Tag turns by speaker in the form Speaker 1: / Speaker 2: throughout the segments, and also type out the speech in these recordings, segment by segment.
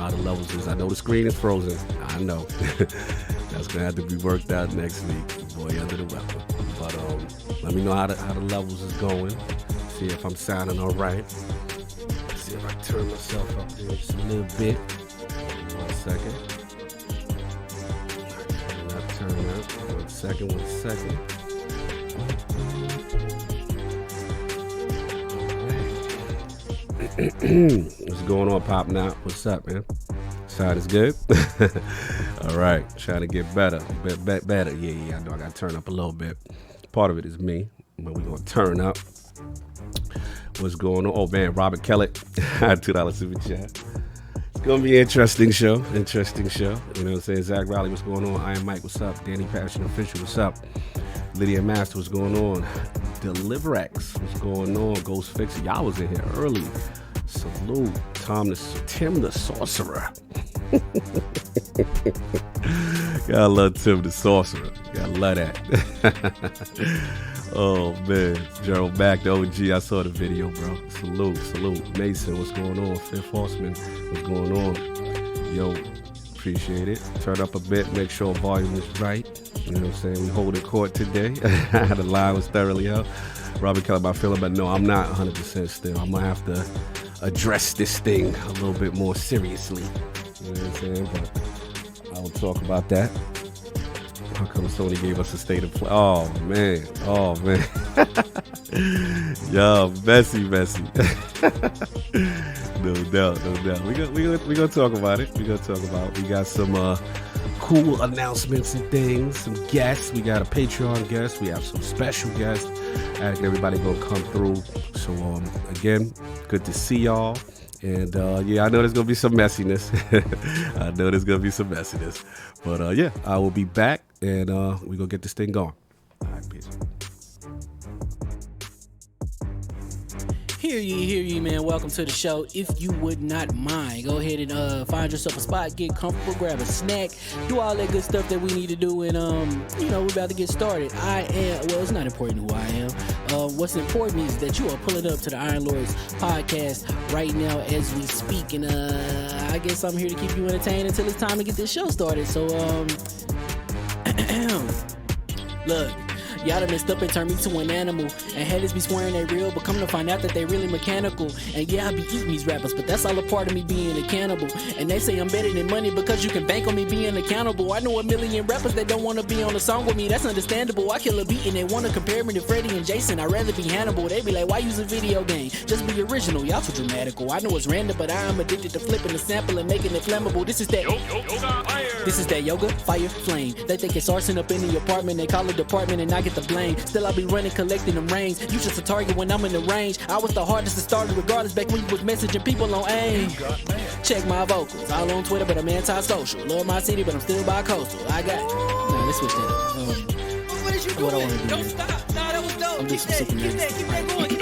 Speaker 1: how the levels is. I know the screen is frozen. I know. That's gonna have to be worked out next week. Boy, under the weapon. But let me know how the levels is going. See if I'm sounding all right. See if I turn myself up there just a little bit. 1 second. Not turn up. 1 second. 1 second. What's going on, Pop Now? What's up, man? Sound is good? All right, trying to get better. Better. Yeah, I know I got to turn up a little bit. Part of it is me, but we're going to turn up. What's going on? Oh, man, Robert Kellett. $2 super chat. It's going to be an interesting show. You know what I'm saying? Zach Riley, what's going on? I am Mike, what's up? Danny Passion Official, what's up? Lydia Master, what's going on? DeliverX, what's going on? Ghost Fix, y'all was in here early. Salute. Tim the Sorcerer. Gotta love Tim the Sorcerer. Gotta love that. Oh man, Gerald Mack, the OG. I saw the video, bro. Salute. Mason, what's going on? Fifth Horseman, what's going on? Yo, appreciate it. Turn up a bit, make sure volume is right. You know what I'm saying? We hold in court today. The line was thoroughly up. Robert Kellett, my feeling, but no, I'm not 100% still. I'm gonna have to address this thing a little bit more seriously. You know what I'm saying? But I will talk about that. How come Sony gave us a state of play? Oh man. Yo, messy. No doubt. We gonna talk about it. We got some cool announcements and things, some guests. We got a Patreon guest. We have some special guests. And everybody gonna come through. So again, good to see y'all. And yeah, I know there's gonna be some messiness. But yeah, I will be back, and we gonna get this thing going. All right, peace.
Speaker 2: Hear ye, man. Welcome to the show. If you would not mind, go ahead and find yourself a spot, get comfortable, grab a snack, do all that good stuff that we need to do, and we're about to get started. It's not important who I am. What's important is that you are pulling up to the Iron Lords podcast right now as we speak, and I guess I'm here to keep you entertained until it's time to get this show started. So look, y'all done messed up and turned me to an animal, and haters be swearing they real, but come to find out that they really mechanical. And yeah, I be eating these rappers, but that's all a part of me being a cannibal. And they say I'm better than money because you can bank on me being accountable. I know a million rappers that don't want to be on a song with me, that's understandable. I kill a beat and they want to compare me to Freddie and Jason. I'd rather be Hannibal. They be like, why use a video game? Just be original, y'all too dramatical. I know it's random, but I am addicted to flipping the sample and making it flammable. This is that yoga fire flame. They think it's arson up in the apartment, they call it department and I get the blame. Still I be running, collecting them rings. You just a target when I'm in the range. I was the hardest to start regardless back when you was messaging people on AIM. Check my vocals, all on Twitter but I'm anti-social. Love my city but I'm still bi-coastal. I got let's switch that up.
Speaker 3: What is you doing? Don't stop. Nah, that was dope.
Speaker 2: I'm just
Speaker 3: keep that going.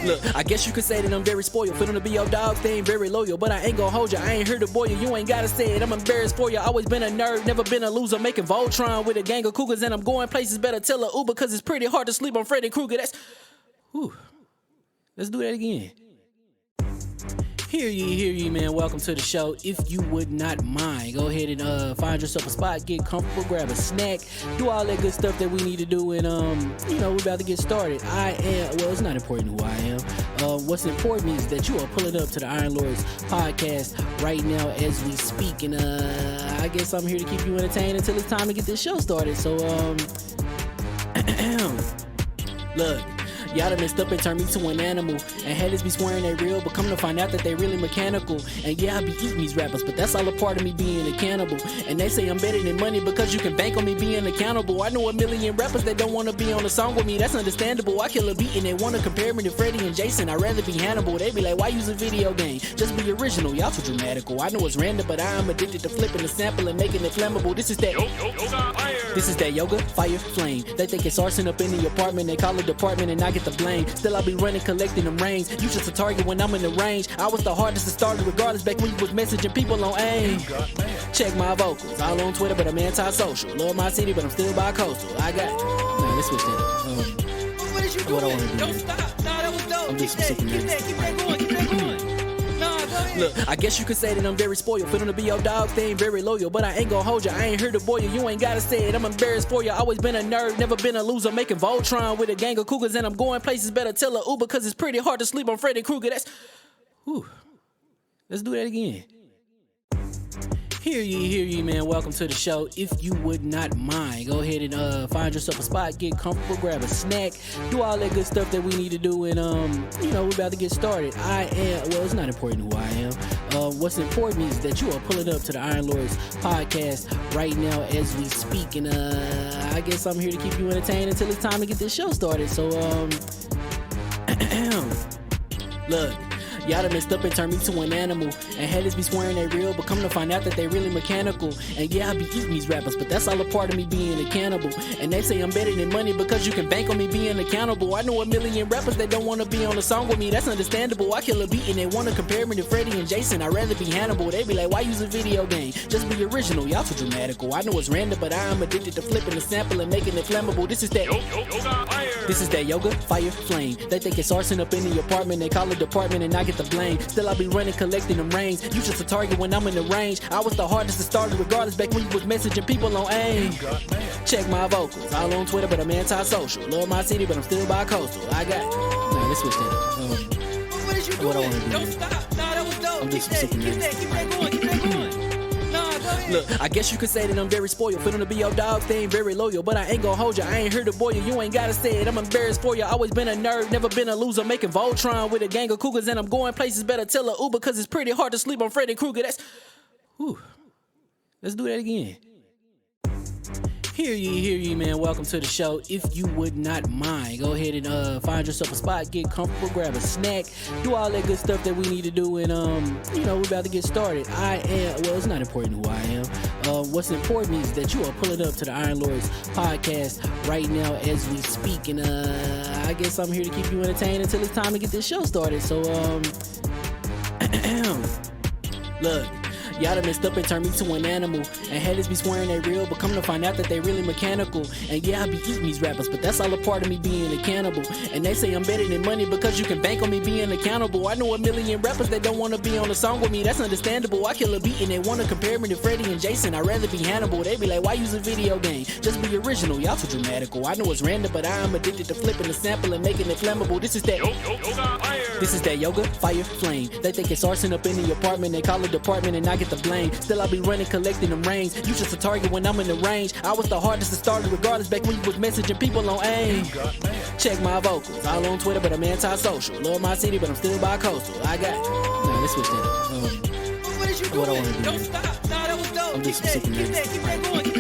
Speaker 2: Look, I guess you could say that I'm very spoiled. For them to be your dogs, they ain't very loyal. But I ain't gonna hold you, I ain't here to boil you. You ain't gotta say it, I'm embarrassed for you. Always been a nerd, never been a loser. Making Voltron with a gang of cougars. And I'm going places, better tell a Uber. Cause it's pretty hard to sleep on Freddy Krueger. Let's do that again. Hear ye, man. Welcome to the show. If you would not mind, go ahead and find yourself a spot, get comfortable, grab a snack, do all that good stuff that we need to do, and we're about to get started. It's not important who I am. What's important is that you are pulling up to the Iron Lords podcast right now as we speak, and I guess I'm here to keep you entertained until it's time to get this show started. So look, y'all done messed up and turned me to an animal, and haters be swearing they real, but come to find out that they really mechanical. And yeah, I be eating these rappers, but that's all a part of me being a cannibal. And they say I'm better than money because you can bank on me being accountable. I know a million rappers that don't want to be on a song with me, that's understandable. I kill a beat and they want to compare me to Freddie and Jason. I'd rather be Hannibal. They be like, why use a video game? Just be original, y'all too dramatical. I know it's random, but I am addicted to flipping the sample and making it flammable. This is that yoga fire flame. They think it's arson up in the apartment, they call it department and I get the blame. Still I be running, collecting them rings. You just a target when I'm in the range. I was the hardest to start regardless back when you was messaging people on AIM. Check my vocals, all on Twitter but I'm anti-social. Love my city but I'm still bi-coastal. Let's switch that up.
Speaker 3: What is you doing? Don't stop. Nah, that was dope.
Speaker 2: I'm just
Speaker 3: keep that going. Nah, go ahead.
Speaker 2: Look, I guess you could say that I'm very spoiled. Feeling to be your dog, they ain't very loyal. But I ain't gon' hold ya, I ain't here to boil you. You ain't gotta say it, I'm embarrassed for ya. Always been a nerd, never been a loser. Making Voltron with a gang of cougars. And I'm going places, better tell a Uber. Cause it's pretty hard to sleep on Freddy Krueger. Whew. Let's do that again. Hear ye, man. Welcome to the show. If you would not mind, go ahead and find yourself a spot, get comfortable, grab a snack, do all that good stuff that we need to do, and we're about to get started. It's not important who I am. What's important is that you are pulling up to the Iron Lords podcast right now as we speak, and I guess I'm here to keep you entertained until it's time to get this show started. So look. Y'all done messed up and turned me to an animal. And haters be swearing they real, but come to find out that they really mechanical. And yeah, I be eating these rappers, but that's all a part of me being a cannibal. And they say I'm better than money because you can bank on me being accountable. I know a million rappers that don't wanna be on a song with me, that's understandable. I kill a beat and they wanna compare me to Freddie and Jason. I'd rather be Hannibal. They be like, why use a video game? Just be original, y'all too dramatical. I know it's random, but I am addicted to flipping the sample and making it flammable. This is that yoga, fire, flame. They think it's arson up in the apartment, they call it department and I get the blame. Still I be running, collecting them rains. You just a target when I'm in the range. I was the hardest to start regardless back when you was messaging people on AIM. Check my vocals, all on Twitter, but I'm anti-social. Love my city, but I'm still bi-coastal. Let's switch that up.
Speaker 3: What is you doing?
Speaker 2: What I wanna do.
Speaker 3: Don't stop. Nah, that was dope.
Speaker 2: I'm
Speaker 3: Keep
Speaker 2: just
Speaker 3: that
Speaker 2: super
Speaker 3: going. Keep that going. Nah, go ahead.
Speaker 2: Look, I guess you could say that I'm very spoiled. Feeling to be your dog, they ain't very loyal. But I ain't gon' hold ya, I ain't here to boil you. You ain't gotta say it, I'm embarrassed for ya. Always been a nerd, never been a loser. Making Voltron with a gang of cougars. And I'm going places, better tell a Uber. Cause it's pretty hard to sleep on Freddy Krueger. Whew. Let's do that again. Hear ye, man. Welcome to the show. If you would not mind, go ahead and find yourself a spot, get comfortable, grab a snack, do all that good stuff that we need to do, and we're about to get started. It's not important who I am. What's important is that you are pulling up to the Iron Lords podcast right now as we speak, and I guess I'm here to keep you entertained until it's time to get this show started. So look. Y'all done messed up and turned me to an animal. And haters be swearing they real, but come to find out that they really mechanical. And yeah, I be eating these rappers, but that's all a part of me being a cannibal. And they say I'm better than money because you can bank on me being accountable. I know a million rappers that don't wanna be on a song with me, that's understandable. I kill a beat and they wanna compare me to Freddie and Jason. I'd rather be Hannibal. They be like, why use a video game? Just be original, y'all too dramatical. I know it's random, but I am addicted to flipping the sample and making it flammable. This is that yoga, fire, flame. They think it's arson up in the apartment, they call it department and I get the blame. Still I be running, collecting them rains. You just a target when I'm in the range. I was the hardest to start regardless back when you was messaging people on AIM. Check my vocals, all on Twitter, but I'm anti-social. Love my city, but I'm still bi-coastal. Let's switch that up.
Speaker 3: What is you doing?
Speaker 2: What I wanna do.
Speaker 3: Don't stop. Nah, that was dope.
Speaker 2: I'm just
Speaker 3: Keep
Speaker 2: super
Speaker 3: that going.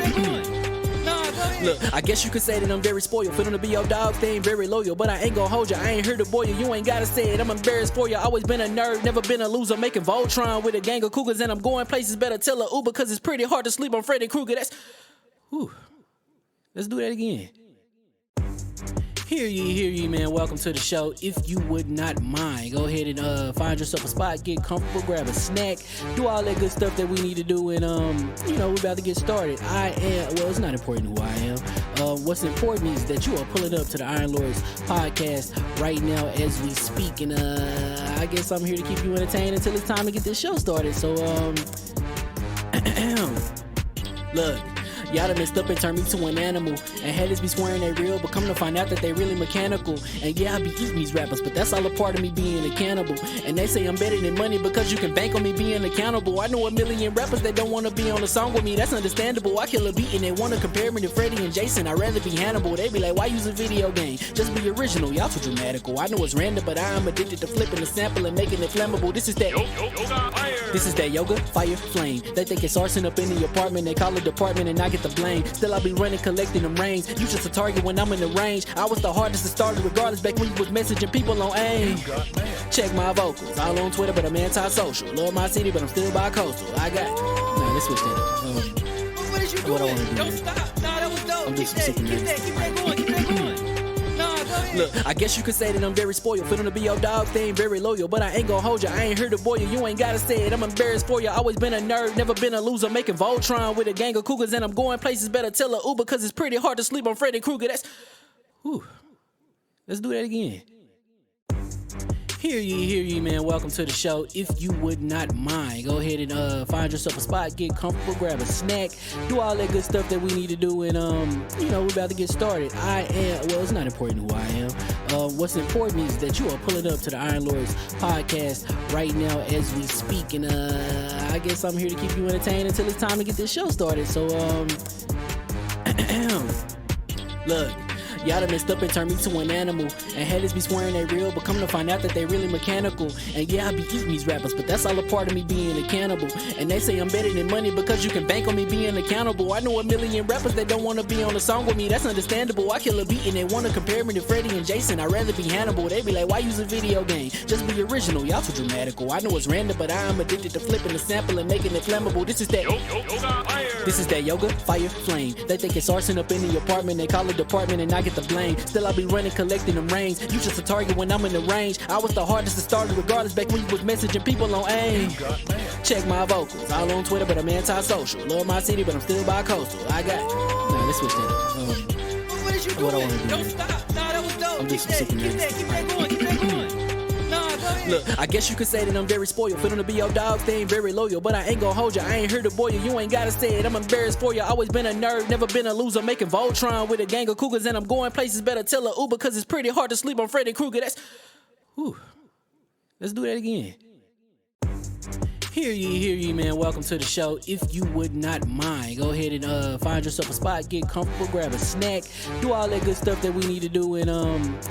Speaker 3: Nah, go ahead.
Speaker 2: Look, I guess you could say that I'm very spoiled. Feeling to be your dog, they ain't very loyal. But I ain't gon' hold ya, I ain't here to boil you. You ain't gotta say it, I'm embarrassed for ya. Always been a nerd, never been a loser. Making Voltron with a gang of cougars. And I'm going places, better tell a Uber. Cause it's pretty hard to sleep on Freddy Krueger. Whew. Let's do that again. Hear ye, man. Welcome to the show. If you would not mind, go ahead and find yourself a spot, get comfortable, grab a snack, do all that good stuff that we need to do, and we're about to get started. It's not important who I am. What's important is that you are pulling up to the Iron Lords podcast right now as we speak, and I guess I'm here to keep you entertained until it's time to get this show started. So look. Y'all done messed up and turned me to an animal. And haters be swearing they real, but come to find out that they really mechanical. And yeah, I be eating these rappers, but that's all a part of me being a cannibal. And they say I'm better than money because you can bank on me being accountable. I know a million rappers that don't wanna be on a song with me, that's understandable. I kill a beat and they wanna compare me to Freddie and Jason. I'd rather be Hannibal. They be like, why use a video game? Just be original, y'all too dramatical. I know it's random, but I am addicted to flipping the sample and making it flammable. This is that yoga, fire, flame. They think it's arson up in the apartment, they call it department and I get the blame. Still I be running, collecting them rains. You just a target when I'm in the range. I was the hardest to start regardless back when you was messaging people on AIM. Check my vocals, all on Twitter, but I'm anti-social. Love my city, but I'm still bi-coastal. Let's switch that up.
Speaker 3: What is you doing?
Speaker 2: What I wanna do.
Speaker 3: Don't stop. Nah, that was dope.
Speaker 2: I'm
Speaker 3: Keep
Speaker 2: just
Speaker 3: that
Speaker 2: super
Speaker 3: going. Nah, go ahead.
Speaker 2: Look, I guess you could say that I'm very spoiled. Feeling to be your dog, they ain't very loyal. But I ain't gon' hold ya, I ain't here to boil you. You ain't gotta say it, I'm embarrassed for ya. Always been a nerd, never been a loser. Making Voltron with a gang of cougars. And I'm going places, better tell a Uber. Cause it's pretty hard to sleep on Freddy Krueger. Whew. Let's do that again. Hear ye, man. Welcome to the show. If you would not mind, go ahead and find yourself a spot, get comfortable, grab a snack, do all that good stuff that we need to do, and we're about to get started. It's not important who I am. What's important is that you are pulling up to the Iron Lords podcast right now as we speak, and I guess I'm here to keep you entertained until it's time to get this show started. So look. Y'all done messed up and turned me to an animal. And haters be swearing they real, but come to find out that they really mechanical. And yeah, I be eating these rappers, but that's all a part of me being a cannibal. And they say I'm better than money because you can bank on me being accountable. I know a million rappers that don't want to be on a song with me, that's understandable. I kill a beat and they want to compare me to Freddie and Jason. I'd rather be Hannibal. They be like, why use a video game? Just be original, y'all too dramatical. I know it's random, but I am addicted to flipping the sample and making it flammable. This is that yoga, fire, flame. They think it's arson up in the apartment, they call it department and I get the blame. Still I be running, collecting them rains. You just a target when I'm in the range. I was the hardest to start regardless back when you was messaging people on AIM. Check my vocals, all on Twitter but I'm anti-social. Love my city but I'm still bi-coastal. Let's switch that up.
Speaker 3: What is you doing?
Speaker 2: What I wanna do.
Speaker 3: Don't stop. Nah, that was dope.
Speaker 2: I'm
Speaker 3: Keep
Speaker 2: just
Speaker 3: that
Speaker 2: super
Speaker 3: going. Keep that going. Nah, go ahead.
Speaker 2: Look, I guess you could say that I'm very spoiled. Feeling to be your dog, they ain't very loyal. But I ain't gonna hold ya, I ain't here to boil you. You ain't gotta say it, I'm embarrassed for ya. Always been a nerd, never been a loser. Making Voltron with a gang of cougars. And I'm going places, better tell a Uber. Cause it's pretty hard to sleep on Freddy Krueger. Let's do that again. Hear ye, man. Welcome to the show. If you would not mind, go ahead and find yourself a spot, get comfortable, grab a snack, do all that good stuff that we need to do, and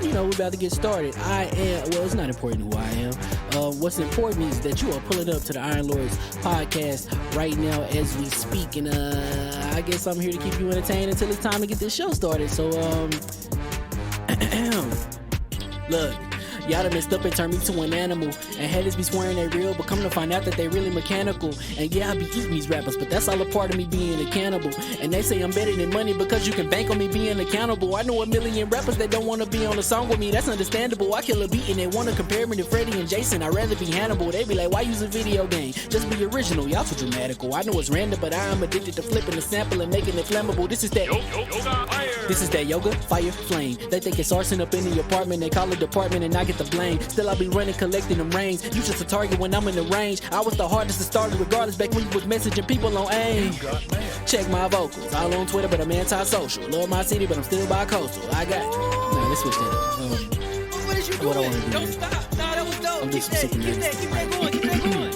Speaker 2: we're about to get started. It's not important who I am. What's important is that you are pulling up to the Iron Lords podcast right now as we speak, and I guess I'm here to keep you entertained until it's time to get this show started. So look. Y'all done messed up and turned me to an animal. And haters be swearing they real, but come to find out that they really mechanical. And yeah, I be eating these rappers, but that's all a part of me being a cannibal. And they say I'm better than money because you can bank on me being accountable. I know a million rappers that don't want to be on a song with me, that's understandable. I kill a beat and they want to compare me to Freddie and Jason. I'd rather be Hannibal. They be like, why use a video game? Just be original, y'all too dramatical. I know it's random, but I am addicted to flipping the sample and making it flammable. This is that yoga, fire, flame. They think it's arson up in the apartment, they call it department and I get the blame. Still I be running, collecting them rains. You just a target when I'm in the range. I was the hardest to start regardless back when you was messaging people on AIM. Check my vocals, all on Twitter but I'm anti-social. Love my city but I'm still bi-coastal. Let's switch that up.
Speaker 3: What is you
Speaker 2: What I
Speaker 3: doing?
Speaker 2: wanna do.
Speaker 3: Don't stop. Nah, that was dope.
Speaker 2: I'm
Speaker 3: Keep
Speaker 2: just
Speaker 3: that
Speaker 2: super
Speaker 3: going. Keep that going.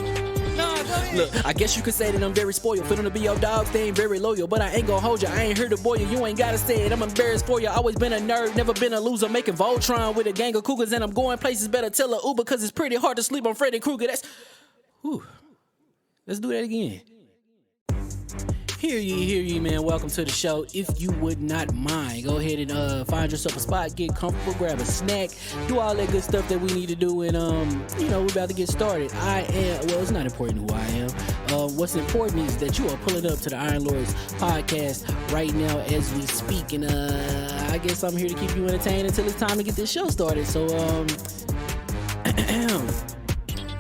Speaker 3: Nah, go ahead.
Speaker 2: Look, I guess you could say that I'm very spoiled. Feeling to be your dog, they ain't very loyal. But I ain't gonna hold ya, I ain't here to boil you. You ain't gotta say it, I'm embarrassed for ya. Always been a nerd, never been a loser. Making Voltron with a gang of cougars. And I'm going places, better tell a Uber. Cause it's pretty hard to sleep on Freddy Krueger. Let's do that again. Hear ye, man. Welcome to the show. If you would not mind, go ahead and find yourself a spot, get comfortable, grab a snack, do all that good stuff that we need to do, and we're about to get started. It's not important who I am. What's important is that you are pulling up to the Iron Lords podcast right now as we speak, and I guess I'm here to keep you entertained until it's time to get this show started. So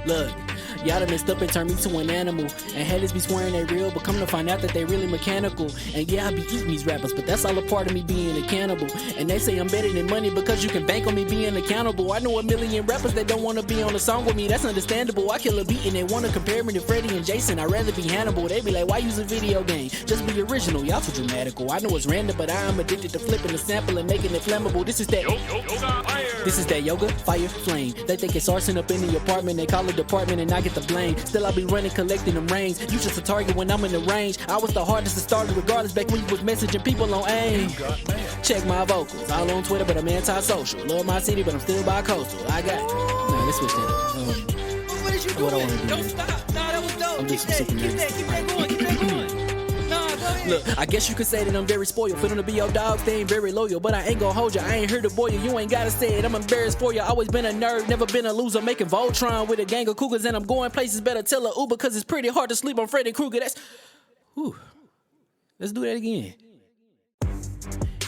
Speaker 2: look. Y'all done messed up and turned me to an animal. And haters be swearing they real, but come to find out that they really mechanical. And yeah, I be eating these rappers, but that's all a part of me being a cannibal. And they say I'm better than money because you can bank on me being accountable. I know a million rappers that don't want to be on a song with me, that's understandable. I kill a beat and they want to compare me to Freddie and Jason. I'd rather be Hannibal. They be like, why use a video game? Just be original, y'all too dramatical. I know it's random, but I am addicted to flipping the sample and making it flammable. This is that yoga, fire, flame. They think it's arson up in the apartment, they call it department and I get the blame. Still I be running, collecting them rains. You just a target when I'm in the range. I was the hardest to start regardless back when you was messaging people on AIM. Check my vocals, all on Twitter but I'm anti-social. Love my city but I'm still bi-coastal. Let's switch that up.
Speaker 3: What is you
Speaker 2: What I
Speaker 3: doing?
Speaker 2: wanna do.
Speaker 3: Don't stop. Nah, that was dope.
Speaker 2: I'm just
Speaker 3: Keep
Speaker 2: super
Speaker 3: that going. Nah, go ahead.
Speaker 2: Look, I guess you could say that I'm very spoiled. Feeling to be your dog, they ain't very loyal. But I ain't gonna hold ya, I ain't here to boil you. You ain't gotta say it, I'm embarrassed for ya. Always been a nerd, never been a loser. Making Voltron with a gang of cougars. And I'm going places, better tell a Uber. Cause it's pretty hard to sleep on Freddy Krueger. Let's do that again.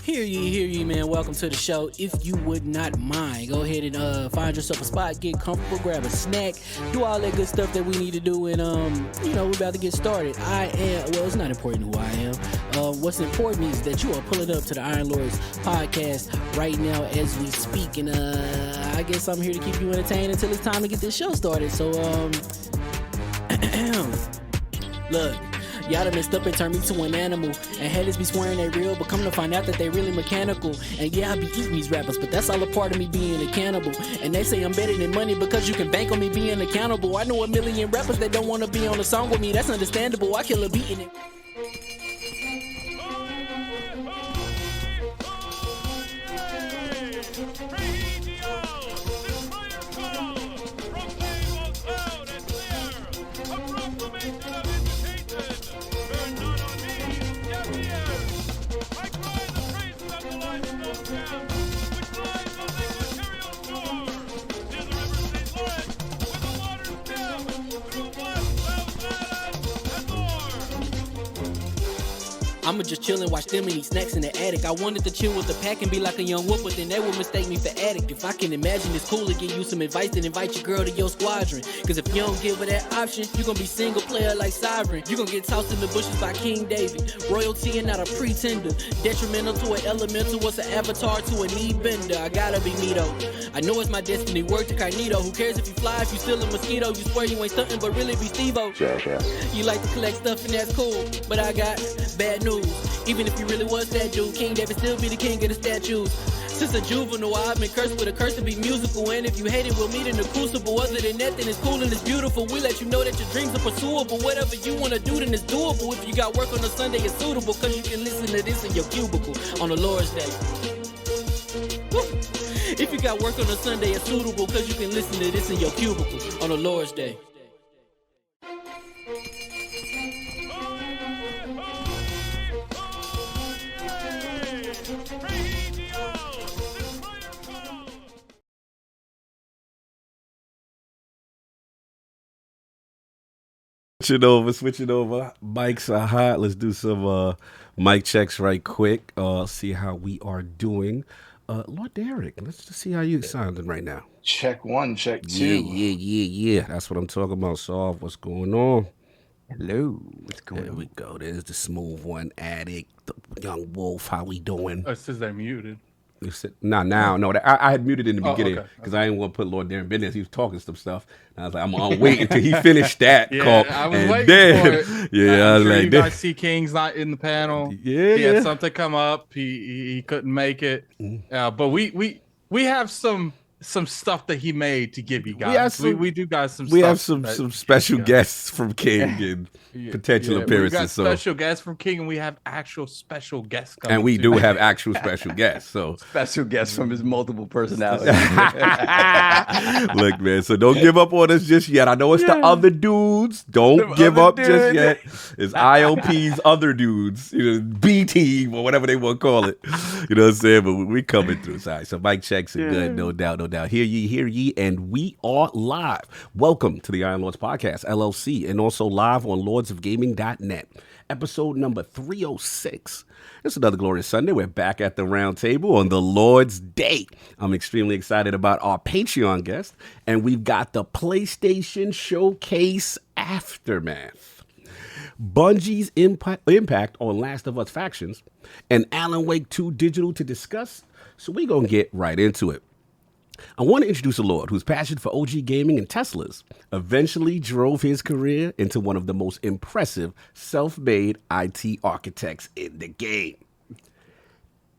Speaker 2: Hear ye, man. Welcome to the show. If you would not mind, go ahead and find yourself a spot, get comfortable, grab a snack, do all that good stuff that we need to do, and we're about to get started. It's not important who I am. What's important is that you are pulling up to the Iron Lords podcast right now as we speak, and I guess I'm here to keep you entertained until it's time to get this show started. So, look. Y'all done messed up and turned me to an animal. And haters be swearing they real, but come to find out that they really mechanical. And yeah, I be eating these rappers, but that's all a part of me being a cannibal. And they say I'm better than money because you can bank on me being accountable. I know a million rappers that don't want to be on a song with me. That's understandable. I kill a beat in it. I'ma just chill and watch them and eat snacks in the attic. I wanted to chill with the pack and be like a young whoop, but then they would mistake me for addict. If I can imagine it's cool to give you some advice, then invite your girl to your squadron. Cause if you don't give her that option, you gon' be single player like Sovereign. You gon' get tossed in the bushes by King David. Royalty and not a pretender. Detrimental to an elemental, what's an avatar to a knee bender? I gotta be me though. I know it's my destiny, word to Cognito. Who cares if you fly, if you still a mosquito? You swear you ain't stuntin', but really be Steve-O.
Speaker 4: Sure.
Speaker 2: You like to collect stuff and that's cool, but I got bad news. Even if you really was that dude, King David still be the king of the statues. Since a juvenile, I've been cursed with a curse to be musical. And if you hate it, we'll meet in the crucible. Other than that, then it's cool and it's beautiful. We let you know that your dreams are pursuable. Whatever you wanna do, then it's doable. If you got work on a Sunday, it's suitable. Cause you can listen to this in your cubicle on the Lord's Day. Woo. If you got work on a Sunday, it's suitable. Cause you can listen to this in your cubicle on the Lord's Day.
Speaker 1: Switching over. Mics are hot. Let's do some mic checks right quick. See how we are doing. Lord Derek, let's just see how you sounding right now.
Speaker 4: Check one, check two.
Speaker 1: Yeah. That's what I'm talking about. Solve, what's going on?
Speaker 5: Hello, what's going
Speaker 1: There
Speaker 5: on?
Speaker 1: we go. There's the smooth one, Addict, the young wolf. How we doing?
Speaker 6: It says they're muted.
Speaker 1: No, I had muted in the beginning
Speaker 6: okay.
Speaker 1: because I didn't want to put Lord Darren business. He was talking some stuff, and I was like, I'm gonna wait until he finished that
Speaker 6: Yeah,
Speaker 1: call.
Speaker 6: I was
Speaker 1: and
Speaker 6: waiting
Speaker 1: then,
Speaker 6: for it.
Speaker 1: Yeah, I
Speaker 6: I'm
Speaker 1: was
Speaker 6: sure
Speaker 1: like,
Speaker 6: you guys see King's not in the panel.
Speaker 1: Yeah,
Speaker 6: He
Speaker 1: yeah.
Speaker 6: had something come up. He couldn't make it. But we have some stuff that he made to give you guys. We do guys some.
Speaker 1: We
Speaker 6: stuff
Speaker 1: have some special guests from King and potential appearances.
Speaker 6: We got
Speaker 1: So
Speaker 6: special guests from King, and we have actual special guests coming.
Speaker 1: and we
Speaker 6: too.
Speaker 1: do have actual special guests. So
Speaker 5: Special guest from his multiple personalities.
Speaker 1: look, man. So don't give up on us just yet. I know it's the other dudes. Don't give
Speaker 5: other
Speaker 1: up just
Speaker 5: dudes.
Speaker 1: yet. It's IOP's other dudes, B team or whatever they want to call it. You know what I'm saying? But we coming through. Sorry. So mic checks are good, no doubt. Hear ye, and we are live. Welcome to the Iron Lords Podcast, LLC, and also live on lordsofgaming.net. Episode number 306. It's another glorious Sunday. We're back at the round table on the Lord's Day. I'm extremely excited about our Patreon guest, and we've got the PlayStation Showcase aftermath. Bungie's impact on LastOfUsFactions, and Alan Wake 2 Digital to discuss, so we're going to get right into it. I want to introduce a Lord whose passion for OG gaming and Teslas eventually drove his career into one of the most impressive self-made IT architects in the game.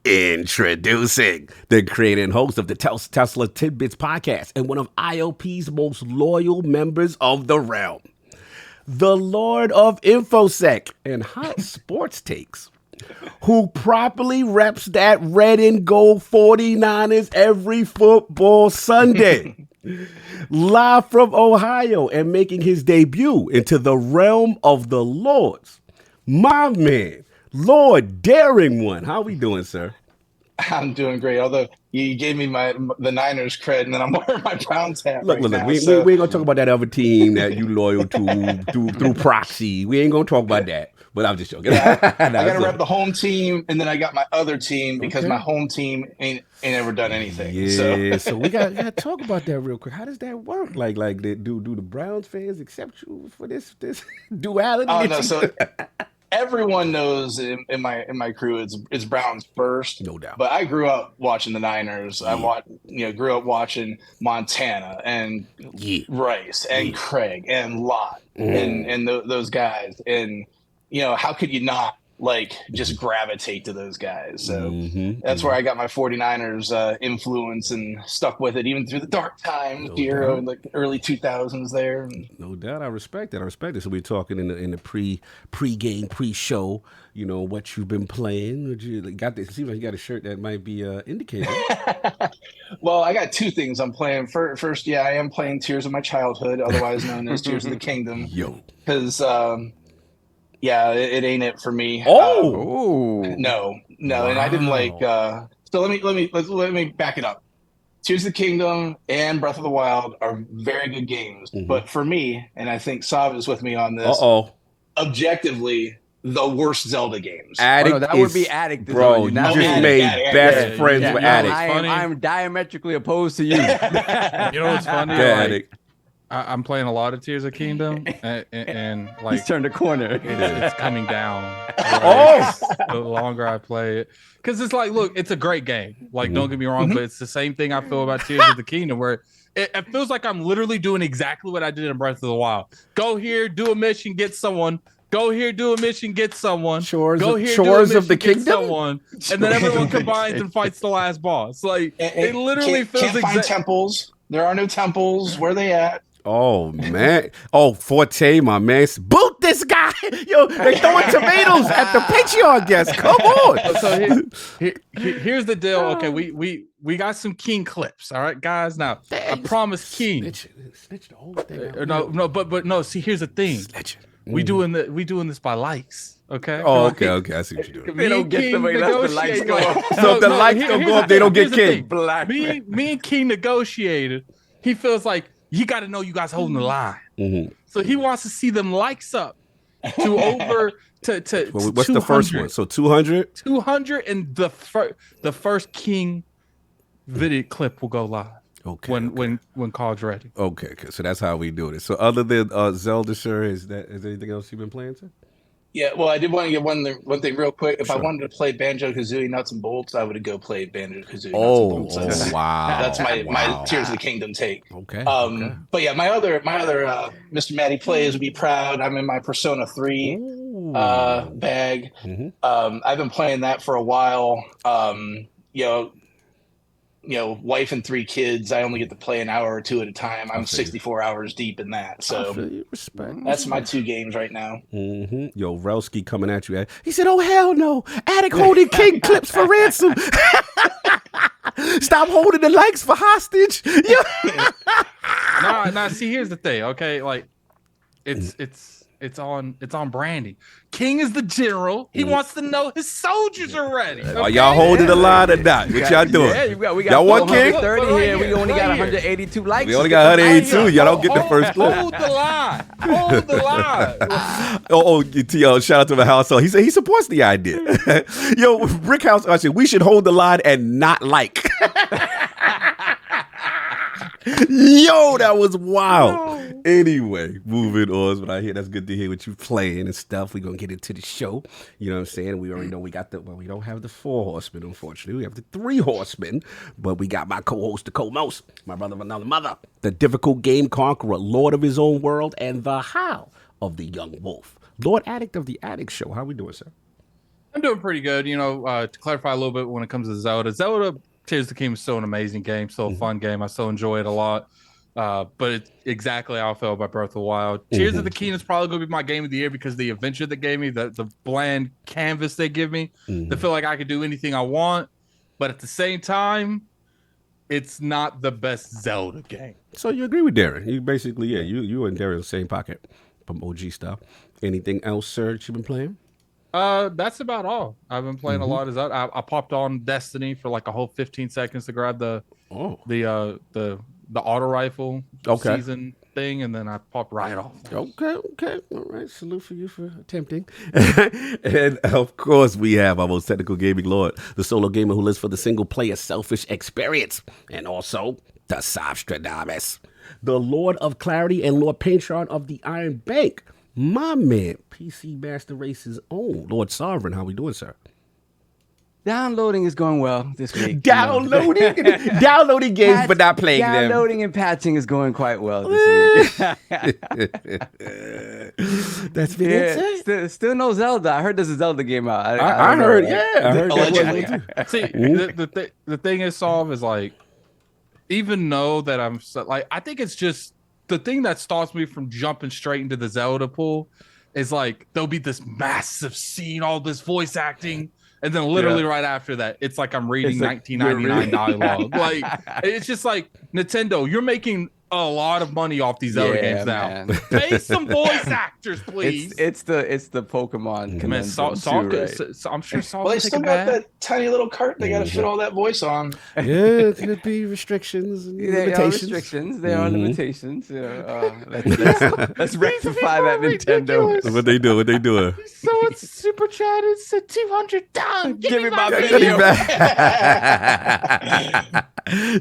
Speaker 1: Introducing the creator and host of the Tesla Tidbits podcast and one of IOP's most loyal members of the realm, the Lord of InfoSec and hot sports takes, who properly reps that red and gold 49ers every football Sunday. Live from Ohio and making his debut into the realm of the Lords, my man, Lord DaringOne. How we doing, sir?
Speaker 4: I'm doing great. Although you gave me the Niners cred, and then I'm wearing my Browns hat.
Speaker 1: Look,
Speaker 4: now,
Speaker 1: we ain't gonna talk about that other team that you loyal to through proxy. We ain't gonna talk about that. But I'm just joking.
Speaker 4: Yeah,
Speaker 1: Nah,
Speaker 4: I got to
Speaker 1: so-
Speaker 4: rep the home team, and then I got my other team because
Speaker 1: Okay.
Speaker 4: my home team ain't ever done anything.
Speaker 1: Yeah,
Speaker 4: So,
Speaker 1: so we got to talk about that real quick. How does that work? Like do the Browns fans accept you for this duality?
Speaker 4: oh
Speaker 1: that
Speaker 4: no,
Speaker 1: you
Speaker 4: so
Speaker 1: do?
Speaker 4: everyone knows in my crew it's Browns first.
Speaker 1: No doubt.
Speaker 4: But I grew up watching the Niners.
Speaker 1: Yeah.
Speaker 4: I grew up watching Montana and
Speaker 1: Yeah.
Speaker 4: Rice and
Speaker 1: Yeah.
Speaker 4: Craig and Lott and those guys. And how could you not just gravitate to those guys? So that's where I got my 49ers influence and stuck with it even through the dark times here
Speaker 1: doubt.
Speaker 4: in the early 2000s there.
Speaker 1: No doubt, I respect it. So we're talking in the pre-game, pre-show. What you've been playing. You got this? Seems like you got a shirt that might be indicated.
Speaker 4: Well, I got two things I'm playing. First, yeah, I am playing Tears of My Childhood, otherwise known as Tears of the Kingdom.
Speaker 1: Yo.
Speaker 4: Because yeah, it ain't it for me.
Speaker 1: Oh.
Speaker 4: No, and I didn't like. So let me back it up. Tears of the Kingdom and Breath of the Wild are very good games, but for me, and I think Sav is with me on this. Objectively, the worst Zelda games.
Speaker 1: Addict
Speaker 5: that would be Addict.
Speaker 1: Bro, you just
Speaker 4: Addict,
Speaker 1: made
Speaker 4: Addict,
Speaker 1: best friends with Addict.
Speaker 5: I'm diametrically opposed to you.
Speaker 6: You know what's funny?
Speaker 1: Addict.
Speaker 6: I'm playing a lot of Tears of Kingdom, and
Speaker 5: He's turned a corner.
Speaker 6: it's coming down. The longer I play it, because it's like, look, it's a great game. Like, don't get me wrong, but it's the same thing I feel about Tears of the Kingdom, where it feels like I'm literally doing exactly what I did in Breath of the Wild. Go here, do a mission, get someone. Go here, do a mission, get someone.
Speaker 1: Shores
Speaker 6: Go
Speaker 1: of-
Speaker 6: here,
Speaker 1: Shores
Speaker 6: do a
Speaker 1: of the
Speaker 6: mission, get
Speaker 1: Kingdom?
Speaker 6: someone. And then everyone combines and fights the last boss. Like, it literally feels
Speaker 4: can't find temples. There are no temples. Where they at?
Speaker 1: Oh man! Oh, Forte, my man, boot this guy! Yo, they throwing tomatoes at the Patreon guest. Come on!
Speaker 6: So here's the deal. Okay, we got some King clips. All right, guys. Now I promise King.
Speaker 1: Snitch the whole thing.
Speaker 6: No, but no. See, here's the thing. We doing this by likes. Okay.
Speaker 1: Oh, okay. I see what you're doing.
Speaker 5: They don't get them unless the lights go up.
Speaker 1: So if the lights don't go up, they don't get King.
Speaker 6: Me and King negotiated. He feels like you got to know you guys holding the line. So he wants to see them likes up to over to.
Speaker 1: Well, what's the first one? So 200.
Speaker 6: 200, and the first King video clip will go live.
Speaker 1: Okay.
Speaker 6: When Call's ready.
Speaker 1: Okay. So that's how we do it. So other than Zelda, sir, is there anything else you've been playing, sir?
Speaker 4: Yeah, well, I did want to get one thing real quick. If I wanted to play Banjo-Kazooie Nuts and Bolts, I would go play Banjo-Kazooie Nuts and Bolts.
Speaker 1: Wow.
Speaker 4: That's my Tears of the Kingdom take.
Speaker 1: Okay.
Speaker 4: But yeah, my other Mr. Matty Plays would be proud. I'm in my Persona 3 bag. I've been playing that for a while. Wife and 3 kids. I only get to play an hour or 2 at a time. I'm 64 hours deep in that. So
Speaker 1: respect.
Speaker 4: that's my 2 games right now.
Speaker 1: Yo, Relsky coming at you. He said, "Oh hell no, Addict holding King clips for ransom. Stop holding the likes for hostage."
Speaker 6: Nah. See, here's the thing. Okay, like it's on Brandy. King is the general. He wants to know his soldiers are ready. Okay?
Speaker 1: Are y'all holding the line or not? What y'all doing?
Speaker 5: Yeah, we got
Speaker 1: y'all want King?
Speaker 5: 30
Speaker 6: Right
Speaker 5: here. We
Speaker 6: here,
Speaker 5: only
Speaker 6: right
Speaker 5: got
Speaker 6: here.
Speaker 5: 182 likes.
Speaker 1: We only got 182. Y'all don't get the first clip.
Speaker 6: Hold the line. Hold the line.
Speaker 1: T.O. shout out to the household. He said he supports the idea. Yo, Brick House, I said we should hold the line and not like. Yo, that was wild. Anyway, moving on. But I hear that's good to hear what you playing and stuff. We're gonna get into the show. You know what I'm saying? We already know we got we don't have the 4 horsemen, unfortunately. We have the 3 horsemen, but we got my co-host, the co-most, my brother of another mother, the difficult game conqueror, lord of his own world, and the Howl of the Young Wolf. Lord Addict of the Addict Show. How we doing, sir?
Speaker 6: I'm doing pretty good. To clarify a little bit when it comes to Zelda, Tears of the Kingdom is still an amazing game, still a fun game. I still enjoy it a lot. But it's exactly how I felt about Breath of the Wild. Tears of the Kingdom is probably going to be my game of the year because the adventure they gave me, the bland canvas they give me, they feel like I could do anything I want. But at the same time, it's not the best Zelda game.
Speaker 1: So you agree with Darren? You basically, you and Darren in the same pocket from OG stuff. Anything else, sir, that you've been playing?
Speaker 6: That's about all. I've been playing a lot of Zelda. I popped on Destiny for like a whole 15 seconds to grab the auto rifle season. thing, and then I pop right off.
Speaker 1: Okay. All right. Salute for you for attempting. And of course, we have our most technical gaming lord, the solo gamer who lives for the single player selfish experience, and also the Sovstradamus, the Lord of Clarity and Lord Patron of the Iron Bank, my man, PC Master Race's own Lord Sovereign. How we doing, sir?
Speaker 5: Downloading is going well this week.
Speaker 1: Downloading games, but not playing them.
Speaker 5: Downloading and patching is going quite well this week.
Speaker 1: That's been it.
Speaker 5: Still no Zelda. I heard there's a Zelda game out.
Speaker 1: I heard, I heard
Speaker 4: Allegedly.
Speaker 1: that.
Speaker 6: See, the thing is, Solve is like, even though that I'm like, I think it's just the thing that stops me from jumping straight into the Zelda pool is like there'll be this massive scene, all this voice acting. And then literally right after that, it's like I'm reading 1999 dialogue. Like, it's just like, Nintendo, you're making a lot of money off these other games now.
Speaker 5: Man.
Speaker 6: Pay some voice actors, please.
Speaker 5: It's the Pokemon.
Speaker 6: Man, I'm sure Saul
Speaker 4: Well, they
Speaker 6: can
Speaker 4: still
Speaker 6: take a
Speaker 4: got
Speaker 6: bad.
Speaker 4: that tiny little cart they got to fit all that voice on.
Speaker 1: Yeah, it's gonna be restrictions and limitations.
Speaker 5: There are limitations. Let's rectify that, Nintendo.
Speaker 1: What they doing?
Speaker 6: So it's super chat. It's a 200 down.
Speaker 5: Give me my
Speaker 1: Cut
Speaker 5: video.
Speaker 1: him back.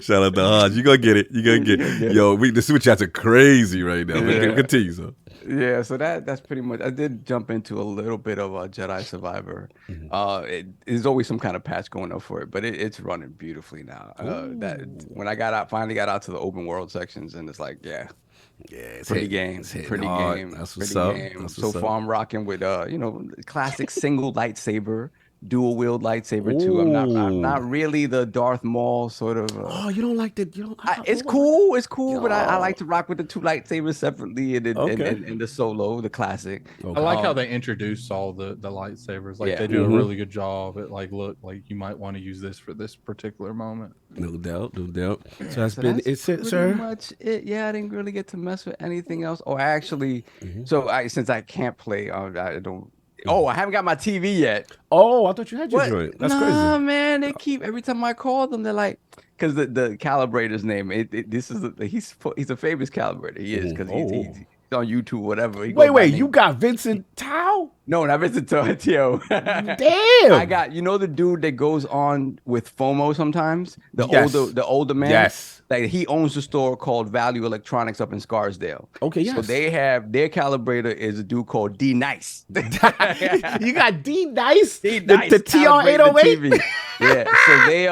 Speaker 1: Shout out to Hodge. You gonna get it. Yo, the super chats are crazy right now.
Speaker 5: Yeah.
Speaker 1: Continue, so.
Speaker 5: Yeah, so that's pretty much. I did jump into a little bit of a Jedi Survivor. There's always some kind of patch going up for it, but it's running beautifully now. That when I finally got out to the open world sections, and it's like,
Speaker 1: it's
Speaker 5: pretty
Speaker 1: hitting
Speaker 5: game.
Speaker 1: hard. That's what's up.
Speaker 5: So far, I'm rocking with classic single lightsaber. Dual wield lightsaber too. I'm not really the Darth Maul sort of.
Speaker 1: You don't like the
Speaker 5: It's cool, but I like to rock with the two lightsabers separately and the solo, the classic.
Speaker 1: Okay.
Speaker 6: I like how they introduce all the lightsabers. Like they do a really good job at like, look, like you might want to use this for this particular moment.
Speaker 1: No doubt. So that's been it,
Speaker 5: pretty
Speaker 1: sir.
Speaker 5: much it. Yeah, I didn't really get to mess with anything else. Oh, actually, since I can't play, I don't. Oh, I haven't got my TV yet.
Speaker 1: Oh, I thought you had your joint. That's crazy.
Speaker 5: Man, they keep every time I call them, they're like, because the calibrator's name, he's a famous calibrator. He is because he's on YouTube, whatever.
Speaker 1: Wait, you got Vincent Tao?
Speaker 5: No, not Vincent Tao.
Speaker 1: Damn.
Speaker 5: I got the dude that goes on with FOMO sometimes. The older man.
Speaker 1: Yes.
Speaker 5: Like he owns a store called Value Electronics up in Scarsdale.
Speaker 1: Okay, yes.
Speaker 5: So they have their calibrator is a dude called D Nice.
Speaker 1: You got D Nice?
Speaker 5: D Nice.
Speaker 1: The TR-808?
Speaker 5: Yeah. So they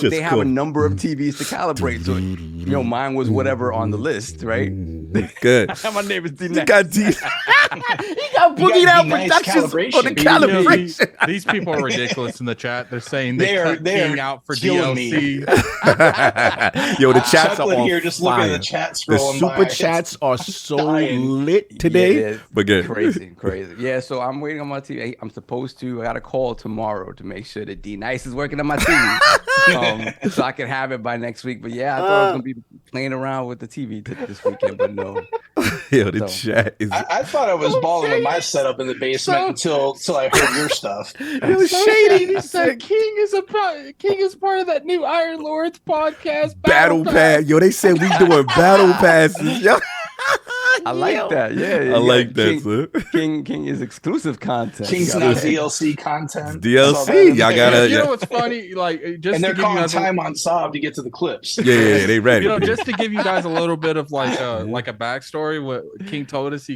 Speaker 1: Just
Speaker 5: have
Speaker 1: cool.
Speaker 5: a number of TVs to calibrate. So mine was whatever on the list, right?
Speaker 1: Good.
Speaker 5: My name is D
Speaker 1: You
Speaker 5: Nice.
Speaker 1: got D. You got Boogie Down
Speaker 4: D-Nice
Speaker 1: Productions for the
Speaker 4: calibration.
Speaker 1: calibration.
Speaker 6: These people are ridiculous in the chat. They're saying
Speaker 4: They are
Speaker 6: King out for
Speaker 4: killing
Speaker 6: DLC.
Speaker 1: Yo, the chats are
Speaker 4: Chuckling
Speaker 1: on
Speaker 4: here, just
Speaker 1: fire.
Speaker 4: looking at the chat
Speaker 1: The
Speaker 4: scrolling
Speaker 1: super
Speaker 4: by.
Speaker 1: chats are so
Speaker 4: dying.
Speaker 1: lit today.
Speaker 5: Yeah,
Speaker 1: but good.
Speaker 5: Crazy. Yeah, so I'm waiting on my TV. I got a call tomorrow to make sure that D Nice is working on my TV. So I can have it by next week. But yeah, I thought I was gonna be playing around with the TV this weekend, but no.
Speaker 1: Yo, the chat is
Speaker 4: I thought I was balling with my setup in the basement until I heard your stuff.
Speaker 1: it was shady.
Speaker 6: He said King is part of that new Iron Lords podcast.
Speaker 1: Battle Pass. Yo, they said we doing battle passes. Yo.
Speaker 5: I like that. Yeah,
Speaker 1: I like that, sir.
Speaker 5: King is exclusive content.
Speaker 4: King's not DLC content.
Speaker 1: DLC. Y'all gotta.
Speaker 6: You know what's funny? Like just
Speaker 4: And
Speaker 6: to
Speaker 4: they're
Speaker 6: give you
Speaker 4: calling
Speaker 6: guys
Speaker 4: time on Sob to get to the clips.
Speaker 1: Yeah, they ready.
Speaker 6: just to give you guys a little bit of like a backstory. What King told us,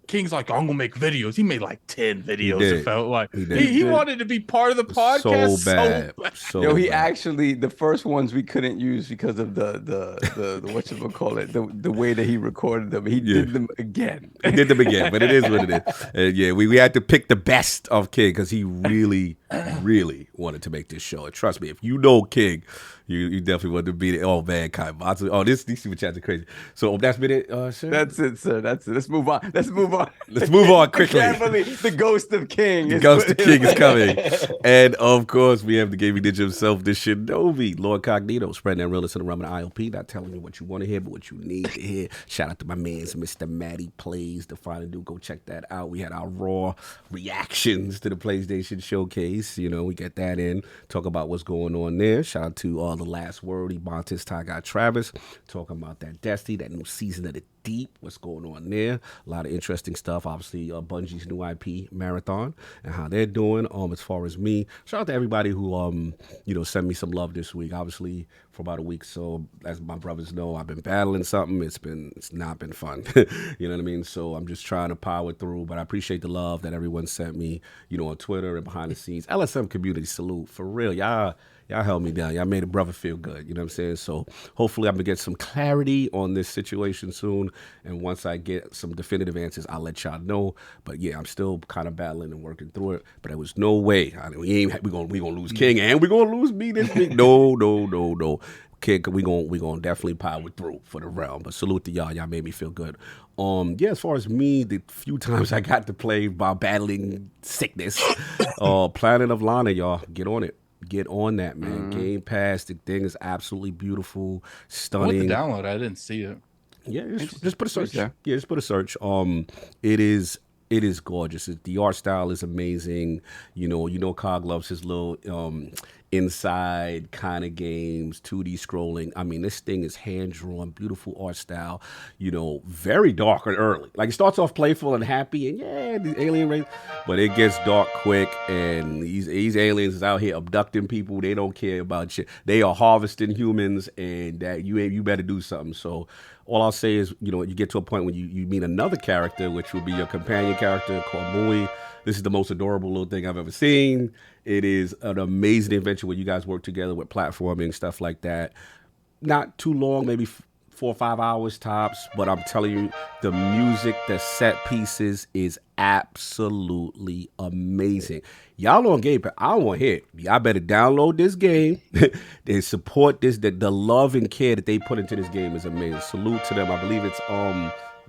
Speaker 6: King's like, I'm gonna make videos. He made like 10 videos. It felt like he wanted to be part of the podcast
Speaker 1: so bad.
Speaker 5: Yo, he actually the first ones we couldn't use because of the whatchamacallit, the way that he recorded them. He did them again.
Speaker 1: He did them again, but it is what it is. And yeah, we had to pick the best of King because he really, really wanted to make this show. And trust me, if you know King, you definitely want to beat it. Oh man, Kai. Oh, these super chats are crazy. So that's been it, sir.
Speaker 5: That's it, sir. That's it. Let's move on. Let's move on quickly. I can't believe the ghost of King.
Speaker 1: The ghost of King is coming. And of course, we have the gaming ninja himself, the Shinobi, LordCognito, spreading that realness in the realm of ILP, not telling you what you want to hear, but what you need to hear. Shout out to my man's Mr. Matty Plays, the final dude. Go check that out. We had our raw reactions to the PlayStation Showcase. You know, we get that in, talk about what's going on there. Shout out to The Last Word, Ebontis, Ty Guy Travis, talking about that Destiny, that new season of the deep what's going on there. A lot of interesting stuff. Obviously, Bungie's new IP Marathon and how they're doing. As far as me, shout out to everybody who sent me some love this week. Obviously, for about a week, so as my brothers know, I've been battling something. It's not been fun. You know what I mean? So I'm just trying to power through. But I appreciate the love that everyone sent me, on Twitter and behind the scenes. LSM community, salute for real, y'all. Y'all held me down. Y'all made a brother feel good. You know what I'm saying? So hopefully I'm going to get some clarity on this situation soon. And once I get some definitive answers, I'll let y'all know. But yeah, I'm still kind of battling and working through it. But there was no way. We gonna lose King and we're going to lose me this week. No. Kid, we gonna definitely power through for the realm. But salute to y'all. Y'all made me feel good. As far as me, the few times I got to play while battling sickness, Planet of Lana, y'all, get on it. Get on that, man. Game Pass, the thing is absolutely beautiful, stunning.
Speaker 6: What the download? I didn't see it.
Speaker 1: Yeah, just put a search. Yeah, just put a search. It is gorgeous. The art style is amazing. Cog loves his little inside kind of games, 2D scrolling. I mean, this thing is hand-drawn, beautiful art style, very dark and early. Like, it starts off playful and happy, and yeah, the alien race, but it gets dark quick, and these aliens is out here abducting people. They don't care about shit. They are harvesting humans, and that you better do something. So all I'll say is, you get to a point when you meet another character, which will be your companion character called Mui. This is the most adorable little thing I've ever seen. It is an amazing adventure where you guys work together with platforming, stuff like that. Not too long, maybe 4 or 5 hours tops, but I'm telling you, the music, the set pieces is absolutely amazing. Y'all on Game Pass, I don't want to hear it. Y'all better download this game. They support this. The love and care that they put into this game is amazing. Salute to them. I believe it's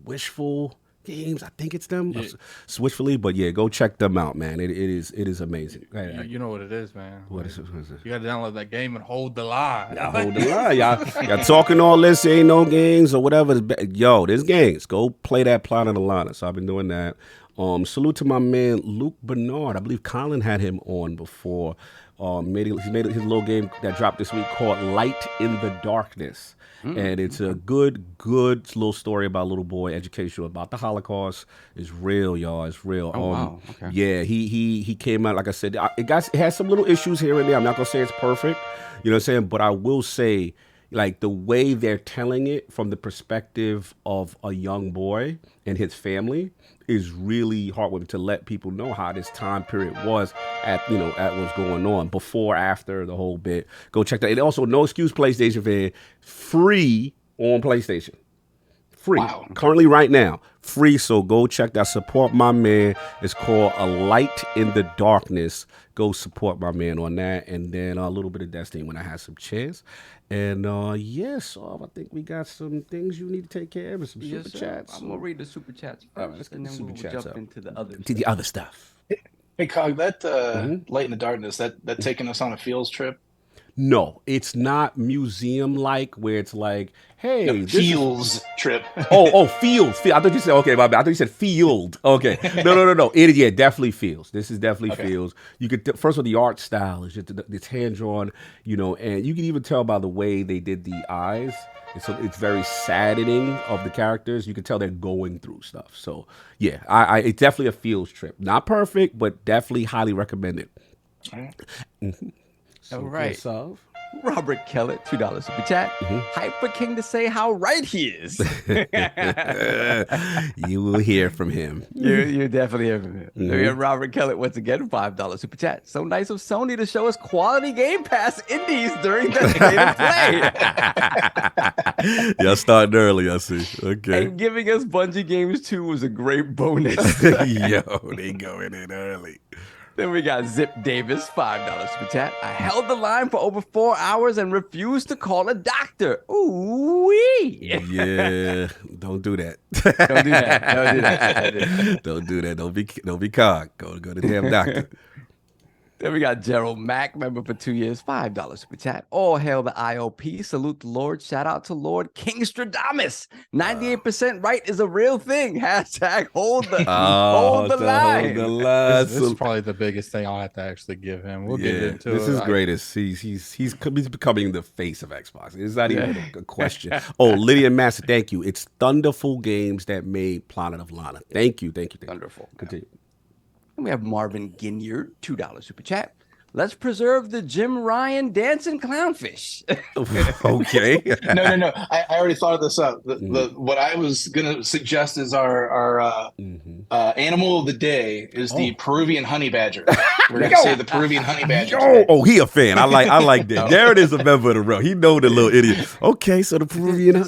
Speaker 1: Wishful Games. I think it's them. Yeah. Switchfully, but yeah, go check them out, man. It is amazing.
Speaker 6: You know what it is, man.
Speaker 1: What is it?
Speaker 6: You got to download that game and hold the line.
Speaker 1: Hold the line, y'all talking all this, ain't no games or whatever. Yo, there's games. Go play that Planet of Lana. So I've been doing that. Salute to my man Luke Bernard. I believe Colin had him on before. He made his little game that dropped this week called Light in the Darkness. And it's a good little story about a little boy, educational, about the Holocaust. It's real, y'all. It's real.
Speaker 5: Oh, wow. Okay.
Speaker 1: Yeah, he came out, like I said, it has some little issues here and there. I'm not going to say it's perfect, you know what I'm saying? But I will say, like, the way they're telling it from the perspective of a young boy and his family is really heartwarming to let people know how this time period was at what's going on before, after, the whole bit. Go check that. And also, No Excuse PlayStation fan, free on PlayStation. Free. Wow. Currently right now. Free, so go check that. Support my man. It's called A Light in the Darkness. Go support my man on that. And then a little bit of Destiny when I have some chance. And so I think we got some things you need to take care of. Some super chats.
Speaker 5: I'm gonna read the super chats first,
Speaker 1: all right, let's get
Speaker 5: and then we'll jump
Speaker 1: up
Speaker 5: into the other
Speaker 1: the other stuff.
Speaker 4: Hey, Cog, that Light in the Darkness, that taking us on a fields trip?
Speaker 1: No, it's not museum-like where it's like, hey,
Speaker 4: no, feels trip.
Speaker 1: Field. I thought you said, okay, my bad. I thought you said field. Okay. No. It definitely feels. This is definitely feels. You could, first of all, the art style is just, it's hand-drawn, and you can even tell by the way they did the eyes. It's very saddening of the characters. You can tell they're going through stuff. So, yeah, it's definitely a feels trip. Not perfect, but definitely highly recommended.
Speaker 4: All right.
Speaker 1: Mm-hmm.
Speaker 5: All right. Robert Kellett, $2 super chat. Hyper King to say how right he is.
Speaker 1: You will hear from him.
Speaker 5: You definitely hear from him. We have Robert Kellett once again, $5 super chat. So nice of Sony to show us quality Game Pass indies during the state of play.
Speaker 1: Y'all starting early, I see. Okay.
Speaker 5: And giving us Bungie games too was a great bonus.
Speaker 1: Yo, they going in early.
Speaker 5: Then we got Zip Davis, $5 super chat. I held the line for over 4 hours and refused to call a doctor. Ooh-wee.
Speaker 1: Yeah, don't do that.
Speaker 5: Don't do that.
Speaker 1: Don't do that. Don't be cog. Go to the damn doctor.
Speaker 5: Then we got Gerald Mack, member for 2 years, $5 super chat. All hail the IOP. Salute the Lord. Shout out to Lord Kingstradamus. 98% right is a real thing. Hashtag hold the line.
Speaker 1: Hold the line.
Speaker 6: This is probably the biggest thing I'll have to actually give him. We'll get into
Speaker 1: this
Speaker 6: it.
Speaker 1: is greatest. He's becoming the face of Xbox. It's not even a question. Oh, Lydia Master, thank you. It's Thunderful Games that made Planet of Lana. Thank you.
Speaker 5: Wonderful.
Speaker 1: Continue.
Speaker 5: And we have Marvin Ginyard, $2 super chat. Let's preserve the Jim Ryan dancing clownfish.
Speaker 1: Okay.
Speaker 4: No. I already thought of this up. What I was gonna suggest is our animal of the day is the Peruvian honey badger. We're gonna say the Peruvian honey badger.
Speaker 1: Oh, he a fan. I like that. Darren is a member of the row. He know the little idiot. Okay, so the Peruvian.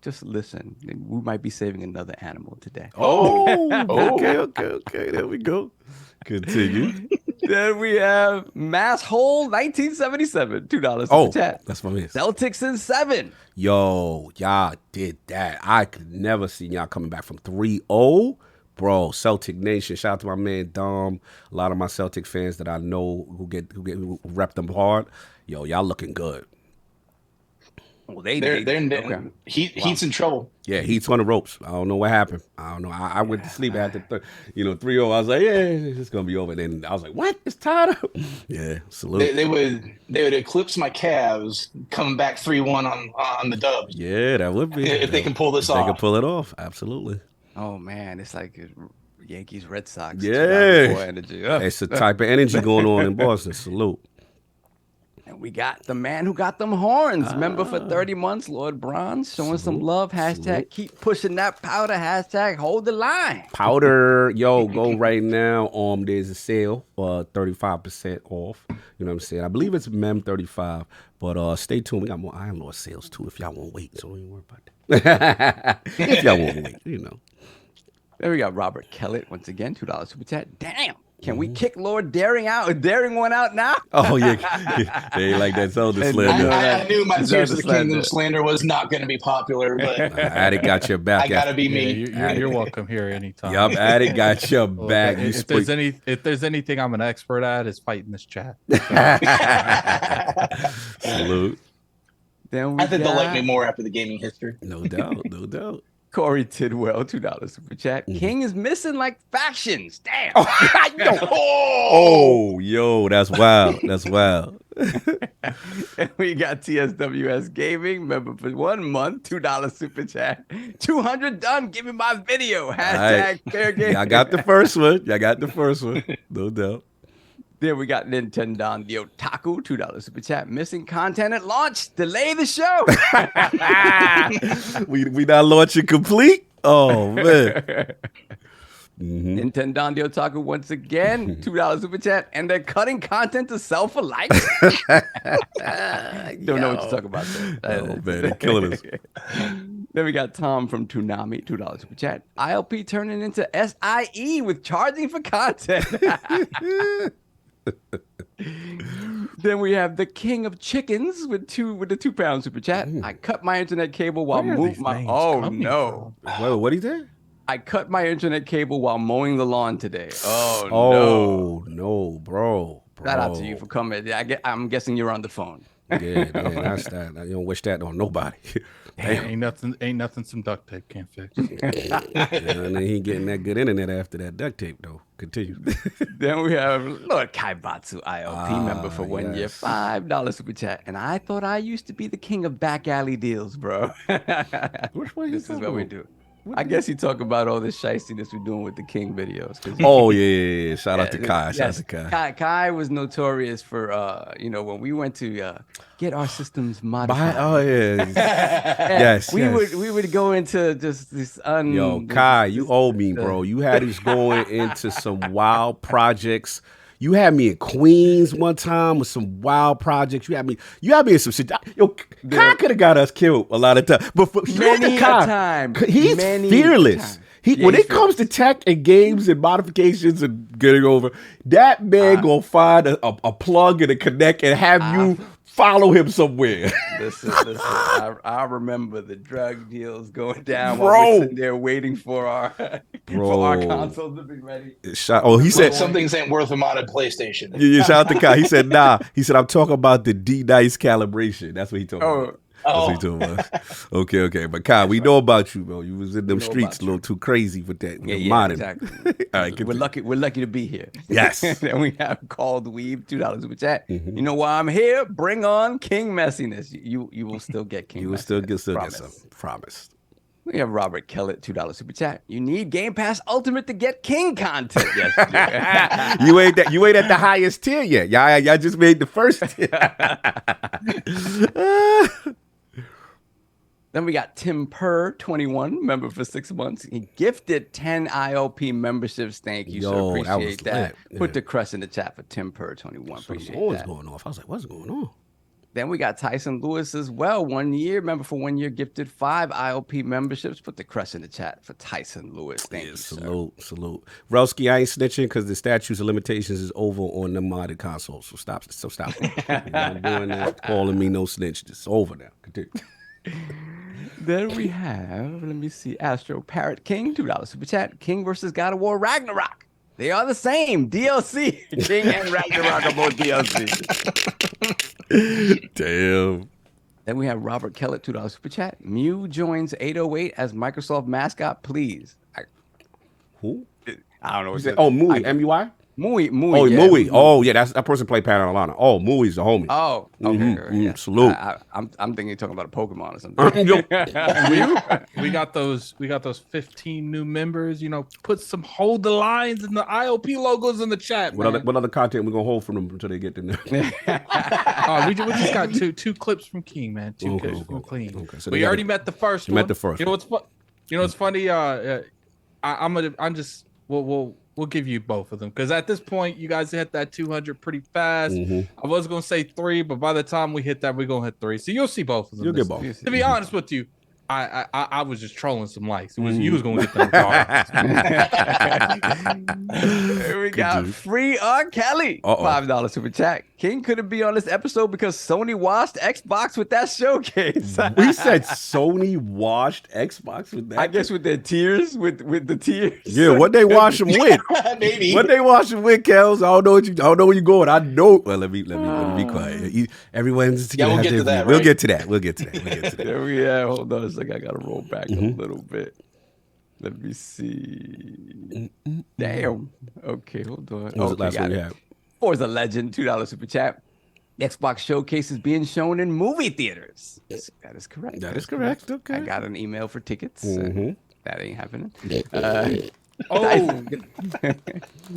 Speaker 5: Just listen. We might be saving another animal today.
Speaker 1: Okay. There we go. Continue.
Speaker 5: Then we have Masshole 1977, $2 super chat.
Speaker 1: That's my man.
Speaker 5: Celtics in 7.
Speaker 1: Yo, y'all did that. I could never see y'all coming back from 3-0. Bro, Celtic Nation. Shout out to my man Dom. A lot of my Celtic fans that I know who rep them hard. Yo, y'all looking good.
Speaker 5: Well,
Speaker 4: Heat's in trouble.
Speaker 1: Yeah, Heat's on the ropes. I don't know what happened. I don't know. I went to sleep after 3-0. I was like, yeah, it's gonna be over. Then I was like, what? It's tied up. Yeah, salute.
Speaker 4: They would eclipse my Cavs coming back 3-1 on the Dubs.
Speaker 1: Yeah, that would be
Speaker 4: if they can pull this off.
Speaker 1: They can pull it off. Absolutely.
Speaker 5: Oh man, it's like Yankees Red Sox.
Speaker 1: Yeah,
Speaker 5: energy.
Speaker 1: It's the type of energy going on in Boston. Salute.
Speaker 5: And we got the man who got them horns. Member for 30 months, Lord Bronze, showing some love. Hashtag keep pushing that powder. Hashtag hold the line.
Speaker 1: Powder, yo, go right now. There's a sale for 35% off. You know what I'm saying? I believe it's MEM35. But stay tuned. We got more Iron Lord sales too. If y'all won't wait, so don't even worry about that. If y'all won't wait,
Speaker 5: Then we got Robert Kellett once again, $2 super chat. Damn. Can we kick Lord DaringOne out now?
Speaker 1: Oh, yeah. They ain't like that Zelda slander.
Speaker 4: I knew my Tears of the Kingdom slander was not going to be popular, but
Speaker 1: Addict got your back.
Speaker 4: I got to be me.
Speaker 6: You're welcome here anytime.
Speaker 1: Yup, Addict got your back.
Speaker 6: If there's anything I'm an expert at, it's fighting this chat.
Speaker 1: Salute.
Speaker 5: Then
Speaker 4: I think they'll like me more after the gaming history.
Speaker 1: No doubt.
Speaker 5: Corey Tidwell, $2 super chat. King is missing like factions. Damn.
Speaker 1: Yo, that's wild. That's wild.
Speaker 5: And we got TSWS Gaming, member for 1 month, $2 super chat. 200 done. Give me my video. Hashtag fair game.
Speaker 1: I got the first one. No doubt.
Speaker 5: Then we got Nintendo the Otaku, $2 super chat. Missing content at launch. Delay the show.
Speaker 1: we not launching complete? Oh, man.
Speaker 5: Nintendo the Otaku once again, $2 super chat. And they're cutting content to sell for likes. Don't know what to talk about there.
Speaker 1: Oh, man, they're killing us.
Speaker 5: Then we got Tom from Toonami, $2 super chat. ILP turning into SIE with charging for content. Then we have the King of Chickens with the 2 pound super chat. I cut my internet cable while moving my. Oh no!
Speaker 1: Wait, what is that?
Speaker 5: I cut my internet cable while mowing the lawn today. Oh
Speaker 1: no, bro.
Speaker 5: Shout out to you for coming. I'm guessing you're on the phone.
Speaker 1: Yeah, that's that. You don't wish that on nobody.
Speaker 6: Ain't nothing some duct tape can't fix.
Speaker 1: And then he getting that good internet after that duct tape though. Continue.
Speaker 5: Then we have Lord Kaibatsu ILP member for 1 year, $5 super chat. And I thought I used to be the king of back alley deals, bro.
Speaker 1: Which one
Speaker 5: this is what we do. I guess you talk about all this shystiness we're doing with the King videos.
Speaker 1: Oh, yeah. Shout out to Kai.
Speaker 5: Yes, Kai was notorious for, when we went to get our systems modified.
Speaker 1: Oh, yeah. Yes,
Speaker 5: we would go into just this
Speaker 1: Yo, Kai, you owe me, bro. You had us going into some wild projects. You had me in Queens one time with some wild projects. You had me in some shit. Yo, Kai could have got us killed a lot of times. But for
Speaker 5: many time,
Speaker 1: he's fearless. When it comes to tech and games and modifications and getting over, that man gonna find a plug and a connect and have you Follow him somewhere.
Speaker 5: Listen. I remember the drug deals going down
Speaker 1: Bro.
Speaker 5: while we're sitting there waiting for our
Speaker 1: Bro.
Speaker 5: consoles to be ready.
Speaker 1: Oh, he said
Speaker 4: Some things ain't worth a modded PlayStation.
Speaker 1: Yeah, shout out to Kai. He said, nah. He said, I'm talking about the D-Dice calibration. That's what he told me. That's what he told us. Okay. But Kai, we know about you, bro. You was in them streets a little too crazy with that.
Speaker 5: Yeah,
Speaker 1: modding.
Speaker 5: exactly.
Speaker 1: All right,
Speaker 5: we're lucky to be here.
Speaker 1: Yes.
Speaker 5: Then we have Called Weeb, $2 super chat.
Speaker 1: Mhm.
Speaker 5: You know why I'm here? Bring on King messiness. You will still get King.
Speaker 1: You will
Speaker 5: messiness,
Speaker 1: still get
Speaker 5: promise.
Speaker 1: some. Promise.
Speaker 5: We have Robert Kellett, $2 super chat. You need Game Pass Ultimate to get King content. Yes,
Speaker 1: you ain't at the highest tier yet. Y'all just made the first tier.
Speaker 5: Then we got Tim Purr, 21, member for 6 months. He gifted 10 ILP memberships. Thank you, sir. Appreciate that.
Speaker 1: lit.
Speaker 5: Put
Speaker 1: Yeah.
Speaker 5: the crest in the chat for Tim Purr, 21. Appreciate
Speaker 1: What was
Speaker 5: that.
Speaker 1: going off? I was like, what's going on?
Speaker 5: Then we got Tyson Lewis as well. 1 year, member for 1 year, gifted 5 ILP memberships. Put the crest in the chat for Tyson Lewis. Thank you, sir.
Speaker 1: Salute. Relsky, I ain't snitching because the statutes of limitations is over on the modded consoles. So stop. You're not doing that. Calling me no snitch. It's over now. Continue.
Speaker 5: Then we have, let me see, Astro Parrot King, $2 super chat. King versus God of War Ragnarok. They are the same. DLC. King and Ragnarok are both DLC.
Speaker 1: Damn.
Speaker 5: Then we have Robert Kellett, $2 super chat. Mew joins 808 as Microsoft mascot, please.
Speaker 1: Who?
Speaker 5: I don't know.
Speaker 1: You said, Mui. M-U-I?
Speaker 5: Mui.
Speaker 1: Oh,
Speaker 5: yeah.
Speaker 1: Mui. Oh, yeah. That person played Panalana. Oh, Mui's the homie.
Speaker 5: Oh, okay. Yeah.
Speaker 1: Salute.
Speaker 5: I'm thinking you're talking about a Pokemon or something.
Speaker 6: we got those 15 new members. Put some hold the lines and the IOP logos in the chat.
Speaker 1: What other content we gonna hold from them until they get to them?
Speaker 6: We just got two clips from King, man. Two clips from King.
Speaker 1: Okay, so
Speaker 6: we already met the first one.
Speaker 1: Met the first.
Speaker 6: You know what's funny? We'll give you both of them because at this point you guys hit that 200 pretty fast. I was gonna say 3, but by the time we hit that, we're gonna hit 3. So you'll see both of them.
Speaker 1: You'll get both.
Speaker 6: To be honest with you, I was just trolling some likes. You was gonna get them regardless.
Speaker 5: Here we got Free R. Kelly, $5 super chat. King couldn't be on this episode because Sony washed Xbox with that showcase.
Speaker 1: We said Sony washed Xbox with that.
Speaker 5: I guess with their tears, with the tears.
Speaker 1: Yeah, what they wash them with?
Speaker 4: Maybe.
Speaker 1: What they wash them with, Kels? I don't know where you going. I know. Well, let me be quiet. Everyone's
Speaker 4: we'll get to that.
Speaker 1: We'll
Speaker 4: right?
Speaker 1: get to that.
Speaker 5: There we are. Hold on a second. I gotta roll back a little bit. Let me see. Damn. Okay, hold on.
Speaker 1: What was the last one you had?
Speaker 5: Forza Legend, $2 super chat. Xbox Showcase is being shown in movie theaters. That is correct.
Speaker 1: That is correct. Okay.
Speaker 5: I got an email for tickets. That ain't happening.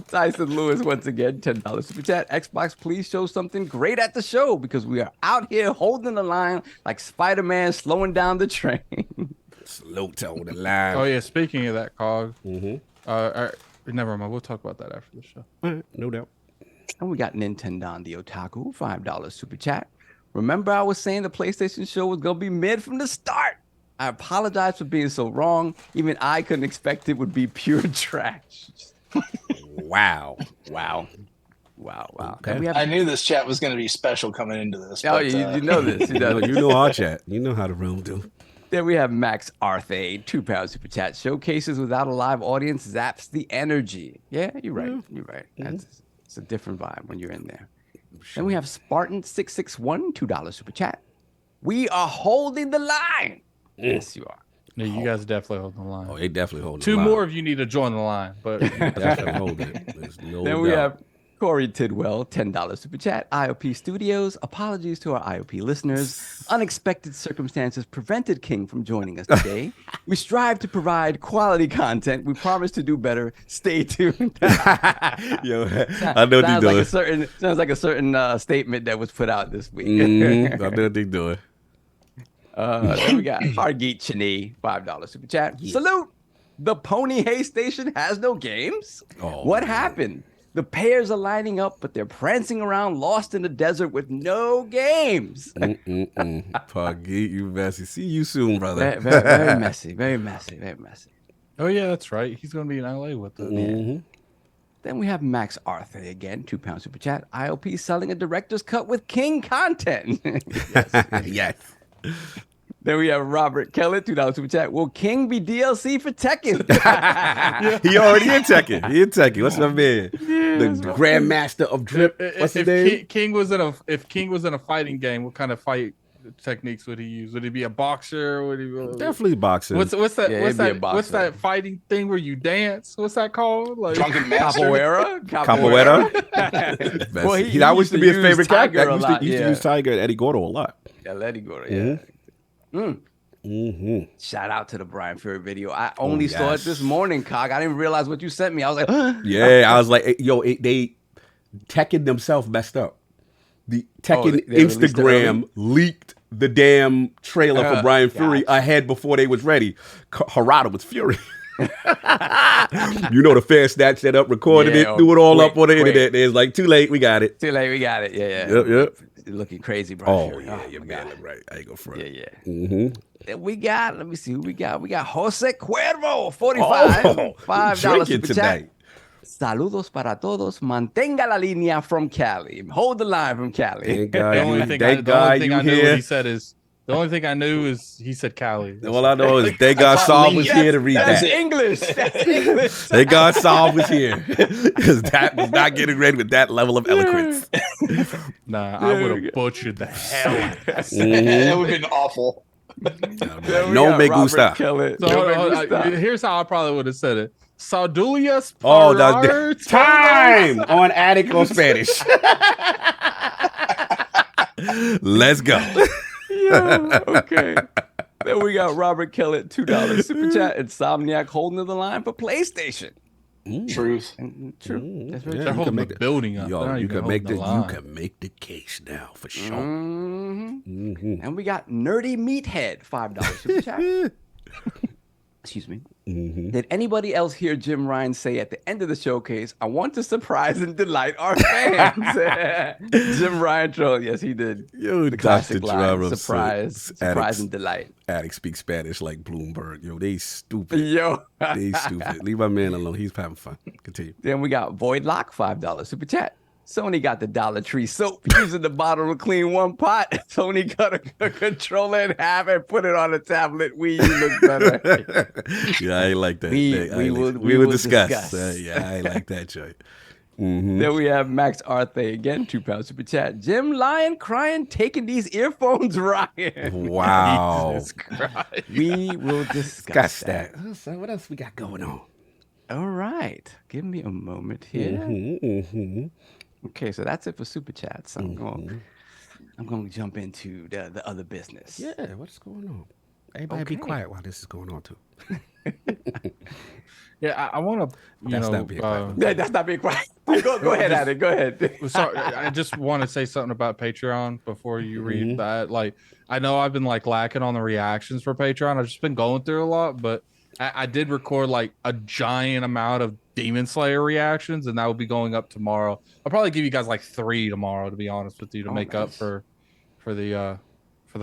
Speaker 5: Tyson Lewis once again, $10 super chat. Xbox, please show something great at the show because we are out here holding the line like Spider-Man slowing down the train.
Speaker 1: Slow tone the line.
Speaker 6: Oh yeah, speaking of that, Cog. Never mind. We'll talk about that after the show.
Speaker 1: All right, no doubt.
Speaker 5: And we got Nintendo the Otaku, $5 super chat. Remember I was saying the PlayStation show was going to be mid from the start. I apologize for being so wrong. Even I couldn't expect it would be pure trash.
Speaker 1: Wow.
Speaker 5: And we have,
Speaker 4: I knew this chat was going to be special coming into this.
Speaker 5: oh,
Speaker 4: but,
Speaker 5: you know this. You know,
Speaker 1: You know our chat. You know how the room do.
Speaker 5: Then we have Max Arthay, £2 super chat. Showcases without a live audience zaps the energy. Yeah, you're right. You're right. It's a different vibe when you're in there. Then we have Spartan661, $2 super chat. We are holding the line. Yes, you are.
Speaker 6: Yeah, you guys definitely hold the line.
Speaker 1: Oh, they definitely hold
Speaker 6: Two more of you need to join the line, but
Speaker 1: Definitely hold it. There's no
Speaker 5: Then we
Speaker 1: doubt.
Speaker 5: have Corey Tidwell, $10 super chat. IOP Studios, apologies to our IOP listeners. Unexpected circumstances prevented King from joining us today. We strive to provide quality content. We promise to do better. Stay tuned.
Speaker 1: Yo, I know what you're doing.
Speaker 5: Sounds like a certain statement that was put out this week.
Speaker 1: I know what they're doing.
Speaker 5: Then we got Hargeet Chini, $5 super chat. Salute! The Pony Hay Station has no games? What happened? The pairs are lining up, but they're prancing around lost in the desert with no games.
Speaker 1: Puggy, you messy. See you soon, brother.
Speaker 5: Very messy, very messy, very messy.
Speaker 6: oh yeah, that's right. He's gonna be in LA with us.
Speaker 5: Then Then we have Max Arthur again, £2 super chat. IOP selling a director's cut with King content. Yes.
Speaker 1: Yes.
Speaker 5: Then we have Robert Kelly, $2 super chat. Will King be DLC for Tekken?
Speaker 1: He already in Tekken. He in Tekken. What's up, man? The Grandmaster of Drip. What's his name?
Speaker 6: If King was in a fighting game, what kind of fight techniques would he use? Would he be a boxer? Would he be,
Speaker 1: Definitely boxing.
Speaker 6: What's that?
Speaker 5: Yeah,
Speaker 6: what's
Speaker 5: he'd be a
Speaker 6: that? What's
Speaker 5: boxer.
Speaker 6: that fighting thing where you dance? What's that called? Like
Speaker 4: Drunken Master.
Speaker 1: Capoeira.
Speaker 5: Well, he
Speaker 1: that used to be his
Speaker 5: use
Speaker 1: favorite
Speaker 5: Tiger
Speaker 1: character.
Speaker 5: a lot,
Speaker 1: He used to use Tiger and Eddie Gordo a lot.
Speaker 5: Yeah, let it go. Yeah. Shout out to the Brian Fury video. I only saw it this morning, Cog. I didn't realize what you sent me. I was like,
Speaker 1: Yeah, I was like, yo, they Tekken themselves messed up. The Tekken
Speaker 5: they released it
Speaker 1: Instagram leaked the damn trailer for Brian Fury ahead before they was ready. Harada was furious. You know, the fan snatched that up, recorded
Speaker 5: Yeah,
Speaker 1: it, threw it all up on the
Speaker 5: quick.
Speaker 1: internet. It's like, too late, we got it.
Speaker 5: too late, we got it. Yeah.
Speaker 1: Yep.
Speaker 5: Looking crazy, Brian
Speaker 1: Oh,
Speaker 5: Fury.
Speaker 1: yeah, your
Speaker 5: my
Speaker 1: man
Speaker 5: God.
Speaker 1: look right. I ain't gonna front.
Speaker 5: Yeah.
Speaker 1: Mm-hmm.
Speaker 5: Then we got, let me see who we got. We got Jose Cuervo, 45. $5
Speaker 1: drinking
Speaker 5: super
Speaker 1: tonight.
Speaker 5: chat. Saludos para todos. Mantenga la línea from Cali. Hold the line from Cali.
Speaker 1: Thank
Speaker 6: the
Speaker 1: God,
Speaker 6: only
Speaker 1: you,
Speaker 6: thing
Speaker 1: thank
Speaker 6: the only
Speaker 1: God
Speaker 6: thing
Speaker 1: you
Speaker 6: I knew what
Speaker 1: here.
Speaker 6: he said is the only thing I knew is he said Cali.
Speaker 1: All I know is thank God Saul was here to read
Speaker 5: That's
Speaker 1: that.
Speaker 5: English. That's English.
Speaker 1: Thank God Saul was here. Because that was not getting ready with that level of eloquence.
Speaker 6: Nah, I would have butchered the hell out of that.
Speaker 4: That would have been awful.
Speaker 5: Then we
Speaker 1: No
Speaker 5: got
Speaker 1: me
Speaker 5: Robert
Speaker 1: gusta.
Speaker 5: Kelly.
Speaker 6: So
Speaker 5: No me gusta.
Speaker 6: here's how I probably would have said it. Saudulias
Speaker 1: Oh, that's time on Attic on Spanish. Let's go.
Speaker 5: Yeah, okay. Then we got Robert Kelly at $2 super chat. Insomniac holding the line for PlayStation.
Speaker 4: Truth.
Speaker 5: True. That's very
Speaker 1: Yeah,
Speaker 6: They're
Speaker 1: you
Speaker 6: holding
Speaker 1: can
Speaker 6: the
Speaker 1: make the-
Speaker 6: building up.
Speaker 1: Yo,
Speaker 6: They're not
Speaker 1: you
Speaker 6: even
Speaker 1: can make
Speaker 6: holding
Speaker 1: the
Speaker 6: the
Speaker 1: you
Speaker 6: line.
Speaker 1: can make the case now for sure.
Speaker 5: And we got Nerdy Meathead, $5 super chat. Excuse me. Did anybody else hear Jim Ryan say at the end of the showcase, I want to surprise and delight our fans? Jim Ryan troll. Yes, he did.
Speaker 1: Yo,
Speaker 5: The classic
Speaker 1: Dr.
Speaker 5: line,
Speaker 1: Jarrell
Speaker 5: surprise
Speaker 1: addicts-
Speaker 5: and delight.
Speaker 1: Addict speak Spanish like Bloomberg. Yo, they stupid.
Speaker 5: Yo.
Speaker 1: They stupid. Leave my man alone. He's having fun. Continue.
Speaker 5: Then we got Voidlock, $5 super chat. Sony got the Dollar Tree soap using the bottle to clean one pot. Sony cut a controller in half and put it on a tablet. Wii U looks better.
Speaker 1: Yeah, I ain't like that.
Speaker 5: We
Speaker 1: We
Speaker 5: will
Speaker 1: will discuss.
Speaker 5: discuss.
Speaker 1: Yeah, I ain't like that joint.
Speaker 5: Then we have Max Arthur again, £2 super chat. Jim Lion crying, taking these earphones, Ryan.
Speaker 1: Wow.
Speaker 6: Jesus Christ.
Speaker 5: We will discuss that.
Speaker 1: So what else we got going on?
Speaker 5: All right. Give me a moment here. Okay, so that's it for super chats. So I'm going to jump into the other business.
Speaker 1: Yeah, what's going on? Everybody be quiet while this is going on too.
Speaker 6: Yeah, I want to,
Speaker 1: That's not being quiet.
Speaker 5: Yeah, that's not being quiet. Go ahead, Adam. Go ahead.
Speaker 6: Sorry, I just want to say something about Patreon before you read that. Like, I know I've been like lacking on the reactions for Patreon. I've just been going through a lot, but I did record like a giant amount of Demon Slayer reactions, and that will be going up tomorrow. I'll probably give you guys like 3 tomorrow, to be honest with you, to make up for the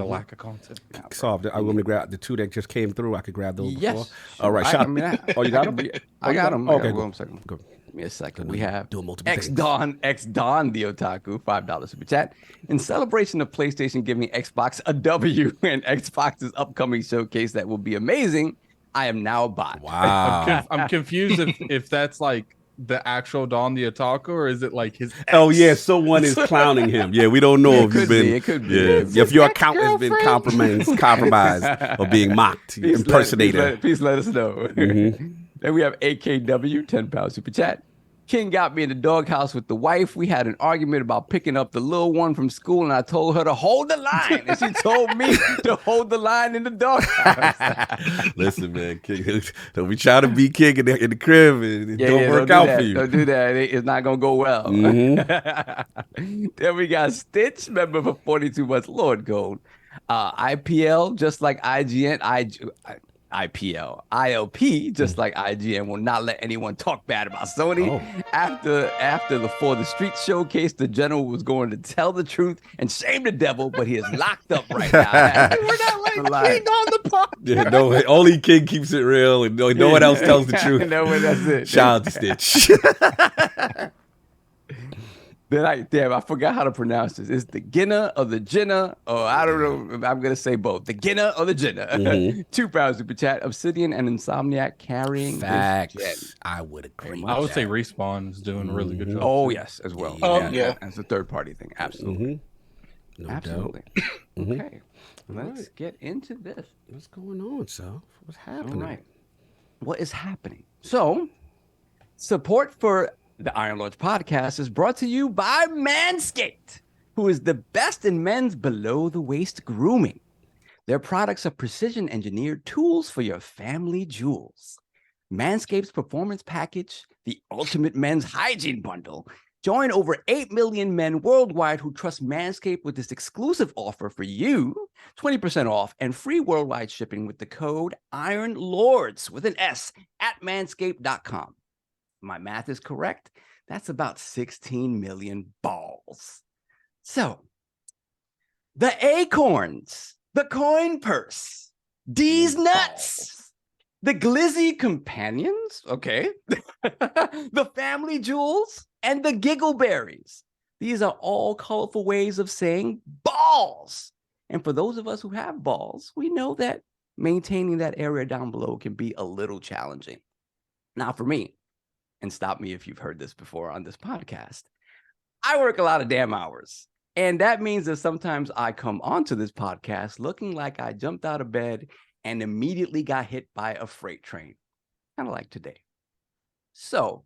Speaker 6: lack of content.
Speaker 1: Solved it. I want me to grab the 2 that just came through. I could grab those
Speaker 5: Yes.
Speaker 1: before. All right. Shout
Speaker 5: I
Speaker 1: Oh, you got them?
Speaker 5: I got them.
Speaker 1: Okay,
Speaker 5: Hold on
Speaker 1: good.
Speaker 5: a second.
Speaker 1: Good.
Speaker 5: Give me a second. We have
Speaker 1: Doing multiple
Speaker 5: X
Speaker 1: things.
Speaker 5: Don the Otaku, $5 super chat. In celebration of PlayStation giving Xbox a W and Xbox's upcoming showcase that will be amazing, I am now a bot.
Speaker 1: Wow.
Speaker 6: I'm confused if that's like the actual Don the Otaku, or is it like his
Speaker 1: Oh
Speaker 6: ex?
Speaker 1: yeah, someone is clowning him. Yeah, we don't know if you've been.
Speaker 5: It could be.
Speaker 1: Yeah, if your account has been compromised or being mocked, impersonated.
Speaker 5: Please let us know. Then we have AKW, £10 super chat. King got me in the doghouse with the wife. We had an argument about picking up the little one from school, and I told her to hold the line, and she told me to hold the line in the doghouse.
Speaker 1: Listen, man, King, don't be trying to be king in the crib. And it don't work
Speaker 5: do
Speaker 1: out
Speaker 5: that.
Speaker 1: for you.
Speaker 5: Don't do that. It's not gonna go well. Then we got Stitch, member for 42 months, Lord Gold. IPL, just like IGN, IPL, ILP, just like IGN, will not let anyone talk bad about Sony. After the For the Street showcase, the general was going to tell the truth and shame the devil, but he is locked up right now. We're not letting King on the podcast.
Speaker 1: Yeah, no, only King keeps it real, and no one else tells the truth.
Speaker 5: No one does it.
Speaker 1: Shout out to Stitch.
Speaker 5: I forgot how to pronounce this. It's the Ginna or the Jinna, or I don't know. I'm gonna say both. The Ginna or the Jinna. £2 super chat. Obsidian and Insomniac carrying
Speaker 1: Facts.
Speaker 5: this gen.
Speaker 1: I would agree.
Speaker 6: I would say Respawn is doing a really good job.
Speaker 5: Oh
Speaker 6: too.
Speaker 5: yes, as well.
Speaker 4: Yeah.
Speaker 5: That's a third party thing. Absolutely.
Speaker 1: No
Speaker 5: Absolutely.
Speaker 1: doubt.
Speaker 5: Okay. Let's get into this.
Speaker 1: What's going on, so? What's happening?
Speaker 5: All right. What is happening? So, support for the Iron Lords podcast is brought to you by Manscaped, who is the best in men's below-the-waist grooming. Their products are precision-engineered tools for your family jewels. Manscaped's performance package, the ultimate men's hygiene bundle. Join over 8 million men worldwide who trust Manscaped with this exclusive offer for you, 20% off and free worldwide shipping with the code IRONLORDS with an S at manscaped.com. My math is correct. That's about 16 million balls. So, the acorns, the coin purse, D's nuts, the glizzy companions, okay, the family jewels, and the giggleberries. These are all colorful ways of saying balls. And for those of us who have balls, we know that maintaining that area down below can be a little challenging. Now, for me, and stop me if you've heard this before on this podcast, I work a lot of damn hours. And that means that sometimes I come onto this podcast looking like I jumped out of bed and immediately got hit by a freight train, kind of like today. So,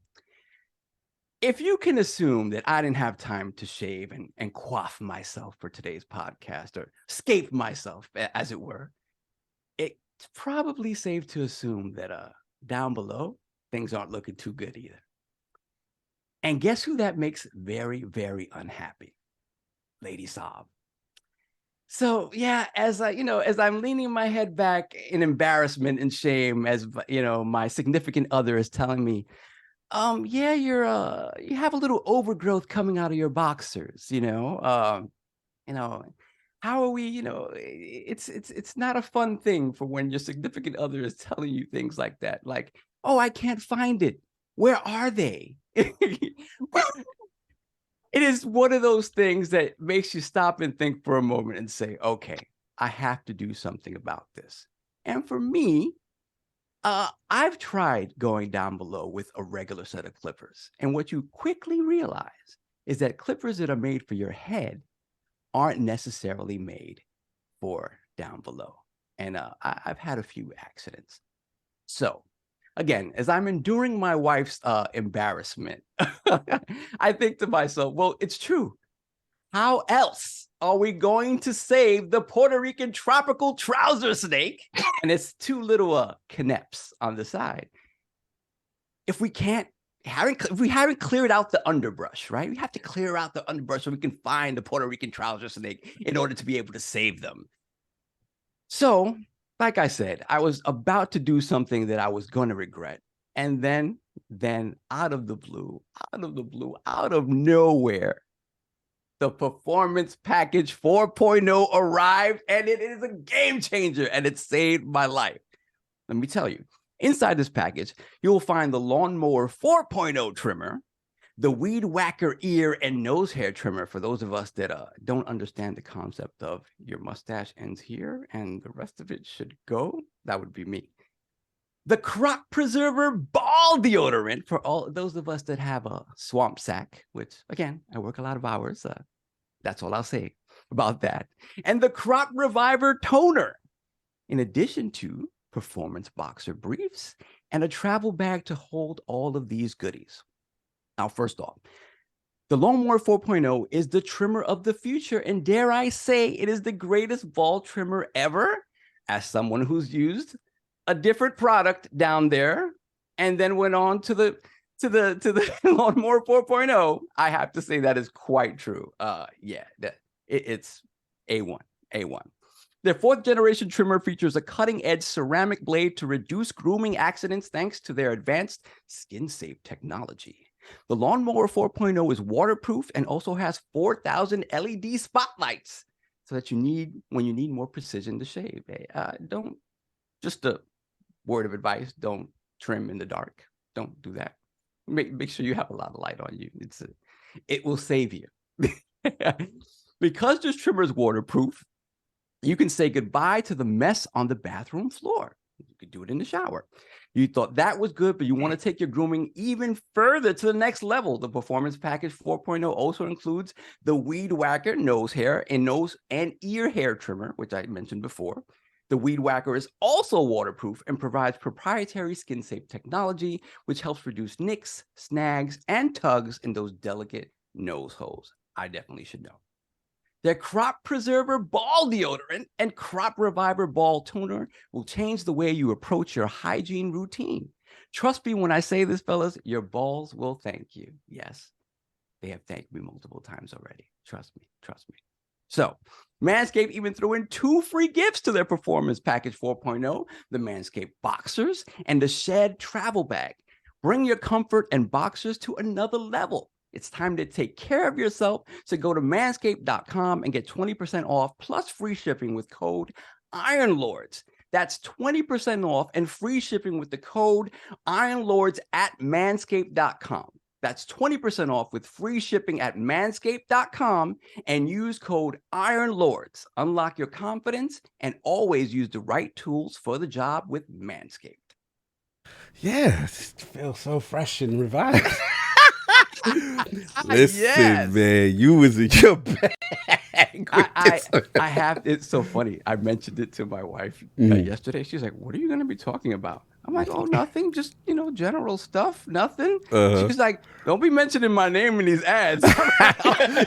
Speaker 5: if you can assume that I didn't have time to shave and coif myself for today's podcast, or scape myself, as it were, it's probably safe to assume that down below, things aren't looking too good either. And guess who that makes very, very unhappy? Lady Sob. So yeah, as I'm leaning my head back in embarrassment and shame, as my significant other is telling me, yeah, you have a little overgrowth coming out of your boxers, how are we, it's not a fun thing for when your significant other is telling you things like that. Like, oh, I can't find it. Where are they? It is one of those things that makes you stop and think for a moment and say, okay, I have to do something about this. And for me, I've tried going down below with a regular set of clippers. And what you quickly realize is that clippers that are made for your head aren't necessarily made for down below. And I've had a few accidents. So again, as I'm enduring my wife's embarrassment, I think to myself, well, it's true. How else are we going to save the Puerto Rican tropical trouser snake and its two little connects on the side? If we haven't cleared out the underbrush, right? We have to clear out the underbrush so we can find the Puerto Rican trouser snake in order to be able to save them. So, like I said, I was about to do something that I was going to regret. And then out of the blue, out of nowhere, the Performance Package 4.0 arrived, and it is a game changer, and it saved my life. Let me tell you, inside this package, you will find the Lawnmower 4.0 trimmer, the Weed Whacker ear and nose hair trimmer for those of us that don't understand the concept of your mustache ends here and the rest of it should go. That would be me. The Crop Preserver ball deodorant for all those of us that have a swamp sack, which again, I work a lot of hours. That's all I'll say about that. And the Crop Reviver toner, in addition to performance boxer briefs and a travel bag to hold all of these goodies. Now, first off, the Lawnmower 4.0 is the trimmer of the future, and dare I say, it is the greatest ball trimmer ever. As someone who's used a different product down there, and then went on to the Lawnmower 4.0, I have to say that is quite true. It's A1. Their 4th generation trimmer features a cutting-edge ceramic blade to reduce grooming accidents thanks to their advanced skin-safe technology. The Lawnmower 4.0 is waterproof and also has 4,000 LED spotlights so that when you need more precision to shave. Just a word of advice, don't trim in the dark. Don't do that. Make sure you have a lot of light on you. It will save you. Because this trimmer is waterproof, you can say goodbye to the mess on the bathroom floor. You could do it in the shower. You thought that was good, but you want to take your grooming even further to the next level. The Performance Package 4.0 also includes the Weed Whacker nose hair and nose and ear hair trimmer, which I mentioned before. The Weed Whacker is also waterproof and provides proprietary skin-safe technology, which helps reduce nicks, snags, and tugs in those delicate nose holes. I definitely should know. Their Crop Preserver Ball Deodorant and Crop Reviver Ball Toner will change the way you approach your hygiene routine. Trust me when I say this, fellas, your balls will thank you. Yes, they have thanked me multiple times already. Trust me, trust me. So, Manscaped even threw in 2 free gifts to their Performance Package 4.0, the Manscaped Boxers and the Shed Travel Bag. Bring your comfort and boxers to another level. It's time to take care of yourself. So go to manscaped.com and get 20% off plus free shipping with code IronLords. That's 20% off and free shipping with the code IronLords at manscaped.com. That's 20% off with free shipping at manscaped.com and use code IronLords. Unlock your confidence and always use the right tools for the job with Manscaped.
Speaker 1: Yeah, it feels so fresh and revived. Listen, man, you was in your bag.
Speaker 5: I have. It's so funny. I mentioned it to my wife yesterday. She's like, "What are you going to be talking about?" I'm like, "Oh, nothing. Just general stuff. Nothing." She's like, "Don't be mentioning my name in these ads."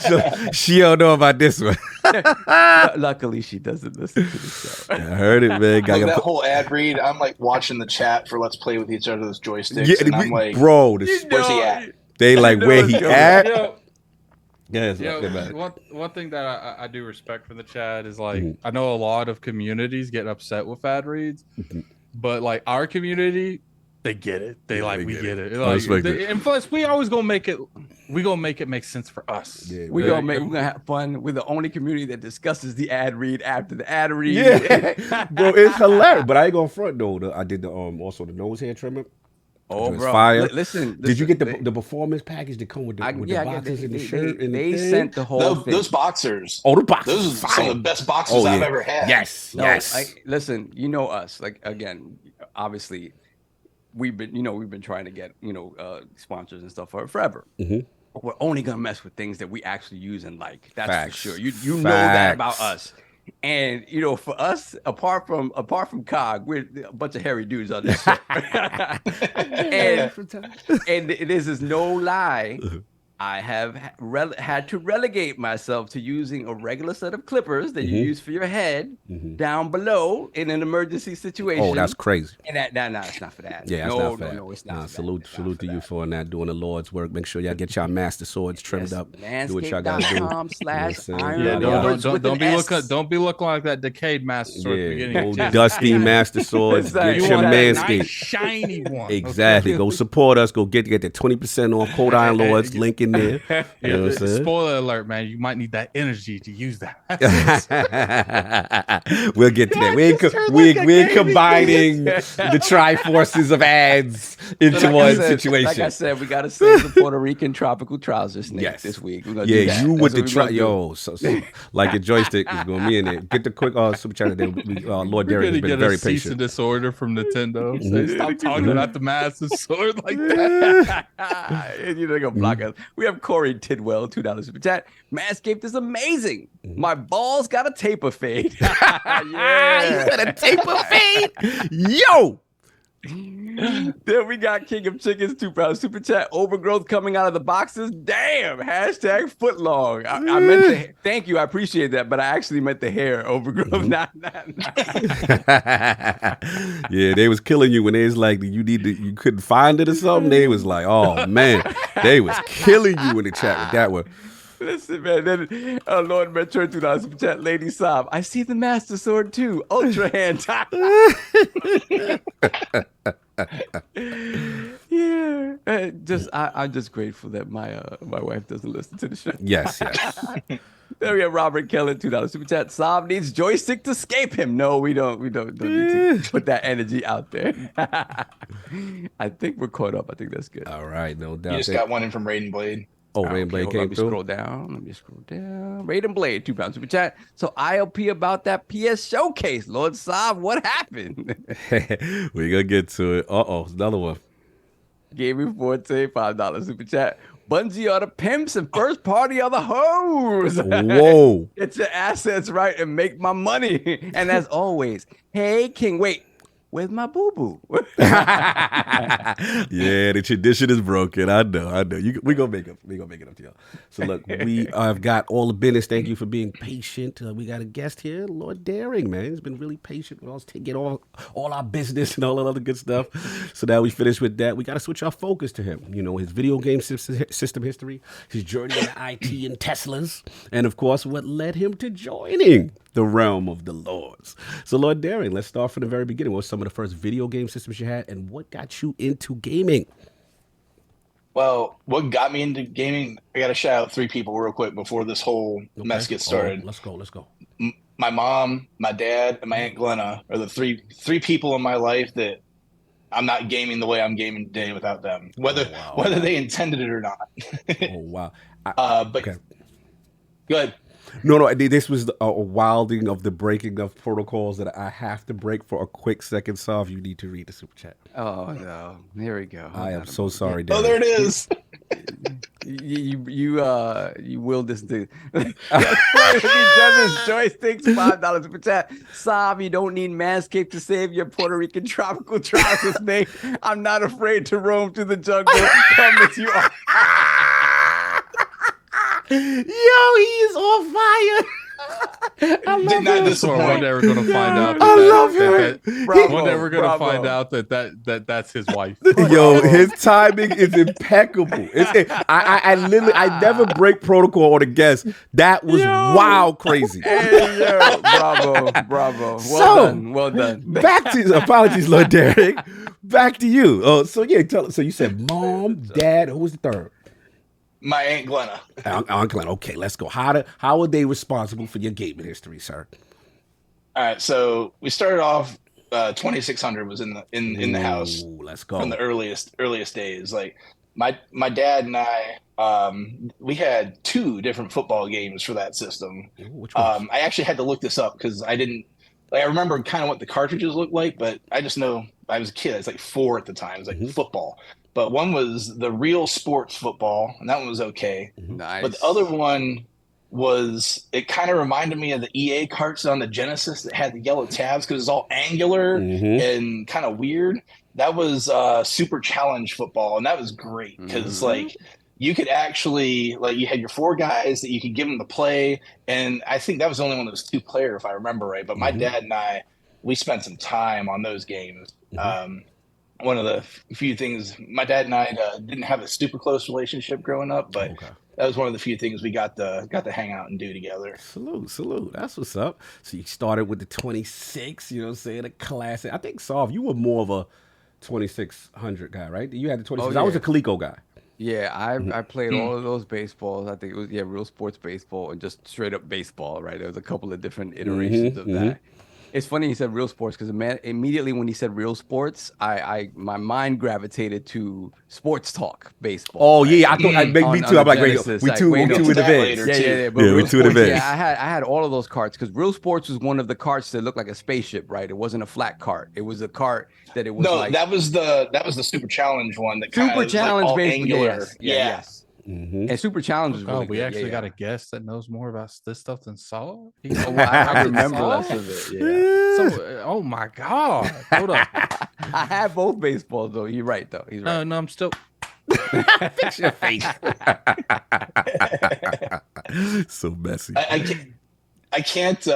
Speaker 1: So she don't know about this one.
Speaker 5: Luckily, she doesn't listen to the show.
Speaker 1: I heard it, man.
Speaker 4: That whole ad read, I'm like watching the chat for Let's Play with each other's joysticks.
Speaker 1: Yeah,
Speaker 4: and I'm like,
Speaker 1: bro,
Speaker 4: where's he at?
Speaker 1: They like where he at?
Speaker 6: One thing that I do respect from the chat is like I know a lot of communities get upset with ad reads, but like our community, they get it. They get it. Like, and plus, we always gonna make it. We gonna make it make sense for us.
Speaker 5: Yeah, we're gonna have fun. We're the only community that discusses the ad read after the ad read.
Speaker 1: Yeah, bro, it's hilarious. But I ain't gonna front though. I did the also the nose hair trimmer.
Speaker 5: Oh, bro!
Speaker 1: Fire.
Speaker 5: Listen,
Speaker 1: did you get the performance package that come with the boxers and the shirt and
Speaker 5: they
Speaker 1: the thing?
Speaker 5: sent the whole thing.
Speaker 4: Those boxers.
Speaker 1: Oh, the boxers!
Speaker 4: Those are some of the best boxers I've ever had.
Speaker 1: Yes, yes.
Speaker 5: Listen, you know us. Like again, obviously, we've been trying to get sponsors and stuff for forever. We're only gonna mess with things that we actually use and like. That's for sure. You know that about us. And for us, apart from Cog, we're a bunch of hairy dudes on this show. and this is no lie. I have had to relegate myself to using a regular set of clippers that you use for your head down below in an emergency situation.
Speaker 1: Oh, that's crazy.
Speaker 5: And no, it's not for that.
Speaker 1: Yeah, that's not for that.
Speaker 5: No, it's not.
Speaker 1: Salute to you for that, doing the Lord's work. Make sure y'all get y'all master swords trimmed up. Do what y'all gotta do.
Speaker 5: Manscaped.com/IronLords.
Speaker 6: Don't be looking like that decayed master sword.
Speaker 1: Old dusty master swords. Get your Manscaped.
Speaker 6: Nice, shiny one.
Speaker 1: Exactly. Go support us. Go get the 20% off code IronLords link in there. You know what I'm saying?
Speaker 6: Spoiler alert, man. You might need that energy to use that.
Speaker 1: We'll get to that. We're combining the triforces of ads into one situation.
Speaker 5: Like I said, we got to save the Puerto Rican tropical trouser snake this week. We're gonna do that.
Speaker 1: You with the so like your joystick is going to be in there. Get the quick super chat there. Lord Daring has been very patient.
Speaker 6: Cease and disorder from Nintendo. Say, stop talking about the master sword like that.
Speaker 5: They're gonna block us. We have Corey Tidwell, $2 super chat. Manscaped is amazing. My balls got a taper fade. Yeah,
Speaker 1: you got a taper fade. Yo.
Speaker 5: Then we got King of Chickens, $2 super chat. Overgrowth coming out of the boxes. Damn. # footlong. I meant the thank you. I appreciate that, but I actually meant the hair overgrowth. Not.
Speaker 1: Yeah, they was killing you when they was like you couldn't find it or something. They was like, oh man, they was killing you in the chat with that one.
Speaker 5: Listen, man. Then Lord Metro, $2 super chat. Lady Sob, I see the Master Sword too. Ultra hand top. Yeah. I'm just grateful that my wife doesn't listen to the show.
Speaker 1: Yes.
Speaker 5: There we have Robert Keller, $2 super chat. Sav needs joystick to escape him. No, we don't need to put that energy out there. I think we're caught up. I think that's good.
Speaker 1: All right, no doubt.
Speaker 4: You just got one in from Raiden Blade.
Speaker 1: Oh, Raiden Blade came through.
Speaker 5: Let me scroll down. Raiden Blade, £2 super chat. So ILP about that PS showcase. Lord Sav, what happened?
Speaker 1: We're gonna get to it. Another one.
Speaker 5: Gaming Forte, $5 super chat. Bungie are the pimps and first party are the hoes.
Speaker 1: Whoa.
Speaker 5: Get your assets right and make my money. And as always, hey King, wait, where's my boo-boo?
Speaker 1: Yeah, the tradition is broken. I know. We're gonna make it up to y'all. So look, we have got all the business. Thank you for being patient. We got a guest here, Lord Daring, man. He's been really patient with us to get all our business and all that other good stuff. So now we finished with that. We got to switch our focus to him. You know, his video game system history, his journey into IT and Teslas, and of course, what led him to joining the realm of the Lords. So Lord Daring, let's start from the very beginning. What were some of the first video game systems you had, and what got you into gaming?
Speaker 4: Well, what got me into gaming, I got to shout out 3 people real quick before this whole mess gets started.
Speaker 1: Let's go.
Speaker 4: My mom, my dad, and my Aunt Glenna are the three people in my life that I'm not gaming the way I'm gaming today without them, whether they intended it or not.
Speaker 1: Oh, wow.
Speaker 4: Okay. Good.
Speaker 1: No, this was a wilding of the breaking of protocols that I have to break for a quick second. Sav, you need to read the super chat.
Speaker 5: Oh, no. Here we go.
Speaker 1: I am so sorry,
Speaker 4: Darren. Oh, there it is.
Speaker 5: You will listen to joysticks, $5 super chat. Sav, you don't need Manscaped to save your Puerto Rican tropical trousers, mate. I'm not afraid to roam through the jungle. Come as you are.
Speaker 1: Yo, he is on fire. I love him.
Speaker 6: One day we're gonna find out.
Speaker 1: I love him.
Speaker 6: One day we're gonna find out that's his wife.
Speaker 1: Yo, his timing is impeccable. I never break protocol on a guest. That was wild crazy.
Speaker 5: Hey, yo, bravo. Well done.
Speaker 1: Back to apologies, Lord Derek. Back to you. So you said mom, dad. Who was the third?
Speaker 4: My Aunt Glenna.
Speaker 1: Aunt Glenna. Okay, let's go. How are they responsible for your gaming history, sir?
Speaker 4: All right, so we started off. 2600 was in the house.
Speaker 1: Let's go.
Speaker 4: From the earliest days. Like my dad and I, we had 2 different football games for that system.
Speaker 1: Which ones?
Speaker 4: I actually had to look this up because I didn't. Like, I remember kind of what the cartridges looked like, but I just know I was a kid. I was like 4 at the time. It was like football. But one was the Real Sports Football, and that one was okay.
Speaker 5: Nice.
Speaker 4: But the other one was, it kind of reminded me of the EA carts on the Genesis that had the yellow tabs because it's all angular and kind of weird. That was Super Challenge Football, and that was great because like you could actually, like, you had your 4 guys that you could give them to play, and I think that was the only one that was 2-player if I remember right. But my dad and I, we spent some time on those games. One of the few things, my dad and I didn't have a super close relationship growing up, but that was one of the few things we got to hang out and do together.
Speaker 1: Salute. That's what's up. So you started with the 26, you know what I'm saying, a classic. I think, Sav, you were more of a 2600 guy, right? You had the 26. I was a Coleco guy.
Speaker 5: Yeah, I played all of those baseballs. I think it was Real Sports Baseball and just straight up baseball, right? There was a couple of different iterations of that. It's funny you said Real Sports because immediately when he said Real Sports, my mind gravitated to Sports Talk baseball.
Speaker 1: Oh yeah, I thought me too. I'm like, wait, we two in advance.
Speaker 5: Yeah.
Speaker 1: We two in advance.
Speaker 5: Yeah, I had all of those carts because Real Sports was one of the carts that looked like a spaceship, right? It wasn't a flat cart. It was a cart that it was.
Speaker 4: No,
Speaker 5: like,
Speaker 4: that was the Super Challenge one. That
Speaker 5: Super Challenge,
Speaker 4: like all
Speaker 5: basically.
Speaker 4: angular.
Speaker 5: Yes. And Super Challenge is really
Speaker 6: we
Speaker 5: good.
Speaker 6: actually got a guest that knows more about this stuff than Saul.
Speaker 5: I remember less of it. Yeah.
Speaker 6: So, oh my God! Hold up.
Speaker 5: I have both baseballs though. You're right though. He's right.
Speaker 6: No, I'm still.
Speaker 1: Fix your face. So messy.
Speaker 4: I can't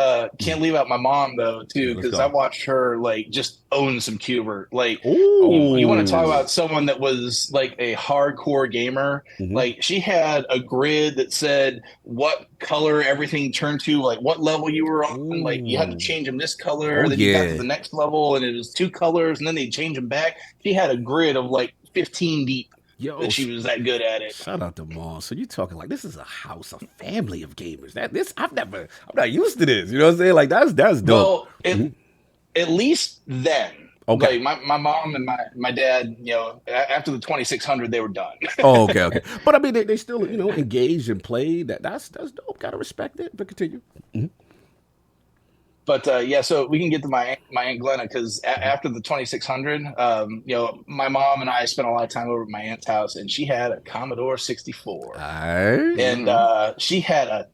Speaker 4: leave out my mom though too, because I watched her like just own some Cubert. Like you want to talk about someone that was like a hardcore gamer. Like she had a grid that said what color everything turned to, like what level you were on. Like you had to change them this color, then you got to the next level, and it was 2 colors, and then they change them back. She had a grid of like 15 deep
Speaker 1: Yo,
Speaker 4: that she was that good at it.
Speaker 1: Shout out to Mom. So you talking like this is a house, a family of gamers. I'm not used to this. You know what I'm saying? Like that's dope.
Speaker 4: Well, at least then.
Speaker 1: Okay.
Speaker 4: Like my mom and my dad, you know, after the 2600, they were done.
Speaker 1: Oh, okay. But I mean, they still, you know, engaged and played. That's dope. Gotta respect it. But continue. Mm-hmm.
Speaker 4: But yeah, so we can get to my Aunt Glenna because after the 2600, you know, my mom and I spent a lot of time over at my aunt's house, and she had a Commodore 64, and she had a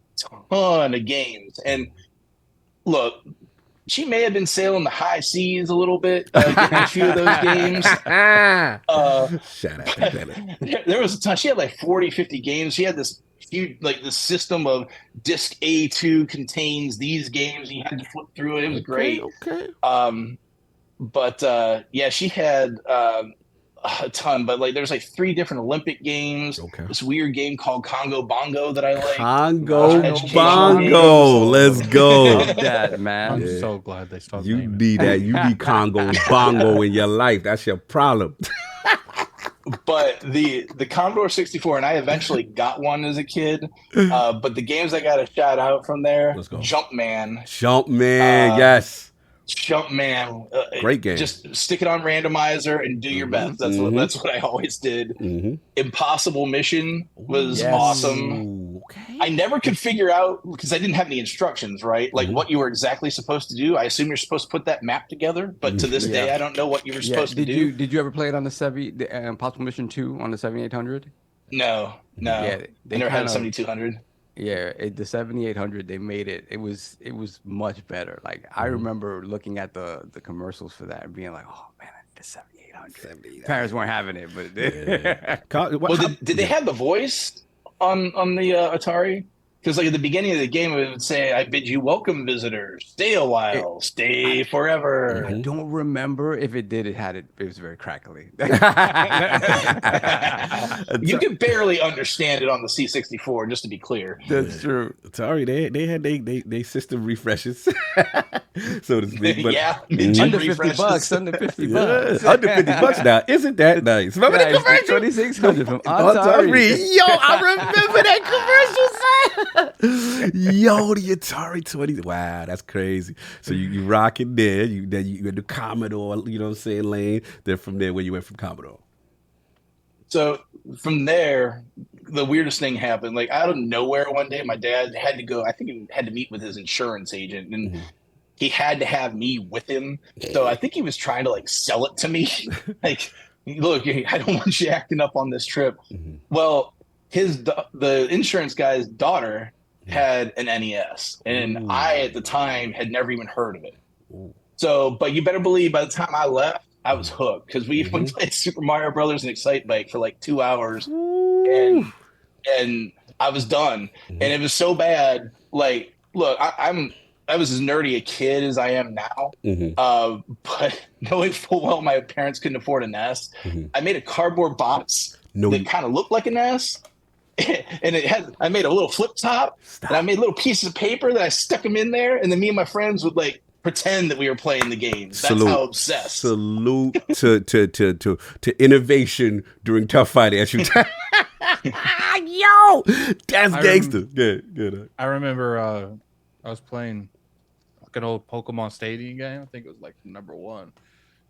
Speaker 4: ton of games. And look, she may have been sailing the high seas a little bit, getting a few of those games.
Speaker 1: Shout out to Glenna.
Speaker 4: There was a ton. She had like 40, 50 games. She had this huge, like the system of disc A2 contains these games. You had to flip through it. It was great.
Speaker 1: Okay.
Speaker 4: But yeah, she had a ton. But like, there's like 3 different Olympic games.
Speaker 1: Okay.
Speaker 4: This weird game called Congo Bongo that I like.
Speaker 1: Congo Bongo. Let's go.
Speaker 5: Love that, man.
Speaker 6: I'm so glad they stopped.
Speaker 1: You
Speaker 6: naming
Speaker 1: need that. You need Congo Bongo in your life. That's your problem.
Speaker 4: But the Commodore 64, and I eventually got one as a kid. But the games I got a shout out from there:
Speaker 1: Let's go.
Speaker 4: Jumpman,
Speaker 1: yes.
Speaker 4: Jumpman,
Speaker 1: Great game.
Speaker 4: Just stick it on randomizer and do your best. That's what I always did. Impossible Mission was awesome.
Speaker 1: Ooh, okay.
Speaker 4: I never could figure out because I didn't have any instructions, right? Like what you were exactly supposed to do. I assume you're supposed to put that map together, but to this day, I don't know what you were supposed to do.
Speaker 5: Did you ever play it on the Impossible Mission 2 on the 7800?
Speaker 4: No.
Speaker 5: Yeah,
Speaker 4: I never had a 7200.
Speaker 5: Yeah, the 7800, they made it. It was much better. Like I remember looking at the commercials for that and being like, oh man, I need the 7800. Parents weren't having it, but
Speaker 4: Well, did they have the voice on the Atari? Because like at the beginning of the game, it would say, "I bid you welcome, visitors. Stay a while, stay forever."
Speaker 5: I don't remember if it did. It was very crackly.
Speaker 4: You could barely understand it on the C64, just to be clear.
Speaker 5: That's true.
Speaker 1: Sorry, they had they system refreshes, so to speak. But
Speaker 5: under $50. Under $50.
Speaker 1: Under $50 now. Isn't that nice? Remember the commercial?
Speaker 5: 2600 from Atari.
Speaker 1: Yo, I remember that commercial. Yo, the Atari 20. Wow, that's crazy. So you rock it there. Then you went to Commodore, you know what I'm saying, lane. Then from there, where you went from Commodore.
Speaker 4: So from there, the weirdest thing happened. Like out of nowhere one day, my dad had to go. I think he had to meet with his insurance agent, and he had to have me with him. So I think he was trying to like sell it to me. Like, look, I don't want you acting up on this trip. Well, the insurance guy's daughter had an NES, and I at the time had never even heard of it. So, but you better believe by the time I left, I was hooked because we played Super Mario Brothers and Excite Bike for like 2 hours, and I was done. And it was so bad. Like, look, I was as nerdy a kid as I am now, but knowing full well my parents couldn't afford a NES, I made a cardboard box that kind of looked like a NES. And I made a little flip top, and I made little pieces of paper that I stuck them in there, and then me and my friends would like pretend that we were playing the games. That's how obsessed.
Speaker 1: Salute to innovation during tough financial time. Yo, that's gangster. Good.
Speaker 6: I remember I was playing like an old Pokemon Stadium game. I think it was like #1,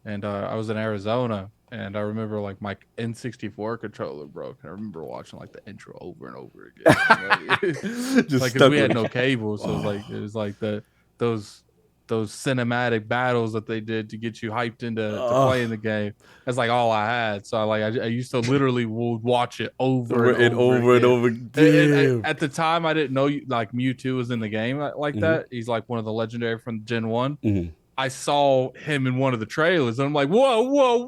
Speaker 6: and I was in Arizona. And I remember like my N64 controller broke. And I remember watching like the intro over and over again. Just like, because we had no cable, so it was like those cinematic battles that they did to get you hyped into playing the game. That's like all I had. So I used to literally watch it over and over. And at the time, I didn't know like Mewtwo was in the game like that. He's like one of the legendary from Gen 1. I saw him in one of the trailers, and I'm like, whoa.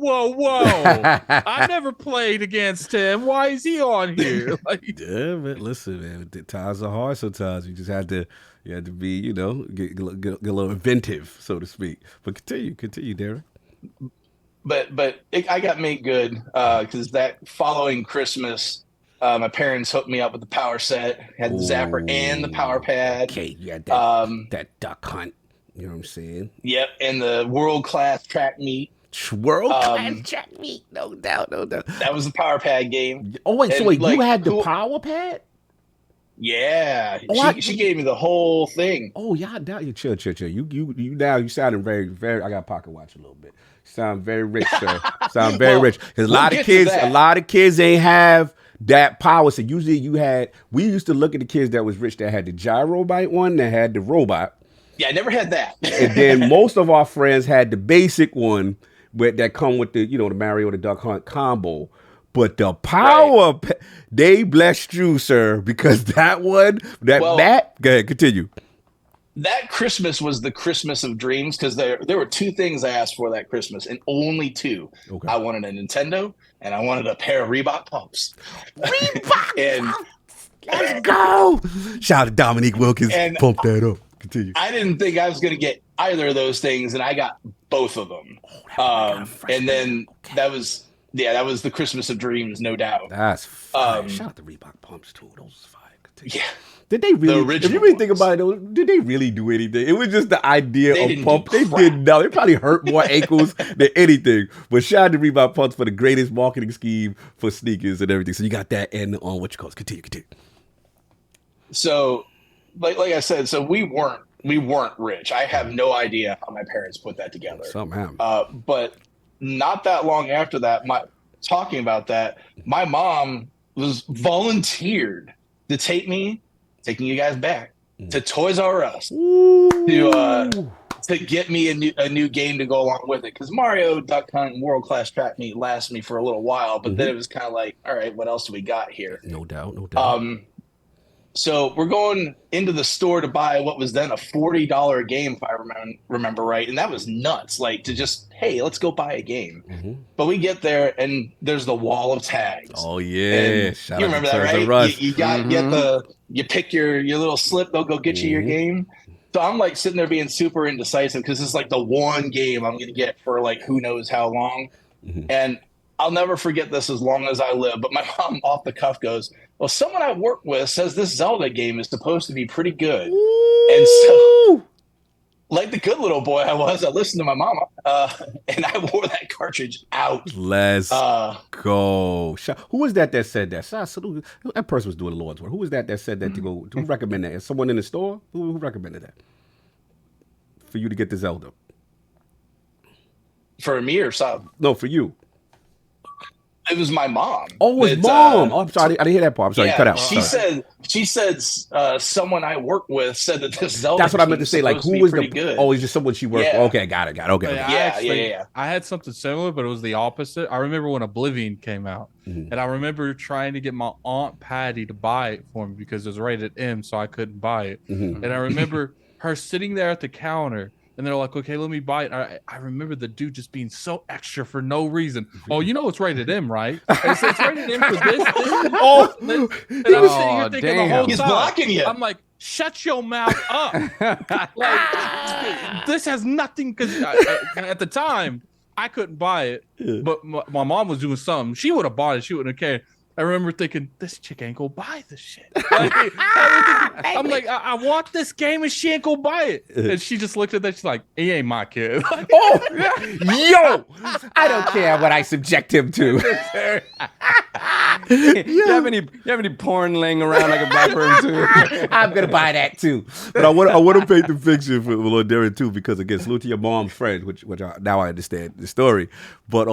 Speaker 6: I never played against him. Why is he on here? Like,
Speaker 1: yeah, man, listen, man, the times are hard sometimes. You just have to be, you know, get a little inventive, so to speak. But continue, Darren.
Speaker 4: But I got made good because that following Christmas, my parents hooked me up with the power set, had the zapper and the power pad.
Speaker 1: Okay, yeah, that duck hunt. You know what I'm saying?
Speaker 4: Yep, and the world-class track meet.
Speaker 1: World class track meet, no doubt.
Speaker 4: That was the Power Pad game.
Speaker 1: Oh wait, so
Speaker 4: And,
Speaker 1: wait,
Speaker 4: like,
Speaker 1: you had the
Speaker 4: who-
Speaker 1: Power Pad?
Speaker 4: Yeah,
Speaker 1: Oh,
Speaker 4: she gave me the whole thing.
Speaker 1: Oh, y'all down. You chill. You now you sounding very. I got pocket watch a little bit. Sound very rich, sir. Sound very rich. Because a lot of kids ain't have that power. So usually we used to look at the kids that was rich that had the gyrobite one that had the robot.
Speaker 4: Yeah, I never had that.
Speaker 1: And then most of our friends had the basic one that come with the the Mario the Duck Hunt combo. But the power, they blessed you, sir, because that one, go ahead, continue.
Speaker 4: That Christmas was the Christmas of dreams because there were two things I asked for that Christmas, and only two.
Speaker 1: Okay.
Speaker 4: I wanted a Nintendo, and I wanted a pair of Reebok pumps.
Speaker 1: Reebok let's go. Shout out to Dominique Wilkins. Pump that up. Continue.
Speaker 4: I didn't think I was going to get either of those things, and I got both of them. And then that was the Christmas of dreams, no doubt.
Speaker 1: That's fire. Shout out to Reebok pumps too. Those was fire. Continue.
Speaker 4: Yeah.
Speaker 1: Did they really? If you really think about it, did they really do anything? It was just the idea of pump. They didn't know. They probably hurt more ankles than anything. But shout out to Reebok pumps for the greatest marketing scheme for sneakers and everything. So you got that and on what you call it. Continue.
Speaker 4: So, like I said, so we weren't rich. I have no idea how my parents put that together.
Speaker 1: Somehow.
Speaker 4: But not that long after that, talking about that, my mom was volunteered to taking you guys back to Toys R Us to get me a new game to go along with it. Because Mario Duck Hunt World Class Track Meet lasted me for a little while, but then it was kind of like, all right, what else do we got here?
Speaker 1: No doubt.
Speaker 4: So we're going into the store to buy what was then a $40 game, if I remember right. And that was nuts. Like to just, hey, let's go buy a game. But we get there and there's the wall of tags.
Speaker 1: Oh yeah.
Speaker 4: You remember that, right? You got you pick your little slip, they'll go get you your game. So I'm like sitting there being super indecisive because it's like the one game I'm gonna get for like who knows how long. And I'll never forget this as long as I live. But my mom off the cuff goes, well, someone I work with says this Zelda game is supposed to be pretty good. And so, like the good little boy I was, I listened to my mama, and I wore that cartridge out.
Speaker 1: Let's go. Who was that said that? That person was doing the Lord's work. Who was that said that to go? Who recommended that? Someone in the store? Who recommended that? For you to get the Zelda?
Speaker 4: For me or something?
Speaker 1: No, for you.
Speaker 4: It was my mom.
Speaker 1: Oh, it's mom. I'm sorry. I didn't hear that part. I'm sorry.
Speaker 4: Yeah,
Speaker 1: cut out.
Speaker 4: She said someone I work with said that this Zelda.
Speaker 1: That's what I meant to say. Like, who was the?
Speaker 4: Good.
Speaker 1: Oh, it's just someone she worked.
Speaker 4: Yeah.
Speaker 1: Okay, got it. Okay.
Speaker 4: Yeah.
Speaker 6: I had something similar, but it was the opposite. I remember when Oblivion came out, and I remember trying to get my Aunt Patty to buy it for me because it was rated M, so I couldn't buy it. And I remember her sitting there at the counter. And they're like, okay, let me buy it. I remember the dude just being so extra for no reason. Oh, you know it's rated M, right? And so it's rated M for this. And I'm sitting here thinking the whole
Speaker 4: He's
Speaker 6: time,
Speaker 4: blocking you.
Speaker 6: I'm like, shut your mouth up. Like, this has nothing, because at the time, I couldn't buy it. But my mom was doing something. She would have bought it. She wouldn't have cared. I remember thinking, this chick ain't gonna buy this shit. Like, I'm like, I want this game and she ain't gonna buy it. And she just looked at that. She's like, he ain't my kid. Like,
Speaker 1: yo, I don't care what I subject him to.
Speaker 5: You have any porn laying around I can buy for him too?
Speaker 1: I'm gonna buy that too. But I want to paint the picture for Lord Darren too, because again, salute to your mom's friend, which now I understand the story. But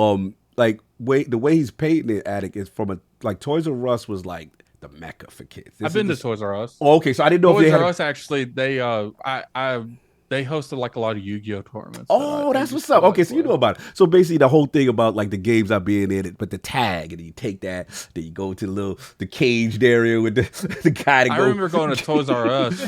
Speaker 1: like the way he's painting it, Attic, is from like Toys R Us was like the mecca for kids.
Speaker 6: I've been to Toys R Us.
Speaker 1: Oh, okay, so I didn't know
Speaker 6: Toys
Speaker 1: if they
Speaker 6: R
Speaker 1: had.
Speaker 6: Us actually, they hosted like a lot of Yu-Gi-Oh tournaments.
Speaker 1: Oh, that's what's up. Okay, so you know about it. So basically, the whole thing about like the games not being in it, but the tag, and you take that, then you go to the caged area with the guy.
Speaker 6: I remember going to Toys R Us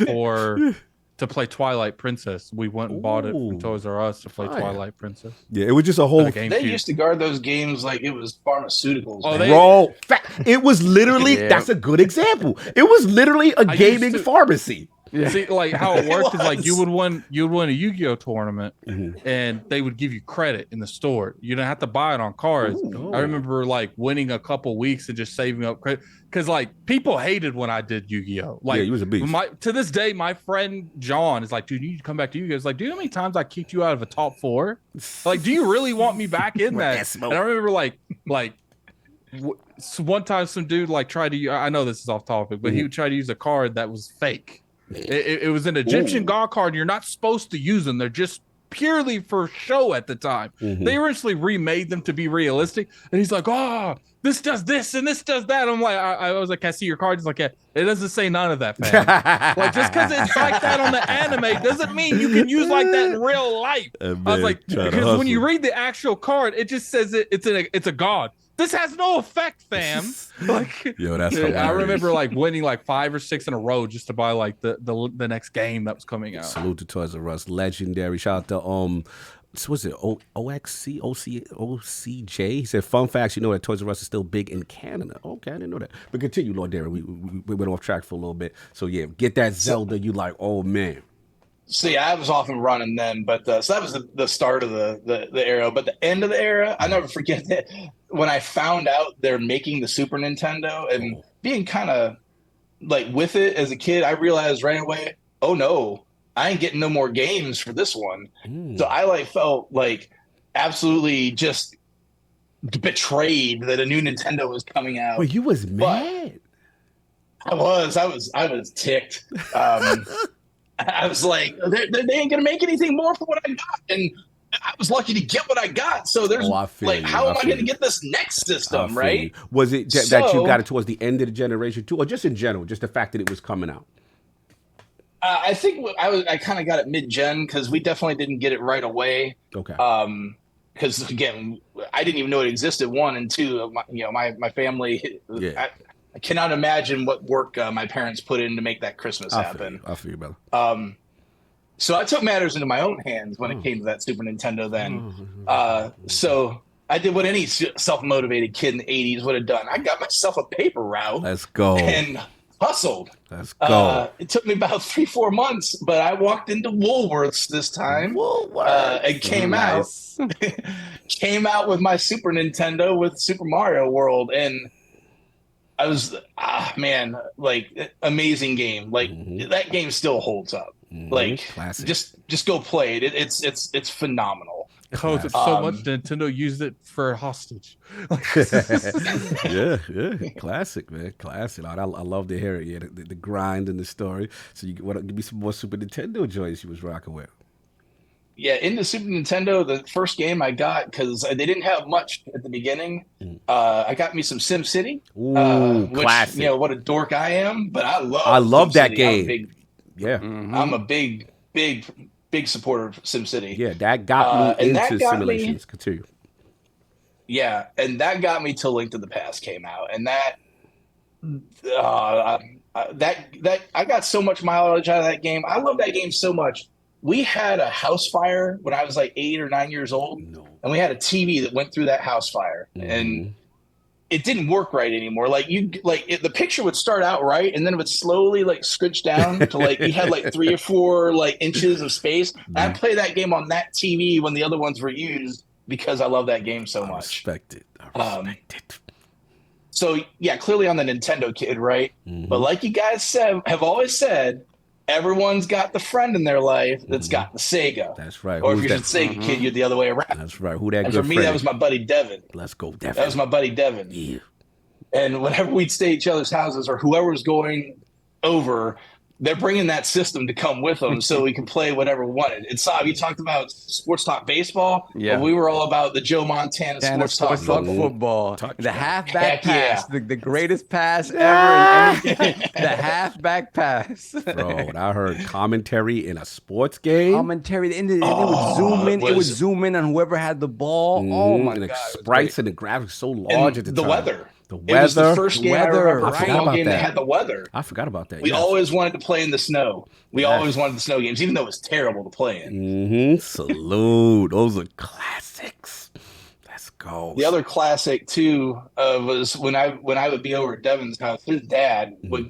Speaker 6: to play Twilight Princess. We went and bought it from Toys R Us to play Twilight Princess.
Speaker 1: Yeah, it was just a whole.
Speaker 4: They used to guard those games like it was pharmaceuticals.
Speaker 6: Oh,
Speaker 1: Bro, it was literally. That's a good example. It was literally a gaming pharmacy.
Speaker 5: Yeah.
Speaker 6: See, like how it worked is like you
Speaker 4: was.
Speaker 6: would win a Yu-Gi-Oh tournament, and they would give you credit in the store. You didn't have to buy it on cards.
Speaker 1: Ooh.
Speaker 6: I remember like winning a couple weeks and just saving up credit because like people hated when I did Yu-Gi-Oh. Like
Speaker 1: Yeah, you was a beast.
Speaker 6: To this day, my friend John is like, dude, you need to come back to Yu-Gi-Oh. It's like, dude, how many times I kicked you out of a top 4? Like, do you really want me back in that? And I remember like so one time some dude like tried to, I know this is off topic, but he would try to use a card that was fake. It was an Egyptian god card. You're not supposed to use them. They're just purely for show at the time. They eventually remade them to be realistic. And he's like, oh, this does this and this does that. I'm like, I was like, can I see your card? He's like, yeah, it doesn't say none of that, fam. Like, just because it's like that on the anime doesn't mean you can use like that in real life. I was like, because when you read the actual card, it just says it's a god. This has no effect, fam. Like,
Speaker 1: yo, that's
Speaker 6: I remember like winning like 5 or 6 in a row just to buy like the next game that was coming out.
Speaker 1: Salute to Toys R Us, legendary. Shout out to was it OCJ? He said, fun facts, you know that Toys R Us is still big in Canada. Okay, I didn't know that. But continue, Lord Daring. We went off track for a little bit. So yeah, get that Zelda. You like, oh man.
Speaker 4: See, I was off and running then, but so that was the start of the era. But the end of the era, I never forget that when I found out they're making the Super Nintendo and being kind of like with it as a kid, I realized right away, oh no, I ain't getting no more games for this one. So I like felt like absolutely just betrayed that a new Nintendo was coming out.
Speaker 1: Well, you was mad.
Speaker 4: I was ticked. I was like, they ain't gonna make anything more for what I got, and I was lucky to get what I got. So there's like, how am I gonna get this next system, right?
Speaker 1: Was it that you got it towards the end of the generation too, or just in general, just the fact that it was coming out?
Speaker 4: I think I kind of got it mid-gen because we definitely didn't get it right away.
Speaker 1: Okay.
Speaker 4: Because again, I didn't even know it existed. 1 and 2, my family.
Speaker 1: Yeah.
Speaker 4: I cannot imagine what work my parents put in to make that Christmas happen.
Speaker 1: I feel you, brother.
Speaker 4: So I took matters into my own hands when it came to that Super Nintendo then. So I did what any self-motivated kid in the 80s would have done. I got myself a paper route.
Speaker 1: Let's go.
Speaker 4: And hustled.
Speaker 1: Let's go.
Speaker 4: It took me about 3-4 months, but I walked into Woolworths this time. And came out with my Super Nintendo with Super Mario World, and I was like amazing game. Like that game still holds up. Like
Speaker 1: classic.
Speaker 4: Just go play it. It's phenomenal.
Speaker 6: Because it's so much Nintendo used it for hostage.
Speaker 1: yeah, classic, man, classic. I love to hear it. Yeah, the grind and the story. So you want to give me some more Super Nintendo joys you was rocking with?
Speaker 4: Yeah, in the Super Nintendo, the first game I got, because they didn't have much at the beginning, I got me some SimCity. Which,
Speaker 1: classic.
Speaker 4: What a dork I am, but I
Speaker 1: love that game.
Speaker 4: I'm a big supporter of SimCity.
Speaker 1: Yeah, that got me into simulations. Continue.
Speaker 4: Yeah, and that got me till Link to the Past came out, and that I got so much mileage out of that game. I love that game so much. We had a house fire when I was like 8 or 9 years old, and we had a TV that went through that house fire, and it didn't work right anymore. Like the picture would start out right, and then it would slowly like scooch down to like you had like 3 or 4 like inches of space. I play that game on that TV when the other ones were used because I love that game so much.
Speaker 1: I respect it.
Speaker 4: So yeah, clearly I'm the Nintendo kid, right? But like you guys have always said, everyone's got the friend in their life that's got the Sega.
Speaker 1: That's right.
Speaker 4: Or if you're the Sega kid, you're the other way around.
Speaker 1: That's right. Who that?
Speaker 4: And
Speaker 1: good
Speaker 4: for me,
Speaker 1: friend?
Speaker 4: that was my buddy Devin.
Speaker 1: Let's go, Devin.
Speaker 4: That was my buddy Devin.
Speaker 1: Yeah.
Speaker 4: And whenever we'd stay at each other's houses or whoever was going over, they're bringing that system to come with them so we can play whatever we wanted. And Saab, you talked about sports talk baseball.
Speaker 5: Yeah.
Speaker 4: Well, we were all about the Joe Montana sports talk
Speaker 5: football.
Speaker 1: Touchdown.
Speaker 5: The halfback
Speaker 4: Heck
Speaker 5: pass, the greatest pass ever in any game. The halfback pass.
Speaker 1: Bro, when I heard commentary in a sports game.
Speaker 5: Commentary, and it would zoom in. It would zoom in on whoever had the ball. Oh my
Speaker 1: and
Speaker 5: god!
Speaker 1: the sprites and the graphics so large at the time.
Speaker 4: weather.
Speaker 1: The
Speaker 4: It was the
Speaker 1: weather.
Speaker 4: first game I
Speaker 5: Weather,
Speaker 4: remember
Speaker 5: right.
Speaker 4: football game that had the weather.
Speaker 1: I forgot about that.
Speaker 4: We always wanted to play in the snow. We always wanted the snow games, even though it was terrible to play in.
Speaker 1: Salute. Those are classics. Let's go.
Speaker 4: The other classic too was when I would be over at Devin's house. His dad would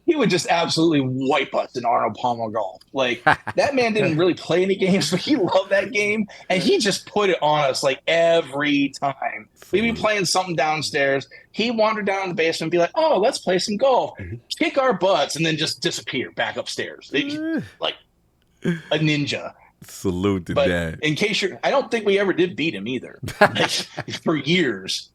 Speaker 4: he would just absolutely wipe us in Arnold Palmer Golf. Like that man didn't really play any games, but he loved that game, and he just put it on us like every time. We'd be playing something downstairs. He wandered down in the basement and be like, "Oh, let's play some golf." Kick our butts, and then just disappear back upstairs. Like a ninja.
Speaker 1: Salute to
Speaker 4: But
Speaker 1: that.
Speaker 4: in case I don't think we ever did beat him either, like, for years.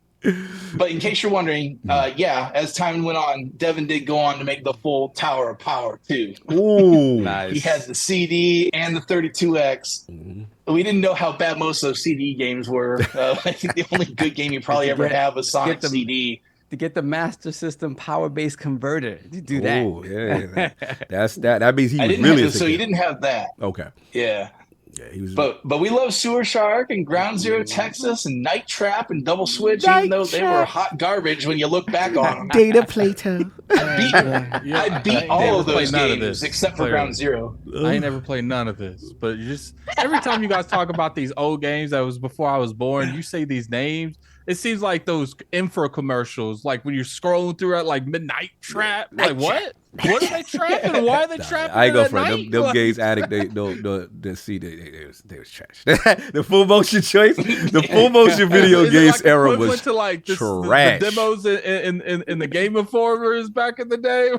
Speaker 4: But in case you're wondering, yeah, as time went on, Devin did go on to make the full Tower of Power too.
Speaker 1: Ooh,
Speaker 5: Nice.
Speaker 4: He had the CD and the 32X. We didn't know how bad most of those CD games were. I think the only good game you probably ever had was Sonic CD.
Speaker 5: To get the Master System power base converter. You do that.
Speaker 1: Oh, yeah. That means he was
Speaker 4: didn't
Speaker 1: really
Speaker 4: have, so you didn't have that.
Speaker 1: Okay.
Speaker 4: Yeah.
Speaker 1: Yeah, he was.
Speaker 4: But we love Sewer Shark and Ground Zero Texas and Night Trap and Double Switch, even though they were hot garbage when you look back on them.
Speaker 1: Data Plato.
Speaker 4: I beat all of those
Speaker 6: none of
Speaker 4: games
Speaker 6: this,
Speaker 4: except for
Speaker 6: clearly.
Speaker 4: Ground Zero.
Speaker 6: I ain't never played none of this, but you just every time you guys talk about these old games that was before I was born, you say these names. It seems like those info commercials, like when you're scrolling through at like Midnight Trap. Like what? What are they trapping? Why are they trapping?
Speaker 1: I ain't go
Speaker 6: at
Speaker 1: for it.
Speaker 6: night?
Speaker 1: Them games addict. They was trash. The full motion choice, the full motion video
Speaker 6: Is it
Speaker 1: games
Speaker 6: like
Speaker 1: era
Speaker 6: equivalent
Speaker 1: was
Speaker 6: to like this,
Speaker 1: trash.
Speaker 6: the demos in the Game Informers back in the day.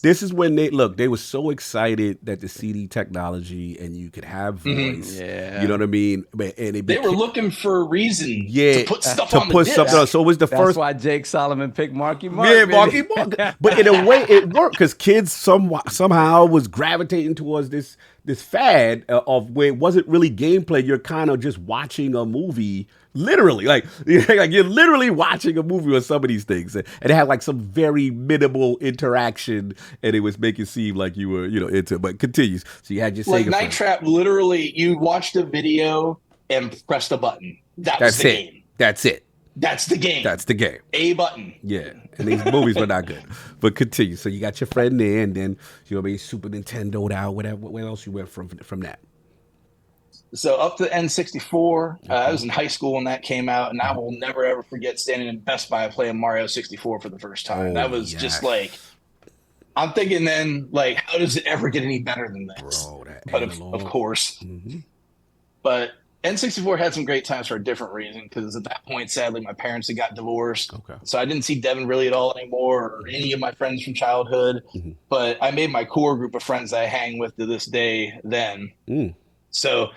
Speaker 1: This is when they were so excited that the CD technology and you could have voice.
Speaker 5: Yeah.
Speaker 1: You know what I mean? And
Speaker 4: They were looking for a reason
Speaker 1: Yeah,
Speaker 4: to put stuff
Speaker 1: to
Speaker 4: on
Speaker 1: put
Speaker 4: the
Speaker 1: something
Speaker 4: disc.
Speaker 1: on. So it was the
Speaker 5: That's
Speaker 1: first.
Speaker 5: why Jake Solomon picked Marky Mark.
Speaker 1: Yeah,
Speaker 5: baby.
Speaker 1: Marky Mark. But in a way, it worked because kids somehow was gravitating towards this fad of where it wasn't really gameplay. You're kind of just watching a movie, literally, like you're literally watching a movie with some of these things, and it had like some very minimal interaction, and it was making it seem like you were, into it. But continues. So you had your
Speaker 4: Like
Speaker 1: Sega
Speaker 4: Night
Speaker 1: friend.
Speaker 4: Trap, literally, you watched a video and pressed a button. That was
Speaker 1: That's
Speaker 4: the
Speaker 1: it.
Speaker 4: game.
Speaker 1: That's it.
Speaker 4: That's the game.
Speaker 1: That's the game.
Speaker 4: A button.
Speaker 1: Yeah, and these movies were not good. But continue. So you got your friend there, and then Super Nintendo'd out, whatever. Where else you went from that?
Speaker 4: So up to N64, I was in high school when that came out, and I will never ever forget standing in Best Buy playing Mario 64 for the first time.
Speaker 1: Oh,
Speaker 4: that was
Speaker 1: yes.
Speaker 4: just like, I'm thinking then, like, how does it ever get any better than this?
Speaker 1: Bro, that
Speaker 4: But
Speaker 1: analog.
Speaker 4: of course.
Speaker 1: Mm-hmm.
Speaker 4: But N64 had some great times for a different reason, because at that point, sadly, my parents had got divorced.
Speaker 1: Okay.
Speaker 4: So I didn't see Devin really at all anymore, or any of my friends from childhood.
Speaker 1: Mm-hmm.
Speaker 4: But I made my core group of friends that I hang with to this day then.
Speaker 1: Mm.
Speaker 4: So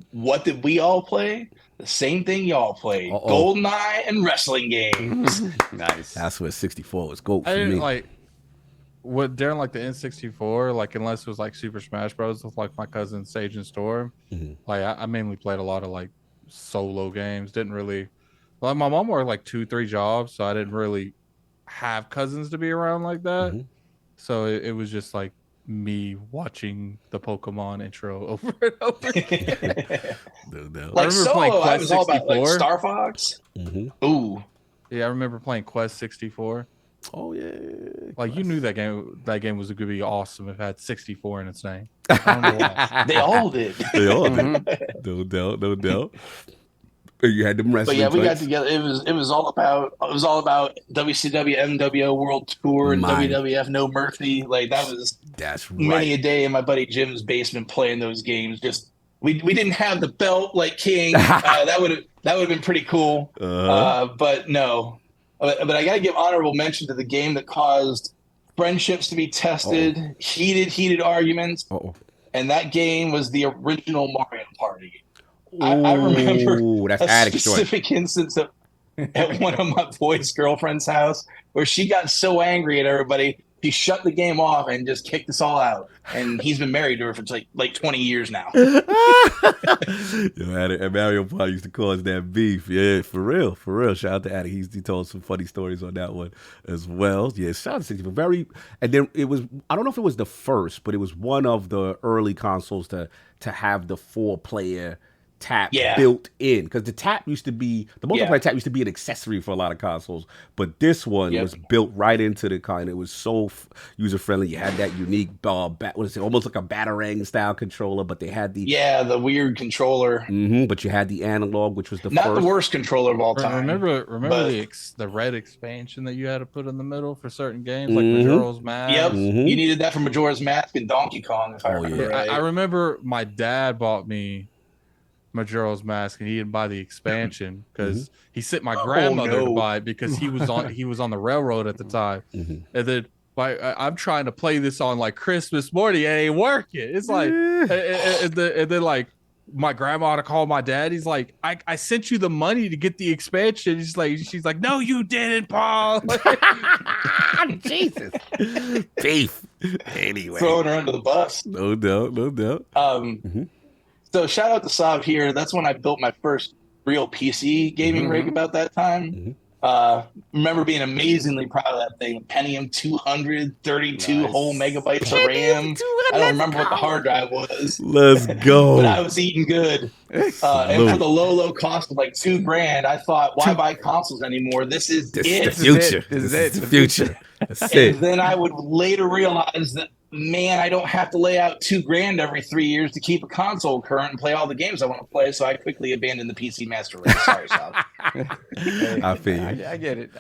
Speaker 4: what did we all play? The same thing y'all played.
Speaker 1: Uh-oh.
Speaker 4: GoldenEye and wrestling games.
Speaker 5: Nice.
Speaker 1: That's what 64 was gold for
Speaker 6: I didn't
Speaker 1: me.
Speaker 6: like what during like the N64, like unless it was like Super Smash Bros. With like my cousin Sage and Storm.
Speaker 1: Mm-hmm.
Speaker 6: Like I mainly played a lot of like solo games. Didn't really like my mom worked like 2-3 jobs, so I didn't really have cousins to be around like that.
Speaker 1: Mm-hmm.
Speaker 6: So it was just like me watching the Pokemon intro over and over again.
Speaker 1: No.
Speaker 4: Like
Speaker 6: remember playing
Speaker 4: solo, I
Speaker 6: Quest
Speaker 4: was all about like
Speaker 6: 64.
Speaker 4: Star Fox.
Speaker 1: Mm-hmm.
Speaker 4: Ooh.
Speaker 6: Yeah, I remember playing Quest 64.
Speaker 1: Oh yeah.
Speaker 6: Like you knew that game was going to be awesome if it had 64 in its name. I don't know why.
Speaker 4: They all did.
Speaker 1: They all did. No doubt. And you had them
Speaker 4: But
Speaker 1: wrestling.
Speaker 4: yeah, we got
Speaker 1: fights.
Speaker 4: together. It was all about WCW, NWO World Tour, and
Speaker 1: My-
Speaker 4: WWF No Mercy. Like that was
Speaker 1: That's right.
Speaker 4: many a day in my buddy Jim's basement playing those games. Just we didn't have the belt like King. That would have been pretty cool. But no. But I gotta give honorable mention to the game that caused friendships to be tested, heated arguments, and that game was the original Mario Party. I remember
Speaker 1: that's
Speaker 4: a
Speaker 1: addict story.
Speaker 4: specific instance at one of my boy's girlfriend's house where she got so angry at everybody, she shut the game off and just kicked us all out. And he's been married to her for like 20 years now.
Speaker 1: And Mario Party used to cause that beef. Yeah, for real. Shout out to Addy. He told some funny stories on that one as well. Yeah, shout out to 64. And then it was, I don't know if it was the first, but it was one of the early consoles to have the 4-player tap
Speaker 4: Yeah.
Speaker 1: built in, because the multiplayer tap used to be an accessory for a lot of consoles, but this one was built right into the car, and it was so user friendly. You had that unique almost like a Batarang style controller, but they had
Speaker 4: the weird controller.
Speaker 1: But you had the analog, which was
Speaker 4: not the worst controller of all time.
Speaker 6: Remember the red expansion that you had to put in the middle for certain games, like Majora's Mask.
Speaker 4: Yep, you needed that for Majora's Mask and Donkey Kong, if I remember right.
Speaker 6: I remember my dad bought me Majora's Mask, and he didn't buy the expansion because he sent my grandmother to buy it because he was on the railroad at the time, and then I'm trying to play this on like Christmas morning, and it ain't working. It's like, and then like my grandma had to call my dad. He's like, I sent you the money to get the expansion. She's like, no, you didn't, Paul.
Speaker 1: Jesus, thief. Anyway,
Speaker 4: throwing her under the bus.
Speaker 1: No doubt.
Speaker 4: So shout out to Sav here. That's when I built my first real PC gaming rig about that time. Remember being amazingly proud of that thing. Pentium 232 whole megabytes of RAM. I don't remember what the hard drive was.
Speaker 1: Let's go.
Speaker 4: But I was eating good. And for the low cost of like $2,000, I thought, why buy consoles anymore? This is
Speaker 1: the future. This is the future.
Speaker 4: And then I would later realize that, man, I don't have to lay out $2,000 every 3 years to keep a console current and play all the games I want to play. So I quickly abandoned the PC Master Race. Sorry, Sal.
Speaker 1: I feel you.
Speaker 5: I get it.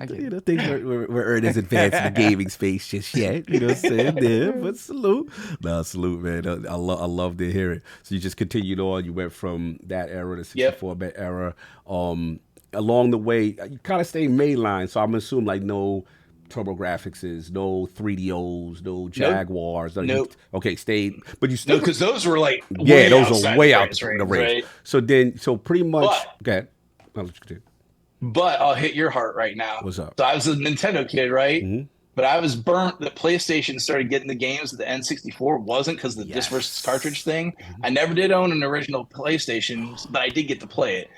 Speaker 1: You know, things weren't as advanced in the gaming space just yet. You know what I'm saying? Yeah, but salute. No, salute, man. I love to hear it. So you just continued on. You went from that era to 64-bit era. Along the way, you kind of stayed mainline. So I'm assuming like no TurboGrafx, no 3DOs, no Jaguars.
Speaker 4: Nope.
Speaker 1: Okay, stayed, but you still
Speaker 4: because those were like
Speaker 1: those are way out the range.
Speaker 4: Right?
Speaker 1: So pretty much. Okay, I'll let you continue.
Speaker 4: But I'll hit your heart right now.
Speaker 1: What's up?
Speaker 4: So I was a Nintendo kid, right? But I was burnt that PlayStation started getting the games that the N64 wasn't because of the disc versus cartridge thing. I never did own an original PlayStation, but I did get to play it.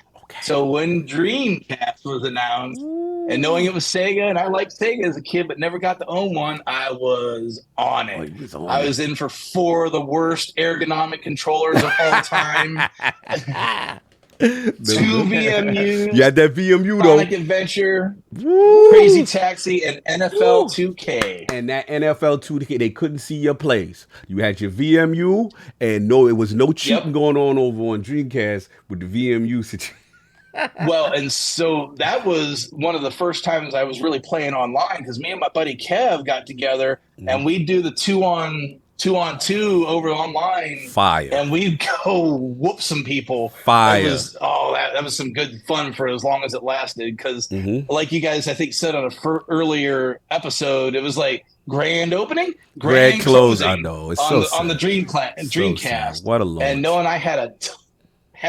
Speaker 4: So when Dreamcast was announced, and knowing it was Sega, and I liked Sega as a kid, but never got to own one, I was on it. I was in for 4 of the worst ergonomic controllers of all time. 2 VMUs.
Speaker 1: You had that VMU
Speaker 4: Sonic
Speaker 1: though.
Speaker 4: Adventure, Crazy Taxi, and NFL 2K.
Speaker 1: And that NFL 2K, they couldn't see your plays. You had your VMU, and no, it was no cheating going on over on Dreamcast with the VMU situation.
Speaker 4: Well, and so that was one of the first times I was really playing online because me and my buddy Kev got together and we'd do the 2-on-2 over online.
Speaker 1: Fire.
Speaker 4: And we'd go whoop some people.
Speaker 1: Fire.
Speaker 4: That was some good fun for as long as it lasted because like you guys, I think said on a earlier episode, it was like grand opening, grand
Speaker 1: close. I know. It's
Speaker 4: on the Dreamcast.
Speaker 1: So what a launch.
Speaker 4: And knowing I had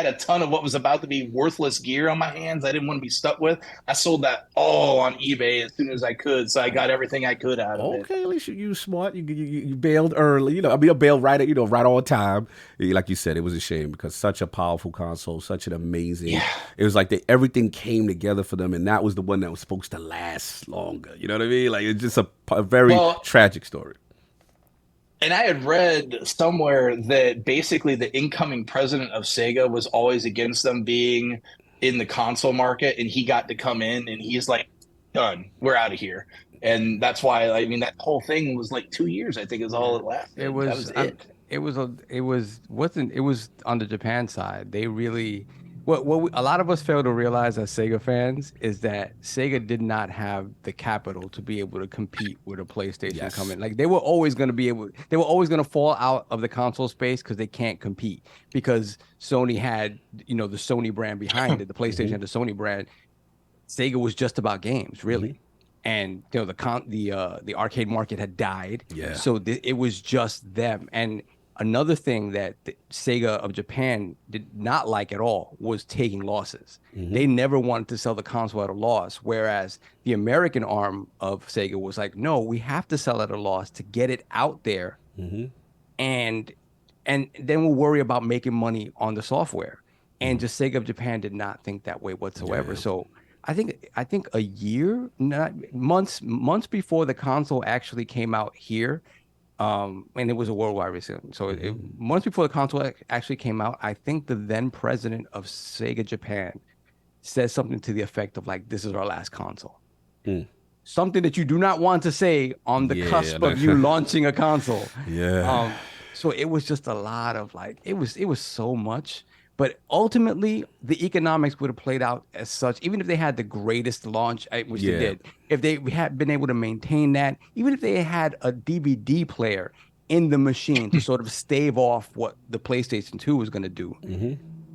Speaker 4: a ton of what was about to be worthless gear on my hands I didn't want to be stuck with. I sold that all on eBay as soon as I could, so I got everything I could out of it.
Speaker 1: Okay, at least you smart. You bailed early. You know, I mean, I bailed right on time. Like you said, it was a shame because such a powerful console, such an amazing.
Speaker 4: Yeah.
Speaker 1: It was like everything came together for them, and that was the one that was supposed to last longer. You know what I mean? Like it's just a very tragic story.
Speaker 4: And I had read somewhere that basically the incoming president of Sega was always against them being in the console market, and he got to come in, and he's like, done, we're out of here. And that's why, I mean, that whole thing was like 2 years, I think is all it lasted.
Speaker 5: It was,
Speaker 4: that was it.
Speaker 5: it was on the Japan side. They really, a lot of us fail to realize as Sega fans is that Sega did not have the capital to be able to compete with a PlayStation coming. Like they were always going to fall out of the console space because they can't compete because Sony had, the Sony brand behind it. The PlayStation had the Sony brand. Sega was just about games, really. And the arcade market had died. Yeah. So it was just them. And another thing that the Sega of Japan did not like at all was taking losses. They never wanted to sell the console at a loss, whereas the American arm of Sega was like, no, we have to sell at a loss to get it out there, and then we'll worry about making money on the software. And just Sega of Japan did not think that way whatsoever. So I think a year, months before the console actually came out here, and it was a worldwide release. So months before the console actually came out, I think the then president of Sega Japan said something to the effect of like, "This is our last console." Something that you do not want to say on the cusp of you launching a console.
Speaker 1: Yeah.
Speaker 5: So it was just a lot of like, it was so much. But ultimately, the economics would have played out as such, even if they had the greatest launch, which they did. If they had been able to maintain that, even if they had a DVD player in the machine to sort of stave off what the PlayStation 2 was going to do,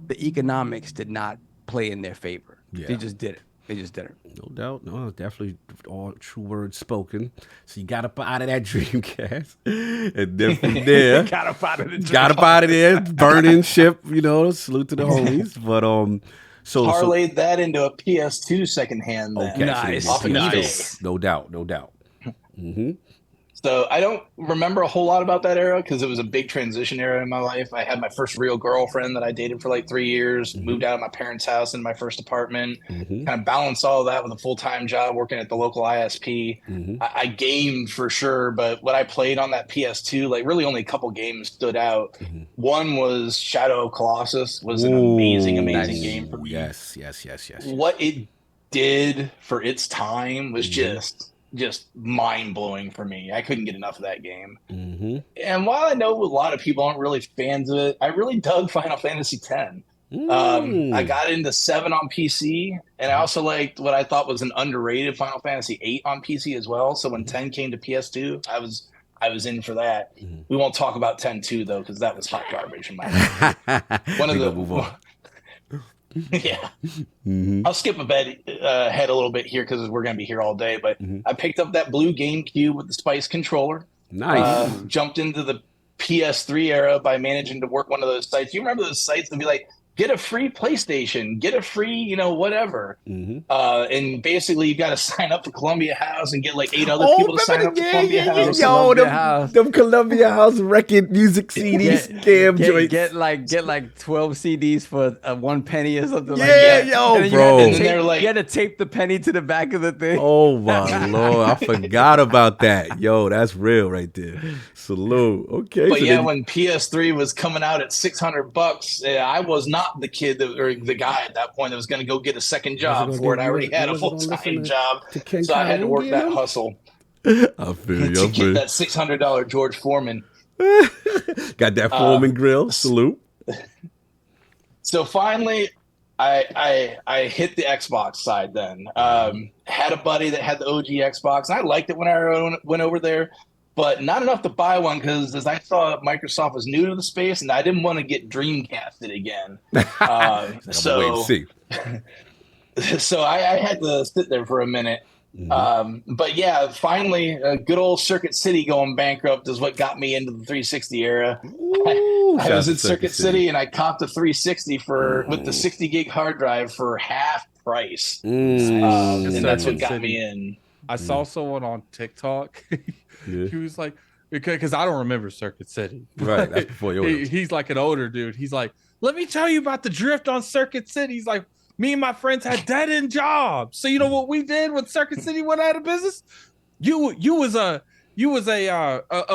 Speaker 5: the economics did not play in their favor.
Speaker 1: Yeah.
Speaker 5: They just did it. They just did it.
Speaker 1: No doubt. No, definitely all true words spoken. So you got up out of that Dreamcast. And then from there,
Speaker 5: got up out of the
Speaker 1: got up out of there, burning ship, you know, salute to the homies. But
Speaker 4: parlayed that into a PS2 secondhand then.
Speaker 1: Okay,
Speaker 5: Nice.
Speaker 4: Off of
Speaker 1: nice.
Speaker 4: eBay.
Speaker 1: No doubt, no doubt.
Speaker 4: So I don't remember a whole lot about that era because it was a big transition era in my life. I had my first real girlfriend that I dated for like 3 years, moved out of my parents' house in my first apartment, kind of balanced all of that with a full-time job working at the local ISP. I gamed for sure, but what I played on that PS2, like really only a couple games stood out. One was Shadow of Colossus, was an amazing game for me.
Speaker 1: Yes.
Speaker 4: What it did for its time was just mind-blowing for me. I couldn't get enough of that game. And while I know a lot of people aren't really fans of it, I really dug Final Fantasy X. I got into 7 on PC, and I also liked what I thought was an underrated Final Fantasy 8 on PC as well. So when 10 came to PS2, I was in for that. We won't talk about 10-2 though, because that was hot garbage in my opinion. One of the
Speaker 1: move on.
Speaker 4: Yeah. I'll skip ahead a little bit here because we're going to be here all day. But I picked up that blue GameCube with the Spice controller.
Speaker 1: Nice.
Speaker 4: Jumped into the PS3 era by managing to work one of those sites. You remember those sites that be like, get a free PlayStation, get a free, whatever. And basically you got to sign up for Columbia House and get like 8 other people to sign up for Columbia House.
Speaker 1: Yo, them Columbia House record music CDs, scam joints.
Speaker 5: Get like 12 CDs for 1 penny or something like
Speaker 1: Yeah,
Speaker 5: that.
Speaker 1: yo,
Speaker 5: And
Speaker 1: bro.
Speaker 4: And then they're like,
Speaker 5: You had to tape the penny to the back of the thing.
Speaker 1: Oh my Lord, I forgot about that. Yo, that's real right there. Salute. Okay.
Speaker 4: but
Speaker 1: so
Speaker 4: yeah,
Speaker 1: then-
Speaker 4: when PS3 was coming out at $600, I was not the kid or the guy at that point that was going to go get a second job for it. I already had a full-time job, so I had to work that hustle
Speaker 1: I feel you.
Speaker 4: to get that $600 George Foreman.
Speaker 1: Got that Foreman grill. Salute.
Speaker 4: So finally, I hit the Xbox side then. Had a buddy that had the OG Xbox, and I liked it when I went over there, but not enough to buy one because as I saw Microsoft was new to the space, and I didn't want to get Dreamcasted again. So I had to sit there for a minute. But yeah, finally, good old Circuit City going bankrupt is what got me into the 360 era. I was in Circuit City and I copped a 360 with the 60 gig hard drive for half price. And that's what got me in.
Speaker 6: I saw someone on TikTok. He was like, because I don't remember Circuit City.
Speaker 1: Right, that's before your
Speaker 6: He's like an older dude. He's like, let me tell you about the drift on Circuit City. He's like, me and my friends had dead-end jobs. So you know what we did when Circuit City went out of business? You was a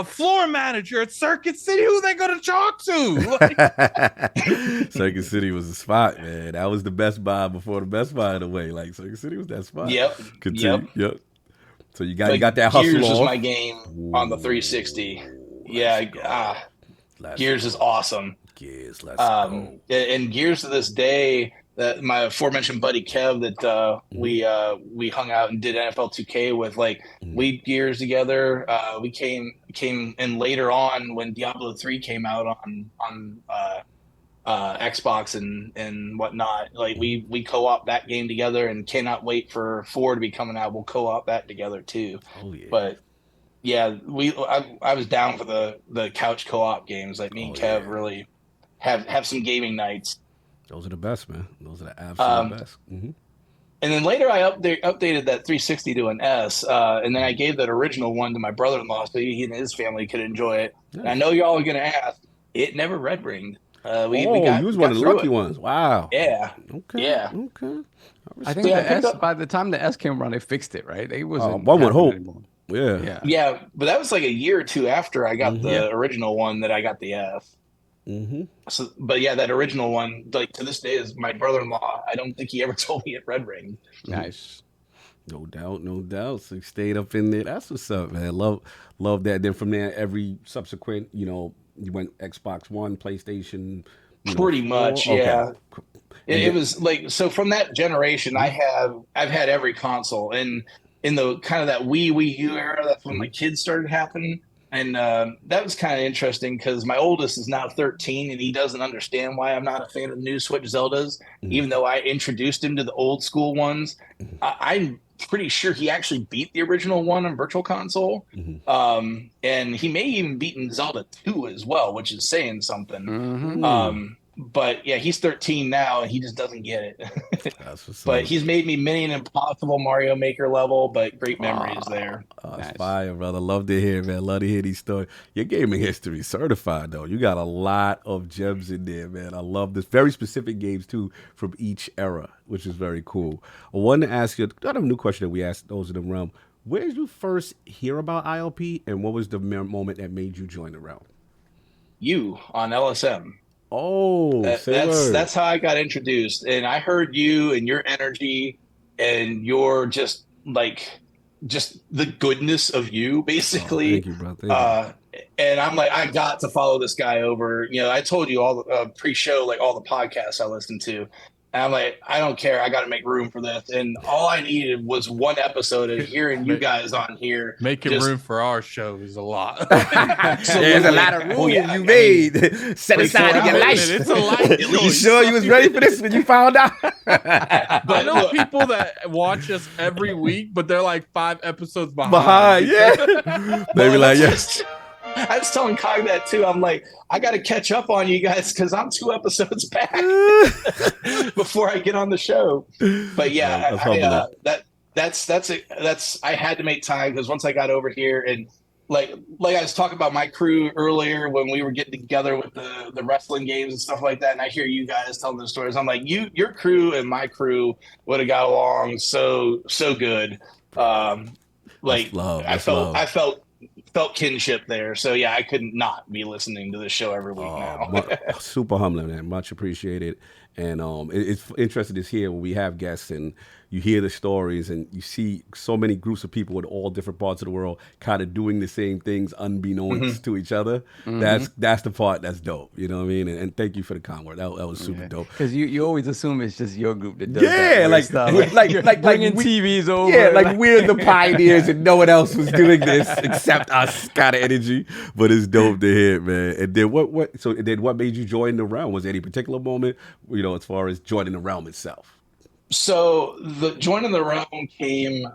Speaker 6: floor manager at Circuit City. Who they gonna talk to?
Speaker 1: Circuit City was the spot, man. That was the Best Buy before the Best Buy in a way. Like Circuit City was that spot.
Speaker 4: Yep.
Speaker 1: Continue. Yep. So you got that hustle
Speaker 4: Gears was
Speaker 1: off.
Speaker 4: my game on the 360. Yeah, Gears is awesome.
Speaker 1: Gears, let's go.
Speaker 4: And Gears to this day, that my aforementioned buddy Kev that we hung out and did NFL 2K with, like we Gears together. We came in later on when Diablo 3 came out on Xbox and whatnot. Like we co-op that game together and cannot wait for 4 to be coming out. We'll co-op that together too.
Speaker 1: Oh yeah.
Speaker 4: But yeah, I was down for the couch co-op games. Like me and Kev really have some gaming nights.
Speaker 1: Those are the best, man. Those are the absolute best.
Speaker 4: And then later I updated that 360 to an S, and then I gave that original one to my brother-in-law so he and his family could enjoy it. Nice. And I know y'all are going to ask, it never red ringed.
Speaker 1: You was one of the lucky ones. Wow.
Speaker 4: Yeah.
Speaker 1: Okay.
Speaker 4: Yeah.
Speaker 1: Okay.
Speaker 5: I think by the time the S came around, they fixed it, right? They wasn't.
Speaker 1: One would hope.
Speaker 4: Yeah, but that was like a year or two after I got the original one that I got the F. So, but yeah, that original one, like to this day, is my brother-in-law. I don't think he ever told me it Red Ring.
Speaker 5: Nice.
Speaker 1: No doubt, no doubt. So you stayed up in there. That's what's up, man. Love that. Then from there, every subsequent, you went Xbox One, PlayStation.
Speaker 4: Pretty much, yeah. It was like, so from that generation, I've had every console, and in the kind of that Wii U era, that's when my kids started happening. And that was kind of interesting because my oldest is now 13 and he doesn't understand why I'm not a fan of new Switch Zeldas, even though I introduced him to the old school ones. I'm pretty sure he actually beat the original one on Virtual Console. And he may even beaten Zelda 2 as well, which is saying something. But yeah, he's 13 now and he just doesn't get it. But he's made me many an impossible Mario Maker level, but great memories there.
Speaker 1: Nice. Fire, brother. Love to hear, man. Love to hear these stories. Your gaming history certified, though. You got a lot of gems in there, man. I love this. Very specific games, too, from each era, which is very cool. I wanted to ask you another new question that we asked those in the realm. Where did you first hear about ILP, and what was the moment that made you join the realm?
Speaker 4: You on LSM.
Speaker 1: Oh,
Speaker 4: that's how I got introduced. And I heard you and your energy and your just the goodness of you, basically.
Speaker 1: Thank you, bro. Thank you.
Speaker 4: And I'm like, I got to follow this guy over. I told you all the pre-show, like all the podcasts I listened to. And I'm like, I don't care. I got to make room for this. And all I needed was one episode of hearing you guys on here.
Speaker 6: Making room for our show is a lot.
Speaker 1: There's a lot of room you made. Set aside in your life.
Speaker 6: It's a life.
Speaker 1: You sure you was ready for this when you found out?
Speaker 6: But I know people that watch us every week, but they're like 5 episodes behind.
Speaker 1: Yeah. They be like,
Speaker 4: I was telling Cog that too. I'm like, I got to catch up on you guys because I'm 2 episodes back before I get on the show. But yeah, I had to make time because once I got over here and like I was talking about my crew earlier when we were getting together with the wrestling games and stuff like that, and I hear you guys telling the stories. I'm like, your crew and my crew would have got along so good. I felt kinship there. So yeah, I could not be listening to this show every week now.
Speaker 1: Super humbling, man. Much appreciated. And it's interesting to hear when we have guests and you hear the stories and you see so many groups of people in all different parts of the world kind of doing the same things unbeknownst to each other. That's the part that's dope. You know what I mean? And thank you for the comment. That was super dope.
Speaker 5: Because you always assume it's just your group that does
Speaker 1: that
Speaker 5: stuff.
Speaker 1: Like
Speaker 5: bringing TVs over.
Speaker 1: Yeah, like we're the pioneers and no one else was doing this except us kind of energy. But it's dope to hear, man. And then what made you join the realm? Was there any particular moment, as far as joining the realm itself?
Speaker 4: So the joining the realm came.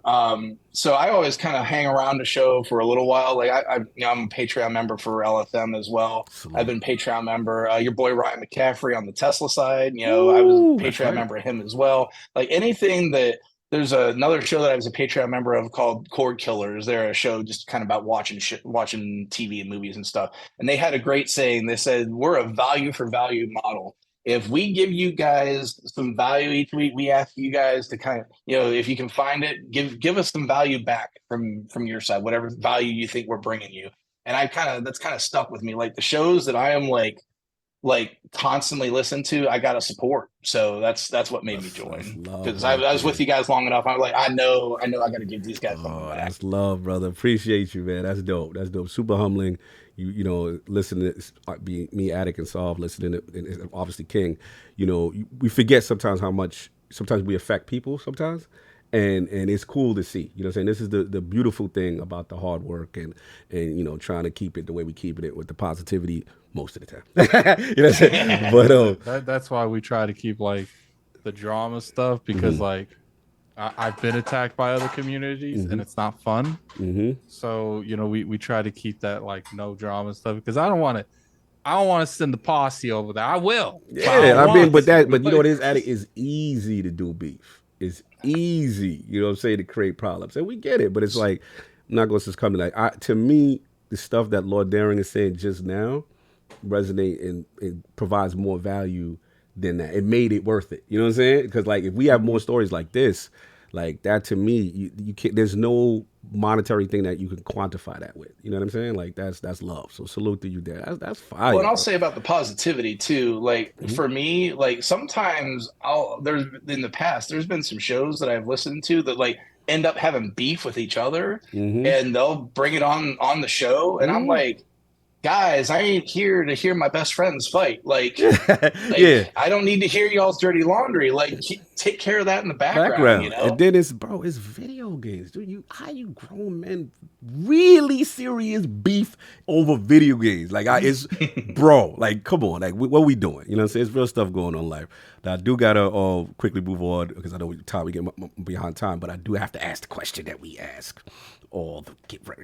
Speaker 4: So I always kind of hang around the show for a little while. Like I'm a Patreon member for LSM as well.
Speaker 1: Absolutely.
Speaker 4: I've been Patreon member. Your boy Ryan McCaffrey on the Tesla side. I was a Patreon member of him as well. Like anything that. There's another show that I was a Patreon member of called Cord Killers. They're a show just kind of about watching TV and movies and stuff. And they had a great saying. They said, "We're a value for value model. If we give you guys some value each week, we ask you guys to kind of, if you can find it, give us some value back from your side, whatever value you think we're bringing you." And that's kind of stuck with me. Like the shows that I am like constantly listen to, I gotta support. So that's what made me join, because I was with you guys long enough. I'm like, I know I gotta give these guys something back.
Speaker 1: That's love, brother. Appreciate you, man. That's dope. Super humbling. You listen to me, Attic, and Solve, listening to, and obviously King. We forget sometimes how much sometimes we affect people sometimes. And it's cool to see, what I'm saying? This is the beautiful thing about the hard work and trying to keep it the way we keep it with the positivity most of the time. You know what I'm saying? But
Speaker 6: that's why we try to keep like the drama stuff, because I've been attacked by other communities and it's not fun. So we try to keep that like no drama stuff, because I don't want to send the posse over there. I will.
Speaker 1: But you know what is, Attic, is easy to do beef. It's easy, to create problems. And we get it, but it's like, I'm not going to come to to me, the stuff that Lord Daring is saying just now resonate and it provides more value than that. It made it worth it. You know what I'm saying? Because like, if we have more stories like this, like that, to me, you can't, there's no monetary thing that you can quantify that with. You know what I'm saying? Like that's love. So salute to you there. That's fire.
Speaker 4: Well, and I'll say about the positivity too. Like for me, like sometimes there's in the past there's been some shows that I've listened to that like end up having beef with each other, and they'll bring it on the show, and I'm like, guys, I ain't here to hear my best friends fight. Like, I don't need to hear y'all's dirty laundry. Like, take care of that in the background. You know?
Speaker 1: And then it's video games. Dude, how you grown men really serious beef over video games? Like, it's bro, like, come on, like, what we doing? You know what I'm saying? It's real stuff going on in life. Now, I do gotta quickly move on because I know we get behind time, but I do have to ask the question that we ask all the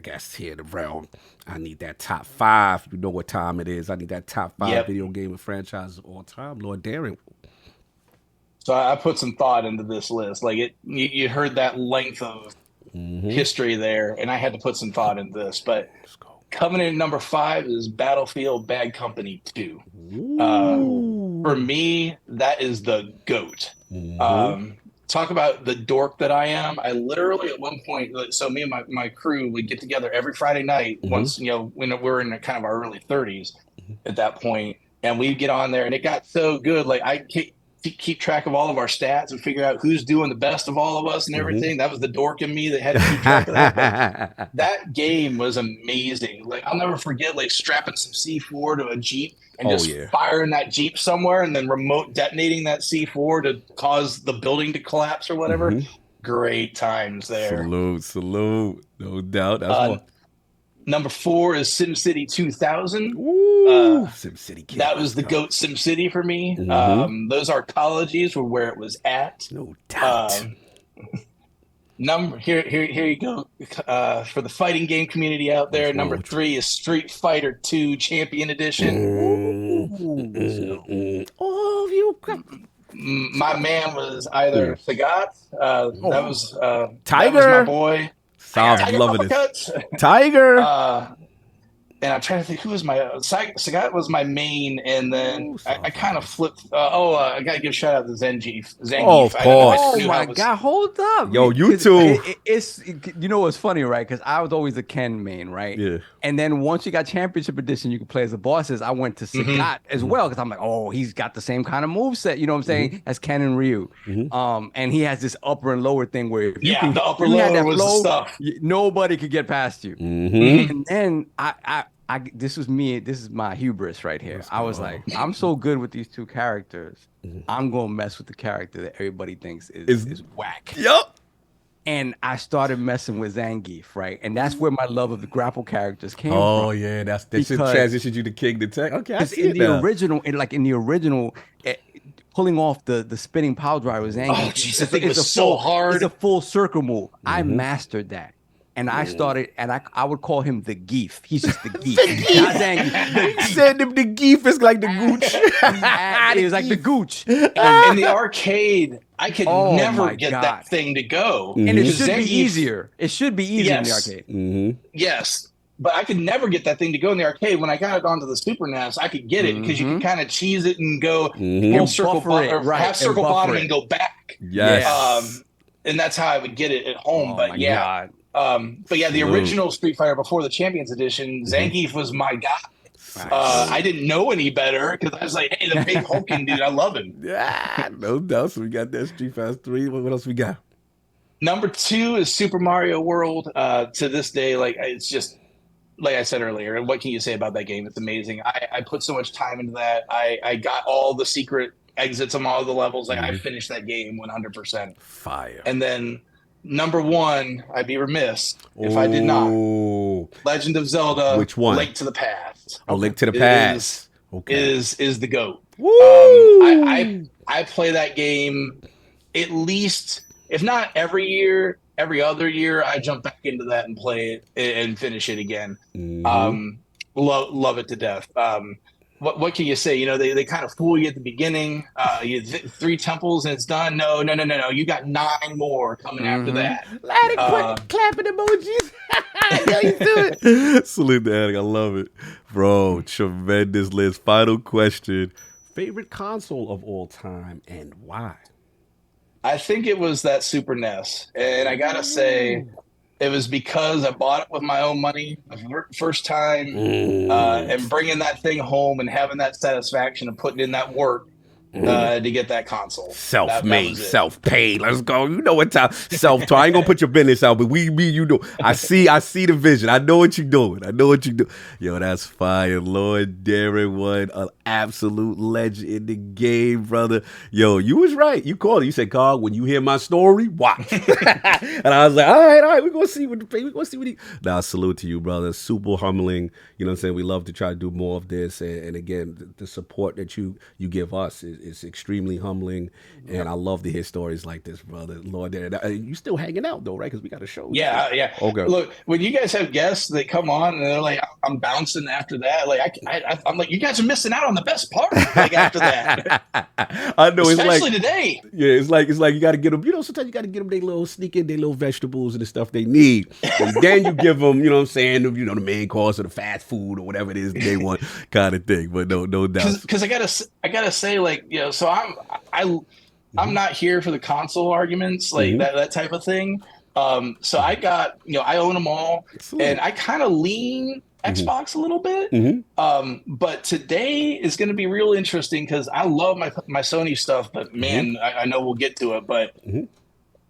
Speaker 1: guests here in the realm. I need that top 5. You know what time it is. I need that top 5 video game and franchises of all time. Lord Daring.
Speaker 4: So I put some thought into this list. Like you heard that length of history there, and I had to put some thought into this. But coming in number 5 is Battlefield Bad Company 2. For me, that is the GOAT. Talk about the dork that I am. I literally at one point, so me and my crew would get together every Friday night once, when we're in kind of our early 30s at that point, and we'd get on there, and it got so good. Like I keep track of all of our stats and figure out who's doing the best of all of us and everything. That was the dork in me that had to keep track of that. But that game was amazing. Like I'll never forget like strapping some C4 to a Jeep and firing that Jeep somewhere and then remote detonating that C4 to cause the building to collapse or whatever. Great times there.
Speaker 1: Salute. No doubt. That's
Speaker 4: number 4 is SimCity 2000.
Speaker 1: SimCity King.
Speaker 4: That was the GOAT SimCity for me. Those arcologies were where it was at.
Speaker 1: No doubt.
Speaker 4: Here you go. For the fighting game community out there, number 3 is Street Fighter 2 Champion Edition. My man was either Sagat. That was
Speaker 1: Tiger.
Speaker 4: That was my boy.
Speaker 1: Sounds loving it. Tiger.
Speaker 4: And I'm trying to think who was my Sagat was my main, and then I kind of flipped. I gotta give a shout out to Zangief.
Speaker 1: Oh, of course.
Speaker 5: Oh my God, hold up.
Speaker 1: Yo, you too.
Speaker 5: It's you know what's funny, right? Because I was always a Ken main, right? Yeah. And then once you got Championship Edition, you could play as the bosses. I went to Sagat as well because I'm like, oh, he's got the same kind of moveset, you know what I'm saying, as Ken and Ryu. And he has this upper and lower thing where if
Speaker 4: the upper lower was the stuff.
Speaker 5: Nobody could get past you. And then this was me. This is my hubris right here. I was like, I'm so good with these 2 characters. I'm gonna mess with the character that everybody thinks is whack.
Speaker 1: Yup.
Speaker 5: And I started messing with Zangief, right? And that's where my love of the grapple characters came from.
Speaker 1: Oh yeah, that transitioned you to King to Tech. Okay, I see
Speaker 5: in the original, pulling off the spinning power driver Zangief.
Speaker 4: Oh, jeez, that thing was so hard.
Speaker 5: It's a full circle move. I mastered that. And I started, and I would call him the Geef. He's just the Geef. Not Zangief.
Speaker 1: He said the Geef is like the Gooch.
Speaker 5: He was like the Gooch.
Speaker 4: In the arcade, I could never get that thing to go.
Speaker 5: And it should be easier. It should be easier in the arcade.
Speaker 4: Yes. But I could never get that thing to go in the arcade. When I got it onto the Super NES, I could get it because you could kind of cheese it and go full circle bottom, or half circle bottom and go back.
Speaker 1: Yes.
Speaker 4: And that's how I would get it at home. But
Speaker 5: God.
Speaker 4: The original Street Fighter before the Champions Edition, Zangief was my guy. I didn't know any better because I was like, hey, the big hulking dude, I love him.
Speaker 1: Yeah, no doubt. So we got that Street Fighter 3. What else we got?
Speaker 4: Number 2 is Super Mario World. To this day, like it's just like I said earlier. And what can you say about that game? It's amazing. I put so much time into that. I got all the secret exits on all the levels. Like I finished that game 100%.
Speaker 1: Fire.
Speaker 4: And then number 1, I'd be remiss if I did not. Legend of Zelda.
Speaker 1: Which one?
Speaker 4: Link to the Past.
Speaker 1: Oh, Link to the Past.
Speaker 4: Is the GOAT.
Speaker 1: Woo!
Speaker 4: I play that game at least, if not every year, every other year. I jump back into that and play it and finish it again. Love it to death. What can you say? You know, they kind of fool you at the beginning. You 3 temples and it's done. No. You got 9 more coming after that.
Speaker 1: Clapping emojis. How you do it? Salute the attic. I love it. Bro, tremendous list. Final question. Favorite console of all time and why?
Speaker 4: I think it was that Super NES. And I got to say, it was because I bought it with my own money the first time, and bringing that thing home and having that satisfaction of putting in that work to get that console.
Speaker 1: Self-made, self-paid. Let's go. You know what time? Self-taught. I ain't gonna put your business out, but me, you know. I see the vision. I know what you're doing. Yo, that's fire. Lord DaringOne, an absolute legend in the game, brother. Yo, you was right. You called it. You said, Carl, when you hear my story, watch. And I was like, all right, we're gonna see what he. Now, salute to you, brother. Super humbling. You know what I'm saying? We love to try to do more of this, and again, the support that you give us is extremely humbling, and I love to hear stories like this, brother. Lord, you still hanging out though, right? Because we got a show.
Speaker 4: Yeah.
Speaker 1: Okay.
Speaker 4: Look, when you guys have guests that come on and they're like, "I'm bouncing after that," like I'm like, you guys are missing out on the best part. Like after that,
Speaker 1: I know,
Speaker 4: especially today.
Speaker 1: Yeah, it's like you got to get them. You know, sometimes you got to get them their little vegetables and the stuff they need, and then you give them, you know what I'm saying, the main course or the fast food or whatever it is they want, kind of thing. But no doubt.
Speaker 4: Because I gotta say, like, so I'm not here for the console arguments, like that type of thing. So I got, I own them all, and I kind of lean Xbox a little bit. But today is going to be real interesting because I love my Sony stuff, but man, I know we'll get to it, but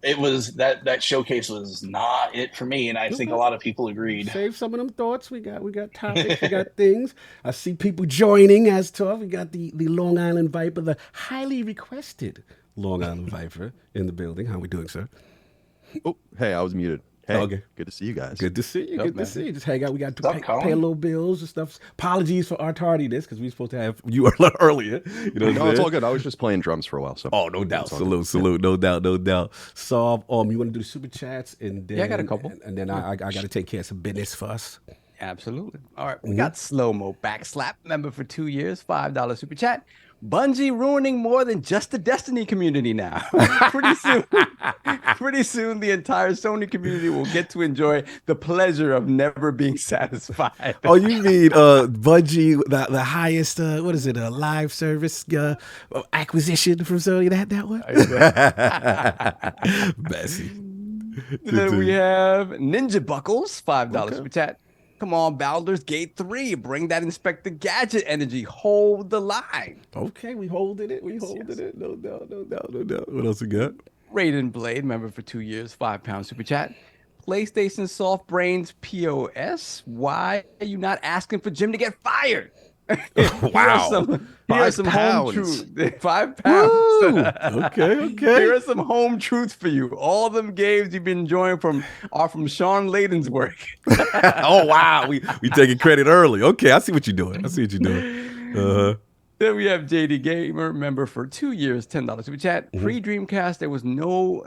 Speaker 4: it was that showcase was not it for me, and I think a lot of people agreed.
Speaker 1: Save some of them thoughts. We got topics, we got things. I see people joining as tough. We got the Long Island Viper, the highly requested Long Island Viper in the building. How we doing, sir?
Speaker 7: Oh, hey, I was muted. Hey,
Speaker 1: okay.
Speaker 7: Good to see you guys.
Speaker 1: Good to see you. Good to see you. Just hang out. We got to pay a little bills and stuff. Apologies for our tardiness because we were supposed to have you earlier. You know,
Speaker 7: no, it's all good. I was just playing drums for a while. So.
Speaker 1: Oh, no doubt. Salute. No doubt. So, you want to do the super chats and then
Speaker 5: I got a couple,
Speaker 1: and then I got to take care of some business for us.
Speaker 5: Absolutely. All right, we got Slow Mo Backslap, member for 2 years, $5 super chat. Bungie ruining more than just the Destiny community now. Pretty soon, the entire Sony community will get to enjoy the pleasure of never being satisfied.
Speaker 1: Oh, you mean Bungie, the highest, what is it, a live service acquisition from Sony? That one? Bessie.
Speaker 5: Then we have Ninja Buckles, $5 super chat. Come on, Baldur's Gate 3. Bring that Inspector Gadget energy. Hold the line.
Speaker 1: Okay, we holding it. No doubt. What else we got?
Speaker 5: Raiden Blade, member for 2 years, £5 super chat. PlayStation Soft Brains POS. Why are you not asking for Jim to get fired?
Speaker 1: Wow.
Speaker 5: Here are some home truths. £5.
Speaker 1: Okay.
Speaker 5: Here are some home truths for you. All them games you've been enjoying are from Sean Layden's work.
Speaker 1: Oh, wow. We taking credit early. Okay, I see what you're doing.
Speaker 5: Then we have JD Gamer, member for 2 years, $10 super chat. Pre-Dreamcast, there was no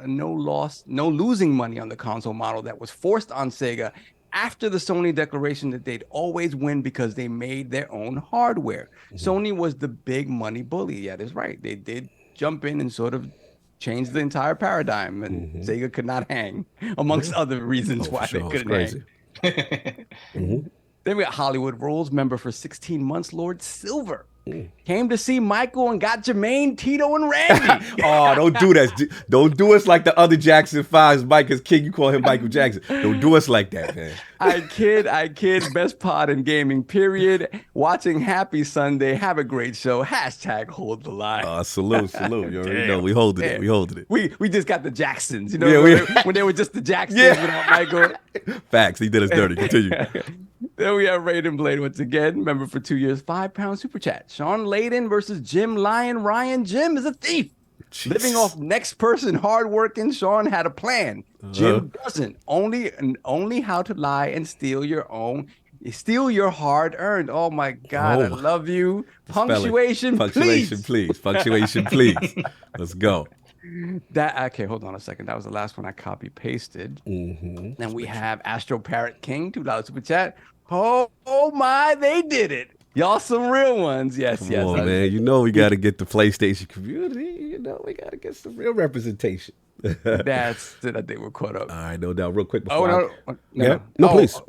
Speaker 5: losing money on the console model that was forced on Sega after the Sony declaration that they'd always win because they made their own hardware. Sony was the big money bully. Yeah, that's right. They did jump in and sort of change the entire paradigm, and Sega could not hang, amongst other reasons why they couldn't hang. Then we got Hollywood Rules, member for 16 months, Lord Silver. Came to see Michael and got Jermaine, Tito, and Randy.
Speaker 1: Oh, don't do that. Don't do us like the other Jackson 5s. Mike is king. You call him Michael Jackson. Don't do us like that, man.
Speaker 5: I kid. Best pod in gaming, period. Watching Happy Sunday. Have a great show. # hold the line.
Speaker 1: Salute. You already know. We holding it.
Speaker 5: We just got the Jacksons. You know, when they were just the Jacksons without Michael.
Speaker 1: Facts. He did us dirty. Continue.
Speaker 5: Then we have Raiden Blade once again, member for 2 years, £5 super chat. Sean Layden versus Jim Lion Ryan. Jim is a thief. Jeez. Living off next person, hardworking. Sean had a plan. Jim doesn't. Only how to lie and steal your hard earned. Oh my God, I love you. Punctuation, please.
Speaker 1: Punctuation, please. Let's go.
Speaker 5: Okay, hold on a second. That was the last one I copy pasted. Then we have Astro Parrot King, $2 super chat. Oh my, they did it. Y'all some real ones. Yes.
Speaker 1: Come on, man. You know we got to get the PlayStation community. You know we got to get some real representation.
Speaker 5: That's it. I think we're caught up.
Speaker 1: All right, no doubt. Real quick
Speaker 5: before.
Speaker 1: No, please.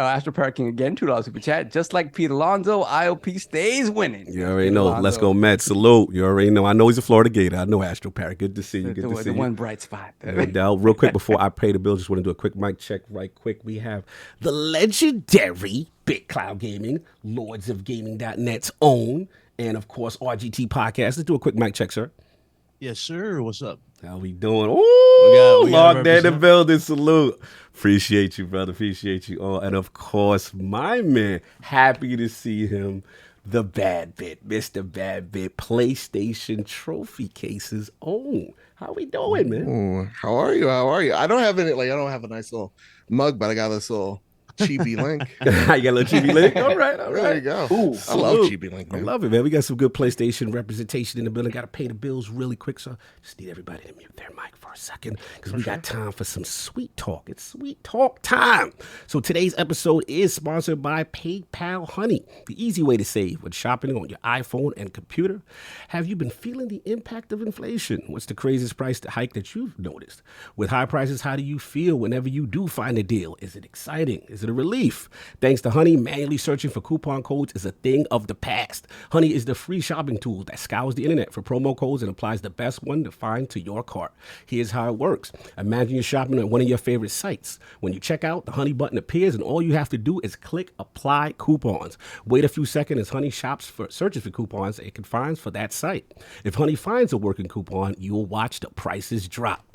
Speaker 5: Astro Parrot King again, $2 super chat. Just like Pete Alonso, IOP stays winning.
Speaker 1: You already know. Let's go Mets. Salute. You already know. I know he's a Florida Gator. I know Astro Parrot. Good to see you. Good to see
Speaker 5: The
Speaker 1: you.
Speaker 5: one bright spot.
Speaker 1: No doubt. Real quick before I pay the bill, just want to do a quick mic check right quick. We have the legendary Big Cloud Gaming, Lords of Gaming.net's own, and of course RGT Podcast. Let's do a quick mic check, sir.
Speaker 8: Yes, sir. What's up?
Speaker 1: How we doing? Ooh,
Speaker 8: we got
Speaker 1: LOGNET in the building. Salute. Appreciate you, brother. Appreciate you all. And of course, my man, happy to see him. The Bad Bit, Mr. Bad Bit, PlayStation trophy cases own. How we doing, man?
Speaker 9: Ooh, how are you? How are you? I don't have a nice little mug, but I got this little chibi link.
Speaker 1: You got a little chibi link? All right.
Speaker 9: There you go.
Speaker 1: Ooh,
Speaker 9: I love chibi link, man.
Speaker 1: I love it, man. We got some good PlayStation representation in the building. Got to pay the bills really quick, so just need everybody to mute their mic for a second because we got time for some sweet talk. It's sweet talk time. So today's episode is sponsored by PayPal Honey, the easy way to save when shopping on your iPhone and computer. Have you been feeling the impact of inflation? What's the craziest price hike that you've noticed? With high prices, how do you feel whenever you do find a deal? Is it exciting? Is it a relief? Thanks to Honey, manually searching for coupon codes is a thing of the past. Honey is the free shopping tool that scours the internet for promo codes and applies the best one to find to your cart. Here's how it works. Imagine you're shopping at one of your favorite sites. When you check out, the Honey button appears and all you have to do is click apply coupons. Wait a few seconds as Honey searches for coupons it can find for that site. If Honey finds a working coupon, you'll watch the prices drop.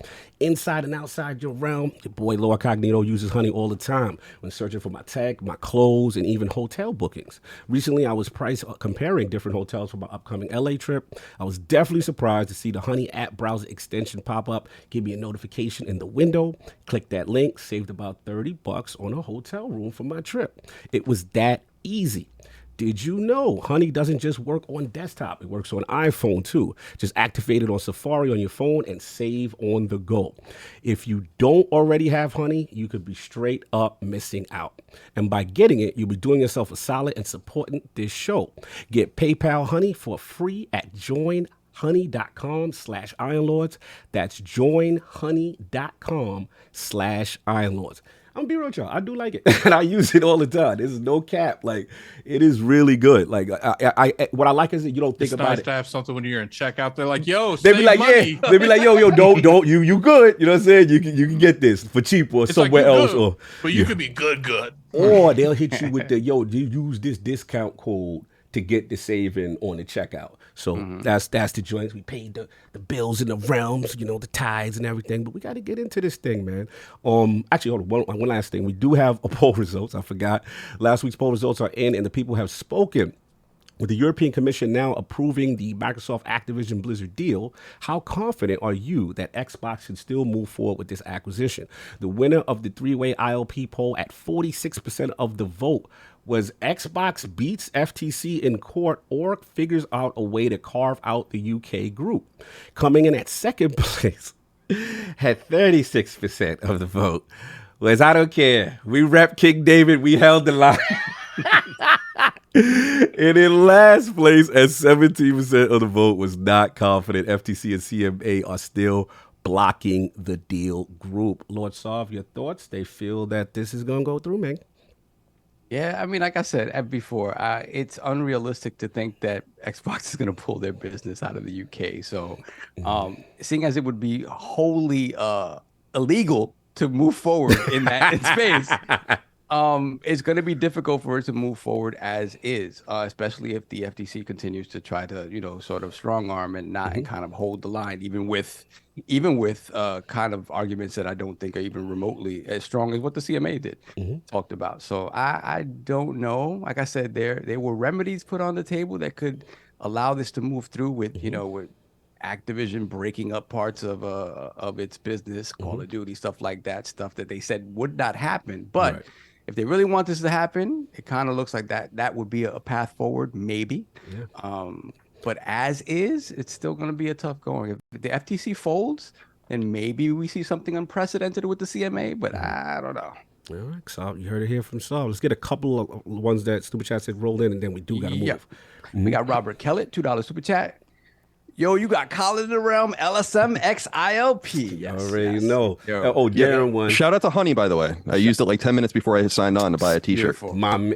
Speaker 1: Inside and outside your realm, your boy LordCognito uses Honey all the time when searching for my tech, my clothes, and even hotel bookings. Recently, I was price comparing different hotels for my upcoming LA trip. I was definitely surprised to see the Honey app browser extension pop up, give me a notification in the window. Click that link, saved about $30 on a hotel room for my trip. It was that easy. Did you know Honey doesn't just work on desktop? It works on iPhone too. Just activate it on Safari on your phone and save on the go. If you don't already have Honey, you could be straight up missing out. And by getting it, you'll be doing yourself a solid and supporting this show. Get PayPal Honey for free at joinhoney.com/ironlords. That's joinhoney.com/ironlords. I'm gonna be real with y'all. I do like it, and I use it all the time. This is no cap. Like, it is really good. Like, I what I like is that you don't think
Speaker 6: it's
Speaker 1: about
Speaker 6: nice
Speaker 1: it.
Speaker 6: to have something when you're in checkout. They're like, "Yo,
Speaker 1: They be like,
Speaker 6: money.
Speaker 1: yeah. They be like, yo, don't you good? You know what I'm saying? You can get this for cheap or
Speaker 6: It's
Speaker 1: somewhere
Speaker 6: like,
Speaker 1: else,
Speaker 6: good,
Speaker 1: or
Speaker 6: but you could be good.
Speaker 1: or they'll hit you with the you use this discount code to get the saving on the checkout. So that's the joints. We paid the bills in the realms, you know, the tithes and everything. But we got to get into this thing, man. Actually, hold on, one last thing. We do have a poll results. I forgot. Last week's poll results are in, and the people have spoken. With the European Commission now approving the Microsoft Activision Blizzard deal, how confident are you that Xbox can still move forward with this acquisition? The winner of the three-way IOP poll at 46% of the vote was Xbox beats FTC in court or figures out a way to carve out the UK group. Coming in at second place had 36% of the vote was I don't care. We rep King David. We held the line. And in last place at 17% of the vote was not confident. FTC and CMA are still blocking the deal group. Lord Sov, your thoughts? They feel that this is going to go through, man.
Speaker 5: Yeah, I mean, like I said before, it's unrealistic to think that Xbox is going to pull their business out of the UK. So, seeing as it would be wholly illegal to move forward in that space, it's going to be difficult for it to move forward as is, especially if the FTC continues to try to, sort of strong arm and not and kind of hold the line, even with kind of arguments that I don't think are even remotely as strong as what the CMA did talked about. So I don't know. Like I said, there were remedies put on the table that could allow this to move through with with Activision breaking up parts of its business, Call of Duty, stuff like that, stuff that they said would not happen, but. Right. If they really want this to happen, it kind of looks like that would be a path forward, maybe. Yeah. But as is, it's still going to be a tough going. If the FTC folds, then maybe we see something unprecedented with the CMA, but I don't know.
Speaker 1: All right, so you heard it here from Saul. Let's get a couple of ones that Super Chat said rolled in, and then we do got to move.
Speaker 5: We got Robert Kellett, $2 Super Chat. Yo, you got Colin in the Realm, LSM XILP.
Speaker 1: You already know.
Speaker 5: Yo.
Speaker 1: DaringOne.
Speaker 7: Shout out to Honey, by the way. I used it like 10 minutes before I signed on to buy a T-shirt.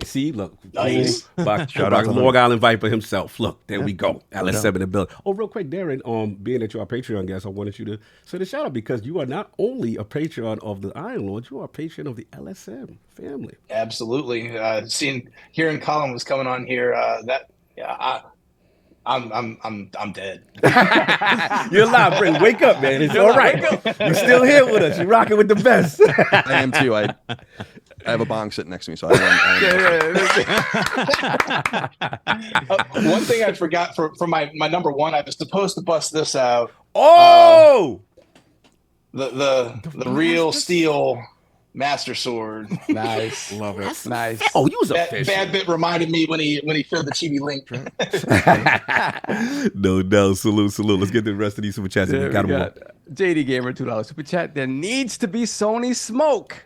Speaker 1: See, look.
Speaker 4: Nice.
Speaker 7: Shout out to
Speaker 1: Long Island Viper himself. Look, there we go. LS7 in the building. Oh, real quick, Darren, being that you're a Patreon guest, I wanted you to say the shout out because you are not only a Patreon of the Iron Lord, you are a patron of the LSM family.
Speaker 4: Absolutely. Hearing Colin was coming on here, I'm dead.
Speaker 1: You're alive, Brent. Wake up, man. It's all right. You're still here with us. You're rocking with the best.
Speaker 7: I am too. I have a bong sitting next to me, so I
Speaker 4: One thing I forgot for my number one, I was supposed to bust this out.
Speaker 1: Oh,
Speaker 4: the real steel Master Sword.
Speaker 5: Nice.
Speaker 9: Love it.
Speaker 5: Nice.
Speaker 1: Oh, you was a
Speaker 4: Bad Bit reminded me when he filled the chibi link.
Speaker 1: No, salute. Let's get the rest of these super chats.
Speaker 5: There
Speaker 1: We got
Speaker 5: we
Speaker 1: them all.
Speaker 5: got JD Gamer $2 super chat. There needs to be Sony smoke.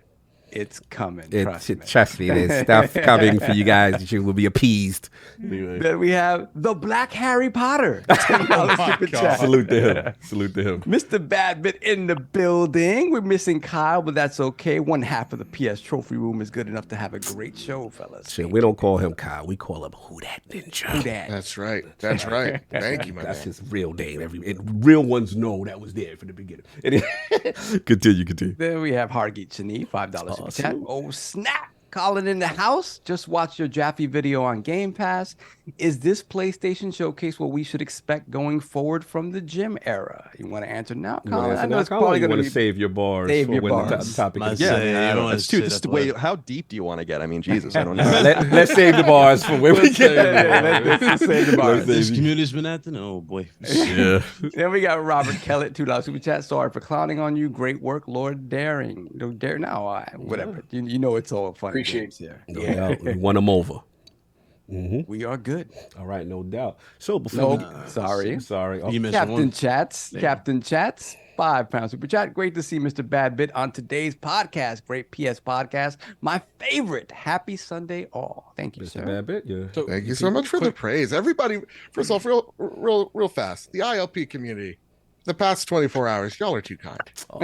Speaker 5: It's coming.
Speaker 1: Trust me, there's stuff coming for you guys. You will be appeased.
Speaker 5: Then we have the Black Harry Potter. $10 super chat.
Speaker 1: Salute to him.
Speaker 5: Mr. Badbit in the building. We're missing Kyle, but that's okay. One half of the PS trophy room is good enough to have a great show, fellas.
Speaker 1: Shit, we don't call him Kyle. We call him Who That Ninja.
Speaker 5: Who that?
Speaker 9: That's right. That's right. Thank you, my
Speaker 1: That's
Speaker 9: man.
Speaker 1: his real name. Real ones know that was there from the beginning. Continue.
Speaker 5: Then we have Hargeet Chani, $5 super chat.
Speaker 1: salute.
Speaker 5: Oh, snap. Colin in the house. Just watched your Jaffe video on Game Pass. Is this PlayStation Showcase what we should expect going forward from the gym era? You want to answer now, Colin? I know it's probably going to be
Speaker 1: save your bars
Speaker 5: save
Speaker 1: for
Speaker 5: your
Speaker 1: when
Speaker 5: bars.
Speaker 1: the topic is.
Speaker 7: Yeah,
Speaker 8: I don't
Speaker 7: it's too. This way. How deep do you want to get? I mean, Jesus, I don't know.
Speaker 1: Let's save the bars for when we get.
Speaker 5: Let's save the bars.
Speaker 8: This community's been acting. Oh boy.
Speaker 1: Yeah.
Speaker 5: Then we got Robert Kellett, $2 super chat. Sorry for clowning on you. Great work, Lord Daring. Whatever. You know it's all fun.
Speaker 4: Appreciate
Speaker 5: here.
Speaker 1: No doubt. We won them over.
Speaker 5: We are good.
Speaker 1: All right, no doubt. So before
Speaker 5: Sorry.
Speaker 8: You missed
Speaker 5: Captain
Speaker 8: one.
Speaker 5: Chats, £5 super chat. Great to see Mr. Badbit on today's podcast. Great PS podcast. My favorite. Happy Sunday all. Thank you, sir.
Speaker 1: Bad bit, yeah.
Speaker 9: Thank you so much for the praise. Everybody, first off, real fast. The ILP community, the past 24 hours, y'all are too kind.
Speaker 1: Oh,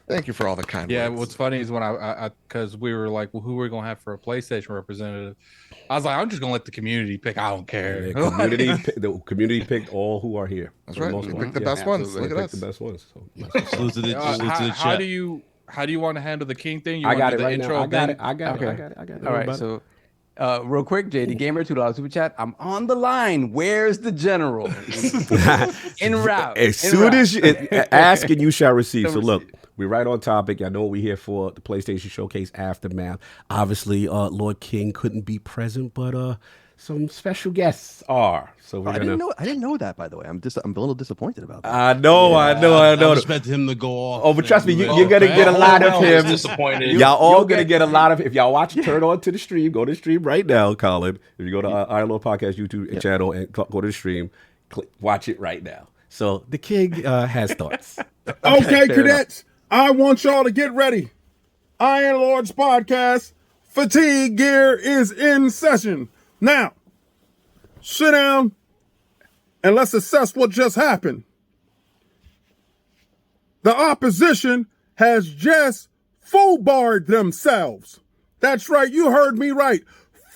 Speaker 9: Thank you for all the kind
Speaker 6: Yeah,
Speaker 9: words.
Speaker 6: what's funny is when I because we were like, well, who we're gonna have for a PlayStation representative? I was like, I'm just gonna let the community pick. I don't care.
Speaker 1: The community picked all who are here.
Speaker 9: That's
Speaker 1: for the
Speaker 9: right.
Speaker 1: most
Speaker 9: We
Speaker 1: part.
Speaker 9: picked the
Speaker 1: Yeah,
Speaker 9: best ones.
Speaker 1: absolutely.
Speaker 9: Look at
Speaker 1: They picked
Speaker 9: us.
Speaker 1: the best ones. So,
Speaker 8: Salute to the
Speaker 6: How
Speaker 8: chat.
Speaker 6: do you want to handle the king thing? You
Speaker 1: I
Speaker 6: wanna
Speaker 1: got
Speaker 6: do
Speaker 1: it
Speaker 6: the
Speaker 1: right
Speaker 6: intro
Speaker 1: now. I got
Speaker 6: then?
Speaker 1: it. I got it.
Speaker 5: All right, so real quick, JD Gamer, $2 super chat. I'm on the line. Where's the general? En route.
Speaker 1: As soon as you ask and you shall receive. So look, we're right on topic. I know we're here for the PlayStation Showcase Aftermath. Obviously, Lord King couldn't be present, but some special guests are. So we're
Speaker 7: I didn't know that, by the way. I'm a little disappointed about that.
Speaker 1: I know.
Speaker 8: I expect him to go off.
Speaker 1: Oh, but trust me, you're gonna get a lot of him.
Speaker 4: Disappointed.
Speaker 1: Y'all all gonna get a lot of. If y'all watch, turn on to the stream. Go to the stream right now, Colin. If you go to Iron Lord Podcast YouTube channel and go to the stream, watch it right now. So the king has thoughts.
Speaker 10: Okay,
Speaker 7: fair
Speaker 10: cadets, I want y'all to get ready. Iron Lord's podcast fatigue gear is in session. Now, sit down and let's assess what just happened. The opposition has just foobarred themselves. That's right, you heard me right.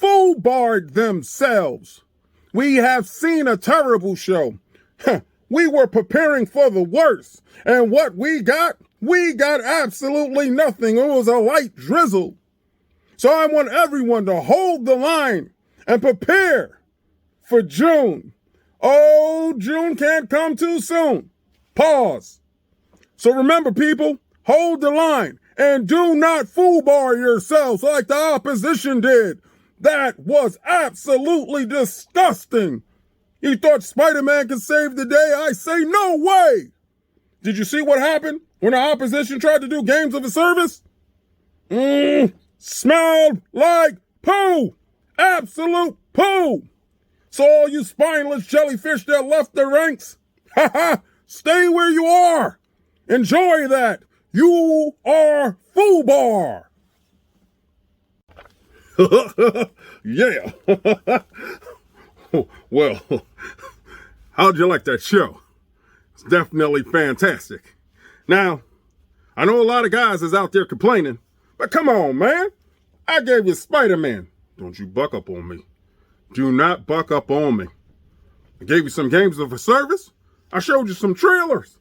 Speaker 10: Foobarred themselves. We have seen a terrible show. We were preparing for the worst. And what we got absolutely nothing. It was a light drizzle. So I want everyone to hold the line and prepare for June. Oh, June can't come too soon. Pause. So remember, people, hold the line and do not foolbar yourselves like the opposition did. That was absolutely disgusting. You thought Spider-Man could save the day? I say no way. Did you see what happened when the opposition tried to do games of a service? Smelled like poo. Absolute poo. So all you spineless jellyfish that left the ranks, stay where you are. Enjoy that. You are foobar. Yeah. Well, How'd you like that show? It's definitely fantastic. Now, I know a lot of guys is out there complaining, but come on, man. I gave you Spider-Man. Don't you buck up on me. Do not buck up on me. I gave you some games of a service. I showed you some trailers.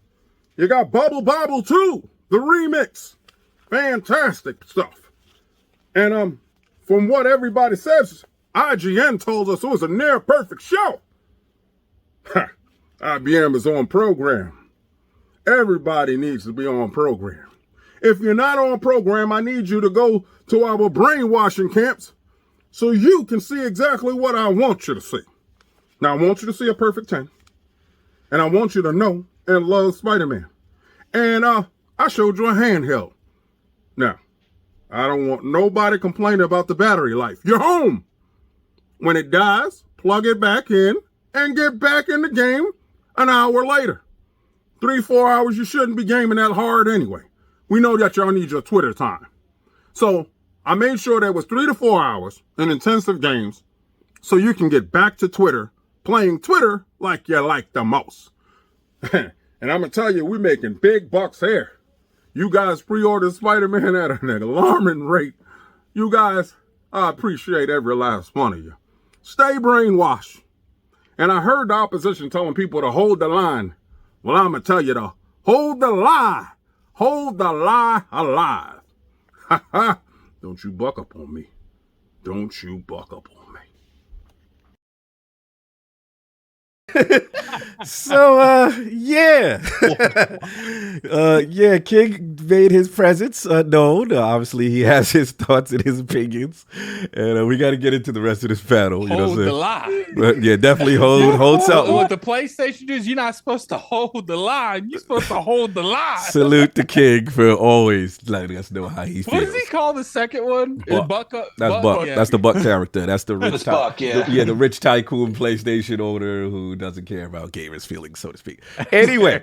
Speaker 10: You got Babbel too, the remix. Fantastic stuff. And from what everybody says, IGN told us it was a near perfect show. Ha, IBM is on program. Everybody needs to be on program. If you're not on program, I need you to go to our brainwashing camps so you can see exactly what I want you to see. Now, I want you to see a perfect 10. And I want you to know and love Spider-Man. And I showed you a handheld. Now, I don't want nobody complaining about the battery life. You're home. When it dies, plug it back in and get back in the game an hour later. 3-4 hours, you shouldn't be gaming that hard anyway. We know that y'all need your Twitter time. So I made sure there was 3 to 4 hours in intensive games so you can get back to Twitter, playing Twitter like you like the most. And I'm going to tell you, we're making big bucks here. You guys pre-ordered Spider-Man at an alarming rate. You guys, I appreciate every last one of you. Stay brainwashed. And I heard the opposition telling people to hold the line. Well, I'm going to tell you to hold the lie. Hold the lie alive. Ha ha. Don't you buck up on me. Don't you buck up on me.
Speaker 1: So yeah. Yeah, King made his presence known. Obviously he has his thoughts and his opinions, and we got to get into the rest of this panel. You know what I'm saying?
Speaker 6: The lie.
Speaker 1: But yeah, definitely hold something.
Speaker 6: What the PlayStation is, you're not supposed to hold the line. You're supposed to hold the line.
Speaker 1: Salute the King for always letting us know how he feels.
Speaker 6: What does he call the second one?
Speaker 1: Buck.
Speaker 6: That's
Speaker 1: Buck.
Speaker 6: Yeah.
Speaker 1: That's the Buck character. That's the rich
Speaker 4: Buck, yeah.
Speaker 1: the rich tycoon PlayStation owner who doesn't care about gamers' feelings, so to speak. Anyway,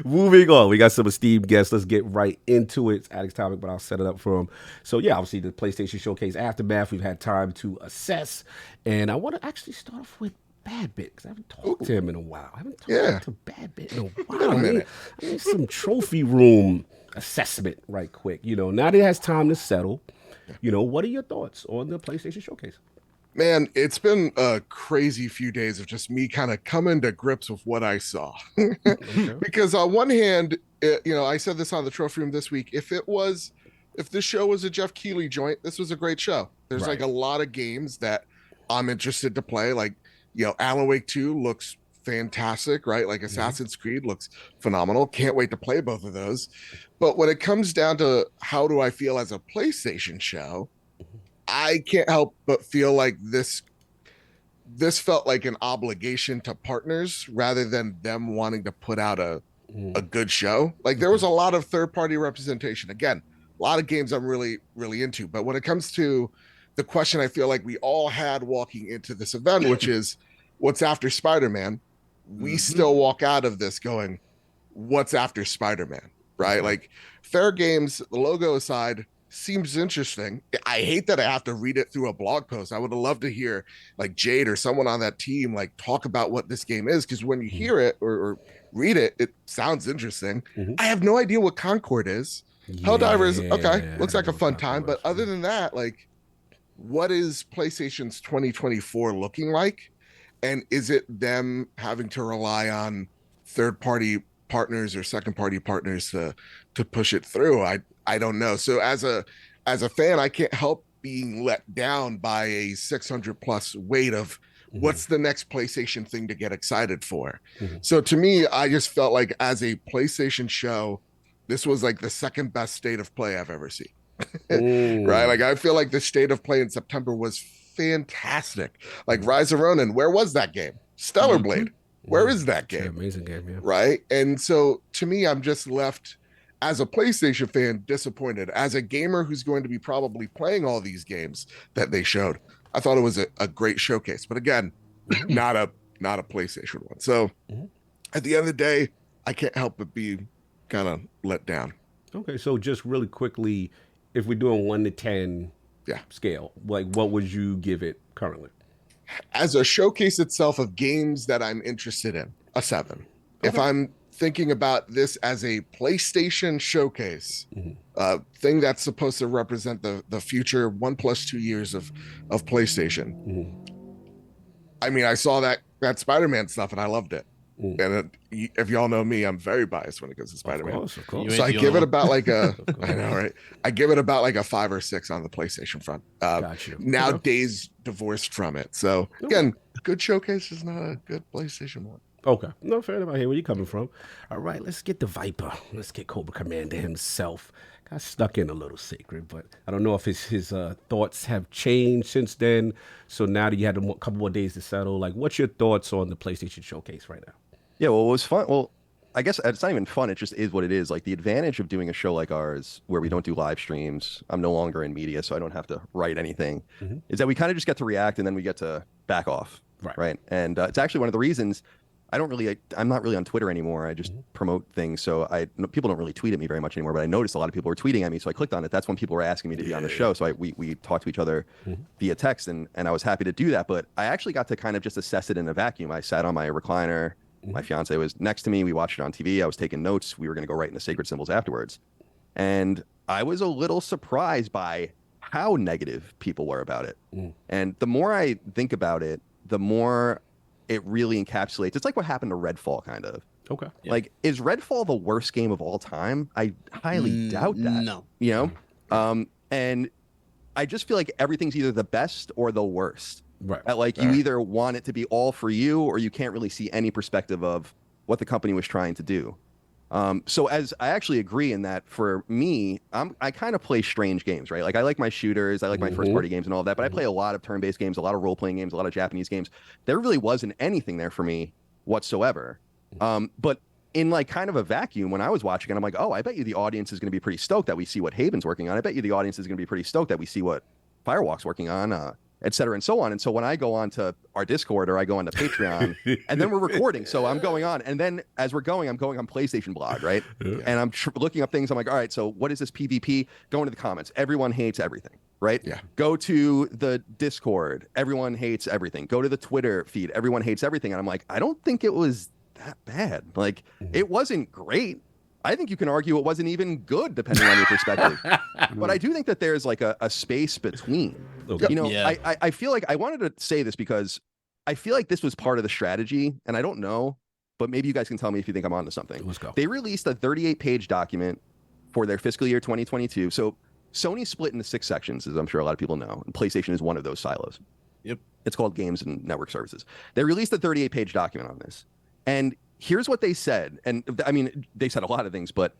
Speaker 1: moving on. We got some esteemed guests. Let's get right into it. It's Addict's topic, but I'll set it up for him. So yeah, obviously the PlayStation Showcase aftermath. We've had time to assess, and I want to actually start off with Badbit because I haven't talked to him in a while. I haven't talked to Badbit in a while. I need some trophy room assessment right quick. You know, now that it has time to settle, you know, what are your thoughts on the PlayStation Showcase?
Speaker 9: Man, it's been a crazy few days of just me kind of coming to grips with what I saw. Because on one hand, you know, I said this on the trophy room this week. If this show was a Jeff Keighley joint, this was a great show. There's like a lot of games that I'm interested to play. Like, you know, Alan Wake 2 looks fantastic, right? Like Assassin's Creed looks phenomenal. Can't wait to play both of those. But when it comes down to how do I feel as a PlayStation show, I can't help but feel like this felt like an obligation to partners rather than them wanting to put out a good show. Like there was a lot of third-party representation. Again, a lot of games I'm really, really into. But when it comes to the question I feel like we all had walking into this event, which is what's after Spider-Man, we still walk out of this going, what's after Spider-Man, right? Like Fair Games, the logo aside, seems interesting. I hate that I have to read it through a blog post. I would have loved to hear like Jade or someone on that team like talk about what this game is, because when you hear it or read it, it sounds interesting. I have no idea what Concord is. Helldivers, okay, looks like a fun time, but other than that, like, what is PlayStation's 2024 looking like? And is it them having to rely on third-party partners or second-party partners to push it through? I don't know. So as a fan, I can't help being let down by a 600 plus weight of what's the next PlayStation thing to get excited for. So to me, I just felt like as a PlayStation show, this was like the second best state of play I've ever seen. Right? Like I feel like the state of play in September was fantastic. Like Rise of Ronin, where was that game? Stellar Blade, where is that game?
Speaker 1: Amazing game, yeah.
Speaker 9: Right? And so to me, I'm just left as a PlayStation fan disappointed. As a gamer who's going to be probably playing all these games that they showed, I thought it was a great showcase. But again, not a PlayStation one. So at the end of the day, I can't help but be kind of let down.
Speaker 1: Okay, so just really quickly, if we're doing 1 to 10 scale, like what would you give it currently?
Speaker 9: as a showcase itself of games that I'm interested in, a 7. If I'm thinking about this as a PlayStation showcase, thing that's supposed to represent the future 1+2 years of PlayStation. I mean, I saw that Spider-Man stuff and I loved it. And if y'all know me, I'm very biased when it comes to Spider-Man.
Speaker 1: Of course.
Speaker 9: So I give it about like a, I know, right? I give it about like a 5 or 6 on the PlayStation front. Now Days divorced from it. So again, good showcase is not a good PlayStation one.
Speaker 1: Okay. No, fair enough. I hear where you're coming from. All right, let's get the Viper. Let's get Cobra Commander himself. Got stuck in a little secret, but I don't know if his thoughts have changed since then. So now that you had a couple more days to settle, like, what's your thoughts on the PlayStation Showcase right now?
Speaker 7: Yeah, well, it was fun. Well, I guess it's not even fun. It just is what it is. Like, the advantage of doing a show like ours, where we don't do live streams, I'm no longer in media, so I don't have to write anything, is that we kind of just get to react and then we get to back off. Right. And it's actually one of the reasons I'm not really on Twitter anymore. I just promote things. So people don't really tweet at me very much anymore, but I noticed a lot of people were tweeting at me. So I clicked on it. That's when people were asking me to be on the show. So we talked to each other via text, and I was happy to do that. But I actually got to kind of just assess it in a vacuum. I sat on my recliner. My fiance was next to me. We watched it on TV. I was taking notes. We were going to go right into sacred symbols afterwards. And I was a little surprised by how negative people were about it. And the more I think about it, the more it really encapsulates. It's like what happened to Redfall, kind of.
Speaker 1: Okay.
Speaker 7: Like, is Redfall the worst game of all time? I highly doubt that.
Speaker 8: No.
Speaker 7: You know? And I just feel like everything's either the best or the worst.
Speaker 1: Right.
Speaker 7: You either want it to be all for you, or you can't really see any perspective of what the company was trying to do. So as I actually agree in that, for me, I kind of play strange games, right? Like, I like my shooters, I like my first party games and all of that, but I play a lot of turn-based games, a lot of role-playing games, a lot of Japanese games. There really wasn't anything there for me whatsoever. But in like kind of a vacuum, when I was watching it, I'm like, oh, I bet you the audience is going to be pretty stoked that we see what Haven's working on. I bet you the audience is going to be pretty stoked that we see what Firewalk's working on, et cetera, and so on. And so when I go on to our Discord or I go on to Patreon, and then we're recording, so I'm going on, and then as we're going, I'm going on PlayStation blog, right? And I'm looking up things. I'm like, all right, so what is this PvP? Go into the comments. Everyone hates everything, right? Yeah. Go to the Discord. Everyone hates everything. Go to the Twitter feed. Everyone hates everything. And I'm like, I don't think it was that bad. Like, it wasn't great. I think you can argue it wasn't even good, depending on your perspective. But I do think that there's like a space between. You know, I feel like I wanted to say this because I feel like this was part of the strategy, and I don't know, but maybe you guys can tell me if you think I'm onto something.
Speaker 1: Let's go.
Speaker 7: They released a 38-page document for their fiscal year 2022. So Sony split into 6 sections, as I'm sure a lot of people know, and PlayStation is one of those silos.
Speaker 8: Yep.
Speaker 7: It's called Games and Network Services. They released a 38-page document on this, and here's what they said. And I mean, they said a lot of things, but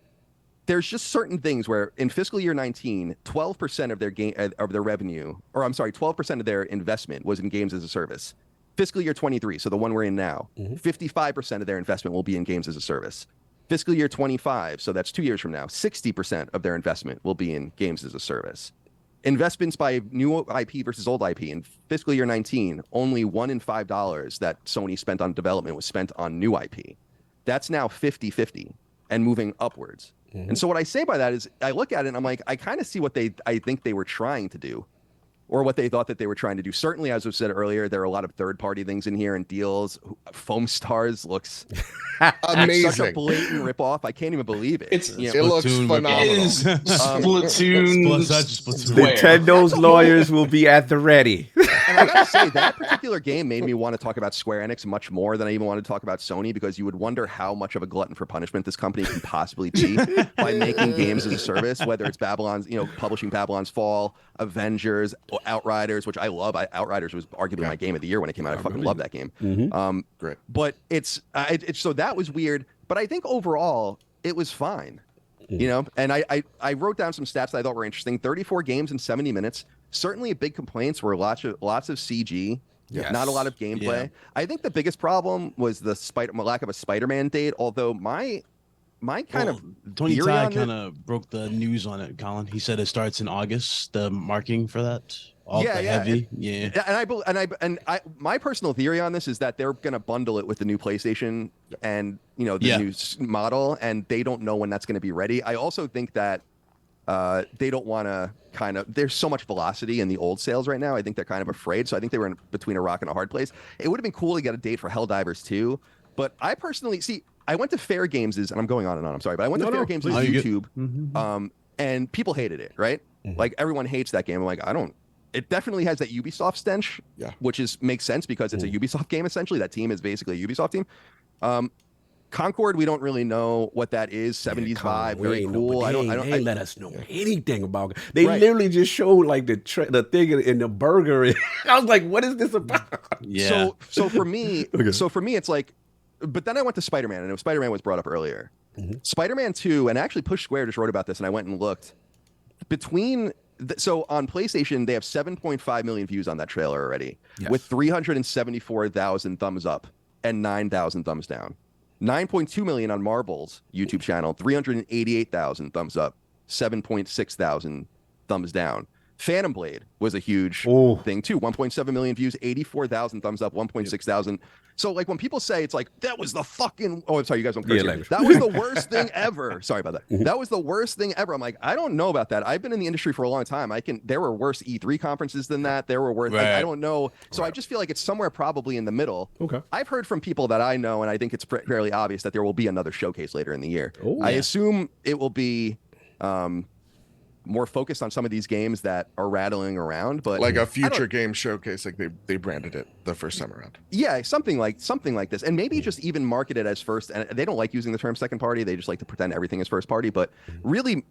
Speaker 7: there's just certain things where in fiscal year 19, 12% of their revenue, or I'm sorry, 12% of their investment was in games as a service. Fiscal year 23, so the one we're in now, 55% of their investment will be in games as a service. Fiscal year 25, so that's 2 years from now, 60% of their investment will be in games as a service. Investments by new IP versus old IP. In fiscal year 19, only $1 in $5 that Sony spent on development was spent on new IP. That's now 50-50 and moving upwards. And so what I say by that is I look at it and I'm like, I kind of see what I think they were trying to do, or what they thought that they were trying to do. Certainly, as I said earlier, there are a lot of third-party things in here and deals. Foam Stars looks
Speaker 9: amazing.
Speaker 7: Such a blatant ripoff. I can't even believe it.
Speaker 9: It looks phenomenal.
Speaker 4: It is Splatoon.
Speaker 1: Nintendo's lawyers will be at the ready.
Speaker 7: And I gotta say, that particular game made me want to talk about Square Enix much more than I even wanted to talk about Sony, because you would wonder how much of a glutton for punishment this company can possibly be by making games as a service, whether it's Babylon's, publishing Babylon's Fall, Avengers, Outriders, which I love. Outriders was arguably my game of the year when it came out. I fucking love that game.
Speaker 9: Great.
Speaker 7: But it's so that was weird. But I think overall it was fine. And I wrote down some stats that I thought were interesting. 34 games in 70 minutes. Certainly big complaints were lots of CG. Yes. Not a lot of gameplay. Yeah. I think the biggest problem was the lack of a Spider-Man date, although my kind of
Speaker 8: Tony Ty kind of broke the news on it, Colin. He said it starts in August, the marking for that. Heavy. And my personal theory on this is that they're going to bundle it with the new PlayStation and new model, and they don't know when that's going to be ready. I also think that
Speaker 7: They don't want to there's so much velocity in the old sales right now. I think they're kind of afraid. So I think they were between a rock and a hard place. It would have been cool to get a date for Helldivers 2. But I personally, I went to Fair Games' and I'm going on and on, I'm sorry, but I went to Fair Games' YouTube, and people hated it, right? Like, everyone hates that game. I'm like, it definitely has that Ubisoft stench, which makes sense because it's a Ubisoft game, essentially. That team is basically a Ubisoft team. Concord, we don't really know what that is. 70s vibe, very cool.
Speaker 1: I don't let us know anything about it. They literally just showed like the thing in the burger. I was like, what is this about?
Speaker 7: Yeah. So for me, it's like, but then I went to Spider-Man, and Spider-Man was brought up earlier. Spider-Man 2, and actually Push Square just wrote about this, and I went and looked. So on PlayStation, they have 7.5 million views on that trailer already, with 374,000 thumbs up and 9,000 thumbs down. 9.2 million on Marble's YouTube channel, 388,000 thumbs up, 7.6 thousand thumbs down. Phantom Blade was a huge thing too. 1.7 million views, 84,000 thumbs up, 1.6 thousand. So like when people say it's like, that was the fucking, I'm sorry, you guys don't curse here. That was the worst thing ever. Sorry about that. That was the worst thing ever. I'm like, I don't know about that. I've been in the industry for a long time. There were worse E3 conferences than that. There were worse, I don't know. So I just feel like it's somewhere probably in the middle.
Speaker 1: Okay.
Speaker 7: I've heard from people that I know, and I think it's fairly obvious that there will be another showcase later in the year. I assume it will be, more focused on some of these games that are rattling around, but
Speaker 9: like a future game showcase, like they branded it the first time around.
Speaker 7: Yeah, something like this, and maybe just even market it as first. And they don't like using the term second party; they just like to pretend everything is first party. But really,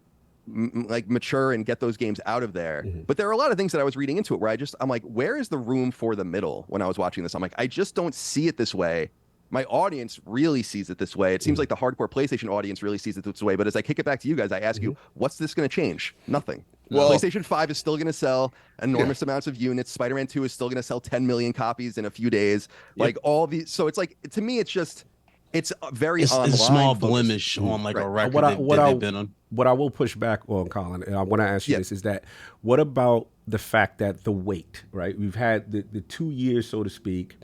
Speaker 7: like mature and get those games out of there. But there are a lot of things that I was reading into it where I'm like, where is the room for the middle? When I was watching this, I'm like, I just don't see it this way. My audience really sees it this way. It seems like the hardcore PlayStation audience really sees it this way. But as I kick it back to you guys, I ask you, what's this going to change? Nothing. Well, PlayStation 5 is still going to sell enormous amounts of units. Spider-Man 2 is still going to sell 10 million copies in a few days. Like all these. So it's like, to me, it's just, it's very
Speaker 8: it's
Speaker 7: online.
Speaker 8: It's a small blemish on like a record they've been on.
Speaker 1: What I will push back on, Colin, and I want to ask you this, is that what about the fact that the wait, right? We've had the 2 years, so to speak,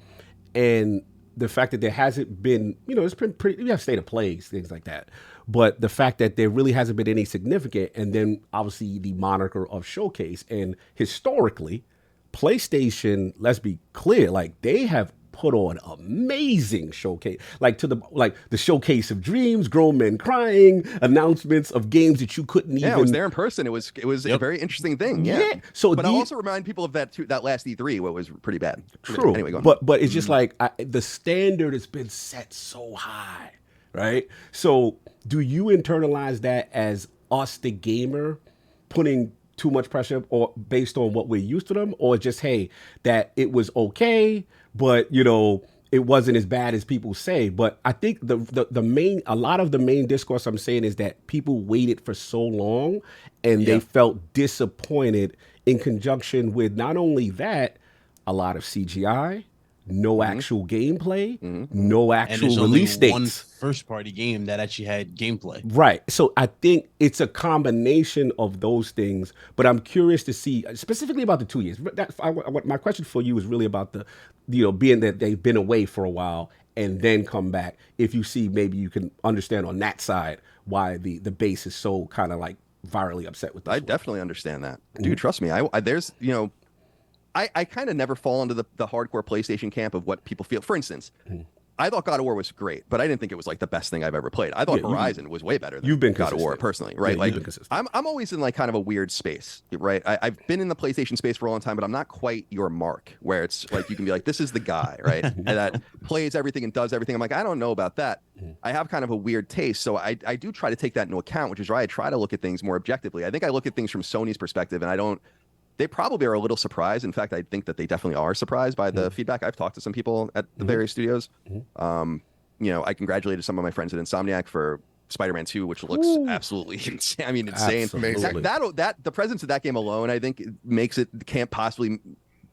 Speaker 1: and the fact that there hasn't been, it's been pretty, we have State of Plays, things like that. But the fact that there really hasn't been any significant, and then obviously the moniker of Showcase. And historically, PlayStation, let's be clear, like they have put on amazing showcase, like the showcase of dreams, grown men crying, announcements of games that you couldn't even.
Speaker 7: Yeah, I was there in person. It was a very interesting thing. Yeah.
Speaker 1: So,
Speaker 7: but I'll also remind people of that last E3, what was pretty bad.
Speaker 1: True.
Speaker 7: Anyway, go on.
Speaker 1: But it's just like the standard has been set so high, right? So do you internalize that as us, the gamer, putting too much pressure or based on what we're used to them, or just, hey, that it was okay, but it wasn't as bad as people say? But I think a lot of the main discourse I'm saying is that people waited for so long and they felt disappointed in conjunction with not only that, a lot of CGI, no actual gameplay, no actual release dates.
Speaker 8: One first party game that actually had gameplay.
Speaker 1: Right. So I think it's a combination of those things, but I'm curious to see specifically about the 2 years. My question for you is really about the, being that they've been away for a while and then come back. If you see, maybe you can understand on that side why the base is so kind of like virally upset with this.
Speaker 7: I definitely understand that. Dude, trust me. I kind of never fall into the hardcore PlayStation camp of what people feel. For instance, I thought God of War was great, but I didn't think it was like the best thing I've ever played. I thought Horizon was way better than God of War personally, right?
Speaker 1: Yeah,
Speaker 7: I'm always in like kind of a weird space, right? I've been in the PlayStation space for a long time, but I'm not quite your Mark, where it's like you can be like, this is the guy, right? And that plays everything and does everything. I'm like, I don't know about that. I have kind of a weird taste, so I do try to take that into account, which is why I try to look at things more objectively. I think I look at things from Sony's perspective, and they probably are a little surprised. In fact, I think that they definitely are surprised by the feedback. I've talked to some people at the various studios. I congratulated some of my friends at Insomniac for Spider-Man 2, which looks absolutely insane. I mean, insane.
Speaker 1: Absolutely.
Speaker 7: That the presence of that game alone, I think, makes it can't possibly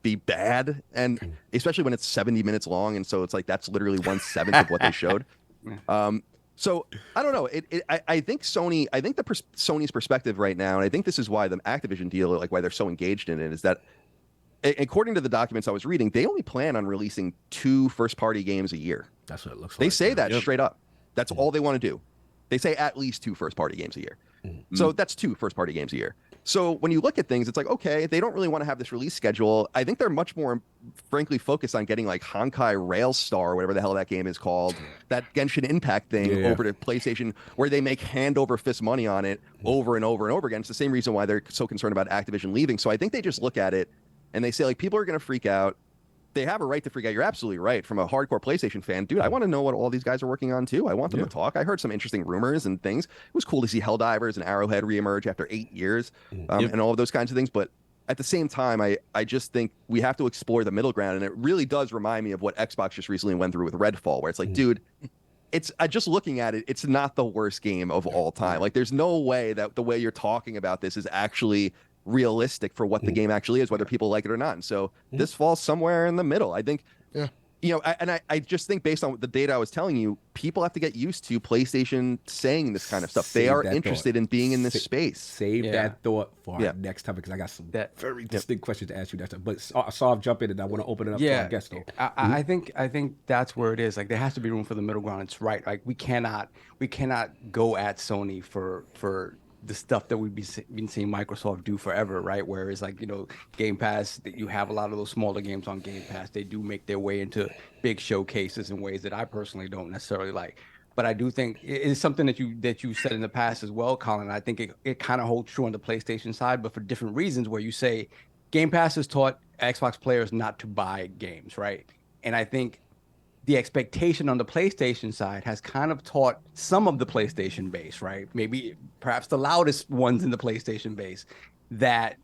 Speaker 7: be bad, and especially when it's 70 minutes long, and so it's like that's literally 1/7 of what they showed. So I don't know. I think Sony. I think Sony's perspective right now, and I think this is why the Activision deal, like why they're so engaged in it, is that according to the documents I was reading, they only plan on releasing 2 first-party games a year.
Speaker 1: That's what it looks like.
Speaker 7: They say that straight up. That's all they want to do. They say at least 2 first-party games a year. So that's 2 first-party games a year. So when you look at things, it's like, okay, they don't really want to have this release schedule. I think they're much more, frankly, focused on getting like Honkai Railstar, or whatever the hell that game is called, that Genshin Impact thing over to PlayStation, where they make hand over fist money on it over and over and over again. It's the same reason why they're so concerned about Activision leaving. So I think they just look at it and they say, like, people are going to freak out. They have a right to freak out. You're absolutely right. From a hardcore PlayStation fan, dude, I want to know what all these guys are working on too. I want them to talk. I heard some interesting rumors and things. It was cool to see Helldivers and Arrowhead reemerge after 8 years, and all of those kinds of things. But at the same time, I just think we have to explore the middle ground. And it really does remind me of what Xbox just recently went through with Redfall, where it's like, dude, it's just looking at it, it's not the worst game of all time. Like, there's no way that the way you're talking about this is actually realistic for what the game actually is, whether people like it or not. And so this falls somewhere in the middle. I think, you know, I just think, based on the data I was telling you, people have to get used to PlayStation saying this kind of stuff. They are interested in being in this space.
Speaker 1: Save that thought for our next time, because I got some very distinct questions to ask you next time. But I'll jump in, and I want to open it up to our guest, though.
Speaker 5: I think that's where it is. Like, there has to be room for the middle ground. It's right. Like, we cannot go at Sony for the stuff that we've been seeing Microsoft do forever, right? Whereas, like, you know, Game Pass, you have a lot of those smaller games on Game Pass. They do make their way into big showcases in ways that I personally don't necessarily like. But I do think it is something that you said in the past as well, Colin. I think it kind of holds true on the PlayStation side, but for different reasons, where you say Game Pass has taught Xbox players not to buy games, right? And I think the expectation on the PlayStation side has kind of taught some of the PlayStation base, right? Maybe perhaps the loudest ones in the PlayStation base, that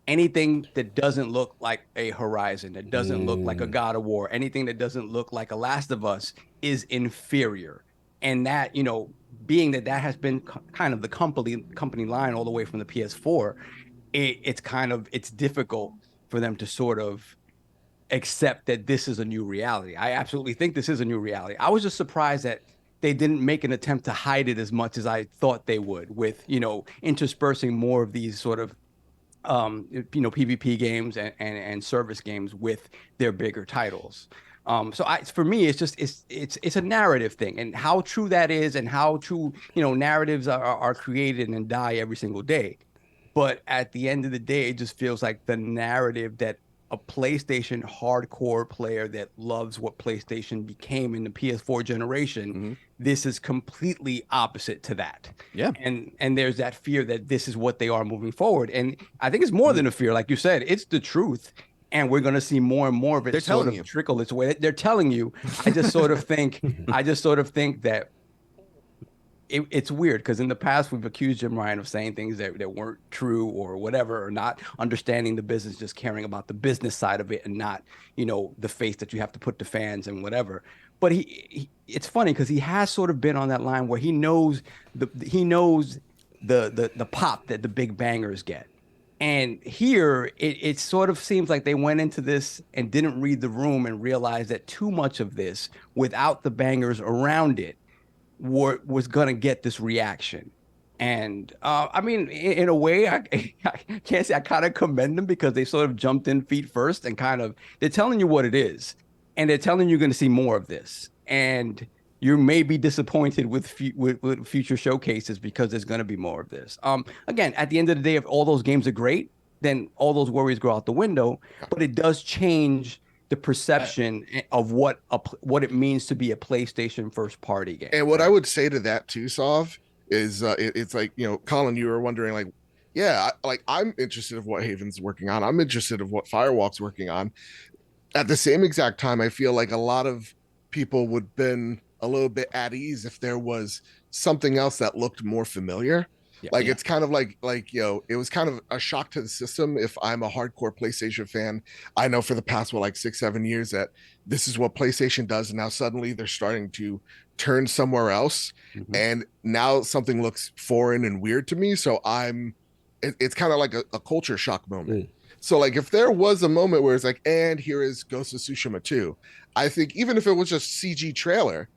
Speaker 5: anything that doesn't look like a Horizon, that doesn't look like a God of War, anything that doesn't look like a Last of Us is inferior. And that, you know, being that has been kind of the company line all the way from the PS4, it's difficult for them to sort of accept that this is a new reality. I absolutely think this is a new reality. I was just surprised that they didn't make an attempt to hide it as much as I thought they would, with, you know, interspersing more of these sort of you know, PvP games and service games with their bigger titles. So for me, it's just it's a narrative thing, and how true that is, and how true, you know, narratives are created and die every single day. But at the end of the day, it just feels like the narrative that a PlayStation hardcore player that loves what PlayStation became in the PS4 generation, this is completely opposite to that. Yeah. And there's that fear that this is what they are moving forward. And I think it's more than a fear. Like you said, it's the truth. And we're going to see more and more of it trickle its way. They're telling you. I just sort of think that it's weird, because in the past we've accused Jim Ryan of saying things that weren't true or whatever, or not understanding the business, just caring about the business side of it and not, you know, the face that you have to put to fans and whatever. But it's funny, because he has sort of been on that line where he knows the pop that the big bangers get. And here it sort of seems like they went into this and didn't read the room and realized that too much of this, without the bangers around it, was gonna get this reaction. And I mean, in a way, I can't say I kind of commend them, because they sort of jumped in feet first, and they're telling you what it is, and they're telling you you're going to see more of this, and you may be disappointed with future showcases, because there's going to be more of this. Again, at the end of the day, if all those games are great, then all those worries go out the window. But it does change the perception of what it means to be a PlayStation first party game.
Speaker 9: And what I would say to that too, Sov, is it's like, you know, Colin, you were wondering, like, yeah, like, I'm interested in what Haven's working on. I'm interested in what Firewalk's working on. At the same exact time, I feel like a lot of people would have been a little bit at ease if there was something else that looked more familiar. It's kind of like, you know, it was kind of a shock to the system. If I'm a hardcore PlayStation fan, I know for the past, 6-7 years that this is what PlayStation does. And now suddenly they're starting to turn somewhere else. And now something looks foreign and weird to me. So it's kind of like a culture shock moment. So, like, if there was a moment where it's like, and here is Ghost of Tsushima 2, I think even if it was just CG trailer,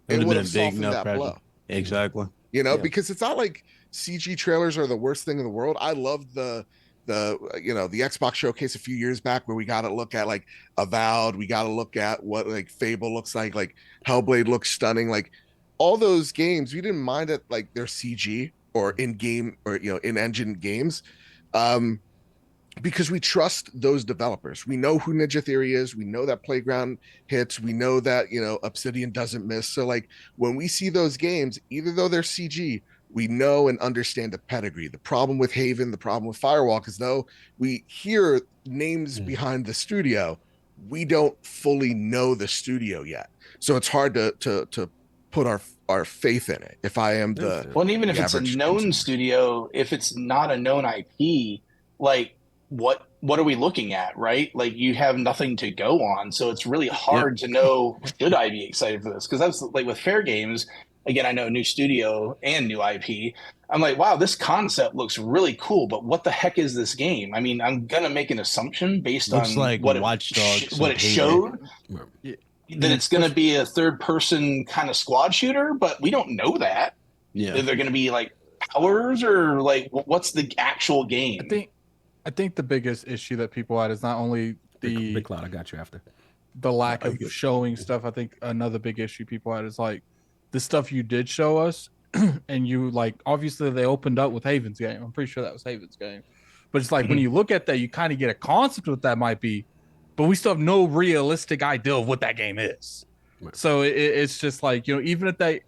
Speaker 9: it would have softened that blow.
Speaker 8: Exactly.
Speaker 9: You know, because it's not like CG trailers are the worst thing in the world. I love the Xbox showcase a few years back, where we got to look at, like, Avowed, we got to look at what, like, Fable looks like Hellblade looks stunning. Like, all those games, we didn't mind it, like, they're CG or in game or in engine games, because we trust those developers. We know who Ninja Theory is. We know that Playground hits. We know that Obsidian doesn't miss. So like when we see those games, even though they're CG, we know and understand the pedigree. The problem with Haven, the problem with Firewalk is though we hear names behind the studio, we don't fully know the studio yet. So it's hard to put our faith in it. If I am
Speaker 4: and even if it's a known studio, if it's not a known IP, like what are we looking at, right? Like you have nothing to go on, so it's really hard to know, should I be excited for this? Because that's like with Fair Games, again, I know new studio and new IP. I'm like, wow, this concept looks really cool, but what the heck is this game? I mean, I'm gonna make an assumption based on
Speaker 8: like
Speaker 4: what
Speaker 8: Watch Dogs
Speaker 4: what it showed, that it's gonna be a third person kind of squad shooter, but we don't know that.
Speaker 8: Yeah,
Speaker 4: they're gonna be like powers, or like what's the actual game?
Speaker 6: I think the biggest issue that people had is not only the
Speaker 1: Big Cloud. I got you after
Speaker 6: the lack of showing stuff. I think another big issue people had is like the stuff you did show us, and you like obviously they opened up with Haven's game. I'm pretty sure that was Haven's game, but it's like when you look at that, you kind of get a concept of what that might be, but we still have no realistic idea of what that game is. Right. So it's just like even if they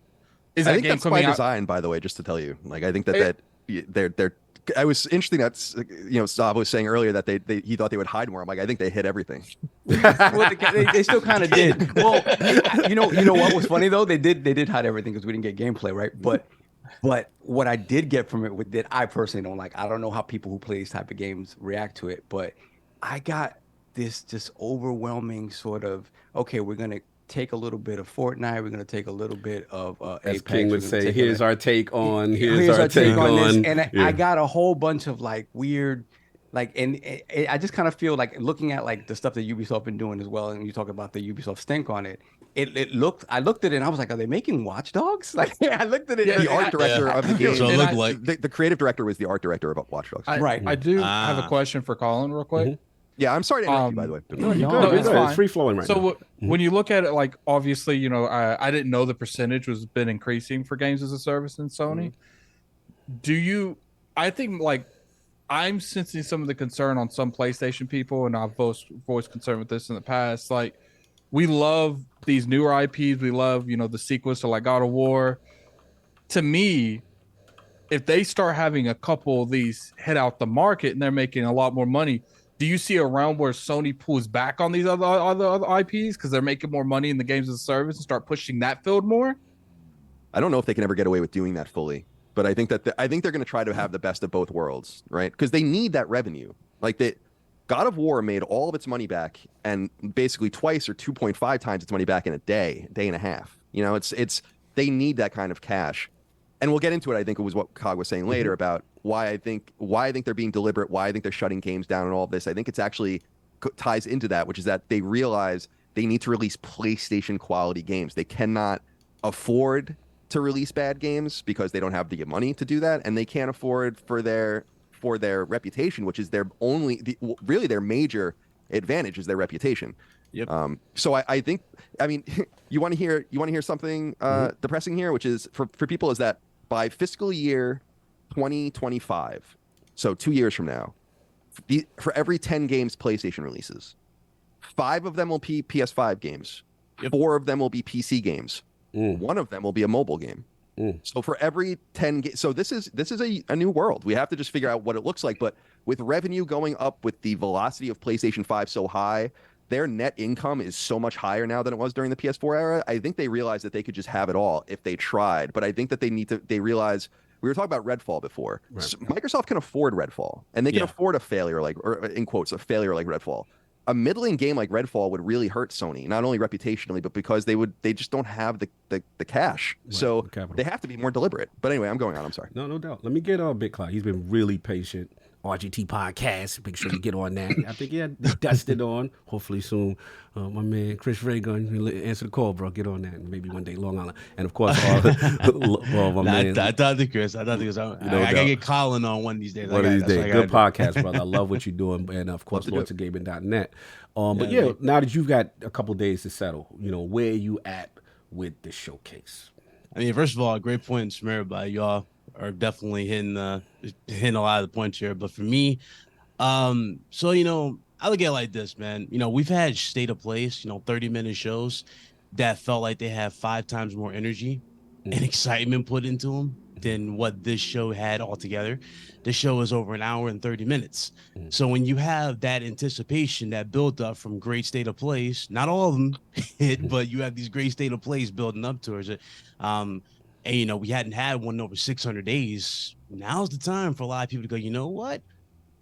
Speaker 6: is that
Speaker 7: I think
Speaker 6: game
Speaker 7: that's
Speaker 6: coming
Speaker 7: by
Speaker 6: out,
Speaker 7: design, by the way, just to tell you. Like I think that they're. I was interesting that Sav was saying earlier that he thought they would hide more. I'm like, I think they hid everything.
Speaker 5: Well, they still kind of did. Well, you know what was funny though? They did hide everything because we didn't get gameplay, right? But what I did get from it that I personally don't like. I don't know how people who play these type of games react to it, but I got this just overwhelming sort of, okay, we're gonna take a little bit of Fortnite, we're going to take a little bit of
Speaker 1: as
Speaker 5: Apex,
Speaker 1: King would say, here's our take on here's our take on
Speaker 5: this. And I got a whole bunch of like weird and I just kind of feel like looking at like the stuff that Ubisoft been doing as well, and you talk about the Ubisoft stink on it, I looked at it and I was like, are they making Watch Dogs? Like I looked at it,
Speaker 7: the art director of the game,
Speaker 8: so it looked like
Speaker 7: the creative director was the art director of Watch Dogs.
Speaker 5: Right.
Speaker 6: I do have a question for Colin real quick.
Speaker 7: Yeah, I'm sorry to interrupt you, by the way.
Speaker 1: No, you're good.
Speaker 6: It's fine.
Speaker 1: It's free flowing right now.
Speaker 6: So when you look at it, like obviously, I didn't know the percentage was been increasing for games as a service in Sony. I think like I'm sensing some of the concern on some PlayStation people, and I've voiced concern with this in the past. Like we love these newer IPs, we love the sequels to like God of War. To me, if they start having a couple of these hit out the market and they're making a lot more money, do you see a realm where Sony pulls back on these other IPs because they're making more money in the games as a service and start pushing that field more?
Speaker 7: I don't know if they can ever get away with doing that fully, but I think that they're going to try to have the best of both worlds, right? Because they need that revenue. Like God of War made all of its money back, and basically twice or 2.5 times its money back in a day and a half. It's they need that kind of cash. And we'll get into it. I think it was what Cog was saying later about why I think they're being deliberate, why I think they're shutting games down and all of this. I think it's actually ties into that, which is that they realize they need to release PlayStation quality games. They cannot afford to release bad games because they don't have the money to do that, and they can't afford for their reputation, which is their really their major advantage is their reputation.
Speaker 8: Yep.
Speaker 7: So I think, I mean, you want to hear something depressing here, which is for people is that by fiscal year 2025, so 2 years from now, for every 10 games PlayStation releases, 5 of them will be PS5 games, 4 of them will be PC games, 1 of them will be a mobile game. So for every 10 games, so this is a new world. We have to just figure out what it looks like. But with revenue going up, with the velocity of PlayStation 5 so high, their net income is so much higher now than it was during the PS4 era. I think they realize that they could just have it all if they tried. But I think that they realize, we were talking about Redfall before. Right. So Microsoft can afford Redfall, and they can afford a failure or in quotes, a failure like Redfall. A middling game like Redfall would really hurt Sony, not only reputationally, but because they just don't have the cash. Right, so they have to be more deliberate. But anyway, I'm going on. I'm sorry.
Speaker 1: No doubt. Let me get on Big Cloud. He's been really patient. RGT podcast. Make sure you get on that. I think dusted on. Hopefully soon. My man Chris Raygun, answer the call, bro. Get on that. Maybe one day, Long Island. And of course, my man.
Speaker 8: I thought Chris. I gotta get Colin on one of these days.
Speaker 1: One of these days. Good podcast, brother. I love what you're doing, and of course, LordsOfGaming.net. But now that you've got a couple days to settle, where are you at with the showcase?
Speaker 8: I mean, first of all, great point in Samara by y'all are definitely hitting a lot of the points here. But for me, so I look at it like this, man. We've had state of plays, 30-minute shows that felt like they have 5 times more energy and excitement put into them than what this show had altogether. The show is over an hour and 30 minutes. So when you have that anticipation, that build up from great state of plays, not all of them hit, but you have these great state of plays building up towards it. And we hadn't had one in over 600 days. Now's the time for a lot of people to go, you know what?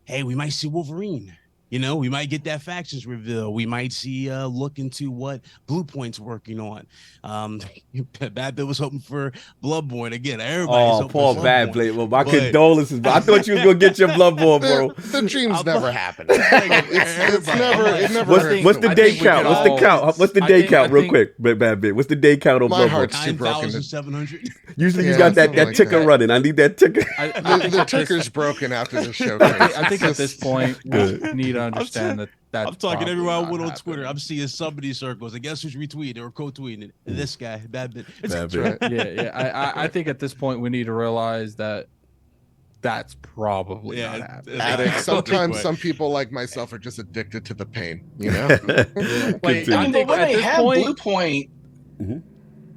Speaker 8: Hey, we might see Wolverine. We might get that factions reveal. We might see look into what Blue Point's working on. Babbel was hoping for Bloodborne again. Everybody's hoping
Speaker 1: poor
Speaker 8: for
Speaker 1: Babbel. Well, my condolences, bro. I thought you was gonna get your Bloodborne, bro.
Speaker 9: The dreams never happen. It's never.
Speaker 1: What's the day count? What's the count? What's the day count, real quick, Babbel? What's the day count on Bloodborne?
Speaker 9: My heart's too broken.
Speaker 8: 9,700.
Speaker 1: Usually you got that ticker running. I need that ticker.
Speaker 9: The ticker's broken after the showcase.
Speaker 6: I think at this point we need to understand that.
Speaker 8: I'm talking everywhere I went on Twitter. I'm seeing some of these circles. And guess who's retweeting or co-tweeting it? This guy, Babbel.
Speaker 6: Yeah. I think at this point we need to realize that that's probably not happening.
Speaker 9: Addict. Sometimes some people like myself are just addicted to the pain.
Speaker 4: But when they have Blue Point,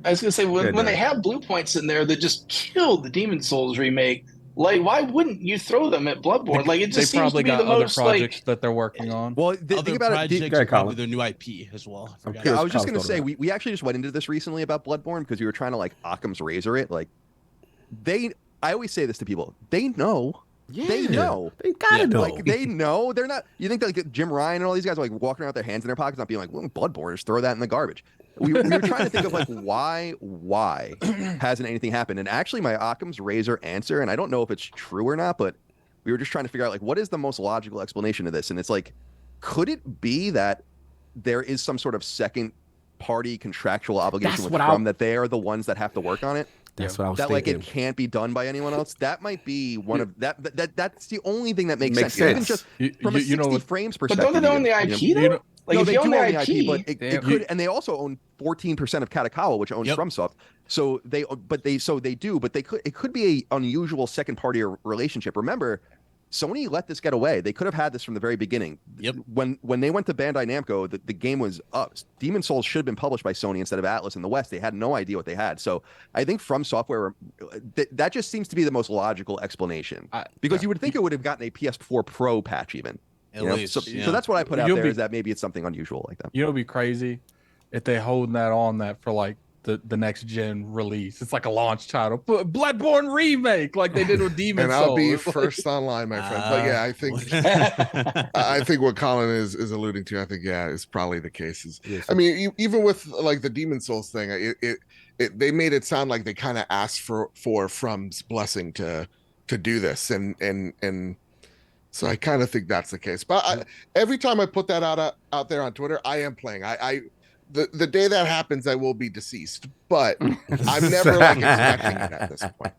Speaker 4: I was gonna say when they have Blue Points in there that just killed the Demon Souls remake. Like, why wouldn't you throw them at Bloodborne? Like, it just seems to be the most
Speaker 6: projects that they're working on.
Speaker 7: Well, think about it.
Speaker 8: Probably their new IP as well.
Speaker 7: I was just going to say, we actually just went into this recently about Bloodborne because we were trying to Occam's razor it. Like, I always say this to people. They know. Yeah, they know.
Speaker 1: They gotta know.
Speaker 7: Like, they know. They're not. You think that Jim Ryan and all these guys are walking around with their hands in their pockets, not being like, well, Bloodborne, just throw that in the garbage. We were trying to think of why hasn't anything happened? And actually, my Occam's razor answer, and I don't know if it's true or not, but we were just trying to figure out what is the most logical explanation of this? And it's could it be that there is some sort of second party contractual obligation with From that they are the ones that have to work on it?
Speaker 1: That's what I was thinking.
Speaker 7: It can't be done by anyone else. That might be one of that's the only thing that makes sense. Even just from a 60 frames perspective.
Speaker 4: But don't they own the IP though?
Speaker 7: No, they do own the IP, but it could, and they also own 14% of Katakawa, which owns FromSoft. So they do, but it could be an unusual second party relationship. Remember, Sony let this get away. They could have had this from the very beginning.
Speaker 8: Yep.
Speaker 7: When they went to Bandai Namco, the game was up. Demon Souls should have been published by Sony instead of Atlas in the West. They had no idea what they had. So I think From Software, that just seems to be the most logical explanation. Because you would think it would have gotten a PS4 Pro patch even.
Speaker 8: At least,
Speaker 7: so that's what I put out there, is that maybe it's something unusual like that.
Speaker 6: It'd be crazy if they holding that on for the next gen release. It's like a launch title, Bloodborne remake, like they did with Demon Souls.
Speaker 9: And I'll be first online, my friend. But yeah, I think what Colin is alluding to, I think is probably the case. I mean, even with the Demon Souls thing, they made it sound like they kind of asked for From's blessing to do this, and so I kind of think that's the case. But every time I put that out there on Twitter, I am playing. The day that happens, I will be deceased. But I'm never expecting it at this point.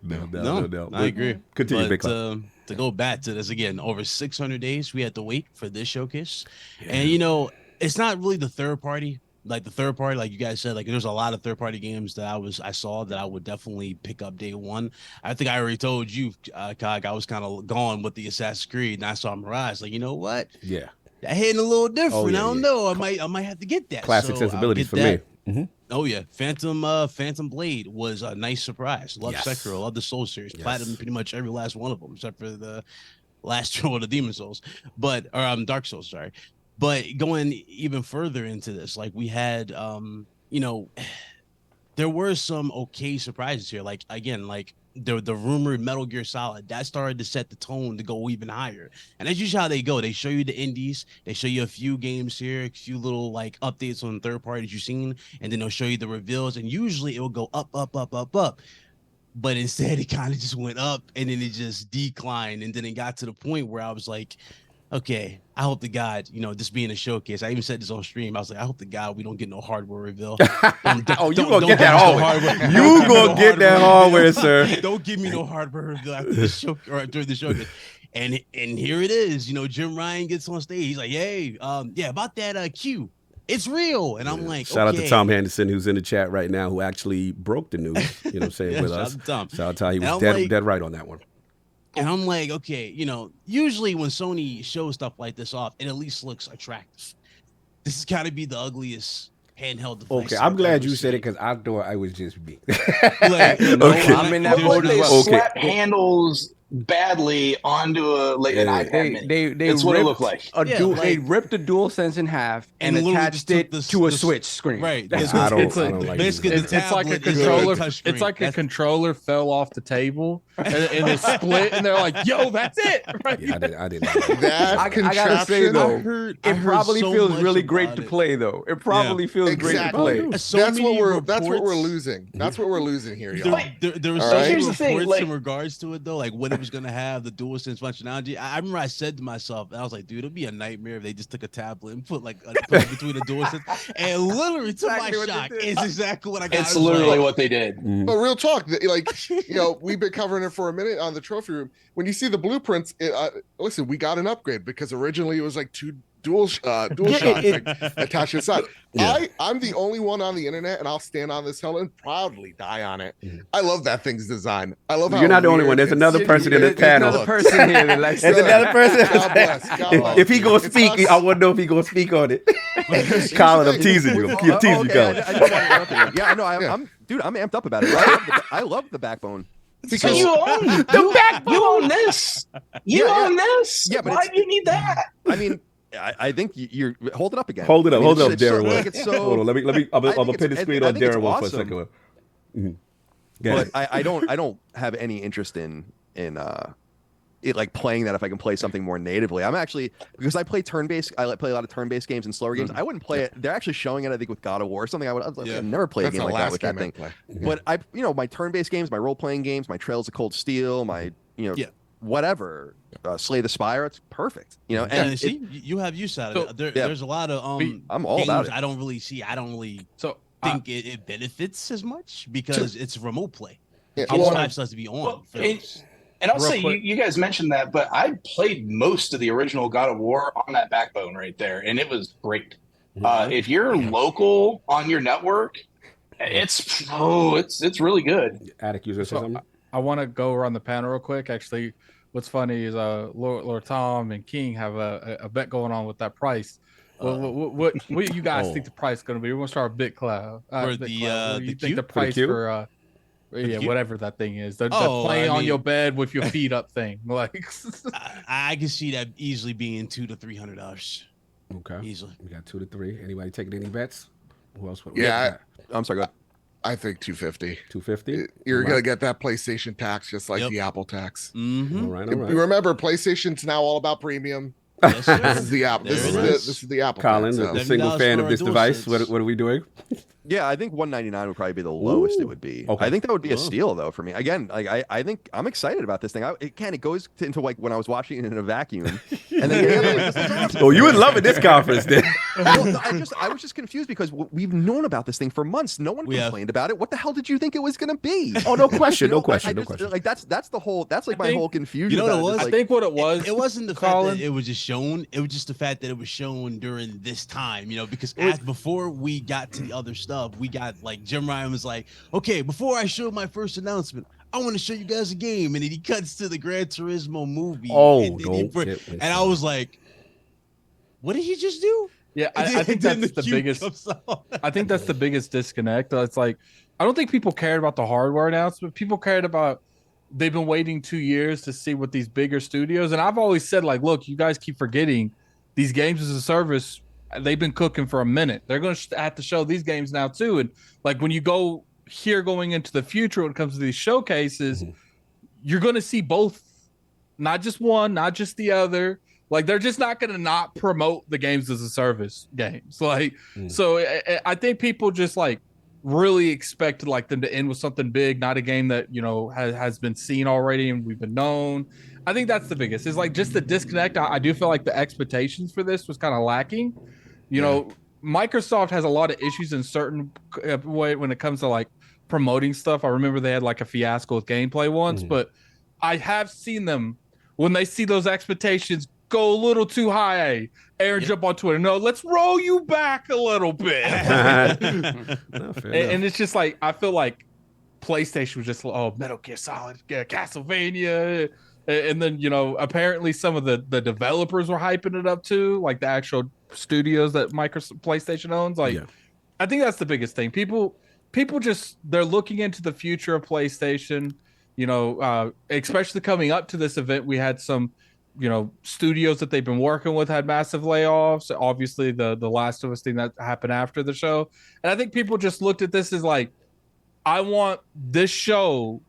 Speaker 7: No.
Speaker 8: I agree.
Speaker 1: Continue, Big
Speaker 8: to go back to this again, over 600 days we had to wait for this showcase, and it's not really the third party. Like you guys said, there's a lot of third-party games that I saw that I would definitely pick up day one. I think I already told you, Cog, I was kind of gone with the Assassin's Creed, and I saw Mirage. You know what?
Speaker 1: Yeah,
Speaker 8: that hitting a little different. I don't know. I might have to get that.
Speaker 1: Classic sensibilities for me. Mm-hmm.
Speaker 8: Oh yeah, Phantom Blade was a nice surprise. Love Sekiro, love the Soul series, platinum pretty much every last one of them except for the last one of the Demon Souls, Dark Souls. Sorry. But going even further into this, we had, there were some okay surprises here. The rumored Metal Gear Solid, that started to set the tone to go even higher. And that's usually how they go. They show you the indies. They show you a few games here, a few little updates on third parties you've seen, and then they'll show you the reveals. And usually it will go up. But instead it kind of just went up, and then it just declined. And then it got to the point where I was like, okay, I hope to God, this being a showcase. I even said this on stream. I was like, I hope to God we don't get no hardware reveal.
Speaker 1: You gonna get that hardware. You gonna get that hardware, sir.
Speaker 8: Don't give me no hardware reveal after the show or during the showcase. And here it is. Jim Ryan gets on stage. He's like, hey, about that Q. It's real. And I'm like,
Speaker 1: shout out to Tom Henderson, who's in the chat right now, who actually broke the news, you know what I'm saying, with us. Shout out to Tom. He was dead right on that one.
Speaker 8: And I'm like, okay, you know, usually when Sony shows stuff like this off, it at least looks attractive. This has got to be the ugliest handheld device.
Speaker 1: Okay, I'm glad you said it because I thought I was just me.
Speaker 8: Like,
Speaker 1: okay.
Speaker 5: I'm in that boat.
Speaker 4: They slap handles badly onto an iPad mini. That's what it looked like.
Speaker 5: They ripped the DualSense in half and attached it to a Switch screen.
Speaker 8: Right.
Speaker 1: I don't like
Speaker 6: basically, it's like a controller. It's like a controller fell off the table and it split, and they're like, "Yo, that's it." Right?
Speaker 1: Yeah, I didn't.
Speaker 5: I gotta say though, it probably feels really great to play though. It probably feels great to play.
Speaker 9: That's what we're losing. That's what we're losing here, y'all.
Speaker 8: There was so many reports in regards to it though, like what it was going to have, the DualSense functionality. I remember I said to myself, I was like, dude, it'd be a nightmare if they just took a tablet and put like a between the DualSense. And literally, to my shock, it's exactly what I got.
Speaker 4: It's literally what they did.
Speaker 9: But real talk, like, you know, we've been covering it for a minute on the trophy room. When you see the blueprints, listen, we got an upgrade because originally it was like two dual shots attached to the side. Yeah. I'm the only one on the internet, and I'll stand on this hill and proudly die on it. I love that thing's design. I love how
Speaker 1: you're not the only one. There's another person in the panel.
Speaker 5: Another person here that likes
Speaker 1: There's another person.
Speaker 9: God bless. God bless.
Speaker 1: If he gonna speak, I want to know if he gonna speak on it. Colin, I'm teasing you. I'm teasing you, Colin.
Speaker 7: Yeah, I know. I'm amped up about it. I love the backbone.
Speaker 4: Because you own this. You own this.
Speaker 7: Yeah, but
Speaker 4: why do you need that?
Speaker 7: I mean, I think you're hold it up again.
Speaker 1: Hold it up, Darren.
Speaker 7: So,
Speaker 1: hold on, let me. I'm gonna pin the screen on Darren one for a second.
Speaker 7: But I don't have any interest in it like playing that if I can play something more natively. I'm actually, because I play turn-based, I play a lot of turn-based games and slower games. I wouldn't play it. They're actually showing it, I think, with God of War or something. I'd never play a game like that with that thing. But my turn-based games, my role-playing games, my Trails of Cold Steel, my whatever, Slay the Spire, it's perfect. You know, and
Speaker 8: see, you have use out of it. There's a lot of
Speaker 7: I'm all about it.
Speaker 8: I don't really think it benefits as much because it's remote play. PS5 still has to be on.
Speaker 4: And I'll say, you guys mentioned that, but I played most of the original God of War on that backbone right there, and it was great. If you're local on your network, it's really good.
Speaker 1: Attic, you say something?
Speaker 6: I want to go around the panel real quick. Actually, what's funny is Lord Tom and King have a bet going on with that price. What do you guys think the price is going to be? We're going to start with BitCloud.
Speaker 8: For
Speaker 6: you think the price for whatever that thing is. The play on your bed with your feet up thing. Like
Speaker 8: I can see that easily being $200 to $300.
Speaker 1: Okay.
Speaker 8: Easily.
Speaker 1: We got 2 to 3. Anybody taking any bets? Who else?
Speaker 7: I'm sorry, go ahead.
Speaker 9: I think 250.
Speaker 1: 250.
Speaker 9: You're gonna get that PlayStation tax just like the Apple tax.
Speaker 8: Mm-hmm.
Speaker 1: All right.
Speaker 9: Remember, PlayStation's now all about premium.
Speaker 8: Yes,
Speaker 9: this is the Apple. This is the Apple.
Speaker 1: Colin,
Speaker 9: tax,
Speaker 1: the single fan of this device. What are we doing?
Speaker 7: Yeah, I think $199 would probably be the lowest it would be.
Speaker 1: Okay.
Speaker 7: I think that would be a steal though for me. Again, like I think I'm excited about this thing. It goes into like when I was watching it in a vacuum. And then
Speaker 1: you would love it this conference then.
Speaker 7: I was just confused because we've known about this thing for months. No one complained about it. What the hell did you think it was going to be?
Speaker 1: Oh, no question, no question.
Speaker 7: Like that's the whole. That's like my whole confusion.
Speaker 8: You know what it was?
Speaker 6: I think what it was.
Speaker 8: It wasn't the fact that it was just shown. It was just the fact that it was shown during this time. You know, because before we got to the other stuff, we got like Jim Ryan was like, okay, before I show my first announcement, I want to show you guys a game, and then he cuts to the Gran Turismo movie. And I was like, what did he just do?
Speaker 6: Yeah, I think that's the biggest. I think that's the biggest disconnect. It's like I don't think people cared about the hardware announcement. People cared about they've been waiting 2 years to see what these bigger studios. And I've always said, like, look, you guys keep forgetting these games as a service. They've been cooking for a minute. They're going to have to show these games now too. And like when you go here going into the future when it comes to these showcases, you're going to see both, not just one, not just the other. Like they're just not going to not promote the games as a service games. Like so, I think people just like really expected like them to end with something big, not a game that has been seen already and we've been known. I think that's the biggest. It's like just the disconnect. I do feel like the expectations for this was kind of lacking. Microsoft has a lot of issues in certain way when it comes to like promoting stuff. I remember they had like a fiasco with gameplay once, but I have seen them when they see those expectations go a little too high. Aaron jump on Twitter. No, let's roll you back a little bit. And it's just like, I feel like PlayStation was just, oh, Metal Gear Solid, Castlevania. And then, apparently some of the developers were hyping it up too, like the actual studios that PlayStation owns. Like, I think that's the biggest thing. People just, they're looking into the future of PlayStation, especially coming up to this event. We had some, studios that they've been working with had massive layoffs. Obviously the Last of Us thing that happened after the show. And I think people just looked at this as like, I want this show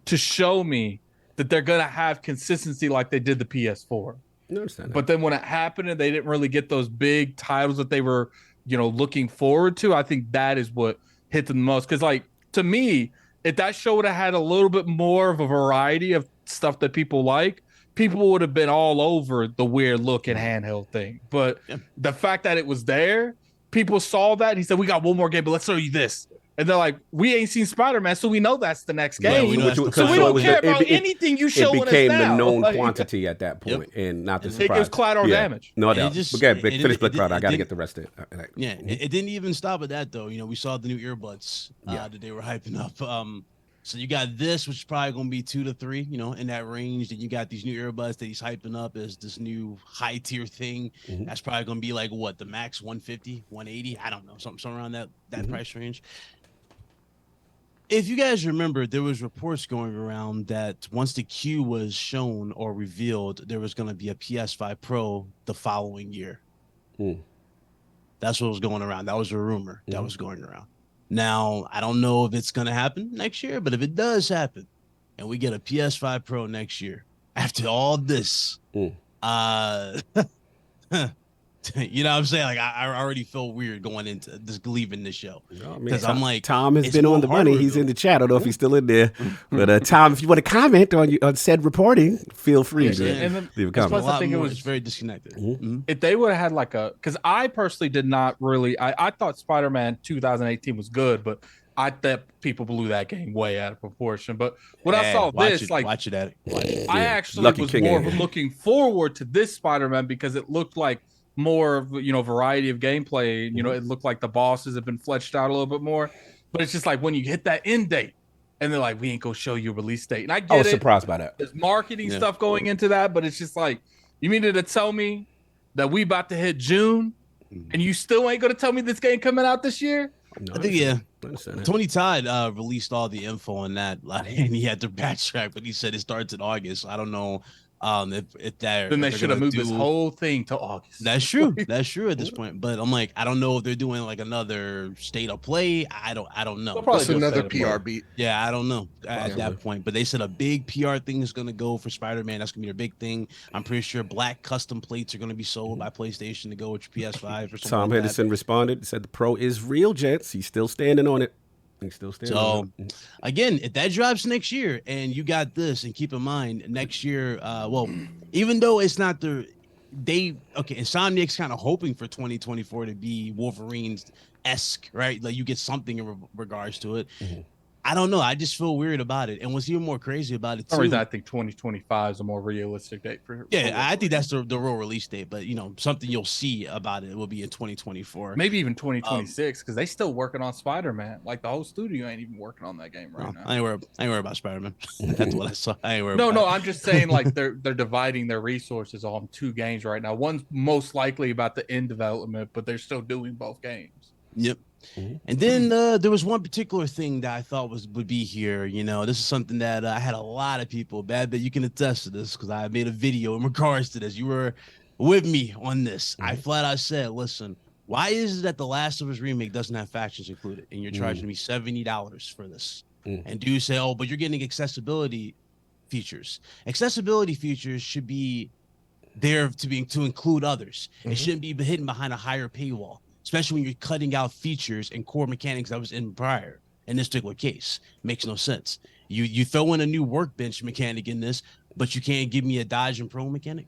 Speaker 6: to show me that they're going to have consistency like they did the PS4.
Speaker 1: I understand that.
Speaker 6: But then when it happened and they didn't really get those big titles that they were, looking forward to, I think that is what hit them the most. Because, like, to me, if that show would have had a little bit more of a variety of stuff that people like, people would have been all over the weird looking handheld thing. But the fact that it was there, people saw that. And he said, we got one more game, but let's show you this. And they're like, we ain't seen Spider-Man, so we know that's the next game.
Speaker 1: We
Speaker 6: don't care about anything you showing us now.
Speaker 1: It became the known quantity at that point, and not the surprise.
Speaker 6: It was collateral damage.
Speaker 1: No doubt. Finish Black Cloud. I got to get the rest of it.
Speaker 8: It didn't even stop at that, though. We saw the new earbuds that they were hyping up. So you got this, which is probably going to be 2 to 3, in that range. Then you got these new earbuds that he's hyping up as this new high tier thing. That's probably going to be like what, the max 150, 180? I don't know, something around that price range. If you guys remember, there was reports going around that once the Q was shown or revealed, there was going to be a PS5 Pro the following year. That's what was going around. That was a rumor that was going around. Now, I don't know if it's going to happen next year, but if it does happen and we get a PS5 Pro next year, after all this, you know what I'm saying? Like, I already feel weird going into just leaving this show. Because I'm like,
Speaker 1: Tom has been on the money. He's in the chat. I don't know if he's still in there. But Tom, if you want to comment on said reporting, feel free to leave a comment.
Speaker 8: I think it was very disconnected.
Speaker 6: If they would have had like because I personally did not really, I thought Spider-Man 2018 was good, but I thought people blew that game way out of proportion. But when I saw this,
Speaker 8: watch it.
Speaker 6: I actually was more looking forward to this Spider-Man because it looked like more of variety of gameplay. It looked like the bosses have been fleshed out a little bit more, but it's just like when you hit that end date and they're like, we ain't gonna show you a release date. And I get
Speaker 1: was surprised by that.
Speaker 6: There's marketing stuff going into that, but it's just like, you mean to tell me that we about to hit June and you still ain't gonna tell me this game coming out this year?
Speaker 8: No, I think Tony Todd released all the info on that, and he had to backtrack, but he said it starts in August. I don't know if that
Speaker 6: then they should have moved this whole thing to August.
Speaker 8: That's true. That's true at this point. But I'm like, I don't know if they're doing like another state of play. I don't know.
Speaker 9: That's another PR beat.
Speaker 8: Yeah, I don't know at that point. But they said a big PR thing is gonna go for Spider-Man. That's gonna be their big thing. I'm pretty sure black custom plates are gonna be sold by PlayStation to go with your PS5 or something.
Speaker 1: Tom Henderson responded, said the Pro is real, gents. He's still standing on it.
Speaker 8: So again, if that drops next year and you got this, and keep in mind next year, even though it's not Insomniac's kind of hoping for 2024 to be Wolverine's-esque, right? Like you get something in regards to it. I don't know. I just feel weird about it. And what's even more crazy about it, too,
Speaker 6: I think 2025 is a more realistic date for
Speaker 8: I think that's the real release date. But, something you'll see about it will be in 2024.
Speaker 6: Maybe even 2026, because they still working on Spider-Man. Like, the whole studio ain't even working on that game right now.
Speaker 8: I ain't worried about Spider-Man. That's what I saw. I ain't worried
Speaker 6: No, I'm just saying, like, they're dividing their resources on 2 games right now. One's most likely about the end development, but they're still doing both games.
Speaker 8: Yep. And then there was one particular thing that I thought would be here. This is something that I had a lot of people, Bad Bet, you can attest to this because I made a video in regards to this. You were with me on this. I flat out said, listen, why is it that the Last of Us remake doesn't have factions included and you're charging me $70 for this? And dude said, oh, but you're getting accessibility features. Accessibility features should be there to include others. It shouldn't be hidden behind a higher paywall, especially when you're cutting out features and core mechanics that was in prior. In this particular case, makes no sense. You throw in a new workbench mechanic in this, but you can't give me a dodge and pro mechanic.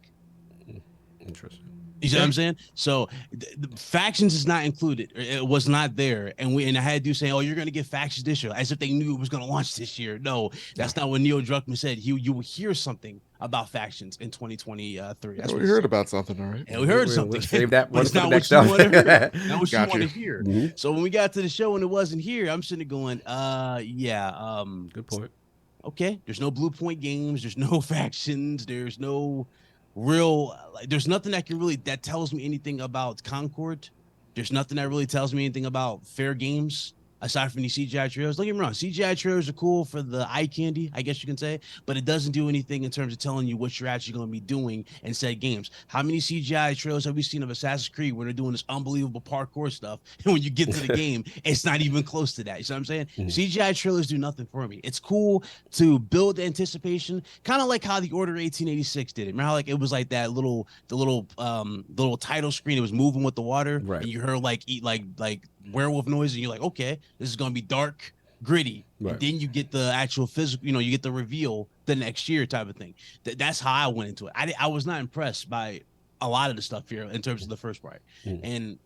Speaker 1: Interesting.
Speaker 8: You see what I'm saying? So the factions is not included. It was not there. And I had dudes saying, oh, you're going to get factions this year, as if they knew it was going to launch this year. No, that's not what Neil Druckmann said. You will hear something about factions in 2023. That's
Speaker 9: we heard about something, all right?
Speaker 8: And we heard something.
Speaker 1: We'll save that one
Speaker 8: it's
Speaker 1: for
Speaker 8: not
Speaker 1: the
Speaker 8: what
Speaker 1: next
Speaker 8: you
Speaker 1: time.
Speaker 8: want to hear. Not what you
Speaker 9: Got
Speaker 8: want to
Speaker 9: you.
Speaker 8: hear.
Speaker 1: Mm-hmm.
Speaker 8: So when we got to the show and it wasn't here, I'm sitting there going,
Speaker 1: Good point.
Speaker 8: okay, there's no Blue Point games, there's no factions, there's no real, there's nothing that tells me anything about Concord. There's nothing that really tells me anything about fair games aside from these CGI trailers. Don't get me wrong, CGI trailers are cool for the eye candy, I guess you can say, but it doesn't do anything in terms of telling you what you're actually going to be doing in said games. How many CGI trailers have we seen of Assassin's Creed where they're doing this unbelievable parkour stuff, and when you get to the game, it's not even close to that? You know what I'm saying? CGI trailers do nothing for me. It's cool to build anticipation, kind of like how the Order 1886 did it. Remember how like it was like that little title screen, it was moving with the water,
Speaker 1: Right.
Speaker 8: and you heard like werewolf noise, and you're like, okay, this is gonna be dark, gritty.
Speaker 1: Right.
Speaker 8: And then you get the actual physical, you get the reveal the next year type of thing. That's how I went into it. I was not impressed by a lot of the stuff here in terms of the first part, and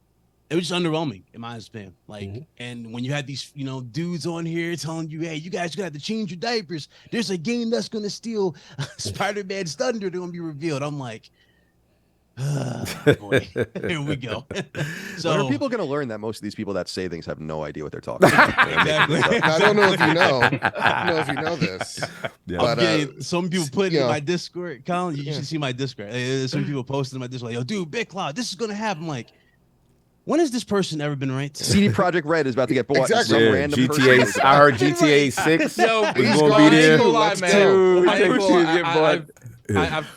Speaker 8: it was just underwhelming in my opinion. Like, and when you had these dudes on here telling you, hey, you guys gonna have to change your diapers, there's a game that's gonna steal Spider-Man's thunder to be revealed. I'm like, boy, here we go. So
Speaker 7: when are people going to learn that most of these people that say things have no idea what they're talking about?
Speaker 8: exactly.
Speaker 9: I don't know if you know. I don't know if you know this.
Speaker 1: Yeah.
Speaker 9: But
Speaker 8: some people put in my Discord, Colin. You should see my Discord. Some people posted in my Discord, like, yo, dude, Big Cloud, this is gonna happen. I'm like, when has this person ever been right?
Speaker 7: CD Projekt Red is about to get bought.
Speaker 9: Exactly.
Speaker 7: Some
Speaker 1: Yeah,
Speaker 7: random
Speaker 1: GTA.
Speaker 7: person.
Speaker 1: I heard GTA 6
Speaker 6: Yo,
Speaker 1: was
Speaker 9: he's
Speaker 1: gonna
Speaker 9: going
Speaker 1: be there.
Speaker 9: to. Let's go.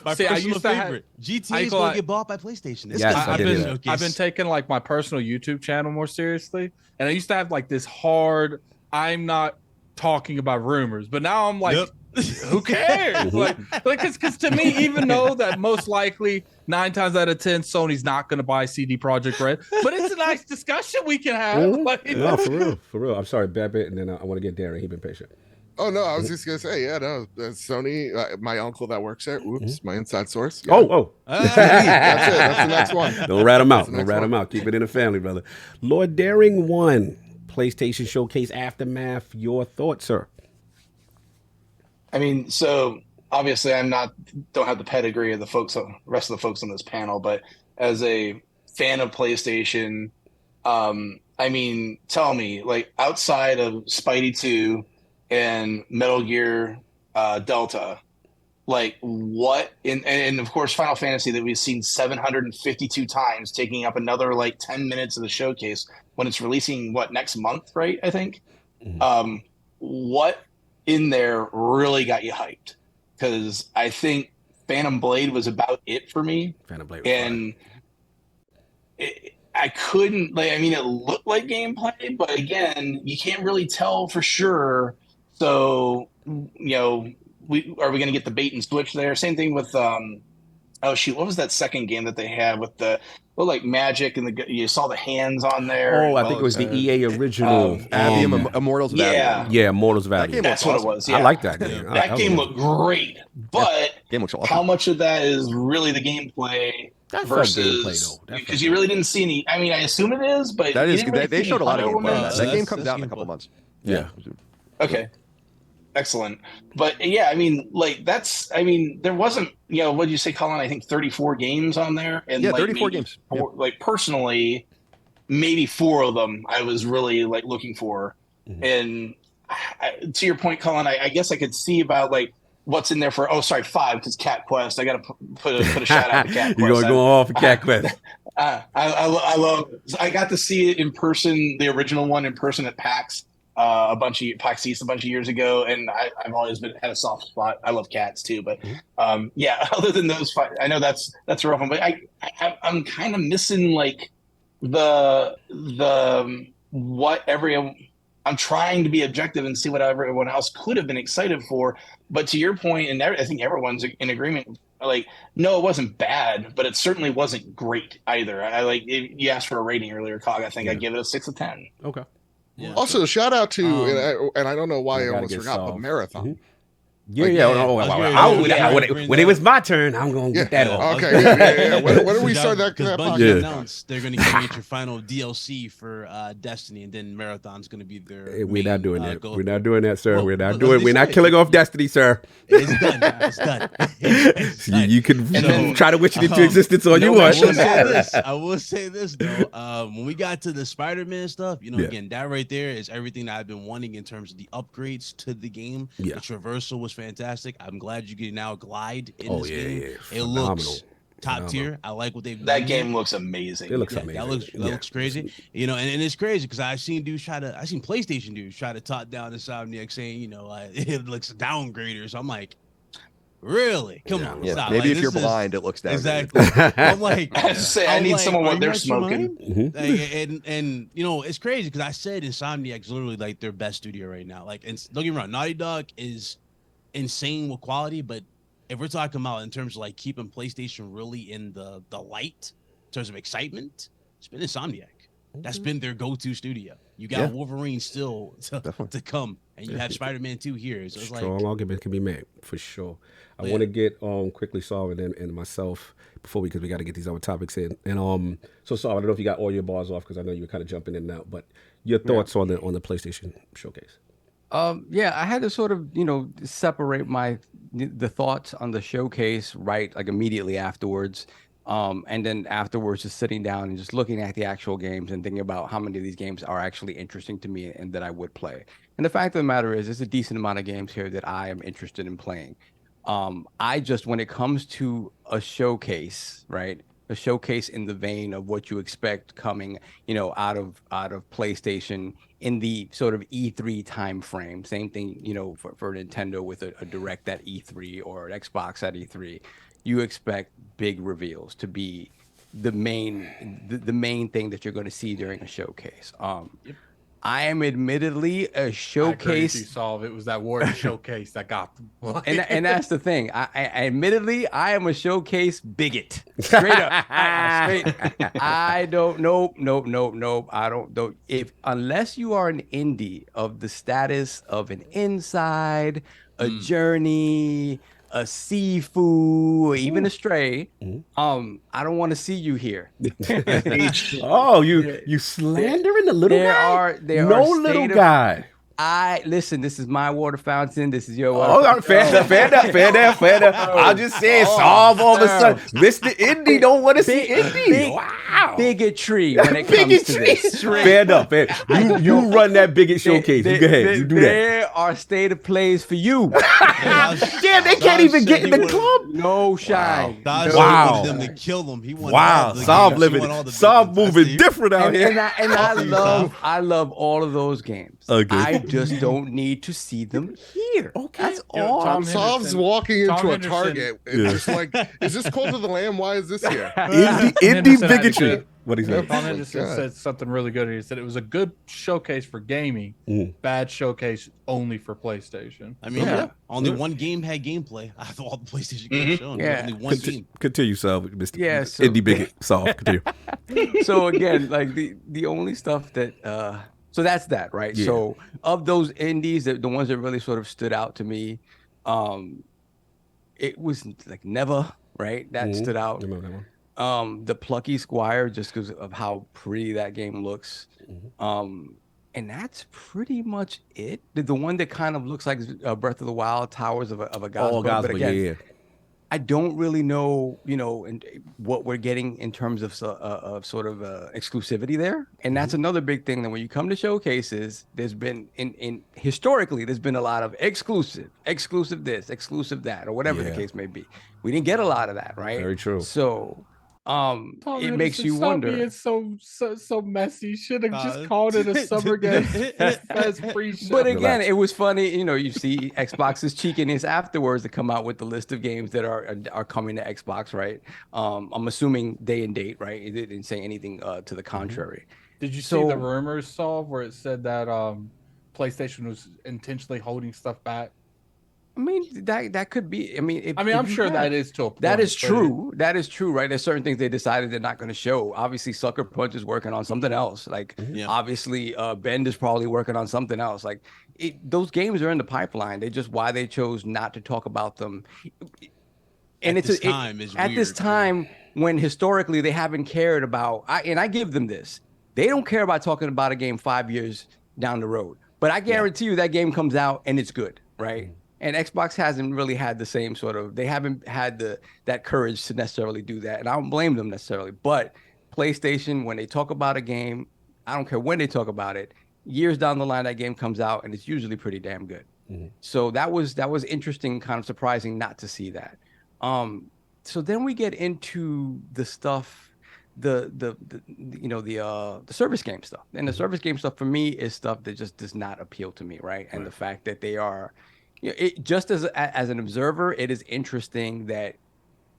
Speaker 8: My
Speaker 6: See, I
Speaker 8: personal
Speaker 6: used to have,
Speaker 8: favorite. GTA is gonna get bought by PlayStation. It's
Speaker 1: Yes,
Speaker 8: gonna
Speaker 1: I
Speaker 8: be
Speaker 1: did
Speaker 8: a
Speaker 1: hear
Speaker 8: showcase.
Speaker 6: I've been taking like my personal YouTube channel more seriously, and I used to have like this hard, I'm not talking about rumors, but now I'm like, who cares? like, because to me, even though that most likely 9 times out of 10 Sony's not going to buy CD Projekt Red, but it's a nice discussion we can have. Like,
Speaker 1: No, for real. I'm sorry, Babbitt, and then I want to get Darren. He's been patient.
Speaker 9: Oh no, I was just gonna say, Sony. My uncle that works there. Oops, my inside source. Yeah.
Speaker 1: Oh.
Speaker 9: That's it. That's the next one.
Speaker 1: Don't rat him out.
Speaker 9: That's the
Speaker 1: Don't
Speaker 9: next
Speaker 1: rat
Speaker 9: one.
Speaker 1: him out. Keep it in the family, brother. Lord DaringOne, PlayStation Showcase Aftermath. Your thoughts, sir?
Speaker 4: I mean, so obviously don't have the pedigree of the rest of the folks on this panel, but as a fan of PlayStation, I mean, tell me, like, outside of Spidey 2 and Metal Gear Delta, like, what and of course Final Fantasy that we've seen 752 times, taking up another like 10 minutes of the showcase when it's releasing next month, right? I think. What in there really got you hyped? Because I think Phantom Blade was about it for me.
Speaker 1: Phantom Blade was
Speaker 4: and I couldn't, like, I mean, it looked like gameplay, but again, you can't really tell for sure. So, are we going to get the bait and switch there? Same thing with, oh shoot, what was that second game that they had with the magic and you saw the hands on there?
Speaker 1: Oh, I think it was the EA original.
Speaker 7: Immortals of
Speaker 4: yeah.
Speaker 7: Avium.
Speaker 1: Yeah, Immortals of
Speaker 7: That
Speaker 1: Avium.
Speaker 7: game
Speaker 4: That's what it was. Yeah.
Speaker 1: I like that game.
Speaker 4: That game looked great, but
Speaker 7: Game looks awesome.
Speaker 4: how much of that is really the gameplay
Speaker 1: That's not
Speaker 4: versus
Speaker 1: gameplay, though.
Speaker 4: because you really didn't see any. I mean, I assume it is, but
Speaker 7: That
Speaker 4: you
Speaker 7: is.
Speaker 4: didn't really
Speaker 7: They
Speaker 4: see
Speaker 7: showed a lot of
Speaker 4: any
Speaker 7: gameplay.
Speaker 4: moments.
Speaker 7: That game
Speaker 8: That's
Speaker 7: comes out in a
Speaker 8: gameplay.
Speaker 7: couple months.
Speaker 1: Yeah.
Speaker 4: Okay. Excellent. But yeah, I mean, like there wasn't, what did you say, Colin? I think 34 games on there. And
Speaker 7: Yeah,
Speaker 4: like
Speaker 7: 34
Speaker 4: maybe
Speaker 7: games.
Speaker 4: like personally, maybe 4 of them I was really like looking for. And to your point, Colin, I guess I could see about like what's in there for, 5, because Cat Quest. I got to put a shout out to Cat Quest.
Speaker 1: You're going to go off of Cat Quest.
Speaker 4: I love, I got to see it in person, the original one in person at PAX. PAX East a bunch of years ago, and I've always had a soft spot. I love cats too, but yeah. Other than those 5, I know that's a rough one, but I'm kind of missing like the what everyone. I'm trying to be objective and see what everyone else could have been excited for. But to your point, and I think everyone's in agreement. Like, no, it wasn't bad, but it certainly wasn't great either. You asked for a rating earlier, Cog. I think I give it a 6 of 10.
Speaker 1: Okay.
Speaker 8: Yeah.
Speaker 9: Also, shout out to and I don't know why I
Speaker 1: gotta
Speaker 9: almost
Speaker 1: get
Speaker 9: forgot, but
Speaker 1: solved.
Speaker 9: Marathon.
Speaker 1: Yeah,
Speaker 9: Like,
Speaker 1: yeah. When it was my turn, I'm gonna get that off.
Speaker 9: Okay, yeah. When do we start that
Speaker 8: Bungie
Speaker 9: podcast?
Speaker 8: announced they're going to create your final DLC for Destiny, and then Marathon's going to be their.
Speaker 1: We're not doing that.
Speaker 8: goal.
Speaker 1: We're not doing that, sir.
Speaker 8: Well,
Speaker 1: we're not
Speaker 8: let's
Speaker 1: doing.
Speaker 8: be
Speaker 1: We're not
Speaker 8: serious.
Speaker 1: killing off Destiny, sir.
Speaker 8: It's done. It's done. It's done.
Speaker 1: You can
Speaker 4: then,
Speaker 1: try to wish it into existence all you
Speaker 8: I
Speaker 1: want.
Speaker 8: will say this though. When we got to the Spider-Man stuff, again, that right there is everything that I've been wanting in terms of the upgrades to the game.
Speaker 1: Yeah.
Speaker 8: The traversal was fantastic. I'm glad you can now glide in
Speaker 1: Oh,
Speaker 8: this
Speaker 1: yeah,
Speaker 8: game.
Speaker 1: yeah.
Speaker 8: It
Speaker 1: Phenomenal.
Speaker 8: looks top tier. I like what they've done.
Speaker 4: that game looks amazing.
Speaker 1: It looks
Speaker 8: Yeah,
Speaker 1: amazing.
Speaker 8: that looks crazy. And it's crazy because I've seen PlayStation dudes try to talk down Insomniac saying, it looks downgraders. So I'm like, really? Come on.
Speaker 7: Yeah,
Speaker 8: stop.
Speaker 7: maybe
Speaker 8: Like,
Speaker 7: if you're
Speaker 8: this is-
Speaker 7: blind, it looks down.
Speaker 8: Exactly. I'm like,
Speaker 4: I have to say, I need someone
Speaker 8: are
Speaker 4: what
Speaker 8: you
Speaker 4: they're
Speaker 8: out your
Speaker 4: smoking.
Speaker 8: mind? Like, and it's crazy because I said Insomniac's literally like their best studio right now. Like, and don't get me wrong, Naughty Dog is insane with quality, but if we're talking about in terms of like keeping PlayStation really in the light in terms of excitement, it's been Insomniac. That's been their go-to studio. You got Wolverine still to come, and you have Spider-Man 2 here. So it's
Speaker 1: Strong
Speaker 8: like
Speaker 1: argument can be made for sure. I
Speaker 8: Yeah.
Speaker 1: want to get quickly Saul and myself before because we got to get these other topics in. And so Saul, I don't know if you got all your bars off because I know you were kind of jumping in and out, but your thoughts on the PlayStation Showcase.
Speaker 5: Yeah, I had to sort of, separate the thoughts on the showcase, right, like immediately afterwards. And then afterwards, just sitting down and just looking at the actual games and thinking about how many of these games are actually interesting to me and that I would play. And the fact of the matter is, there's a decent amount of games here that I am interested in playing. When it comes to a showcase, right? A showcase in the vein of what you expect coming, out of PlayStation in the sort of E3 time frame. Same thing, for Nintendo with a direct at E3 or an Xbox at E3. You expect big reveals to be the main thing that you're going to see during a showcase. I am admittedly a showcase.
Speaker 6: It was that word showcase that got them.
Speaker 5: And that's the thing. I admittedly, I am a showcase bigot. Straight up. I don't. Nope. I don't. Unless you are an indie of the status of an Inside, a Journey, a Sifu, or even a Stray, I don't want to see you here.
Speaker 1: Oh, you slandering the little guy?
Speaker 5: There
Speaker 1: no
Speaker 5: are
Speaker 1: little guy.
Speaker 5: Listen, this is my water fountain. This is your
Speaker 1: Oh,
Speaker 5: water fountain.
Speaker 1: fair enough. I'm just saying, solve all of a sudden. Mr. Indy don't want to see Indy. Wow.
Speaker 5: Bigotry when it comes to this.
Speaker 1: Fair enough. You run that bigot showcase. You go ahead. You do that.
Speaker 5: There are state of plays for you.
Speaker 1: Damn, they can't even get in the club.
Speaker 5: No shine.
Speaker 8: Dodge
Speaker 1: Wow.
Speaker 8: wanted them to kill them. He wanted
Speaker 1: Wow.
Speaker 8: all the
Speaker 1: Solve
Speaker 8: games. He wanted all
Speaker 1: living.
Speaker 8: the
Speaker 1: Solve
Speaker 8: big ones.
Speaker 1: moving different out here.
Speaker 5: And I love all of those games.
Speaker 1: Okay.
Speaker 5: I just don't need to see them here. Okay. That's all.
Speaker 6: Tom
Speaker 9: Solve's
Speaker 6: Henderson-
Speaker 9: walking
Speaker 6: Tom
Speaker 9: into a
Speaker 6: Henderson-
Speaker 9: Target. It's just like, is this Cult of the Lamb? Why is this here?
Speaker 1: Indie
Speaker 6: Henderson had a
Speaker 1: bigotry.
Speaker 6: good-
Speaker 1: What he said?
Speaker 6: Tom Henderson
Speaker 9: God.
Speaker 6: said something really good. He said it was a good showcase for gaming, bad showcase only for PlayStation.
Speaker 8: I mean, only one game had gameplay. I have all the PlayStation games shown.
Speaker 5: Yeah.
Speaker 8: Only one game.
Speaker 1: Continue, Saul, Mr.
Speaker 5: Yeah, so-
Speaker 1: Indie bigot. Solve. Continue.
Speaker 5: So again, like the only stuff that so that's that, right?
Speaker 1: Yeah.
Speaker 5: So of those indies, the ones that really sort of stood out to me, it was like Never, right? That stood out.
Speaker 1: Remember that one?
Speaker 5: The Plucky Squire, just because of how pretty that game looks. And that's pretty much it. The one that kind of looks like Breath of the Wild, Towers of a God's
Speaker 1: Oh,
Speaker 5: Book,
Speaker 1: guys,
Speaker 5: but again,
Speaker 1: yeah.
Speaker 5: I don't really know, what we're getting in terms of sort of exclusivity there. And that's another big thing that when you come to showcases, there's been historically, there's been a lot of exclusive this, exclusive that, or whatever the
Speaker 1: Yeah.
Speaker 5: case may be. We didn't get a lot of that, right?
Speaker 1: Very true.
Speaker 5: So
Speaker 6: Tom
Speaker 5: it
Speaker 6: Henderson,
Speaker 5: makes you
Speaker 6: stop
Speaker 5: wonder.
Speaker 6: being so messy. Should have just called it a summer game as pre-show.
Speaker 5: But again, it was funny. You see Xbox's cheekiness afterwards to come out with the list of games that are coming to Xbox, right? I'm assuming day and date, right? It didn't say anything to the contrary.
Speaker 6: Did you see the rumors, Saul, where it said that PlayStation was intentionally holding stuff back?
Speaker 5: I mean, that could be. I mean,
Speaker 6: I'm sure that is to a point.
Speaker 5: That is true. That is true, right? There's certain things they decided they're not going to show. Obviously, Sucker Punch is working on something else. Like, obviously, Bend is probably working on something else. Like, those games are in the pipeline. They just why they chose not to talk about them. And at this time when historically they haven't cared about. And I give them this. They don't care about talking about a game 5 years down the road. But I guarantee you that game comes out and it's good, right? And Xbox hasn't really had the same sort of, they haven't had that courage to necessarily do that. And I don't blame them necessarily. But PlayStation, when they talk about a game, I don't care when they talk about it, years down the line, that game comes out and it's usually pretty damn good. So that was interesting, kind of surprising not to see that. So then we get into the stuff, the service game stuff. And the service game stuff for me is stuff that just does not appeal to me, right? And the fact that they are, just as an observer, it is interesting that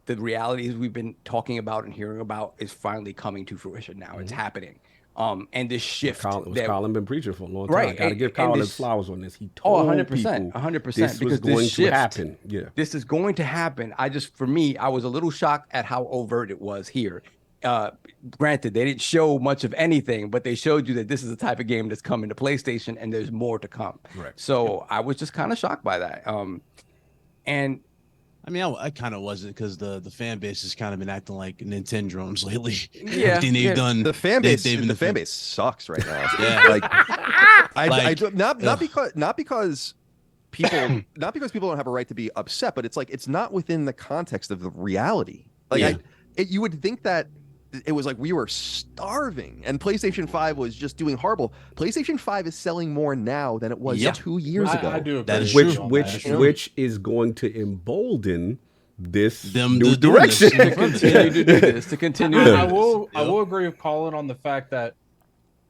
Speaker 5: the realities we've been talking about and hearing about is finally coming to fruition now. It's happening. And this shift.
Speaker 1: Colin been preaching for a long time. I got to give Colin his flowers on this. He told
Speaker 5: 100%.
Speaker 1: This was going to happen. Yeah.
Speaker 5: This is going to happen. For me, I was a little shocked at how overt it was here. Granted, they didn't show much of anything, but they showed you that this is the type of game that's coming to PlayStation and there's more to come.
Speaker 1: Right.
Speaker 5: So I was just kind of shocked by that. And
Speaker 8: I mean, I kind of wasn't because the fan base has kind of been acting like Nintendrons lately.
Speaker 5: Yeah,
Speaker 8: everything they've done.
Speaker 7: The fan base sucks right now. Not because people don't have a right to be upset, but it's not within the context of the reality. You would think that it was like we were starving and PlayStation 5 was just doing horrible. PlayStation 5 is selling more now than it was 2 years ago.
Speaker 6: I do
Speaker 8: that is
Speaker 1: which is going to embolden this new direction.
Speaker 5: To continue to do this, to continue.
Speaker 6: I will agree with Colin on the fact that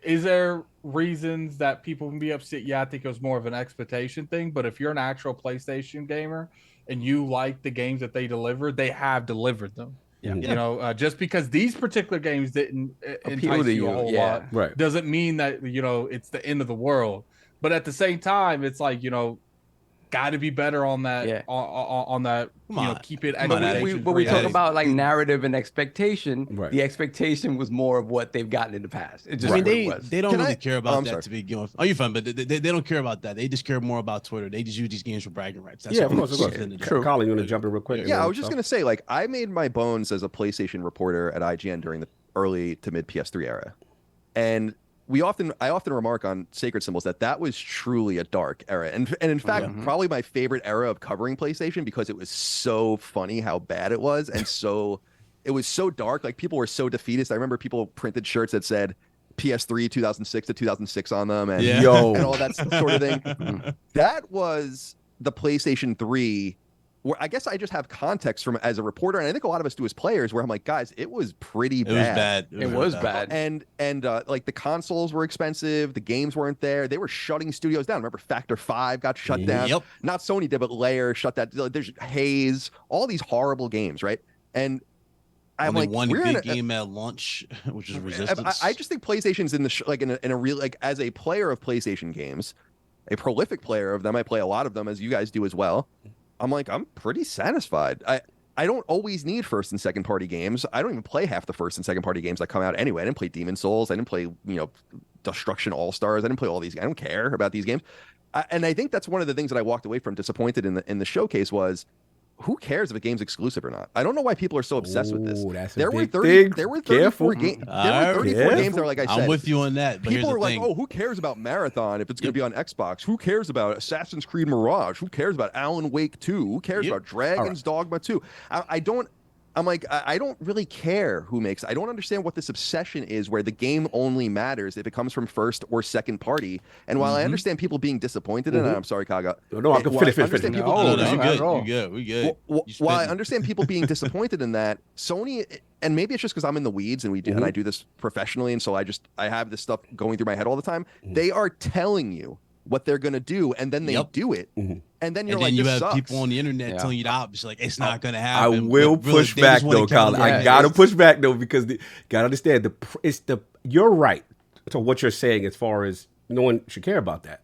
Speaker 6: is there reasons that people can be upset? Yeah, I think it was more of an expectation thing. But if you're an actual PlayStation gamer and you like the games that they deliver, they have delivered them. Yeah. Just because these particular games didn't entice you a whole lot, doesn't mean that it's the end of the world. But at the same time, it's like got to be better on that. On that, keep it.
Speaker 5: But we talk about like narrative and expectation. Right. The expectation was more of what they've gotten in the past. It just,
Speaker 8: they don't really care about that to begin with. Oh, you're fine, but they don't care about that. They just care more about Twitter. They just use these games for bragging rights. That's
Speaker 1: of course. True. Colin, you want to jump in real quick?
Speaker 7: Yeah, I was just gonna say, like, I made my bones as a PlayStation reporter at IGN during the early to mid PS3 era, and I often remark on Sacred Symbols that was truly a dark era, and in fact, probably my favorite era of covering PlayStation because it was so funny how bad it was, and it was so dark. Like, people were so defeatist. I remember people printed shirts that said PS3 2006 to 2006 on them, and and all that sort of thing. That was the PlayStation 3. Where I guess I just have context from as a reporter, and I think a lot of us do as players, where I'm like, guys, it was pretty bad.
Speaker 5: It was bad.
Speaker 7: And like the consoles were expensive, the games weren't there. They were shutting studios down. Remember, Factor 5 got shut down.
Speaker 8: Yep.
Speaker 7: Not Sony did, but Layer shut that. There's Haze, all these horrible games, right? And I'm like,
Speaker 8: one big game at launch, which is Resistance.
Speaker 7: I just think PlayStation's in a real, like, as a player of PlayStation games, a prolific player of them. I play a lot of them, as you guys do as well. I'm like, I'm pretty satisfied. I don't always need first and second party games. I don't even play half the first and second party games that come out anyway. I didn't play Demon Souls. I didn't play, Destruction All Stars. I didn't play all these. I don't care about these games. And I think that's one of the things that I walked away from disappointed in the showcase was, who cares if a game's exclusive or not? I don't know why people are so obsessed with this. There were 34 games. There were 34 games that, like I said,
Speaker 8: I'm with you on that. But
Speaker 7: people are like, oh, who cares about Marathon if it's going to be on Xbox? Who cares about Assassin's Creed Mirage? Who cares about Alan Wake 2? Who cares about Dragon's Dogma 2? I don't really care who makes. I don't understand what this obsession is where the game only matters if it comes from first or second party. And while I understand people being disappointed in it, I'm sorry, Kaga.
Speaker 1: No, I can finish.
Speaker 8: You're good. We good.
Speaker 7: While I understand people being disappointed in that, Sony, and maybe it's just because I'm in the weeds and and I do this professionally, and so I have this stuff going through my head all the time. They are telling you what they're going to do, and then they do it. And then
Speaker 8: you have people on the internet telling you the opposite, like, it's not going to happen.
Speaker 1: I will push back though, Colin. I got to push back though, because got to understand you're right to what you're saying as far as no one should care about that.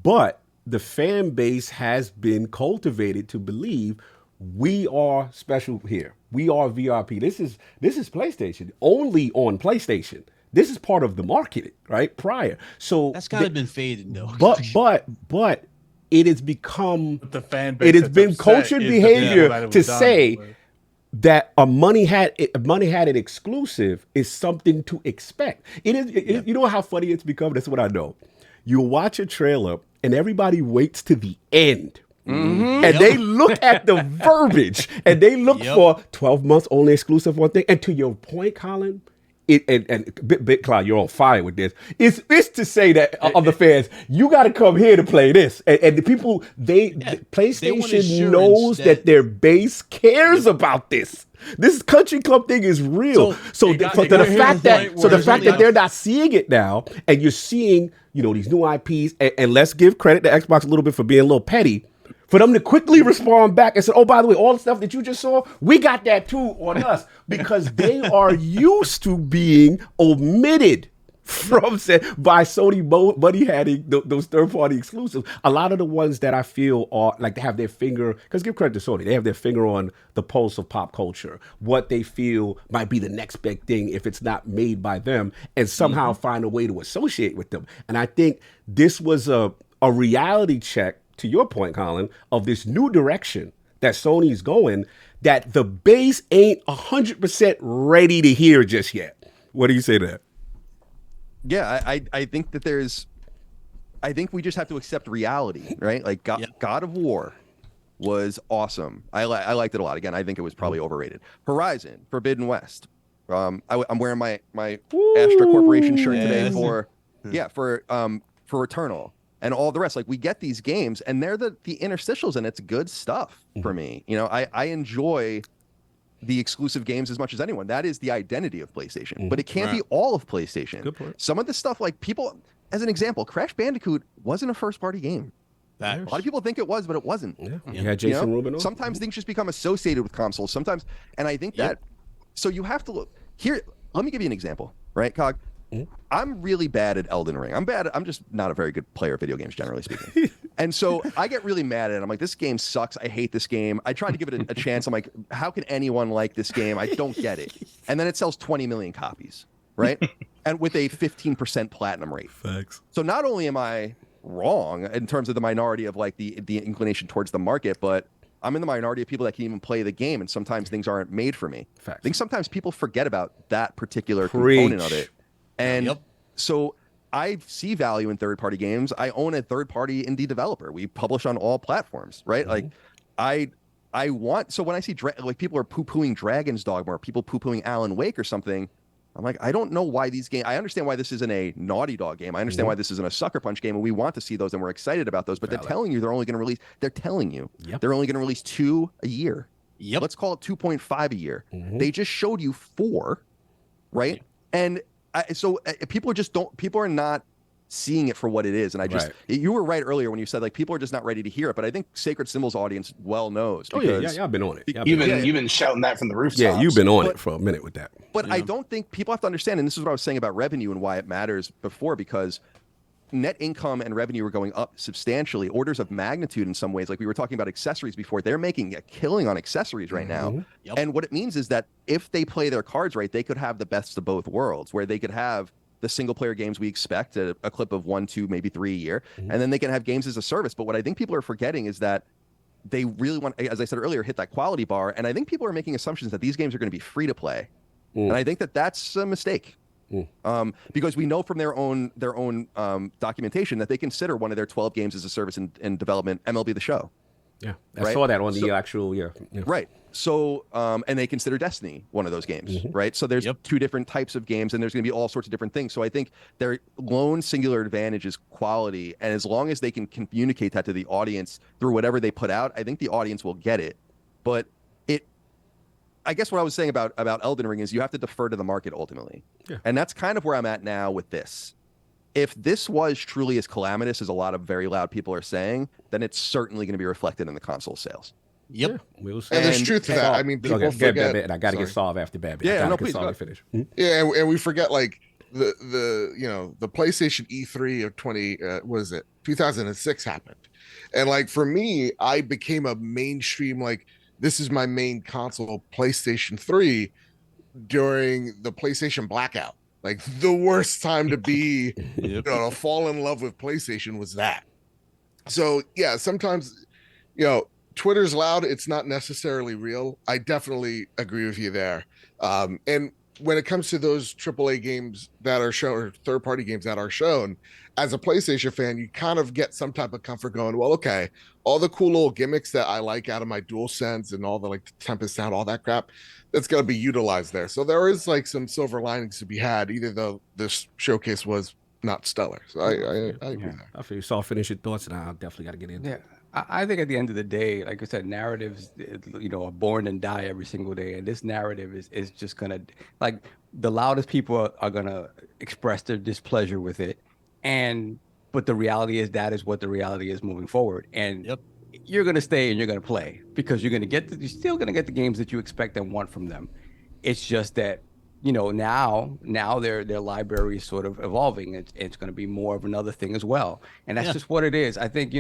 Speaker 1: But the fan base has been cultivated to believe we are special here. We are VRP. This is PlayStation, only on PlayStation. This is part of the market, right? Prior. So
Speaker 8: that's kind of been faded though.
Speaker 1: But it has become
Speaker 6: the fan base.
Speaker 1: It has been cultured behavior to say that a money had it exclusive is something to expect. It is. You know how funny it's become? That's what I know. You watch a trailer and everybody waits to the end. Mm-hmm. And they look at the verbiage and they look for 12 months only exclusive one thing. And to your point, Colin, Big Cloud, you're on fire with this. It's to say that of the fans, you got to come here to play this, and the people PlayStation knows that their base cares about this. This country club thing is real. So the fact that they're not seeing it now, and you're seeing these new IPs, and let's give credit to Xbox a little bit for being a little petty. For them to quickly respond back and say, oh, by the way, all the stuff that you just saw, we got that too on us, because they are used to being omitted from by Sony money having those third-party exclusives. A lot of the ones that I feel are like they have their finger, because give credit to Sony, they have their finger on the pulse of pop culture, what they feel might be the next big thing if it's not made by them, and somehow find a way to associate with them. And I think this was a reality check, to your point, Colin, of this new direction that Sony's going, that the base ain't 100% ready to hear just yet. What do you say to that?
Speaker 7: Yeah, I think that I think we just have to accept reality, right? Like God of War was awesome. I liked it a lot. Again, I think it was probably overrated. Horizon, Forbidden West. I'm wearing my Astra Corporation shirt today for Returnal. And all the rest, like we get these games, and they're the interstitials, and it's good stuff for me. I enjoy the exclusive games as much as anyone. That is the identity of PlayStation, but it can't be all of PlayStation. Good point. Some of the stuff, like people, as an example, Crash Bandicoot wasn't a first-party game. A lot of people think it was, but it wasn't.
Speaker 1: You had Jason Rubin on.
Speaker 7: Sometimes things just become associated with consoles. Sometimes, and I think that. So you have to look here. Let me give you an example, right, Cog? I'm really bad at Elden Ring. I'm just not a very good player of video games, generally speaking. And so I get really mad at it. I'm like, this game sucks. I hate this game. I tried to give it a chance. I'm like, how can anyone like this game? I don't get it. And then it sells 20 million copies, right? And with a 15% platinum rate.
Speaker 1: Facts.
Speaker 7: So not only am I wrong in terms of the minority of like the inclination towards the market, but I'm in the minority of people that can even play the game. And sometimes things aren't made for me.
Speaker 1: Facts.
Speaker 7: I think sometimes people forget about that particular component of it. And so I see value in third-party games. I own a third-party indie developer. We publish on all platforms, right? Like, I want. So when I see like people are poo-pooing Dragon's Dogma or people poo-pooing Alan Wake or something, I'm like, I don't know why these games. I understand why this isn't a Naughty Dog game. I understand why this isn't a Sucker Punch game, and we want to see those, and we're excited about those. But they're telling you they're only going to release. They're telling you they're only going to release 2 a year. Let's call it 2.5 a year. They just showed you 4, right? And so people are not seeing it for what it is. And I just, you were right earlier when you said like people are just not ready to hear it. But I think Sacred Symbols audience well knows.
Speaker 1: Because I've been on it.
Speaker 4: You've been shouting that from the rooftops.
Speaker 1: Yeah, you've been on it for a minute with that.
Speaker 7: But I don't think people have to understand, and this is what I was saying about revenue and why it matters before, because net income and revenue are going up substantially, orders of magnitude in some ways. Like we were talking about accessories before, they're making a killing on accessories right now. And what it means is that if they play their cards right, they could have the best of both worlds, where they could have the single player games we expect, a clip of 1, 2, maybe 3 a year, and then they can have games as a service. But what I think people are forgetting is that they really want, as I said earlier, hit that quality bar. And I think people are making assumptions that these games are going to be free to play. And I think that that's a mistake. Because we know from their own documentation that they consider one of their 12 games as a service in development MLB The Show.
Speaker 1: Yeah, I saw that on the actual,
Speaker 7: Right. So, and they consider Destiny one of those games, right? So there's 2 different types of games, and there's going to be all sorts of different things. So I think their lone singular advantage is quality, and as long as they can communicate that to the audience through whatever they put out, I think the audience will get it. But I guess what I was saying about Elden Ring is you have to defer to the market ultimately. And that's kind of where I'm at now with this. If this was truly as calamitous as a lot of very loud people are saying, then it's certainly going to be reflected in the console sales.
Speaker 1: We'll see.
Speaker 9: And there's truth to that. I mean, people forget.
Speaker 1: And I got to get solved after Babbel.
Speaker 7: Yeah, no, please.
Speaker 1: Finish.
Speaker 9: Yeah, and we forget like the PlayStation E3 of 20 what is it 2006 happened. And like for me, I became a mainstream, like this is my main console, PlayStation 3, during the PlayStation blackout. Like the worst time to be to fall in love with PlayStation was that. So yeah, sometimes Twitter's loud, it's not necessarily real. I definitely agree with you there. And when it comes to those AAA games that are shown, or third-party games that are shown, as a PlayStation fan, you kind of get some type of comfort going, well, okay, all the cool little gimmicks that I like out of my DualSense and all the like the Tempest sound, all that crap, that's going to be utilized there. So there is like some silver linings to be had, either though this showcase was not stellar. So I agree there.
Speaker 1: I feel you. So I'll finish your thoughts, and I'll definitely got to get into it.
Speaker 5: I think at the end of the day, like I said, narratives, are born and die every single day. And this narrative is just going to, like, the loudest people are going to express their displeasure with it. But the reality is that is what the reality is moving forward. And you're going to stay and you're going to play because you're still going to get the games that you expect and want from them. It's just that, now their library is sort of evolving. It's going to be more of another thing as well. And that's just what it is. I think,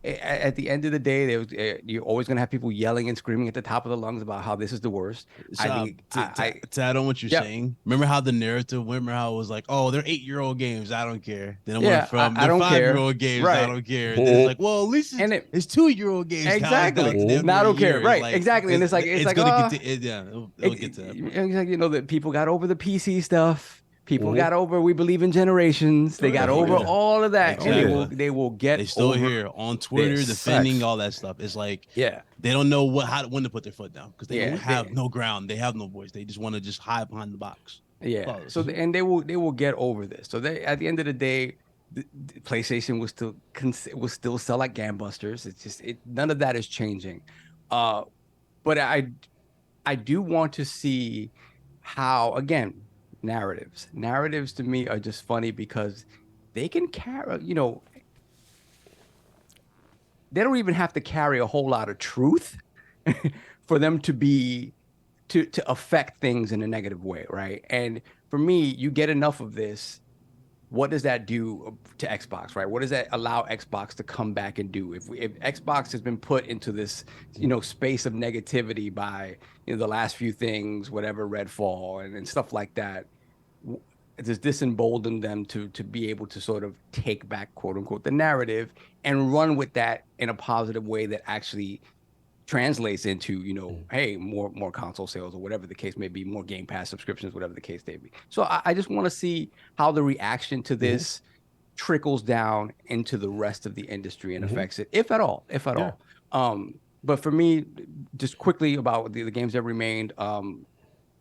Speaker 5: at the end of the day, you're always going to have people yelling and screaming at the top of their lungs about how this is the worst.
Speaker 8: So, to add on what you're saying, remember how the narrative, remember how it was like, oh, they're 8-year-old games, I don't care. Then it went from they're 5-year-old games, I don't care. Then it's like, well, at least it's 2-year-old games.
Speaker 5: Exactly. Now I don't care. Right.
Speaker 8: Like,
Speaker 5: exactly. And it's
Speaker 8: gonna get to it. Yeah, it'll get to that.
Speaker 5: It's that people got over the PC stuff. People got over we believe in generations. They got over all of that.
Speaker 8: Exactly.
Speaker 5: And they will get
Speaker 8: they still
Speaker 5: over
Speaker 8: here on Twitter defending all that stuff. It's like they don't know when to put their foot down because they don't have no ground. They have no voice. They just want to just hide behind the box.
Speaker 5: Yeah. So and they will get over this. So they at the end of the day, the PlayStation will still sell like gangbusters. It's just none of that is changing. But I do want to see how, again, narratives to me are just funny because they can carry, they don't even have to carry a whole lot of truth for them to affect things in a negative way, right? And for me, you get enough of this, what does that do to Xbox, right? What does that allow Xbox to come back and do? If Xbox has been put into this, space of negativity by the last few things, whatever, Redfall and stuff like that, does this embolden them to be able to sort of take back, quote unquote, the narrative and run with that in a positive way that actually translates into, hey, more console sales or whatever the case may be, more Game Pass subscriptions, whatever the case may be. So I just want to see how the reaction to this trickles down into the rest of the industry and affects it, if at all. But for me, just quickly about the games that remained,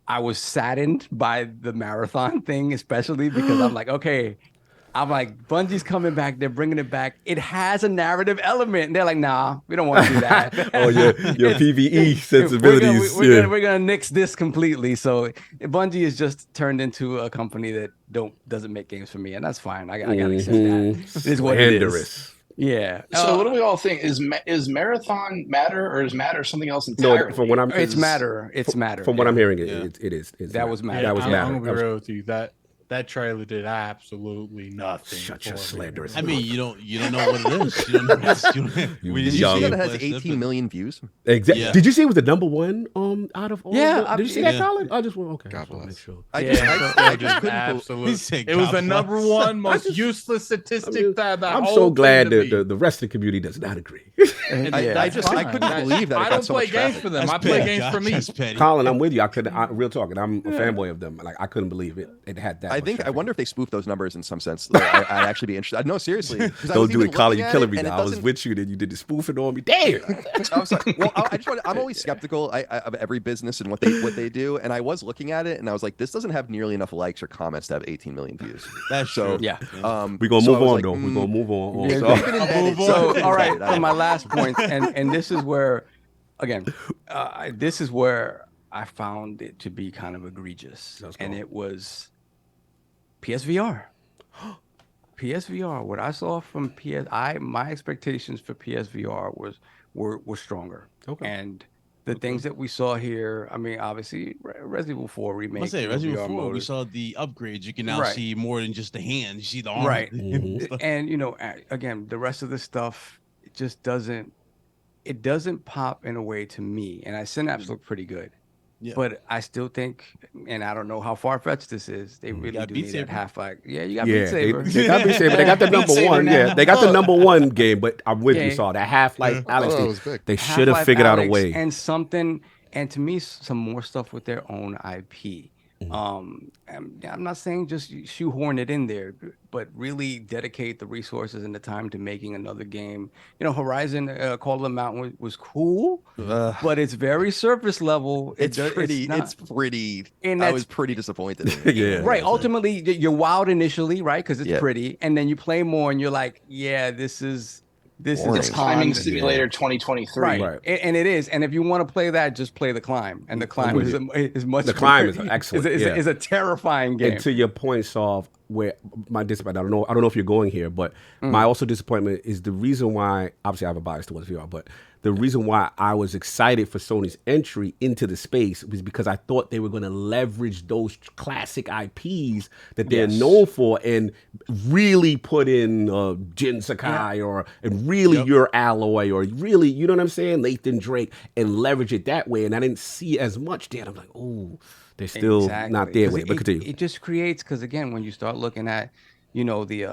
Speaker 5: I was saddened by the marathon thing, especially because I'm like, okay, Bungie's coming back. They're bringing it back. It has a narrative element. And they're like, nah, we don't want to do that.
Speaker 1: your PvE sensibilities.
Speaker 5: We're gonna nix this completely. So Bungie is just turned into a company that doesn't make games for me, and that's fine. I gotta accept that. It is what it is. Yeah.
Speaker 4: So what do we all think? Is Marathon matter or is matter something else entirely?
Speaker 1: No, from what
Speaker 5: it's matter. It's matter.
Speaker 1: From what I'm hearing, it is.
Speaker 5: That was matter.
Speaker 6: That was matter. I'm gonna be real with you. That trailer did absolutely nothing.
Speaker 1: Shut your slanderous.
Speaker 8: I mean, you don't know what it is. You don't know what
Speaker 7: Did you see that it has 18 million views?
Speaker 1: Exactly. Yeah. Did you see it was the number one out of all?
Speaker 5: Yeah.
Speaker 1: Did you see that, Colin? I just want to make sure.
Speaker 7: I just couldn't
Speaker 6: absolutely. It was the number one most useless statistic that
Speaker 1: I'm so glad that the rest of the community does not agree.
Speaker 7: I couldn't believe that.
Speaker 6: I don't play games for them. I play games for me.
Speaker 1: Colin, I'm with you. Real talk, and I'm a fanboy of them. Like I couldn't believe it. It had that.
Speaker 7: I wonder if they spoof those numbers in some sense. I'd actually be interested. No, seriously.
Speaker 1: Don't do it, Colin. You're killing me now. I was with you, then you did the spoofing on me. Damn.
Speaker 7: I was like, well, I'm always skeptical of every business and what they do. And I was looking at it, and I was like, this doesn't have nearly enough likes or comments to have 18 million views.
Speaker 8: That's so.
Speaker 5: Yeah.
Speaker 1: We're gonna move on, though. We're gonna move on.
Speaker 5: So, all right. For my last point, and this is where, again, this is where I found it to be kind of egregious, and it was PSVR. PSVR. What I saw from my expectations for PSVR were stronger. Okay. And the things that we saw here, I mean, obviously, Resident Evil 4 remake.
Speaker 8: I say Resident Evil 4, we
Speaker 5: mode.
Speaker 8: saw the upgrades. You can now see more than just the hand. You see the arm.
Speaker 5: Right. And, you know, again, the rest of the stuff, it just doesn't pop in a way to me. And Synapse look pretty good. Yeah. But I still think, and I don't know how far-fetched this is, they really do need that Half-Life. Yeah, you got Beat Saber.
Speaker 1: They got Beat Saber. They got the number one. Yeah, they got the number one game. But I'm with you, Saul. That Half-Life Alex, they should have figured out a way.
Speaker 5: And something, and to me, some more stuff with their own IP. I'm not saying just shoehorn it in there, but really dedicate the resources and the time to making another game. You know, Horizon Call of the Mountain was cool, but it's very surface level.
Speaker 7: It's pretty. And I was pretty disappointed in it.
Speaker 5: Yeah, right. Ultimately, you're wowed initially, right? Because it's pretty, and then you play more, and you're like, yeah, this is
Speaker 4: Climbing Simulator 2023.
Speaker 5: Right. And it is. And if you want to play that, just play the Climb. And the Climb is much.
Speaker 1: The Climb is excellent.
Speaker 5: Is a terrifying game.
Speaker 1: And to your point, Saul, where my disappointment, I don't know if you're going here, but my also disappointment is the reason why. Obviously, I have a bias towards VR, but the reason why I was excited for Sony's entry into the space was because I thought they were going to leverage those classic IPs that they're known for and really put in Jin Sakai and really your Alloy or really, you know what I'm saying, Nathan Drake, and leverage it that way. And I didn't see as much there. I'm like, oh, they're still not there with it. But continue.
Speaker 5: It just creates, because again, when you start looking at, you know, the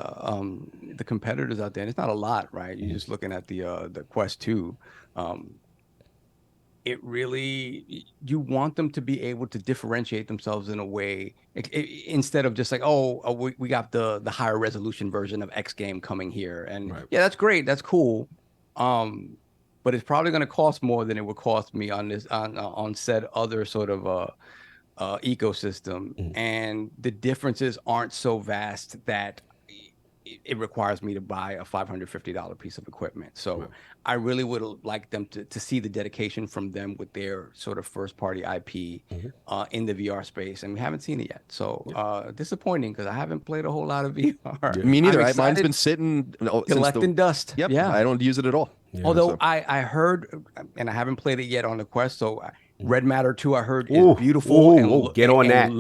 Speaker 5: competitors out there, and it's not a lot, right? You're just looking at the Quest 2. It really, you want them to be able to differentiate themselves in a way instead of just like, we got the higher resolution version of X game coming here, and yeah, that's great, that's cool, but it's probably going to cost more than it would cost me on this on said other sort of ecosystem, and the differences aren't so vast that it requires me to buy a $550 piece of equipment. So I really would like them to see the dedication from them with their sort of first party IP in the VR space. And we haven't seen it yet. So disappointing, because I haven't played a whole lot of VR.
Speaker 7: Me neither. Mine's been sitting
Speaker 5: collecting dust.
Speaker 7: Yep. Yeah. I don't use it at all.
Speaker 5: Yeah, although I heard, and I haven't played it yet on the Quest. So Red Matter 2, I heard is beautiful.
Speaker 1: Get on that.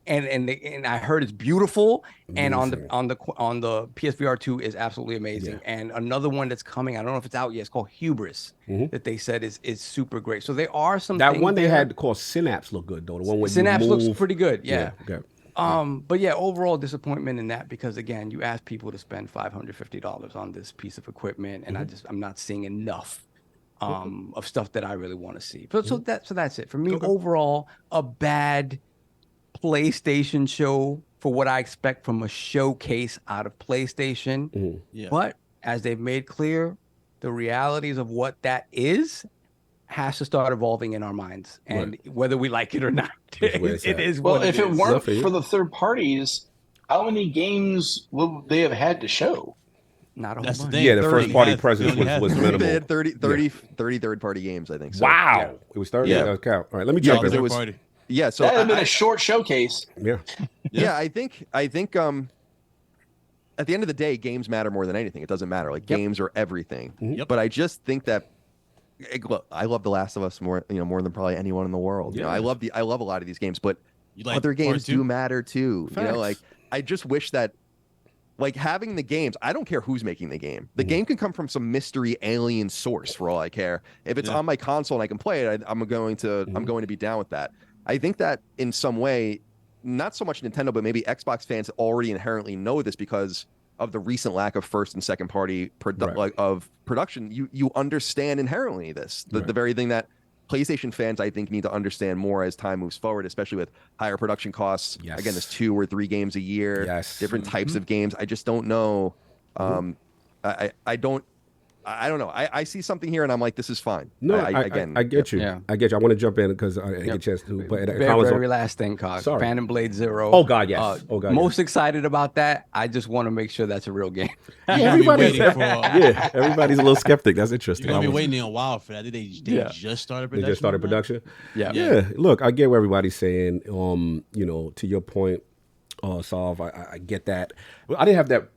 Speaker 5: And I heard it's beautiful, and on the PSVR 2 is absolutely amazing. And another one that's coming, I don't know if it's out yet, it's called Hubris, that they said is super great. So there are some
Speaker 1: that one they had called Synapse look good though. The one with
Speaker 5: Synapse looks pretty good.
Speaker 1: Okay.
Speaker 5: But yeah, overall disappointment in that, because again, you ask people to spend $550 on this piece of equipment, and I'm not seeing enough of stuff that I really want to see. So that's it for me. Overall, a bad PlayStation show for what I expect from a showcase out of PlayStation. But as they've made clear, the realities of what that is has to start evolving in our minds, and whether we like it or not, it is.
Speaker 4: Well, if it weren't for the third parties, how many games would they have had to show?
Speaker 5: Not a
Speaker 8: That's
Speaker 5: whole
Speaker 8: the
Speaker 5: bunch.
Speaker 8: thing.
Speaker 1: The first party presence was minimal.
Speaker 7: They had 30 third-party games, I think. So.
Speaker 1: Wow. It was 30?
Speaker 7: Yeah.
Speaker 1: Okay. All right, let me jump in.
Speaker 7: It was,
Speaker 8: party.
Speaker 7: Yeah, so
Speaker 4: that had been a short showcase.
Speaker 1: Yeah.
Speaker 7: Yeah, I think at the end of the day, games matter more than anything. It doesn't matter. Like games are everything. But I just think that look, I love The Last of Us more than probably anyone in the world. You know, I love a lot of these games, but other games do matter too.
Speaker 1: Facts.
Speaker 7: You know, like I just wish that like having the games, I don't care who's making the game. The game can come from some mystery alien source for all I care. If it's on my console and I can play it, I'm going to be down with that. I think that in some way, not so much Nintendo, but maybe Xbox fans already inherently know this because of the recent lack of first and second party production. You understand inherently this, the very thing that PlayStation fans, I think, need to understand more as time moves forward, especially with higher production costs.
Speaker 1: Yes.
Speaker 7: Again, there's 2 or 3 games a year, different types of games. I just don't know. I don't know. I see something here and I'm like, this is fine.
Speaker 1: No, I get you.
Speaker 5: Yeah.
Speaker 1: I get you. I want to jump in because I didn't get a chance to. But
Speaker 5: very last thing, Cog. Phantom Blade Zero.
Speaker 1: Oh God, yes.
Speaker 5: Most excited about that. I just want to make sure that's a real game.
Speaker 1: Everybody's a little skeptic. That's interesting.
Speaker 8: You're gonna be waiting a while for that. They just started production.
Speaker 1: They just started production.
Speaker 5: Yeah.
Speaker 1: Look, I get what everybody's saying. To your point, Solve. I get that. I didn't have that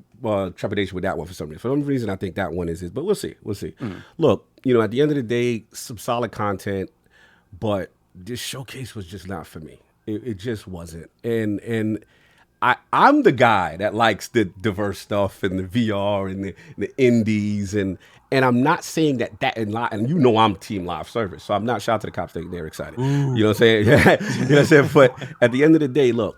Speaker 1: trepidation with that one for some reason. For some reason, I think that one is. But we'll see. Look, at the end of the day, some solid content. but this showcase was just not for me. It just wasn't. And I'm the guy that likes the diverse stuff and the VR and the indies and I'm not saying that and you know I'm team live service, so I'm not shout out to the cops. They're excited. Ooh. You know what I'm saying? You know what I'm saying? But at the end of the day, look,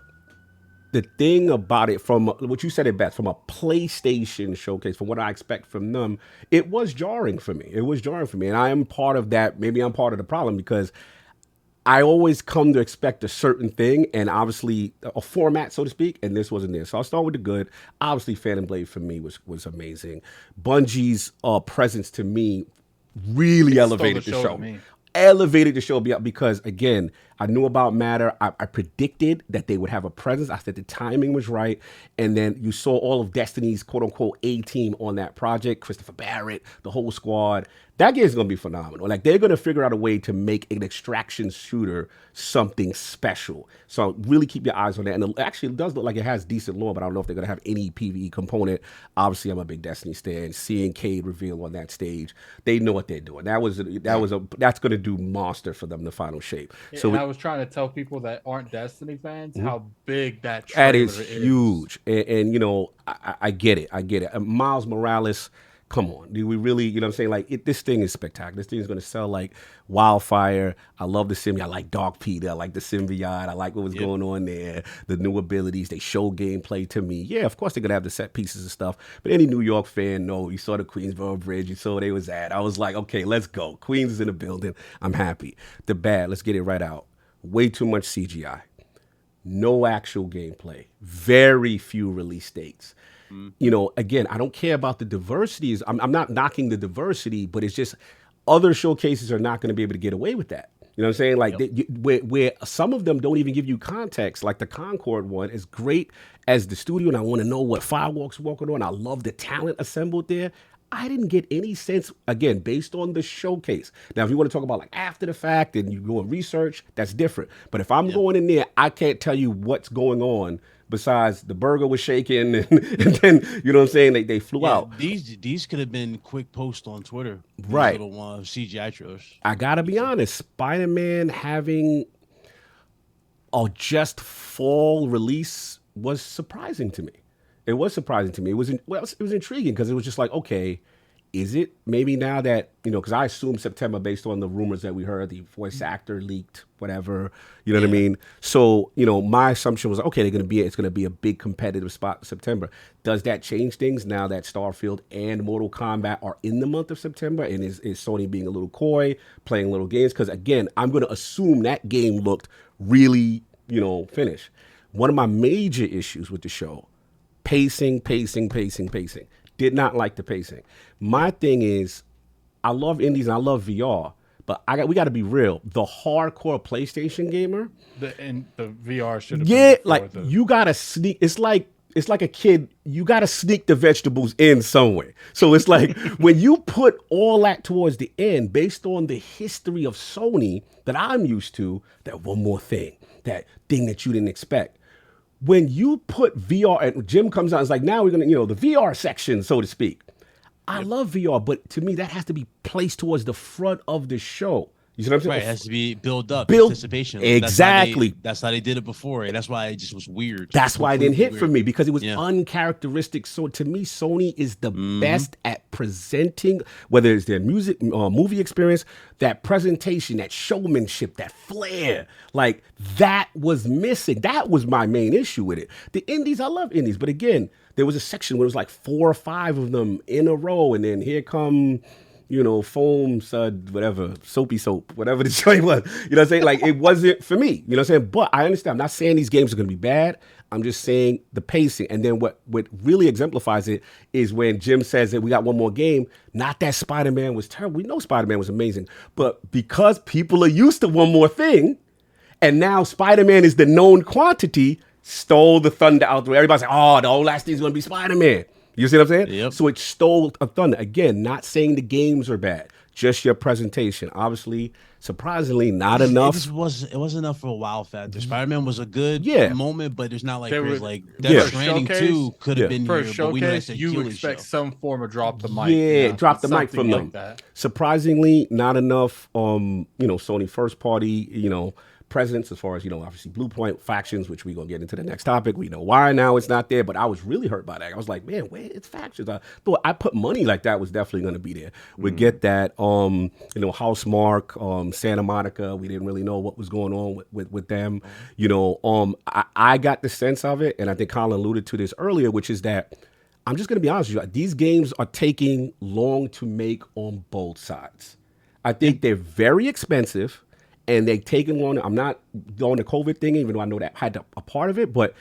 Speaker 1: the thing about it, from what you said it best, from a PlayStation showcase, from what I expect from them, it was jarring for me. It was jarring for me, and I am part of that. Maybe I'm part of the problem because I always come to expect a certain thing, and obviously a format, so to speak, and this wasn't there. So I'll start with the good. Obviously, Phantom Blade for me was amazing. Bungie's presence to me really elevated the show. Elevated the show because, again, I knew about Matter. I predicted that they would have a presence. I said the timing was right. And then you saw all of Destiny's quote-unquote A-team on that project, Christopher Barrett, the whole squad. That game's going to be phenomenal. Like, they're going to figure out a way to make an extraction shooter something special. So really keep your eyes on that. And it actually does look like it has decent lore, but I don't know if they're going to have any PvE component. Obviously, I'm a big Destiny stan. Seeing Cade reveal on that stage, they know what they're doing. That's going to do monster for them, the final shape.
Speaker 6: Yeah,
Speaker 1: so
Speaker 6: I was trying to tell people that aren't Destiny fans how big that trailer is.
Speaker 1: Huge. And you know, I get it. I get it. Miles Morales, come on. Do we really, you know what I'm saying? Like, this thing is spectacular. This thing is going to sell like wildfire. I love the sim. I like Dark Peter. I like the symbiote. I like what was going on there. The new abilities. They show gameplay to me. Yeah, of course they're going to have the set pieces and stuff. But any New York fan, no, you saw the Queensboro Bridge. You saw where they was at. I was like, okay, let's go. Queens is in the building. I'm happy. The bad, let's get it right out. Way too much CGI. No actual gameplay. Very few release dates. You know, again, I don't care about the diversity. I'm not knocking the diversity, but it's just other showcases are not going to be able to get away with that. You know what I'm saying? Like, where some of them don't even give you context, like the Concord one, is great as the studio, and I want to know what Firewalk's working on. I love the talent assembled there. I didn't get any sense, again, based on the showcase. Now, if you want to talk about like after the fact and you go and research, that's different. But if I'm going in there, I can't tell you what's going on besides the burger was shaking and then, you know what I'm saying, they flew out.
Speaker 8: These could have been quick posts on Twitter.
Speaker 1: Right.
Speaker 8: Little CGI trailers.
Speaker 1: I got to be honest, Spider-Man having a just fall release was surprising to me. It was surprising to me. It was intriguing because it was just like, okay, is it maybe now that, you know, because I assumed September based on the rumors that we heard, the voice actor leaked, whatever, you know what I mean? So, you know, my assumption was, okay, it's going to be a big competitive spot in September. Does that change things now that Starfield and Mortal Kombat are in the month of September? And is Sony being a little coy, playing little games? Because again, I'm going to assume that game looked really, you know, finished. One of my major issues with the show, pacing. Did not like the pacing. My thing is, I love indies and I love VR, but we got to be real. The hardcore PlayStation gamer,
Speaker 6: the VR should have been
Speaker 1: like you gotta sneak. It's like a kid. You gotta sneak the vegetables in somewhere. So it's like when you put all that towards the end, based on the history of Sony that I'm used to, that one more thing, that thing that you didn't expect. When you put VR, and Jim comes out, it's like, now we're going to, you know, the VR section, so to speak. I love VR, but to me, that has to be placed towards the front of the show. You see what I'm saying?
Speaker 8: Right, it has to be built up, anticipation.
Speaker 1: Exactly.
Speaker 8: That's how they did it before, and that's why it just was weird.
Speaker 1: That's why it didn't hit for me, because it was uncharacteristic. So to me, Sony is the best at presenting, whether it's their music, movie experience, that presentation, that showmanship, that flair. Like, that was missing. That was my main issue with it. The indies, I love indies, but again, there was a section where it was like 4 or 5 of them in a row, and then here come, you know, foam, sud, whatever, soapy soap, whatever the joint was. You know what I'm saying? Like, it wasn't for me. You know what I'm saying? But I understand. I'm not saying these games are going to be bad. I'm just saying the pacing. And then what really exemplifies it is when Jim says that we got one more game. Not that Spider-Man was terrible. We know Spider-Man was amazing. But because people are used to one more thing, and now Spider-Man is the known quantity, stole the thunder out the way. Everybody's like, oh, the whole last thing's going to be Spider-Man. You see what I'm saying?
Speaker 8: Yep.
Speaker 1: So it stole a thunder. Again, not saying the games are bad. just your presentation. Obviously, surprisingly, not enough.
Speaker 8: It wasn't enough for a wow factor. Spider-Man was a good moment, but there's not like
Speaker 6: Death
Speaker 8: Stranding 2 could have been
Speaker 6: for
Speaker 8: here.
Speaker 6: a showcase.
Speaker 8: You
Speaker 6: expect some form of drop the mic.
Speaker 1: Yeah, drop the mic from them.
Speaker 6: That.
Speaker 1: Surprisingly, not enough. Sony first party, presence as far as obviously Blue Point factions, which we're gonna get into the next topic. We know why now it's not there, but I was really hurt by that. I was like, man, where it's factions? I thought I put money like that was definitely gonna be there. We get that. Housemark, Santa Monica. We didn't really know what was going on with them. I got the sense of it, and I think Colin alluded to this earlier, which is that I'm just gonna be honest with you. These games are taking long to make on both sides. I think they're very expensive. And they taken long. I'm not doing the COVID thing, even though I know that had a part of it. But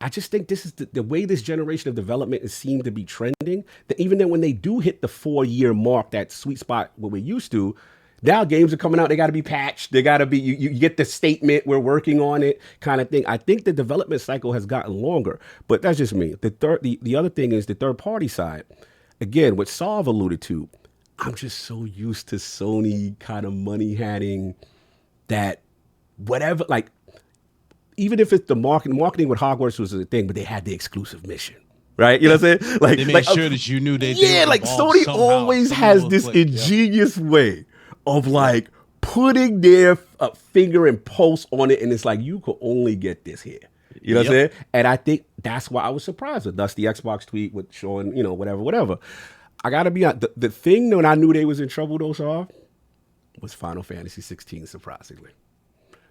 Speaker 1: I just think this is the way this generation of development is seemed to be trending. That even then, when they do hit the 4-year mark, that sweet spot what we're used to, now games are coming out. They got to be patched. They got to be. You get the statement. We're working on it, kind of thing. I think the development cycle has gotten longer. But that's just me. The other thing is the third party side. Again, what Sav alluded to. I'm just so used to Sony kind of money hatting. That whatever, like, even if it's the marketing with Hogwarts was a thing, but they had the exclusive mission, right? You know what I'm saying? Like,
Speaker 8: they made sure that you knew they
Speaker 1: Sony always has this ingenious way of like putting their finger and pulse on it, and it's like you could only get this here. You know what I'm saying? And I think that's why I was surprised with thus the Xbox tweet with showing, whatever. I gotta be honest, the thing when I knew they was in trouble though, Saw, was Final Fantasy 16, surprisingly.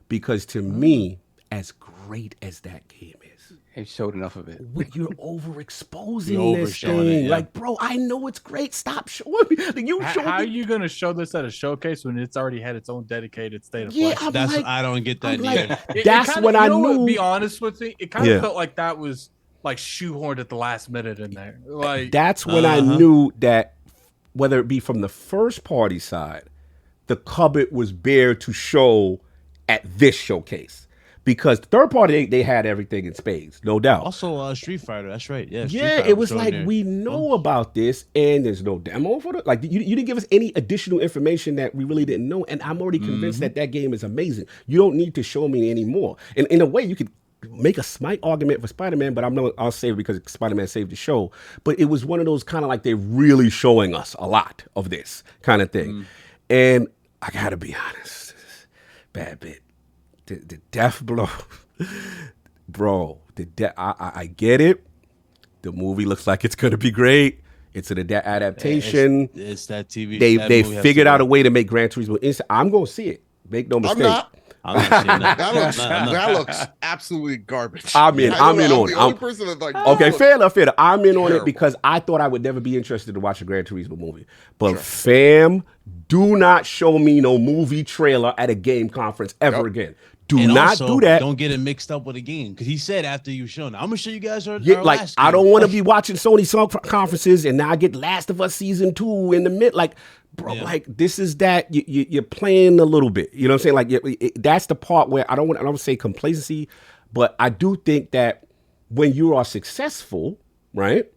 Speaker 1: Because to me, as great as that game is,
Speaker 5: they showed enough of it.
Speaker 1: You're overexposing this thing. Yeah. Like, bro, I know it's great. Stop showing me. Like,
Speaker 6: how are you going to show this at a showcase when it's already had its own dedicated state of play?
Speaker 8: I don't get that either.
Speaker 1: That's when I knew.
Speaker 6: To be honest with you, it kind of felt like that was like shoehorned at the last minute in there. Like
Speaker 1: that's when I knew that whether it be from the first party side, the cupboard was bare to show at this showcase. Because third party, they had everything in spades, no doubt.
Speaker 8: Also, Street Fighter, that's right. Yeah,
Speaker 1: it was like, we know about this, and there's no demo for it. Like, you didn't give us any additional information that we really didn't know, and I'm already convinced that game is amazing. You don't need to show me anymore. And in a way, you could make a slight argument for Spider-Man, but I'll save it because Spider-Man saved the show. But it was one of those kind of like they're really showing us a lot of this kind of thing. And I gotta be honest, bad bit. The death blow, bro. I get it. The movie looks like it's gonna be great. It's an adaptation.
Speaker 8: It's that TV.
Speaker 1: They figured out a way to make Gran Turismo instant. I'm gonna see it. Make no mistake.
Speaker 9: I'm not seeing that. That looks absolutely garbage.
Speaker 1: I'm in on it. Okay, fair enough. I'm in on it because I thought I would never be interested to watch a Gran Turismo movie. But fam, do not show me no movie trailer at a game conference ever again. Do not do that.
Speaker 8: Don't get it mixed up with a game because he said after you've shown it, I'm gonna show you guys our
Speaker 1: like
Speaker 8: last
Speaker 1: I
Speaker 8: game.
Speaker 1: don't want to be watching Sony conferences and now I get Last of Us Season 2 in the mid. Like, bro, like this is that you're playing a little bit. You know what I'm saying? Like that's the part where I don't say complacency, but I do think that when you are successful, right,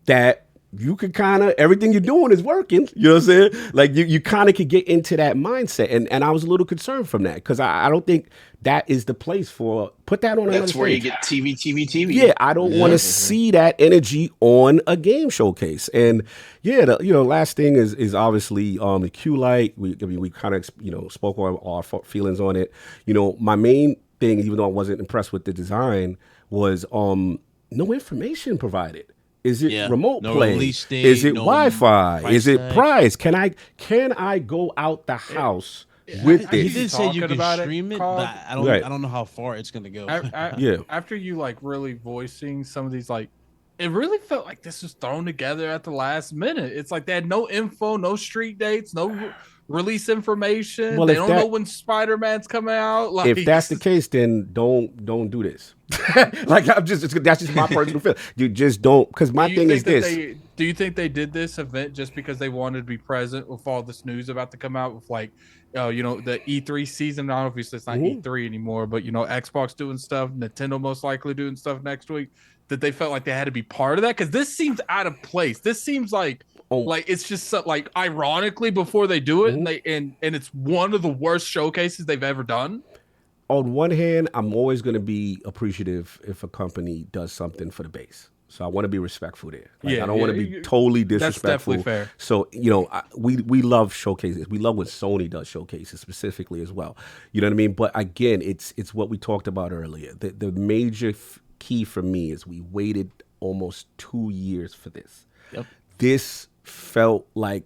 Speaker 1: that you can kind of, everything you're doing is working. You know what I'm saying? Like you kind of could get into that mindset. And I was a little concerned from that because I don't think that is the place for, put that on another
Speaker 4: That's where
Speaker 1: stage.
Speaker 4: you get TV.
Speaker 1: Yeah, I don't want to see that energy on a game showcase. And yeah, last thing is obviously the Q Light. We kind of, spoke on our feelings on it. My main thing, even though I wasn't impressed with the design, was no information provided. Is it remote play?
Speaker 8: Date,
Speaker 1: is it Wi-Fi? Is it price? Can I go out the house with this?
Speaker 8: He did say you can stream it, but I don't know how far it's gonna go.
Speaker 6: After you like really voicing some of these, like it really felt like this was thrown together at the last minute. It's like they had no info, no street dates, no release information. Well, they don't know when Spider-Man's coming out. Like,
Speaker 1: if that's the case, then don't do this. Like that's just my personal feeling. You just don't, because my thing is this.
Speaker 6: Do you think they did this event just because they wanted to be present with all this news about to come out with like, the E3 season? Obviously, it's not E3 anymore, but Xbox doing stuff, Nintendo most likely doing stuff next week. That they felt like they had to be part of that because this seems out of place. This seems like Like it's just so, like ironically before they do it, and it's one of the worst showcases they've ever done.
Speaker 1: On one hand, I'm always going to be appreciative if a company does something for the base. So I want to be respectful there. Like, I don't want to be totally disrespectful.
Speaker 6: That's definitely fair.
Speaker 1: So, you know, we love showcases. We love when Sony does showcases specifically as well. You know what I mean? But again, it's what we talked about earlier. The major key for me is we waited almost 2 years for this.
Speaker 8: Yep.
Speaker 1: This felt like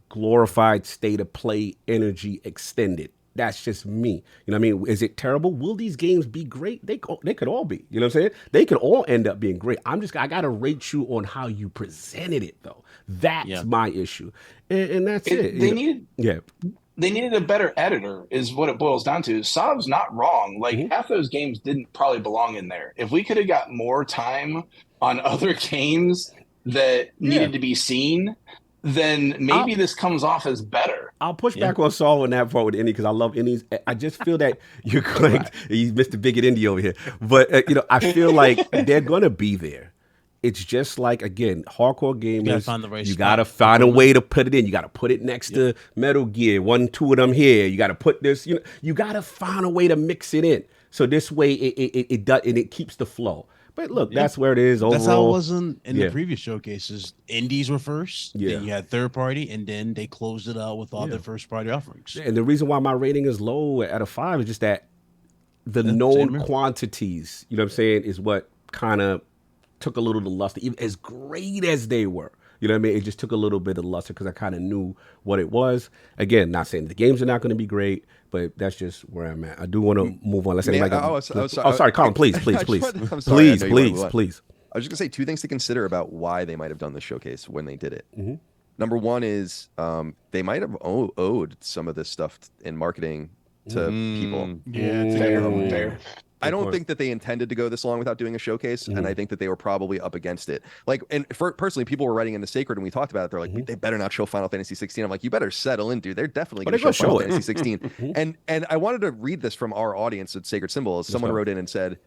Speaker 1: glorified state of play energy extended. That's just me. You know what I mean? Is it terrible? Will these games be great? They could all be. You know what I'm saying? They could all end up being great. I got to rate you on how you presented it, though. That's my issue. And that's it.
Speaker 4: They needed a better editor is what it boils down to. Sob's not wrong. Like half those games didn't probably belong in there. If we could have got more time on other games that needed to be seen, then maybe this comes off as better.
Speaker 1: I'll push back on Saul on that part with Indy because I love Indies. I just feel that you're going. He's Mr. Bigot Indy over here, but you know, I feel like they're going to be there. It's just like, again, hardcore gamers. You got to find a way to put it in. You got to put it next to Metal Gear. 1, 2 of them here. You got to put this. You know, you got to find a way to mix it in. So this way, it does, and it keeps the flow. But look, that's where it is overall.
Speaker 8: That's how it wasn't in the previous showcases. Indies were first, then you had third party, and then they closed it out with all their first party offerings.
Speaker 1: And the reason why my rating is low at a 5 is just that the known quantities, you know what I'm saying, is what kind of took a little of the luster, even as great as they were. You know what I mean? It just took a little bit of luster because I kind of knew what it was. Again, not saying the games are not going to be great, but that's just where I'm at. I do want to move on. Let's say sorry, Colin, please. Please. I was just going
Speaker 7: to say 2 things to consider about why they might have done this showcase when they did it. Number one is they might have owed some of this stuff in marketing to people.
Speaker 4: Yeah, fair.
Speaker 7: I don't think that they intended to go this long without doing a showcase, and I think that they were probably up against it. Like, and personally, people were writing in the Sacred, and we talked about it. They're like, they better not show Final Fantasy 16. I'm like, you better settle in, dude. They're definitely going to show Final Fantasy 16. And I wanted to read this from our audience at Sacred Symbols. Someone wrote in and said,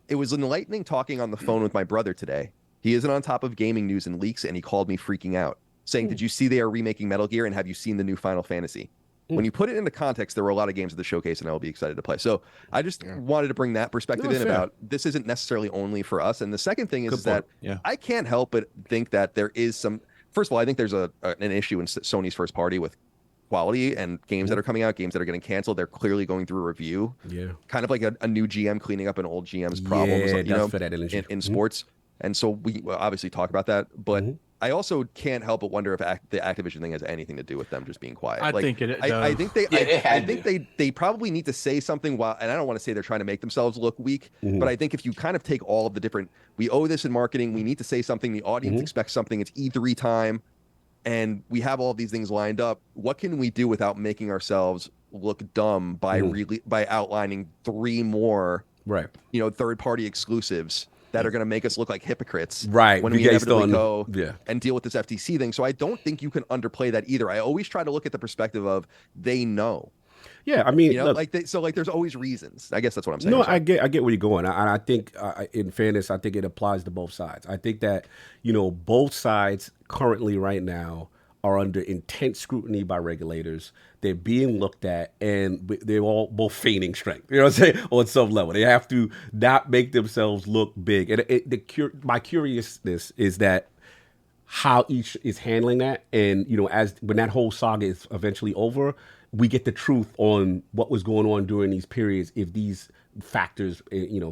Speaker 7: "It was enlightening talking on the phone with my brother today. He isn't on top of gaming news and leaks, and he called me freaking out, saying, did you see they are remaking Metal Gear, and have you seen the new Final Fantasy?" When you put it into context, there were a lot of games at the showcase, and I will be excited to play. So I just wanted to bring that perspective in about this isn't necessarily only for us. And the second thing is that I can't help but think that there is some. First of all, I think there's an issue in Sony's first party with quality and games that are coming out, games that are getting canceled. They're clearly going through a review. Yeah, kind of like a new GM cleaning up an old GM's problems. You know, in sports. And so we obviously talk about that, but. I also can't help but wonder if the Activision thing has anything to do with them just being quiet.
Speaker 6: I think it does.
Speaker 7: I think they probably need to say something. And I don't want to say they're trying to make themselves look weak, but I think if you kind of take all of the different, we owe this in marketing, we need to say something. The audience expects something. It's E3 time, and we have all of these things lined up. What can we do without making ourselves look dumb by by outlining 3 more, third-party exclusives that are going to make us look like hypocrites when we inevitably go and deal with this FTC thing. So I don't think you can underplay that either. I always try to look at the perspective of they know.
Speaker 1: Yeah, I mean,
Speaker 7: look, there's always reasons. I guess that's what I'm saying.
Speaker 1: No, I get where you're going. I think, in fairness, I think it applies to both sides. I think that, both sides currently right now are under intense scrutiny by regulators. They're being looked at, and they're all both feigning strength. You know what I'm saying? On some level, they have to not make themselves look big. And my curiousness is that how each is handling that, and when that whole saga is eventually over, we get the truth on what was going on during these periods. If these factors,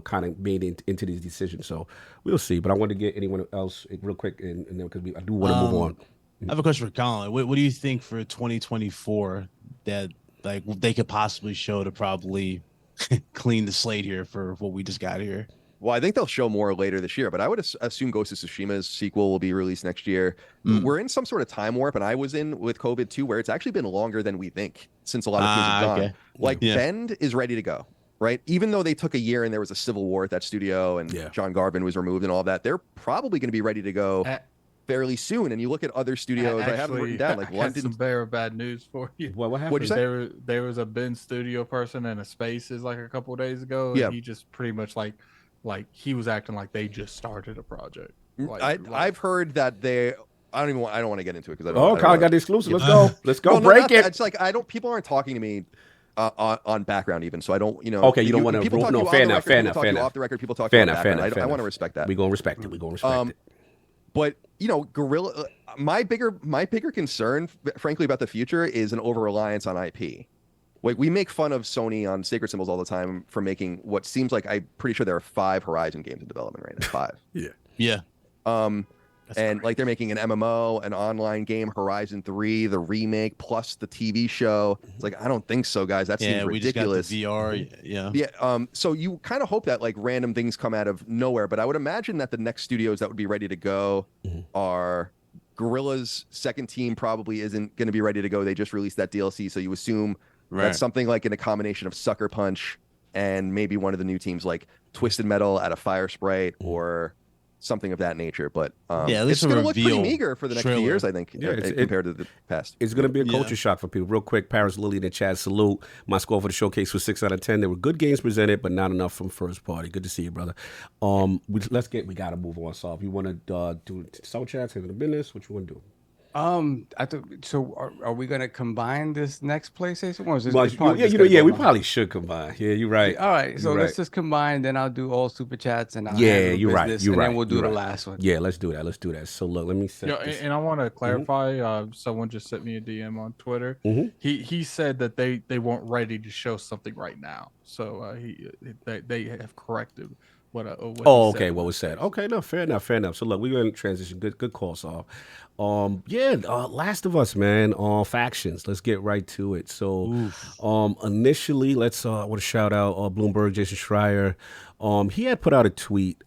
Speaker 1: kind of made into these decisions, so we'll see. But I want to get anyone else real quick, and then because I do want to move on.
Speaker 8: I have a question for Colin. What do you think for 2024 that they could possibly show to probably clean the slate here for what we just got here?
Speaker 7: Well, I think they'll show more later this year, but I would assume Ghost of Tsushima's sequel will be released next year. We're in some sort of time warp, and I was in with COVID too, where it's actually been longer than we think since a lot of things have gone. Bend is ready to go, right? Even though they took a year and there was a civil war at that studio and John Garvin was removed and all that, they're probably going to be ready to go fairly soon. And you look at other studios, I have them written down, like London.
Speaker 6: Some very bad news for you.
Speaker 1: What happened?
Speaker 7: What'd you say?
Speaker 6: There was a Ben studio person in a Spaces like a couple of days ago, and he just pretty much like he was acting like they just started a project.
Speaker 7: I've heard that I don't want to get into it because I
Speaker 1: Oh,
Speaker 7: don't.
Speaker 1: Kyle got the exclusive. Let's go. Let's go. Break it.
Speaker 7: It's like people aren't talking to me on background even, so I don't.
Speaker 1: Okay, you don't want to.
Speaker 7: People talk to you
Speaker 1: fair
Speaker 7: on the
Speaker 1: enough.
Speaker 7: record,
Speaker 1: Fair
Speaker 7: people
Speaker 1: enough.
Speaker 7: talk
Speaker 1: Fair
Speaker 7: to you
Speaker 1: enough.
Speaker 7: off the record. People talk to you on background. I want to respect that.
Speaker 1: We're gonna respect it. We're gonna respect it.
Speaker 7: But Gorilla, my bigger concern, frankly, about the future is an over reliance on IP. Like, we make fun of Sony on Sacred Symbols all the time for making what seems like, I'm pretty sure there are 5 Horizon games in development right now. 5.
Speaker 8: Yeah.
Speaker 7: And like they're making an MMO, an online game, Horizon 3, the remake, plus the TV show. It's like, I don't think so, guys. That seems ridiculous.
Speaker 8: We just got the VR.
Speaker 7: Yeah. So you kind of hope that like random things come out of nowhere, but I would imagine that the next studios that would be ready to go are Guerrilla's second team. Probably isn't going to be ready to go. They just released that DLC, so you assume that's something like in a combination of Sucker Punch and maybe one of the new teams like Twisted Metal at a Fire Sprite or something of that nature. But it's going to look pretty meager for the next few years, I think, compared to the past.
Speaker 1: It's going to be a culture shock for people. Real quick, Paris Lily in the chat, salute. My score for the showcase was 6 out of 10. There were good games presented, but not enough from first party. Good to see you, brother. We got to move on. So if you want to do soul chats, handle the business, what you want to do?
Speaker 5: So are we going to combine this next PlayStation one?
Speaker 1: We probably should combine. Yeah, you're right.
Speaker 5: All right, so let's just combine. Then I'll do all super chats and I'll
Speaker 1: you're right.
Speaker 5: Then we'll do the last one.
Speaker 1: Yeah, let's do that. So look, let me set this.
Speaker 6: And I want to clarify. Someone just sent me a DM on Twitter. He said that they weren't ready to show something right now. So they have corrected what
Speaker 1: was said. Okay, no, fair enough. So look, we're gonna transition. Good call, Saul. Last of Us, man. Factions. Let's get right to it. So, initially, I want to shout out Bloomberg, Jason Schreier. He had put out a tweet.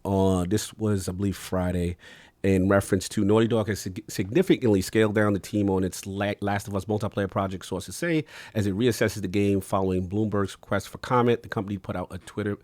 Speaker 1: This was, I believe, Friday, in reference to Naughty Dog has significantly scaled down the team on its Last of Us multiplayer project, sources say, as it reassesses the game following Bloomberg's request for comment. The company put out a Twitter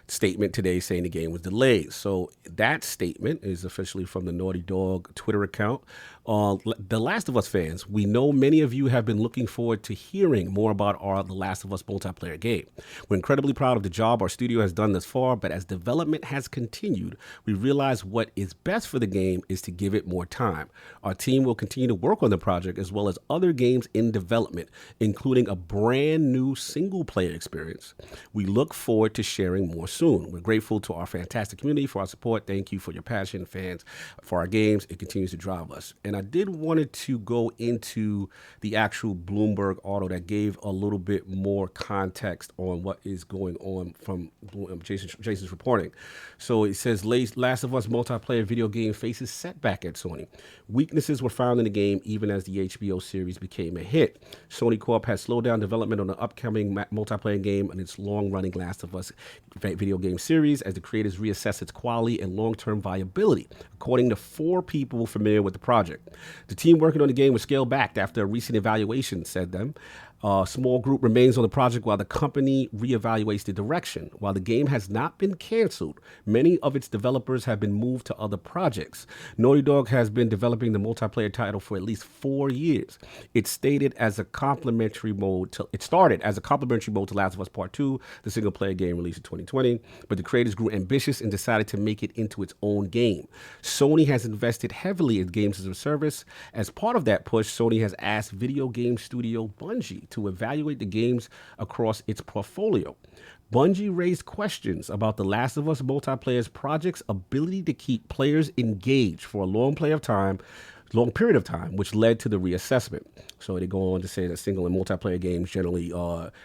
Speaker 1: statement today saying the game was delayed. So that statement is officially from the Naughty Dog Twitter account. The Last of Us fans, we know many of you have been looking forward to hearing more about The Last of Us multiplayer game. We're incredibly proud of the job our studio has done thus far, but as development has continued, we realize what is best for the game is to give it more time. Our team will continue to work on the project as well as other games in development, including a brand new single-player experience. We look forward to sharing more soon. We're grateful to our fantastic community for our support. Thank you for your passion, fans, for our games. It continues to drive us. And I did wanted to go into the actual Bloomberg article that gave a little bit more context on what is going on from Jason's reporting. So it says, Last of Us multiplayer video game faces setback at Sony. Weaknesses were found in the game even as the HBO series became a hit. Sony Corp has slowed down development on the upcoming multiplayer game and its long-running Last of Us video game series as the creators reassess its quality and long-term viability, according to 4 people familiar with the project. The team working on the game was scaled back after a recent evaluation, said them. A small group remains on the project while the company reevaluates the direction. While the game has not been canceled, many of its developers have been moved to other projects. Naughty Dog has been developing the multiplayer title for at least 4 years. It started as a complementary mode to Last of Us Part 2, the single-player game released in 2020, but the creators grew ambitious and decided to make it into its own game. Sony has invested heavily in games as a service. As part of that push, Sony has asked video game studio Bungie to evaluate the games across its portfolio. Bungie raised questions about The Last of Us multiplayer's project's ability to keep players engaged for a long period of time, which led to the reassessment. So they go on to say that single and multiplayer games generally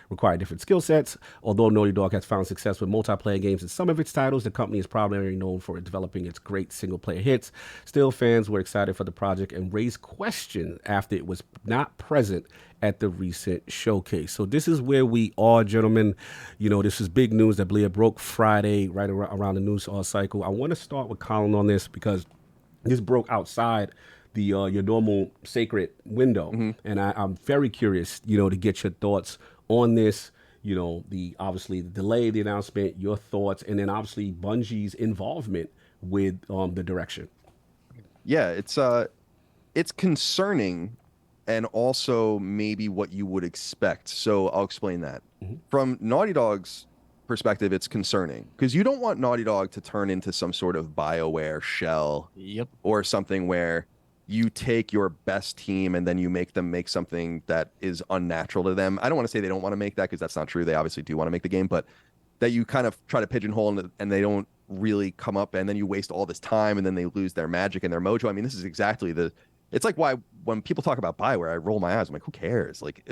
Speaker 1: require different skill sets. Although Naughty Dog has found success with multiplayer games in some of its titles, the company is primarily known for developing its great single-player hits. Still, fans were excited for the project and raised questions after it was not present at the recent showcase. So this is where we are, gentlemen. You know, this is big news that broke Friday, right around the news cycle. I want to start with Colin on this because this broke outside your normal sacred window, and I'm very curious, to get your thoughts on this. Obviously the delay, the announcement, your thoughts, and then obviously Bungie's involvement with the direction.
Speaker 7: Yeah, it's concerning, and also maybe what you would expect. So I'll explain that. From Naughty Dog's perspective, it's concerning because you don't want Naughty Dog to turn into some sort of BioWare shell, or something where you take your best team and then you make them make something that is unnatural to them. I don't want to say they don't want to make that, because that's not true. They obviously do want to make the game, but that you kind of try to pigeonhole and they don't really come up, and then you waste all this time and then they lose their magic and their mojo. I mean, this is exactly it's like why when people talk about Bioware, I roll my eyes. I'm like, who cares? Like,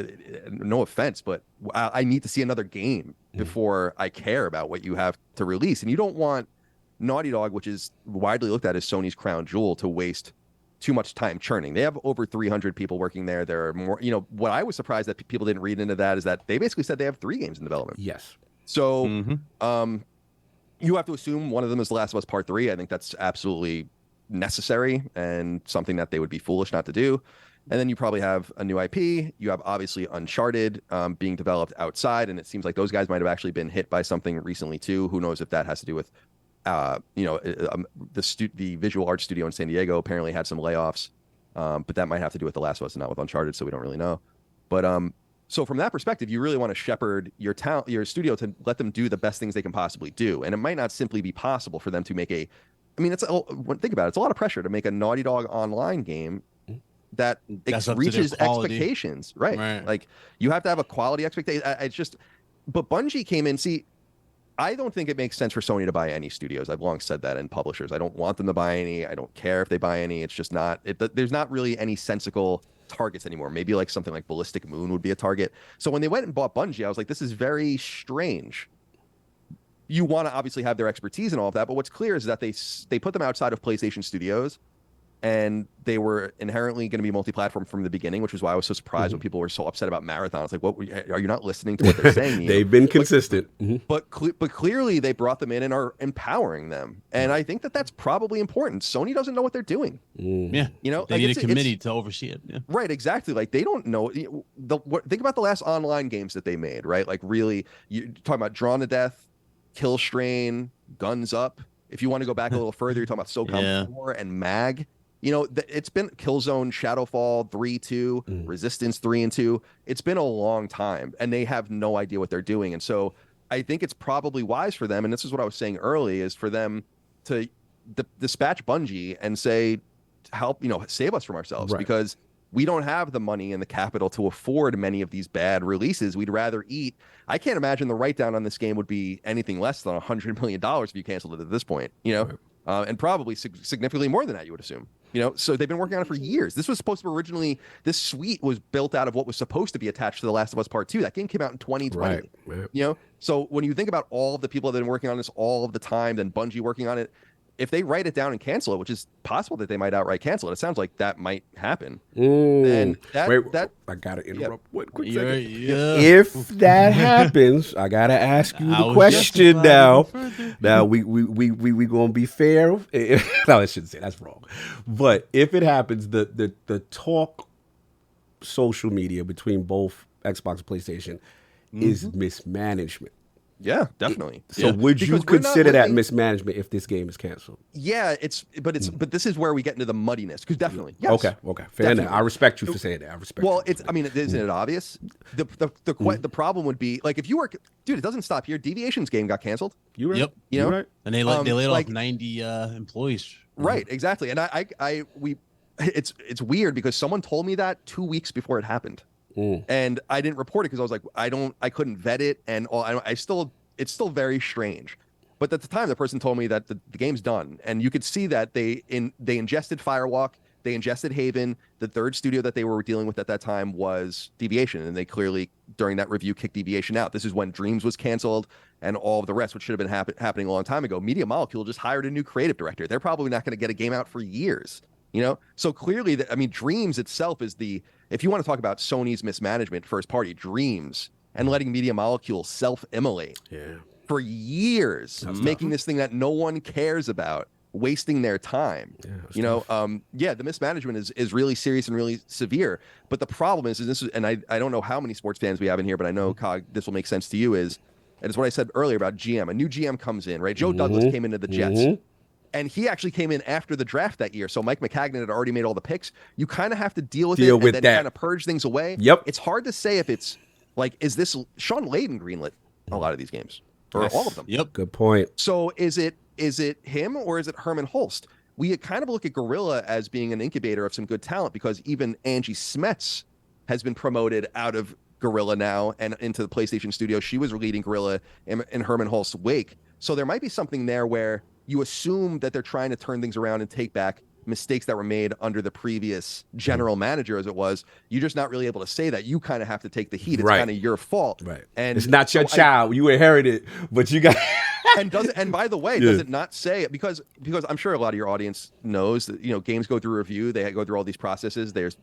Speaker 7: no offense, but I need to see another game before I care about what you have to release. And you don't want Naughty Dog, which is widely looked at as Sony's crown jewel, to waste too much time churning. They have over 300 people working there. There are more, what I was surprised that people didn't read into that is that they basically said they have 3 games in development.
Speaker 1: Yes.
Speaker 7: So you have to assume one of them is The Last of Us Part 3. I think that's absolutely necessary and something that they would be foolish not to do. And then you probably have a new IP. You have obviously Uncharted being developed outside, and it seems like those guys might have actually been hit by something recently too. Who knows if that has to do with the visual art studio in San Diego apparently had some layoffs, but that might have to do with The Last of Us and not with Uncharted, so we don't really know. But so from that perspective, you really want to shepherd your studio to let them do the best things they can possibly do, and it might not simply be possible for them to make think about it. It's a lot of pressure to make a Naughty Dog online game that reaches expectations, right? Like, you have to have a quality expectation. But Bungie came in. See, I don't think it makes sense for Sony to buy any studios. I've long said that, in publishers. I don't want them to buy any. I don't care if they buy any. It's just not. There's not really any sensical targets anymore. Maybe like something like Ballistic Moon would be a target. So when they went and bought Bungie, I was like, this is very strange. You want to obviously have their expertise and all of that, but what's clear is that they put them outside of PlayStation Studios, and they were inherently going to be multi-platform from the beginning, which was why I was so surprised when people were so upset about Marathon. It's like, what are you not listening to what they're saying?
Speaker 1: They've been consistent.
Speaker 7: But clearly they brought them in and are empowering them. And I think that's probably important. Sony doesn't know what they're doing.
Speaker 8: Yeah. They need a committee to oversee it. Yeah.
Speaker 7: Right, exactly. Like, they don't know. Think about the last online games that they made, right? Like, really, you're talking about Drawn to Death, Kill Strain, Guns Up. If you want to go back a little further, you're talking about SOCOM 4 and MAG. It's been Killzone, Shadowfall 3-2, Resistance 3-2. It's been a long time, and they have no idea what they're doing. And so I think it's probably wise for them, and this is what I was saying early, is for them to dispatch Bungie and say, help, save us from ourselves, because we don't have the money and the capital to afford many of these bad releases. We'd rather eat. I can't imagine the write-down on this game would be anything less than $100 million if you canceled it at this point, and probably significantly more than that, you would assume. So they've been working on it for years. This was supposed to originally, this suite was built out of what was supposed to be attached to The Last of Us Part 2. That game came out in 2020. Right. So when you think about all of the people that have been working on this all of the time, then Bungie working on it, if they write it down and cancel it, which is possible that they might outright cancel it, it sounds like that might happen. Then
Speaker 1: I gotta interrupt. One quick second. If that happens, I gotta ask you the question now. Now we gonna be fair. No, I shouldn't say that's wrong. But if it happens, the talk social media between both Xbox and PlayStation is mismanagement.
Speaker 7: Yeah, definitely.
Speaker 1: So would you consider that mismanagement if this game is canceled?
Speaker 7: Yeah, but this is where we get into the muddiness, because definitely. Yes.
Speaker 1: Okay. Fair enough. I respect you for saying that.
Speaker 7: Isn't it obvious? The problem would be, like, if you were, dude, it doesn't stop here. Deviation's game got canceled.
Speaker 8: You right.
Speaker 7: You right.
Speaker 8: And they laid off 90 employees.
Speaker 7: Right, exactly. And it's weird because someone told me that 2 weeks before it happened. And I didn't report it because I was like, I couldn't vet it, and it's still very strange. But at the time, the person told me that the game's done, and you could see that they ingested Firewalk, they ingested Haven. The third studio that they were dealing with at that time was Deviation, and they clearly during that review kicked Deviation out. This is when Dreams was canceled and all of the rest, which should have been happening a long time ago. Media Molecule just hired a new creative director. They're probably not going to get a game out for years. So clearly, Dreams itself is if you want to talk about Sony's mismanagement, first party, Dreams, and letting Media Molecule self-immolate for years, making this thing that no one cares about, wasting their time. The mismanagement is really serious and really severe. But the problem is this, and I don't know how many sports fans we have in here, but I know, Cog, this will make sense to you, and it's what I said earlier about GM. A new GM comes in, right? Joe Douglas came into the Jets. And he actually came in after the draft that year. So Mike McCagnon had already made all the picks. You kind of have to deal with it and then kind of purge things away.
Speaker 1: Yep.
Speaker 7: It's hard to say if it's like, is this Sean Layden greenlit a lot of these games? Or all of them?
Speaker 1: Yep. Good point.
Speaker 7: So is it him or is it Herman Holst? we kind of look at Guerrilla as being an incubator of some good talent, because even Angie Smets has been promoted out of Guerrilla now and into the PlayStation studio. She was leading Guerrilla in Herman Hulst's wake. So there might be something there where you assume that they're trying to turn things around and take back mistakes that were made under the previous general manager, as it was. You're just not really able to say that. You kind of have to take the heat. It's kind of your fault.
Speaker 1: Right.
Speaker 7: And
Speaker 1: it's not your child. You inherited, but you got.
Speaker 7: And by the way, does it not say, because I'm sure a lot of your audience knows that, you know, games go through review, they go through all these processes. There's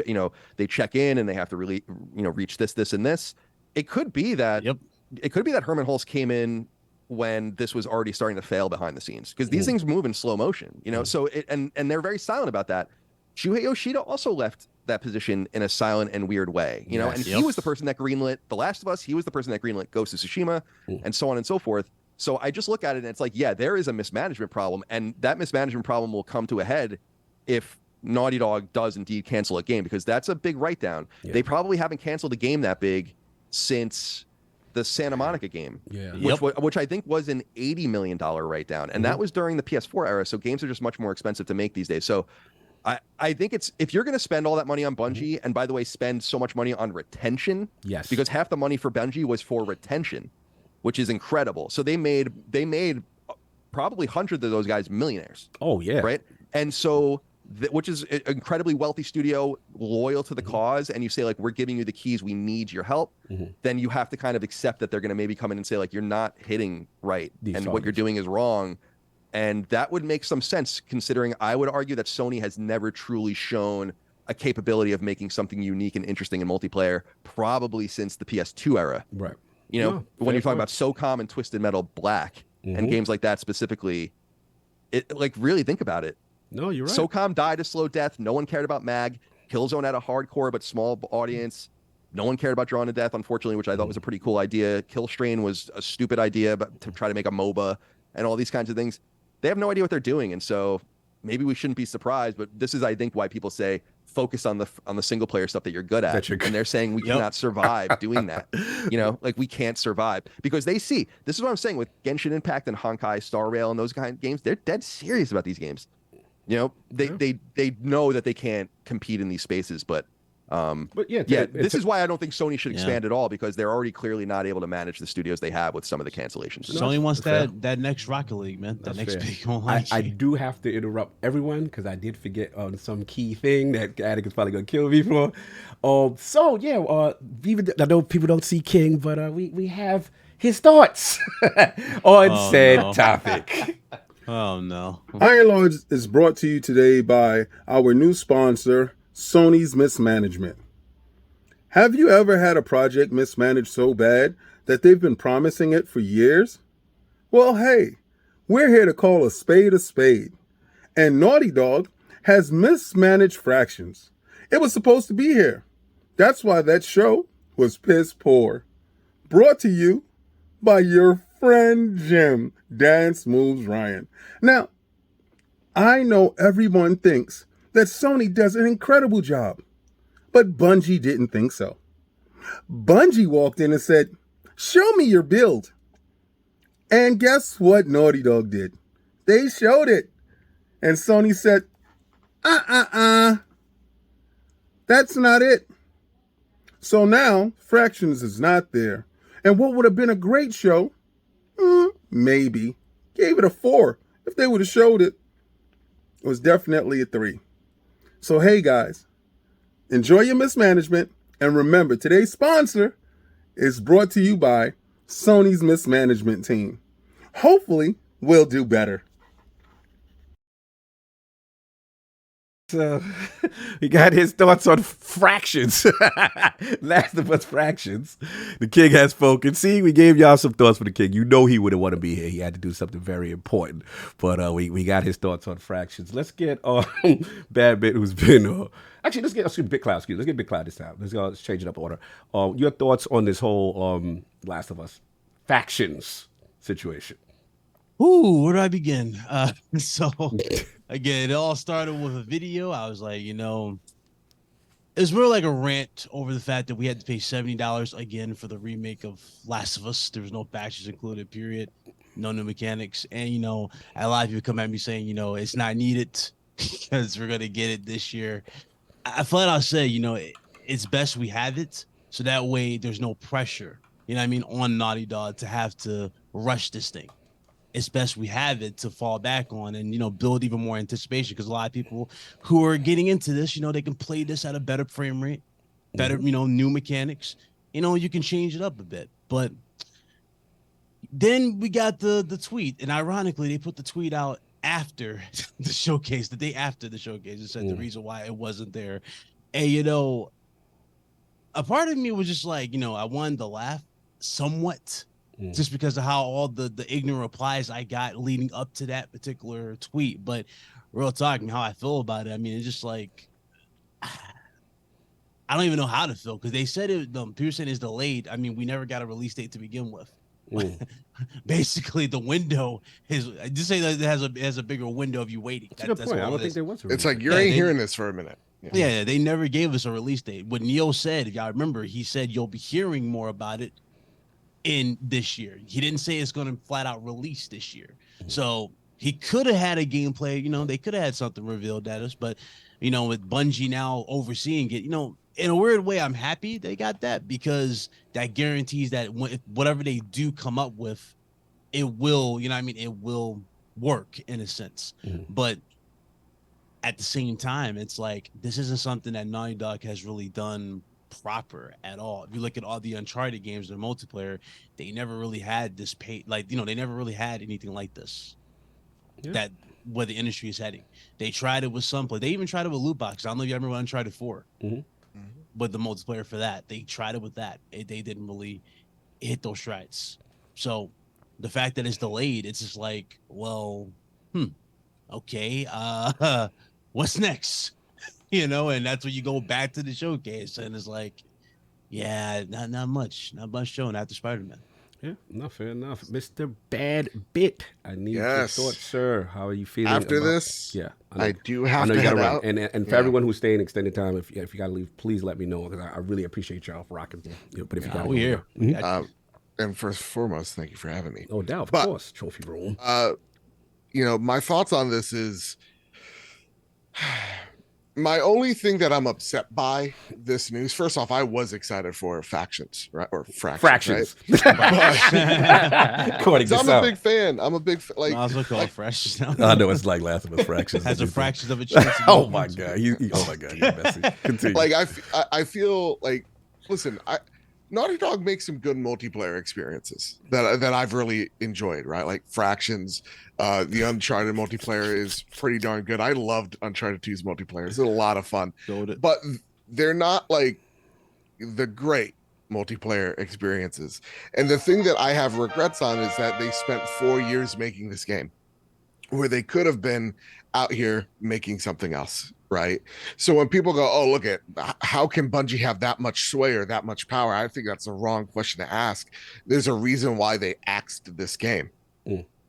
Speaker 7: you know, they check in and they have to really, you know, reach this and this. It could be that Herman Hulst came in when this was already starting to fail behind the scenes, because these things move in slow motion, you know. So and they're very silent about that. Shuhei Yoshida also left that position in a silent and weird way, you know. And he was the person that greenlit The Last of Us. He was the person that greenlit Ghost of Tsushima, and so on and so forth. So I just look at it and it's like, yeah, there is a mismanagement problem, and that mismanagement problem will come to a head if Naughty Dog does indeed cancel a game, because that's a big write-down. They probably haven't canceled a game that big since the Santa Monica game, which I think was an $80 million write-down, and that was during the PS4 era. So games are just much more expensive to make these days. So I think it's, if you're going to spend all that money on Bungie, and by the way, spend so much money on retention, because half the money for Bungie was for retention, which is incredible. So they made probably hundreds of those guys millionaires.
Speaker 1: Oh yeah,
Speaker 7: right. And so, which is an incredibly wealthy studio, loyal to the cause, and you say, like, we're giving you the keys, we need your help, then you have to kind of accept that they're going to maybe come in and say, like, you're not hitting right, and what you're doing is wrong. And that would make some sense, considering I would argue that Sony has never truly shown a capability of making something unique and interesting in multiplayer, probably since the PS2 era.
Speaker 1: Right.
Speaker 7: You know, when you're talking about SOCOM and Twisted Metal Black and games like that specifically, it, like, really think about it.
Speaker 1: No, you're right.
Speaker 7: SOCOM died a slow death. No one cared about MAG. Killzone had a hardcore but small audience. No one cared about Drawn to Death, unfortunately, which I thought was a pretty cool idea. Killstrain was a stupid idea, but to try to make a MOBA and all these kinds of things. They have no idea what they're doing, and so maybe we shouldn't be surprised. But this is, I think, why people say focus on the single player stuff that you're good at. And they're saying we cannot survive doing that. You know, like, we can't survive because they see, this is what I'm saying with Genshin Impact and Honkai Star Rail and those kind of games. They're dead serious about these games. You know, they know that they can't compete in these spaces, but this is why I don't think Sony should expand at all, because they're already clearly not able to manage the studios they have with some of the cancellations.
Speaker 8: Sony wants that next Rocket League, man. That next big online.
Speaker 1: I do have to interrupt everyone because I did forget on some key thing that Attic is probably gonna kill me for. Even I know people don't see King, but we have his thoughts on said topic.
Speaker 8: Oh no.
Speaker 10: Iron Lords is brought to you today by our new sponsor, Sony's Mismanagement. Have you ever had a project mismanaged so bad that they've been promising it for years? Well, hey, we're here to call a spade, and Naughty Dog has mismanaged Fractions. It was supposed to be here. That's why that show was piss poor. Brought to you by your friend Jim, Dance Moves Ryan. Now, I know everyone thinks that Sony does an incredible job, but Bungie didn't think so. Bungie walked in and said, "Show me your build." And guess what Naughty Dog did? They showed it. And Sony said, that's not it. So now Fractions is not there. And what would have been a great show, maybe, gave it a 4. If they would have showed it, it was definitely a 3. So hey guys, enjoy your mismanagement, and remember, today's sponsor is brought to you by Sony's Mismanagement Team. Hopefully, we'll do better.
Speaker 1: So he got his thoughts on Fractions. Last of Us Fractions. The King has spoken. See, we gave y'all some thoughts for the King. You know he wouldn't want to be here. He had to do something very important. But we got his thoughts on Fractions. Let's get Bad Bit, who's been actually let's get Big Cloud. Let's get Big Cloud this time. Let's change it up order. Your thoughts on this whole Last of Us Factions situation?
Speaker 8: Ooh, where do I begin? So again, it all started with a video. I was like, it was more like a rant over the fact that we had to pay $70 again for the remake of Last of Us. There was no factions included, period. no new mechanics. And, you know, a lot of people come at me saying, you know, it's not needed because we're going to get it this year. I flat out say, you know, it's best we have it. So that way there's no pressure, you know what I mean, on Naughty Dog to have to rush this thing. It's best we have it to fall back on and, you know, build even more anticipation, because a lot of people who are getting into this, you know, they can play this at a better frame rate, better, you know, new mechanics, you know, you can change it up a bit. But then we got the tweet, and ironically, they put the tweet out after the showcase, the day after the showcase. It said the reason why it wasn't there. And, you know, a part of me was just like, you know, I wanted to laugh somewhat. Just because of how all the ignorant replies I got leading up to that particular tweet. But real talking, how I feel about it, I mean, it's just like, I don't even know how to feel, because they said it, people saying it's delayed. I mean, we never got a release date to begin with. Basically, the window is, just say that it has a bigger window of you waiting.
Speaker 1: That's a good point. I don't think there was a release
Speaker 9: It's like, you ain't hearing this for a minute.
Speaker 8: Yeah, they never gave us a release date. What Neo said, if y'all remember, he said you'll be hearing more about it in this year. He didn't say it's going to flat out release this year. So he could have had a gameplay, you know, they could have had something revealed at us, but, you know, with Bungie now overseeing it, you know, in a weird way, I'm happy they got that, because that guarantees that whatever they do come up with, it will, you know what I mean, it will work in a sense. But at the same time, it's like, this isn't something that Naughty Dog has really done proper at all. If you look at all the Uncharted games, the multiplayer, they never really had this like, you know, they never really had anything like this. That where the industry is heading. They tried it with some play. They even tried it with loot boxes. I don't know if you remember Uncharted 4. But the multiplayer for that, they tried it with that. They didn't really hit those strides. So the fact that it's delayed, it's just like, well, okay, what's next? You know, and that's when you go back to the showcase, and it's like, yeah, not much showing after Spider-Man.
Speaker 1: Yeah, no, fair enough. Mr. Bad Bit, I need your thoughts, sir. How are you feeling
Speaker 9: after
Speaker 1: about
Speaker 9: this?
Speaker 1: Yeah,
Speaker 9: I do have to head out.
Speaker 1: And for everyone who's staying extended time, if you gotta leave, please let me know, because I really appreciate y'all for rocking. But if you gotta,
Speaker 8: we're here.
Speaker 9: And first and foremost, thank you for having me.
Speaker 1: No doubt, of course. Trophy room.
Speaker 9: You know, my thoughts on this is, my only thing that I'm upset by this news, first off, I was excited for Factions, right? Or Fractions.
Speaker 1: Right?
Speaker 9: I'm a big fan. I'm a big like.
Speaker 8: I was looking Fractions now.
Speaker 1: I know it's like LastOfUsFactions.
Speaker 8: Has a fraction of a chance.
Speaker 1: Oh my god! Oh my god! He's messy. Continue.
Speaker 9: Like I feel like, listen, Naughty Dog makes some good multiplayer experiences that I've really enjoyed, right? Like Fractions, the Uncharted multiplayer is pretty darn good. I loved Uncharted 2's multiplayer. It's a lot of fun. But they're not like the great multiplayer experiences. And the thing that I have regrets on is that they spent 4 years making this game, where they could have been out here making something else. Right. So when people go, oh, look at how can Bungie have that much sway or that much power? I think that's the wrong question to ask. There's a reason why they axed this game.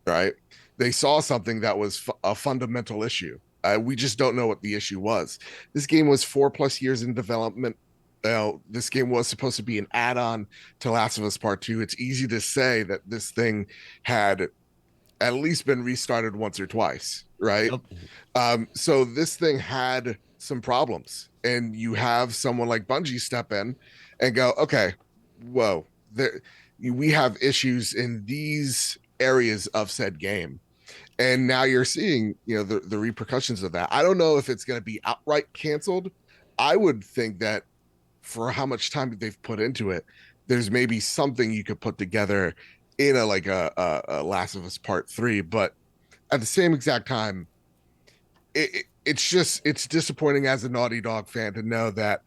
Speaker 9: Right. They saw something that was a fundamental issue. We just don't know what the issue was. This game was 4+ years in development. This game was supposed to be an add-on to Last of Us Part 2. It's easy to say that this thing had at least been restarted once or twice. Right. So this thing had some problems, and you have someone like Bungie step in and go, okay, whoa, we have issues in these areas of said game. And now you're seeing, you know, the repercussions of that. I don't know if it's going to be outright canceled. I would think that for how much time they've put into it, there's maybe something you could put together in a Last of Us Part 3, but at the same exact time, it's disappointing as a Naughty Dog fan to know that,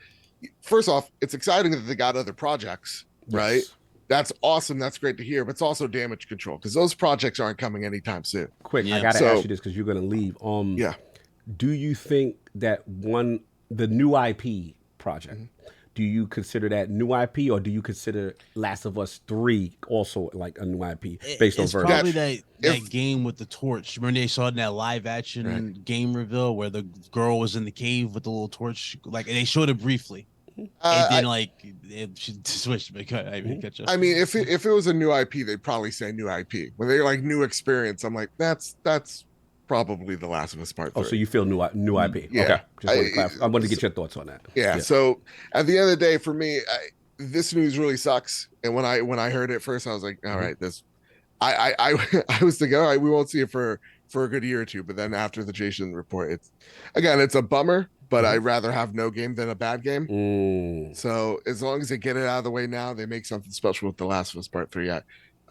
Speaker 9: first off, it's exciting that they got other projects, right? That's awesome. That's great to hear. But it's also damage control, because those projects aren't coming anytime soon.
Speaker 1: Quick, I got to ask you this because you're going to leave. Do you think that the new IP project, do you consider that new IP, or do you consider Last of Us 3 also like a new IP based on version?
Speaker 8: It's probably that game with the torch. Remember they saw it in that live action game reveal where the girl was in the cave with the little torch? Like, they showed it briefly. And then like it should switch. I mean,
Speaker 9: I mean, if it was a new IP, they'd probably say new IP. When they're like new experience, I'm like, that's probably The Last of Us Part 3.
Speaker 1: Oh, so you feel new IP?
Speaker 9: Yeah.
Speaker 1: Okay. I wanted to get your thoughts on that.
Speaker 9: Yeah. So at the end of the day, for me, this news really sucks. And when I heard it first, I was like, all right, this. I was thinking, all right, we won't see it for a good year or two. But then after the Jason report, it's a bummer. But I'd rather have no game than a bad game. So as long as they get it out of the way now, they make something special with The Last of Us Part 3.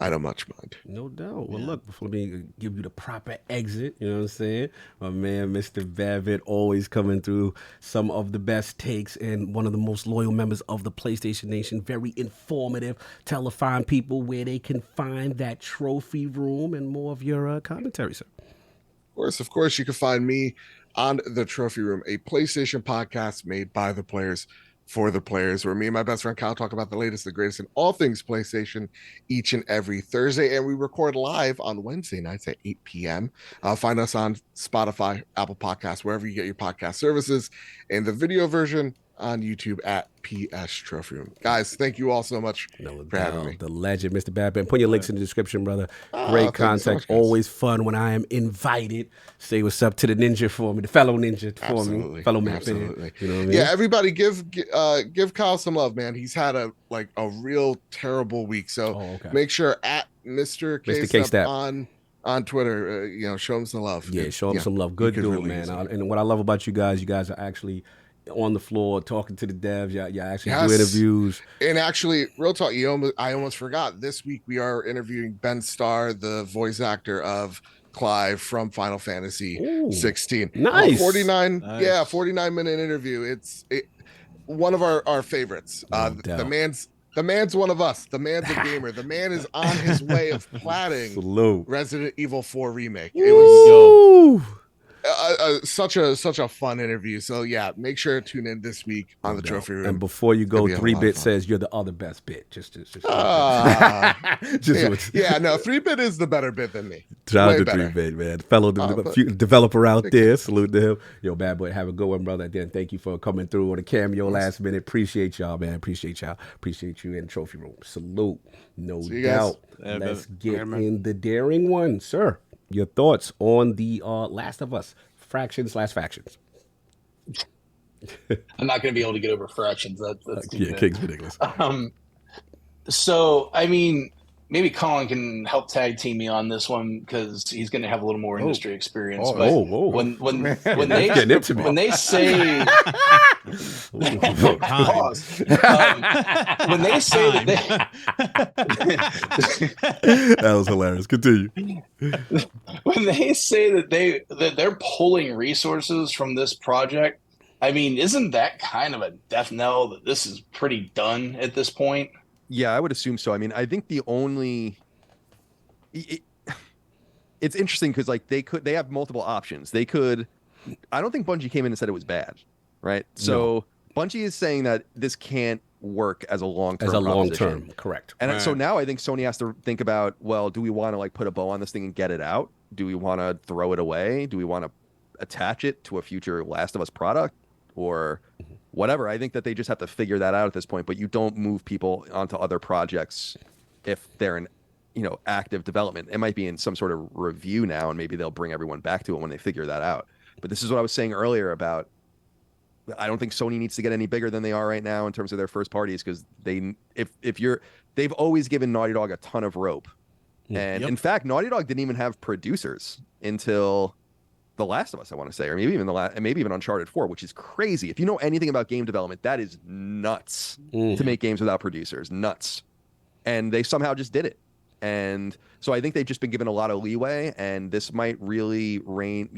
Speaker 9: I don't much mind.
Speaker 1: No doubt. Well, look, let me give you the proper exit. You know what I'm saying? My man, Mr. Babbel, always coming through some of the best takes and one of the most loyal members of the PlayStation Nation. Very informative. Tell the fine people where they can find that trophy room and more of your commentary, sir.
Speaker 9: Of course, you can find me on the Trophy Room, a PlayStation podcast made by the players for the players, where me and my best friend Kyle talk about the latest, the greatest in all things PlayStation each and every Thursday. And we record live on Wednesday nights at 8 p.m. Find us on Spotify, Apple Podcasts, wherever you get your podcast services, and the video version on YouTube at PS Trophy Room. Guys, thank you all so much for having me.
Speaker 1: The legend, Mr. Babbel. Put your links in the description, brother. Great contact. So always fun when I am invited. Say what's up to the ninja for me, the fellow ninja for me, fellow man.
Speaker 9: Absolutely.
Speaker 1: You know what I mean?
Speaker 9: Yeah, everybody give Kyle some love, man. He's had a real terrible week. So make sure at Mr. K-Step on Twitter, show him some love.
Speaker 1: Yeah, show him some love. Good dude, really man. And what I love about you guys are actually on the floor talking to the devs. You actually do interviews.
Speaker 9: And actually, real talk, I almost forgot. This week we are interviewing Ben Starr, the voice actor of Clive from Final Fantasy 16.
Speaker 1: Nice.
Speaker 9: 49-minute interview. It's one of our favorites. The man's one of us. The man's a gamer. The man is on his way of platting Resident Evil 4 remake. It was such a fun interview. So yeah, make sure to tune in this week on the Trophy Room.
Speaker 1: And before you go, 3-Bit says you're the other best bit. Just
Speaker 9: 3-Bit is the better bit than me.
Speaker 1: Shout out to 3-Bit, man. Fellow developer out there. Salute to him. Yo, bad boy, have a good one, brother. Again, thank you for coming through on a cameo last minute. Appreciate y'all, man. Appreciate y'all. Appreciate you in the Trophy Room. Salute. No doubt. Let's get in the daring one, sir. Your thoughts on the Last of Us Factions.
Speaker 4: I'm not going to be able to get over Fractions. That's
Speaker 1: King's ridiculous.
Speaker 4: So, I mean, maybe Colin can help tag team me on this one because he's going to have a little more industry experience. When they say pause. When they say
Speaker 1: that was hilarious. Continue.
Speaker 4: When they say that they're pulling resources from this project, I mean, isn't that kind of a death knell that this is pretty done at this point?
Speaker 7: Yeah, I would assume so. I mean, I think it's interesting because they have multiple options. I don't think Bungie came in and said it was bad, right? So Bungie is saying that this can't work as a long-term.
Speaker 1: Correct.
Speaker 7: And so now I think Sony has to think about, well, do we want to put a bow on this thing and get it out? Do we want to throw it away? Do we want to attach it to a future Last of Us product or whatever? I think that they just have to figure that out at this point, but you don't move people onto other projects if they're in active development. It might be in some sort of review now, and maybe they'll bring everyone back to it when they figure that out. But this is what I was saying earlier about, I don't think Sony needs to get any bigger than they are right now in terms of their first parties, because they've always given Naughty Dog a ton of rope. And in fact, Naughty Dog didn't even have producers until The Last of Us, I want to say, or maybe even Uncharted 4, which is crazy. If you know anything about game development, that is nuts to make games without producers. Nuts. And they somehow just did it. And so I think they've just been given a lot of leeway, and this might really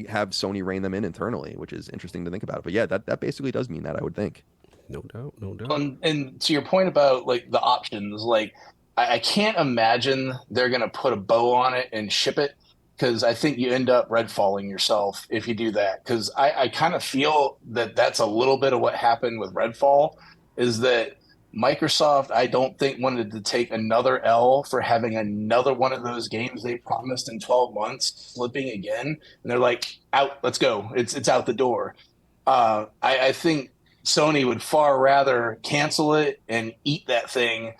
Speaker 7: have Sony rein them in internally, which is interesting to think about. But yeah, that basically does mean that, I would think.
Speaker 1: No doubt.
Speaker 4: And to your point about the options, I can't imagine they're going to put a bow on it and ship it, because I think you end up redfalling yourself if you do that. Because I kind of feel that that's a little bit of what happened with Redfall, is that Microsoft, I don't think, wanted to take another L for having another one of those games they promised in 12 months slipping again. And they're like, out, let's go. It's out the door. I think Sony would far rather cancel it and eat that thing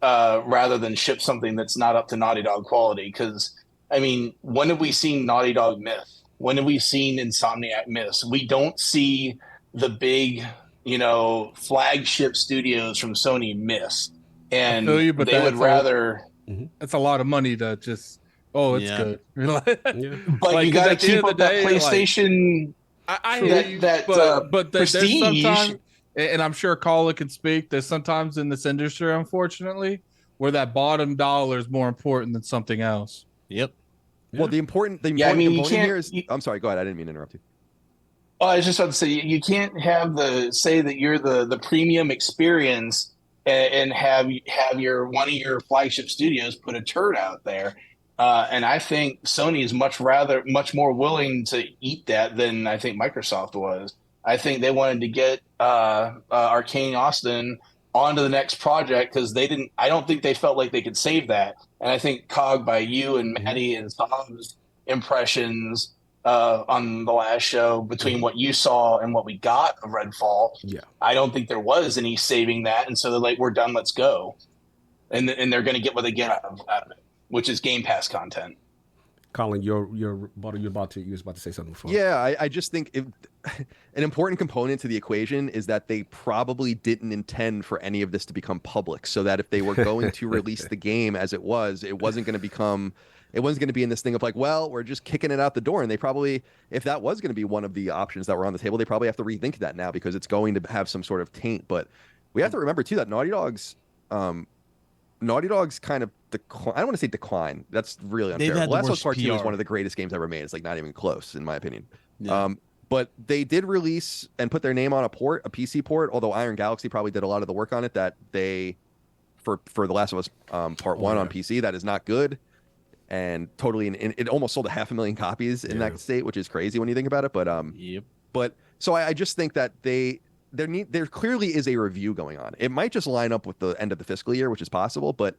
Speaker 4: rather than ship something that's not up to Naughty Dog quality. Because, I mean, when have we seen Naughty Dog miss? When have we seen Insomniac miss? We don't see the big, flagship studios from Sony miss. And
Speaker 6: you, but
Speaker 4: they would rather...
Speaker 6: That's a lot of money to just, it's good.
Speaker 4: But you got to keep up that PlayStation...
Speaker 6: I hear you, but there's
Speaker 4: prestige.
Speaker 6: sometimes, and I'm sure Kala can speak, there's sometimes in this industry, unfortunately, where that bottom dollar is more important than something else.
Speaker 8: Yep.
Speaker 7: Well, the important component here is... I'm sorry, go ahead. I didn't mean to interrupt you.
Speaker 4: I was just about to say, you can't have say that you're the premium experience and have one of your flagship studios put a turd out there. And I think Sony is much more willing to eat that than I think Microsoft was. I think they wanted to get Arcane Austin onto the next project because I don't think they felt like they could save that. And I think Cog, by you and Maddie and Tom's impressions on the last show, between what you saw and what we got of Redfall, I don't think there was any saving that. And so they're like, we're done, let's go. And they're going to get what they get out of it, which is Game Pass content.
Speaker 1: Colin, you was about to say something before.
Speaker 7: Yeah, I just think an important component to the equation is that they probably didn't intend for any of this to become public, so that if they were going to release the game as it wasn't going to be in this thing of like, well, we're just kicking it out the door. And they probably, if that was going to be one of the options that were on the table, they probably have to rethink that now because it's going to have some sort of taint. But we have to remember too that Naughty Dog's kind of I don't want to say decline. That's really unfair. Last of Us Part 2 is one of the greatest games ever made. It's like not even close, in my opinion. Yeah. But they did release and put their name on a PC port, although Iron Galaxy probably did a lot of the work on it that they, for The Last of Us Part 1 on PC, that is not good. And totally, it almost sold 500,000 copies in that state, which is crazy when you think about it. But so I just think that there clearly is a review going on. It might just line up with the end of the fiscal year, which is possible, but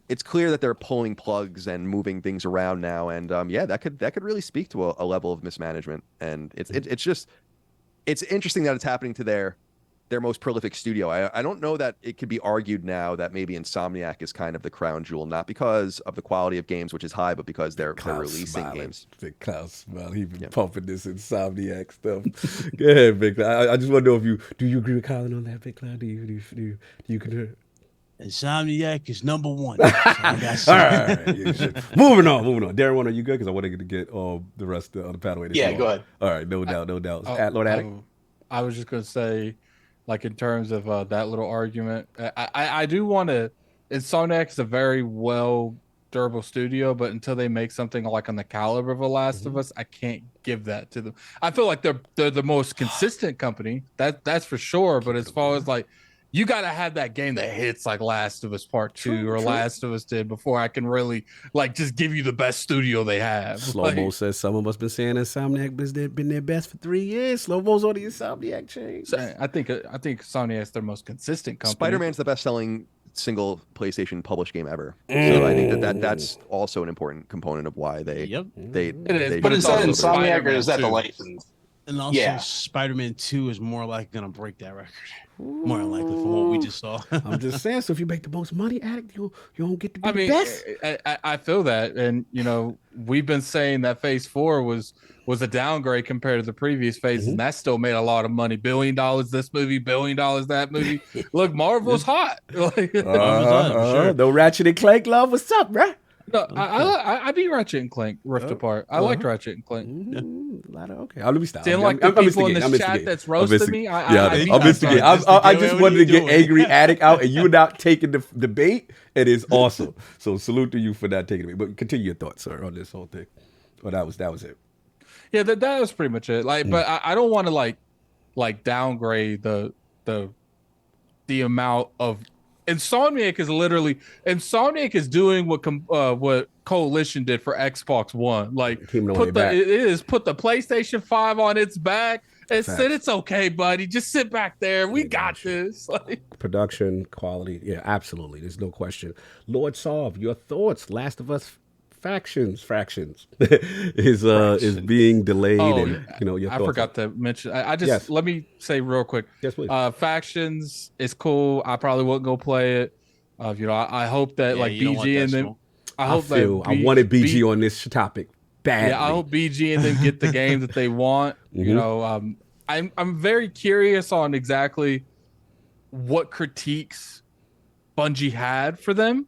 Speaker 7: it's clear that they're pulling plugs and moving things around now. And that could really speak to a level of mismanagement. And it's interesting that it's happening to their most prolific studio. I don't know that it could be argued now that maybe Insomniac is kind of the crown jewel, not because of the quality of games, which is high, but because they're releasing games.
Speaker 1: Big Klaus smile. He been pumping this Insomniac stuff. Go ahead, Big Cloud. I just want to know do you agree with Colin on that, Big Cloud? Do you concur?
Speaker 8: Insomniac is number one.
Speaker 1: All right. Moving on. DaringOne, are you good? Because I want to get the rest of the pathway.
Speaker 4: Yeah, go ahead.
Speaker 1: All right, no doubt. At Lord Attic?
Speaker 6: I was just going to say, like in terms of that little argument, I do want to. Insomniac is a very durable studio, but until they make something like on the caliber of The Last of Us, I can't give that to them. I feel like they're the most consistent company. That's for sure. But as far as like, you got to have that game that hits like Last of Us Part 2 or Last of Us did before I can really like just give you the best studio they have.
Speaker 1: Slow-mo says some of us been saying Insomniac has been their best for 3 years. Slow-mo's on the Insomniac chain.
Speaker 6: So I think Insomniac's their most consistent company.
Speaker 7: Spider-Man's the best-selling single PlayStation published game ever. So I think that's also an important component of why they.
Speaker 4: But is that Insomniac or is that the license?
Speaker 8: And also, Spider-Man 2 is more like gonna break that record. More than likely from what we just saw.
Speaker 1: I'm just saying, so if you make the most money, Addict, you don't get to be the best.
Speaker 6: I feel that, and we've been saying that Phase 4 was a downgrade compared to the previous phases, and that still made a lot of money. $1 billion this movie, $1 billion that movie. Look, Marvel's hot.
Speaker 1: No Ratchet and Clank love. What's up, bruh?
Speaker 6: No, I beat Ratchet and Clank Rift Apart. I liked Ratchet and Clank.
Speaker 1: Okay, let me stop.
Speaker 6: Seeing like the people in this chat that's roasting me.
Speaker 1: I missed the game. I just wanted to get angry Addict out, and you not taking the debate. It is awesome. So salute to you for not taking it. But continue your thoughts, sir, on this whole thing. Well, that was it. Yeah,
Speaker 6: that was pretty much it. Like, but I don't want to like downgrade the amount of. Insomniac is doing what Coalition did for Xbox One. Like put the PlayStation 5 on its back and said, "It's okay, buddy. Just sit back there. We got this." Like,
Speaker 1: production quality, yeah, absolutely. There's no question. Lord Sov, your thoughts? Last of Us Fractions is being delayed. And, your
Speaker 6: I
Speaker 1: thoughts
Speaker 6: forgot
Speaker 1: on-
Speaker 6: to mention. I just
Speaker 1: Yes.
Speaker 6: let me say real quick.
Speaker 1: Yes, please.
Speaker 6: Factions is cool. I probably wouldn't go play it. I hope that like
Speaker 8: you don't want
Speaker 6: BG
Speaker 8: that
Speaker 6: and them.
Speaker 8: smoke.
Speaker 6: I hope
Speaker 1: I wanted BG
Speaker 6: B-
Speaker 1: on this topic badly.
Speaker 6: Yeah, I hope BG and them get the game that they want. I'm very curious on exactly what critiques Bungie had for them.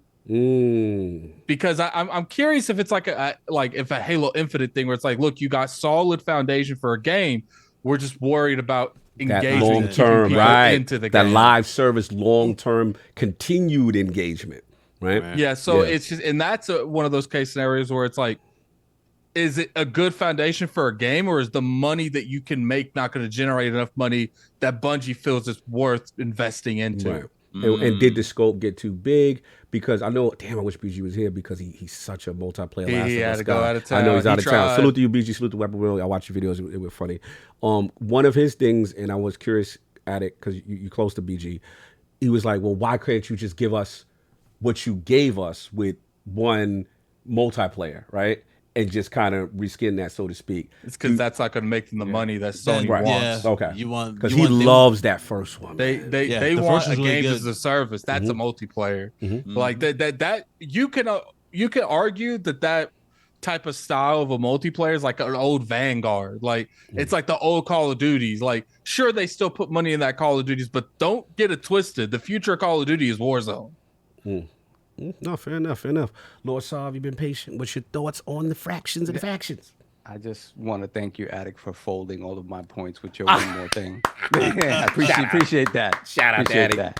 Speaker 6: Because I'm curious if it's like if a Halo Infinite thing where it's like, look, you got solid foundation for a game. We're just worried about
Speaker 1: that
Speaker 6: engaging
Speaker 1: long term,
Speaker 6: people
Speaker 1: right?
Speaker 6: into the
Speaker 1: that
Speaker 6: game.
Speaker 1: live service, long term, continued engagement, right?
Speaker 6: Yeah, so it's just, and that's one of those case scenarios where it's like, is it a good foundation for a game, or is the money that you can make not going to generate enough money that Bungie feels it's worth investing into?
Speaker 1: Right. And did the scope get too big? Because I know, damn, I wish BG was here because he's such a multiplayer.
Speaker 6: He had to go out of town.
Speaker 1: I know he's out of town.
Speaker 6: Tried.
Speaker 1: Salute to you, BG. Salute to Weapon Wheel. I watch your videos. It was funny. One of his things, and I was curious at it because you close to BG. He was like, well, why can't you just give us what you gave us with one multiplayer, right? And just kind of reskin that, so to speak.
Speaker 6: It's because that's not going to make them the money that Sony wants.
Speaker 8: Yeah,
Speaker 1: Okay.
Speaker 8: Because
Speaker 1: he loves that first one.
Speaker 6: They
Speaker 8: the
Speaker 6: want
Speaker 8: first
Speaker 6: a
Speaker 8: was really
Speaker 6: game
Speaker 8: good.
Speaker 6: as a service. That's a multiplayer. Like that you can argue that type of style of a multiplayer is like an old Vanguard. Like it's like the old Call of Duties. Like sure they still put money in that Call of Duties, but don't get it twisted. The future of Call of Duty is Warzone.
Speaker 1: No, fair enough, fair enough. Lord Sav, you've been patient. What's your thoughts on the fractions and the factions?
Speaker 5: I just want to thank you, Attic, for folding all of my points with your one more thing. I appreciate that.
Speaker 1: Shout out to
Speaker 5: Attic.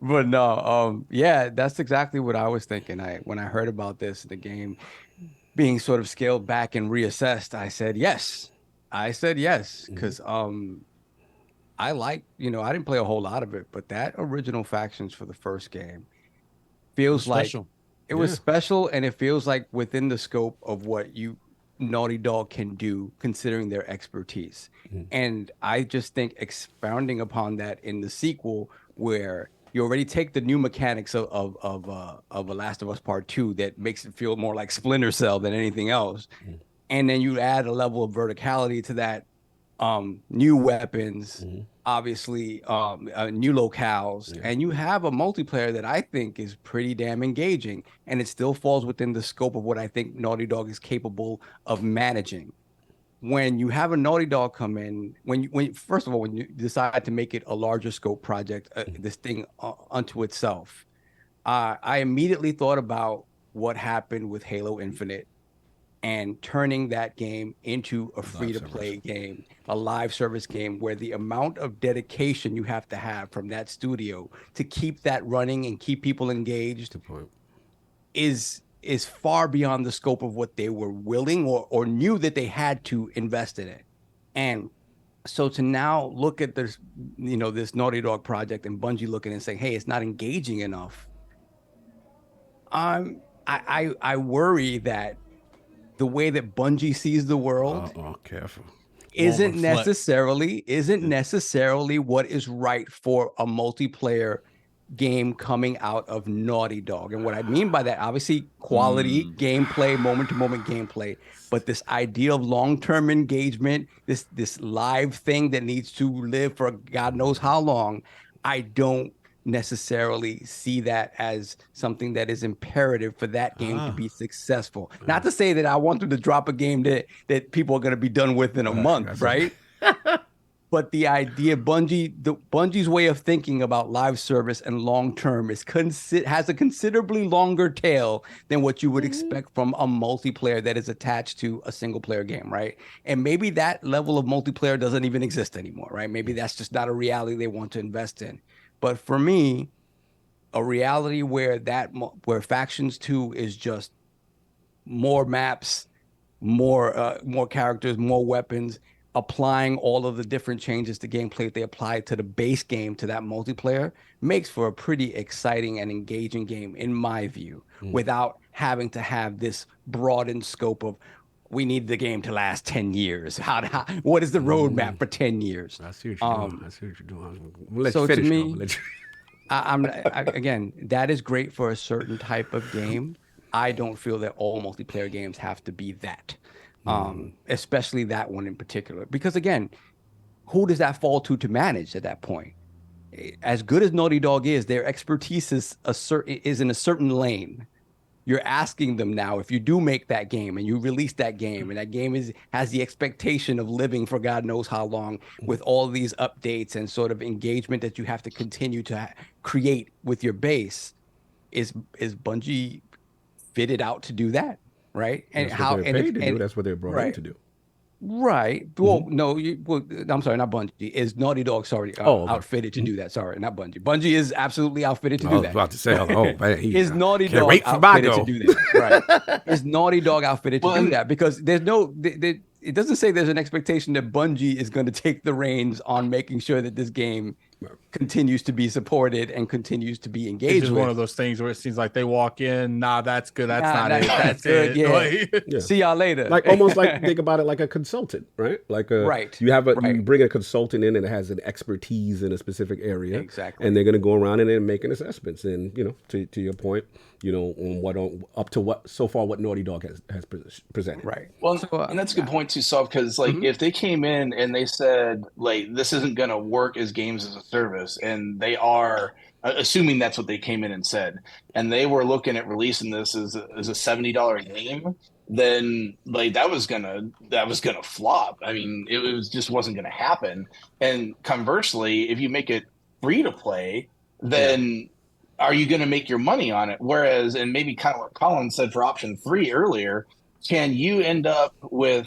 Speaker 5: But no, yeah, that's exactly what I was thinking. When I heard about this, the game being sort of scaled back and reassessed, I said yes. Because I like, I didn't play a whole lot of it, but that original factions for the first game feels like
Speaker 8: special.
Speaker 5: It was special, and it feels like within the scope of what Naughty Dog can do, considering their expertise. And I just think expounding upon that in the sequel, where you already take the new mechanics of A Last of Us Part 2 that makes it feel more like Splinter Cell than anything else, and then you add a level of verticality to that, new weapons, obviously new locales, and you have a multiplayer that I think is pretty damn engaging, and it still falls within the scope of what I think Naughty Dog is capable of managing. When you have a Naughty Dog come in, when first of all, when you decide to make it a larger scope project, this thing unto itself, I immediately thought about what happened with Halo Infinite and turning that game into a free-to-play game, a live service game, where the amount of dedication you have to have from that studio to keep that running and keep people engaged is far beyond the scope of what they were willing or knew that they had to invest in it. And so to now look at this, this Naughty Dog project and Bungie looking and saying, hey, it's not engaging enough. I worry that the way that Bungie sees the world
Speaker 1: careful.
Speaker 5: isn't necessarily what is right for a multiplayer game coming out of Naughty Dog. And what I mean by that, obviously quality gameplay, moment-to-moment gameplay, but this idea of long-term engagement, this live thing that needs to live for God knows how long, I don't necessarily see that as something that is imperative for that game to be successful. Not to say that I want them to drop a game that people are going to be done with in a month, right? But the idea, Bungie's way of thinking about live service and long term has a considerably longer tail than what you would expect from a multiplayer that is attached to a single player game, right? And maybe that level of multiplayer doesn't even exist anymore, right? Maybe that's just not a reality they want to invest in. But for me, a reality where Factions 2 is just more maps, more characters, more weapons, applying all of the different changes to gameplay that they apply to the base game to that multiplayer makes for a pretty exciting and engaging game, in my view, without having to have this broadened scope of we need the game to last 10 years. What is the roadmap for 10 years?
Speaker 1: I see what you're doing. I see what you're doing. Let's
Speaker 5: so
Speaker 1: finish,
Speaker 5: to me, again, that is great for a certain type of game, I don't feel that all multiplayer games have to be that, especially that one in particular. Because again, who does that fall to manage at that point? As good as Naughty Dog is, their expertise is in a certain lane. You're asking them now, if you do make that game and you release that game, and that game has the expectation of living for God knows how long, with all these updates and sort of engagement that you have to continue to create with your base, is Bungie fitted out to do that, right? And
Speaker 1: that's what they're paid to do. That's what they're brought in to do.
Speaker 5: Right. Well, no, I'm sorry, not Bungie. Is Naughty Dog outfitted to do that? Sorry, not Bungie. Bungie is absolutely outfitted to do that. I was
Speaker 1: about to say, oh man,
Speaker 5: is Naughty Dog outfitted to do that? Right. Is Naughty Dog outfitted to do that? Because there's no, it doesn't say there's an expectation that Bungie is going to take the reins on making sure that this game continues to be supported and continues to be engaged.
Speaker 6: It's just one of those things where it seems like they walk in, nah, that's good, that's not it, that's
Speaker 5: good,
Speaker 6: it.
Speaker 5: Yeah. See y'all later.
Speaker 1: Like almost like think about it like a consultant, right? Like you bring a consultant in and it has an expertise in a specific area,
Speaker 5: exactly,
Speaker 1: and they're going to go around and then making assessments. And to your point, on what Naughty Dog has presented.
Speaker 5: Right.
Speaker 4: Well, and that's a good point too, Saul, because if they came in and they said like this isn't going to work as games as a service, and they are assuming that's what they came in and said, and they were looking at releasing this as a $70 game, then like that was gonna flop. I mean, it just wasn't gonna happen. And conversely, if you make it free to play, then are you going to make your money on it? Whereas, and maybe kind of what Colin said for option 3 earlier, can you end up with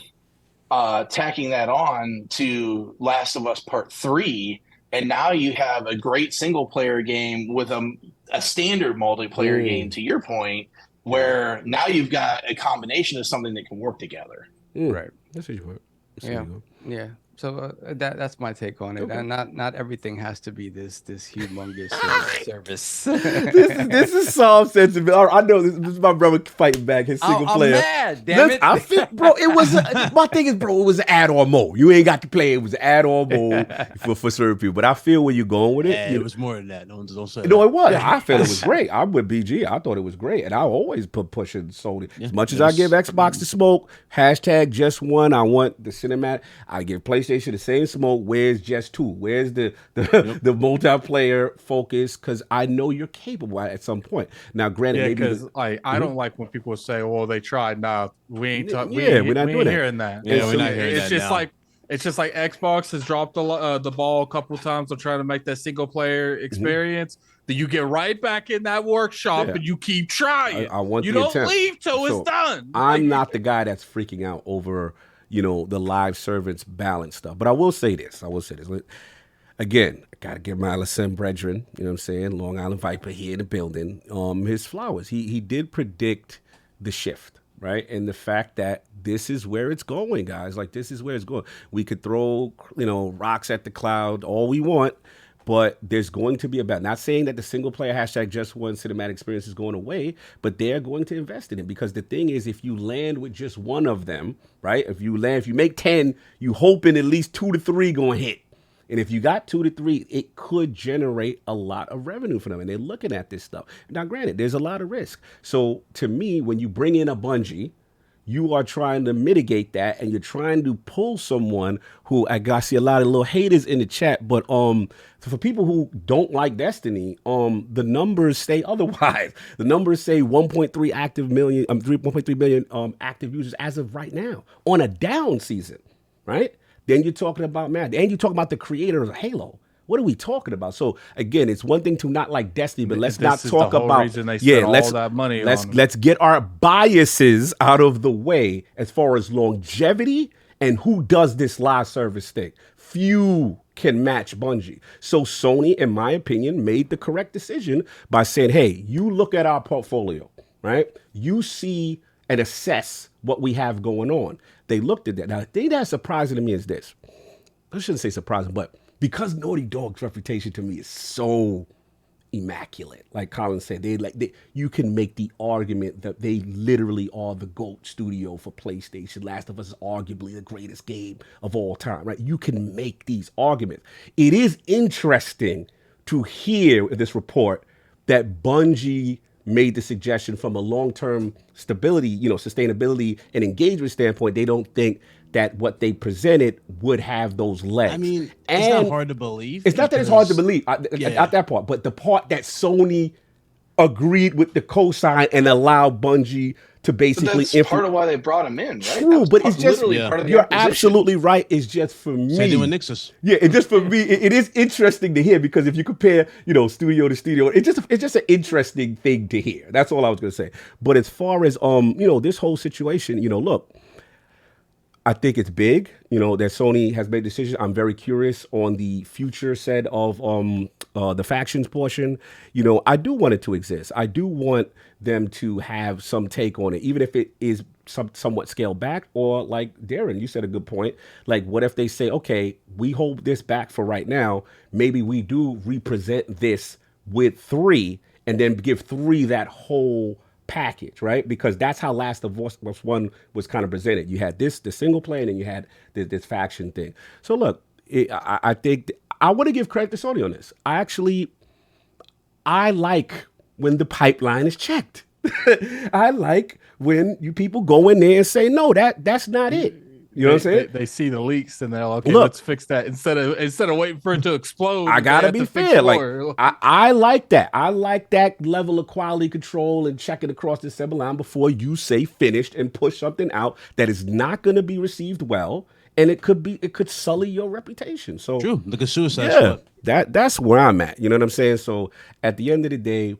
Speaker 4: tacking that on to Last of Us Part 3, and now you have a great single player game with a standard multiplayer game, to your point, where now you've got a combination of something that can work together.
Speaker 5: Right.
Speaker 1: That's what you want.
Speaker 5: Yeah. So that's my take on it. Okay. And not everything has to be this humongous service.
Speaker 1: this is soft sensitive. I know this is my brother fighting back his single player.
Speaker 5: I'm mad, damn it.
Speaker 1: I feel, bro, it was my thing is, bro, it was an add-on mode. You ain't got to play. It was an add-on mode for certain people. But I feel where you're going with it.
Speaker 8: Yeah, it was more than that. Don't say
Speaker 1: that. No, it was. I felt it was great. I'm with BG. I thought it was great, and I always put pushing Sony. As much as I give Xbox the smoke, #just1. I want the cinematic. I give PlayStation the same smoke. Where's just 2? Where's the multiplayer focus? Because I know you're capable at some point. Now, granted,
Speaker 6: because I don't like when people say, "Oh, they tried." Now we ain't talking.
Speaker 1: We're not doing
Speaker 6: hearing that.
Speaker 8: Yeah, we're not hearing
Speaker 6: that. It's just like Xbox has dropped the ball a couple of times on trying to make that single player experience. Then you get right back in that workshop and you keep trying.
Speaker 1: I want
Speaker 6: you
Speaker 1: the
Speaker 6: don't
Speaker 1: attempt.
Speaker 6: leave till it's done.
Speaker 1: I'm not the guy that's freaking out over the live servants balance stuff. But I will say this. Again, I got to give my LSM brethren, you know what I'm saying, Long Island Viper here in the building, his flowers. He did predict the shift, right? And the fact that this is where it's going, guys. Like, this is where it's going. We could throw, rocks at the cloud all we want, but there's going to be a battle. Not saying that the single player #just1 cinematic experience is going away, but they're going to invest in it, because the thing is, if you land with just one of them, right? If you make 10, you hoping at least 2 to 3 going to hit. And if you got 2 to 3, it could generate a lot of revenue for them. And they're looking at this stuff. Now, granted, there's a lot of risk. So to me, when you bring in a Bungie, you are trying to mitigate that, and you're trying to pull someone who, I see a lot of little haters in the chat, but for people who don't like Destiny, the numbers say otherwise. The numbers say 1.3 million active users as of right now on a down season, right? Then you're talking about Madden, and you're talking about the creator of Halo. What are we talking about? So again, it's one thing to not like Destiny, but let's not talk about let's get our biases out of the way as far as longevity and who does this live service thing. Few can match Bungie. So Sony, in my opinion, made the correct decision by saying, hey, you look at our portfolio, right? You see and assess what we have going on. They looked at that. Now, the thing that's surprising to me is this. I shouldn't say surprising, but because Naughty Dog's reputation to me is so immaculate, like Colin said, you can make the argument that they literally are the GOAT studio for PlayStation. Last of Us is arguably the greatest game of all time, right? You can make these arguments. It is interesting to hear this report that Bungie made the suggestion from a long-term stability, sustainability and engagement standpoint, they don't think that what they presented would have those legs.
Speaker 8: I mean,
Speaker 1: and
Speaker 8: it's not hard to believe.
Speaker 1: It's not that it's hard to believe, not that part, but the part that Sony agreed with the cosign and allowed Bungie to basically.
Speaker 4: That's part of why they brought him in, right?
Speaker 1: True, but it's just
Speaker 4: part of the
Speaker 1: you're
Speaker 4: acquisition.
Speaker 1: absolutely right. It's just for me.
Speaker 8: Same thing with Nixus.
Speaker 1: Yeah, it just for me, it is interesting to hear because if you compare, studio to studio, it's just an interesting thing to hear. That's all I was gonna say. But as far as this whole situation, look. I think it's big, that Sony has made a decision. I'm very curious on the future set of the factions portion. I do want it to exist. I do want them to have some take on it, even if it is somewhat scaled back. Or like Darren, you said a good point. Like, what if they say, okay, we hold this back for right now. Maybe we do represent this with 3 and then give 3 that whole package, right? Because that's how Last of Us 1 was kind of presented. You had the single player, and then you had this faction thing. So look, I think I want to give credit to Sony on this. I like when the pipeline is checked. I like when you people go in there and say, no, that's not it. You know what I'm saying?
Speaker 6: They see the leaks and they're like, okay, let's fix that instead of waiting for it to explode.
Speaker 1: I gotta be fair. Like I like that. I like that level of quality control and checking across the assembly line before you say finished and push something out that is not going to be received well, and it could sully your reputation. So
Speaker 8: true, like a Suicide Squad.
Speaker 1: That's where I'm at. You know what I'm saying? So at the end of the day,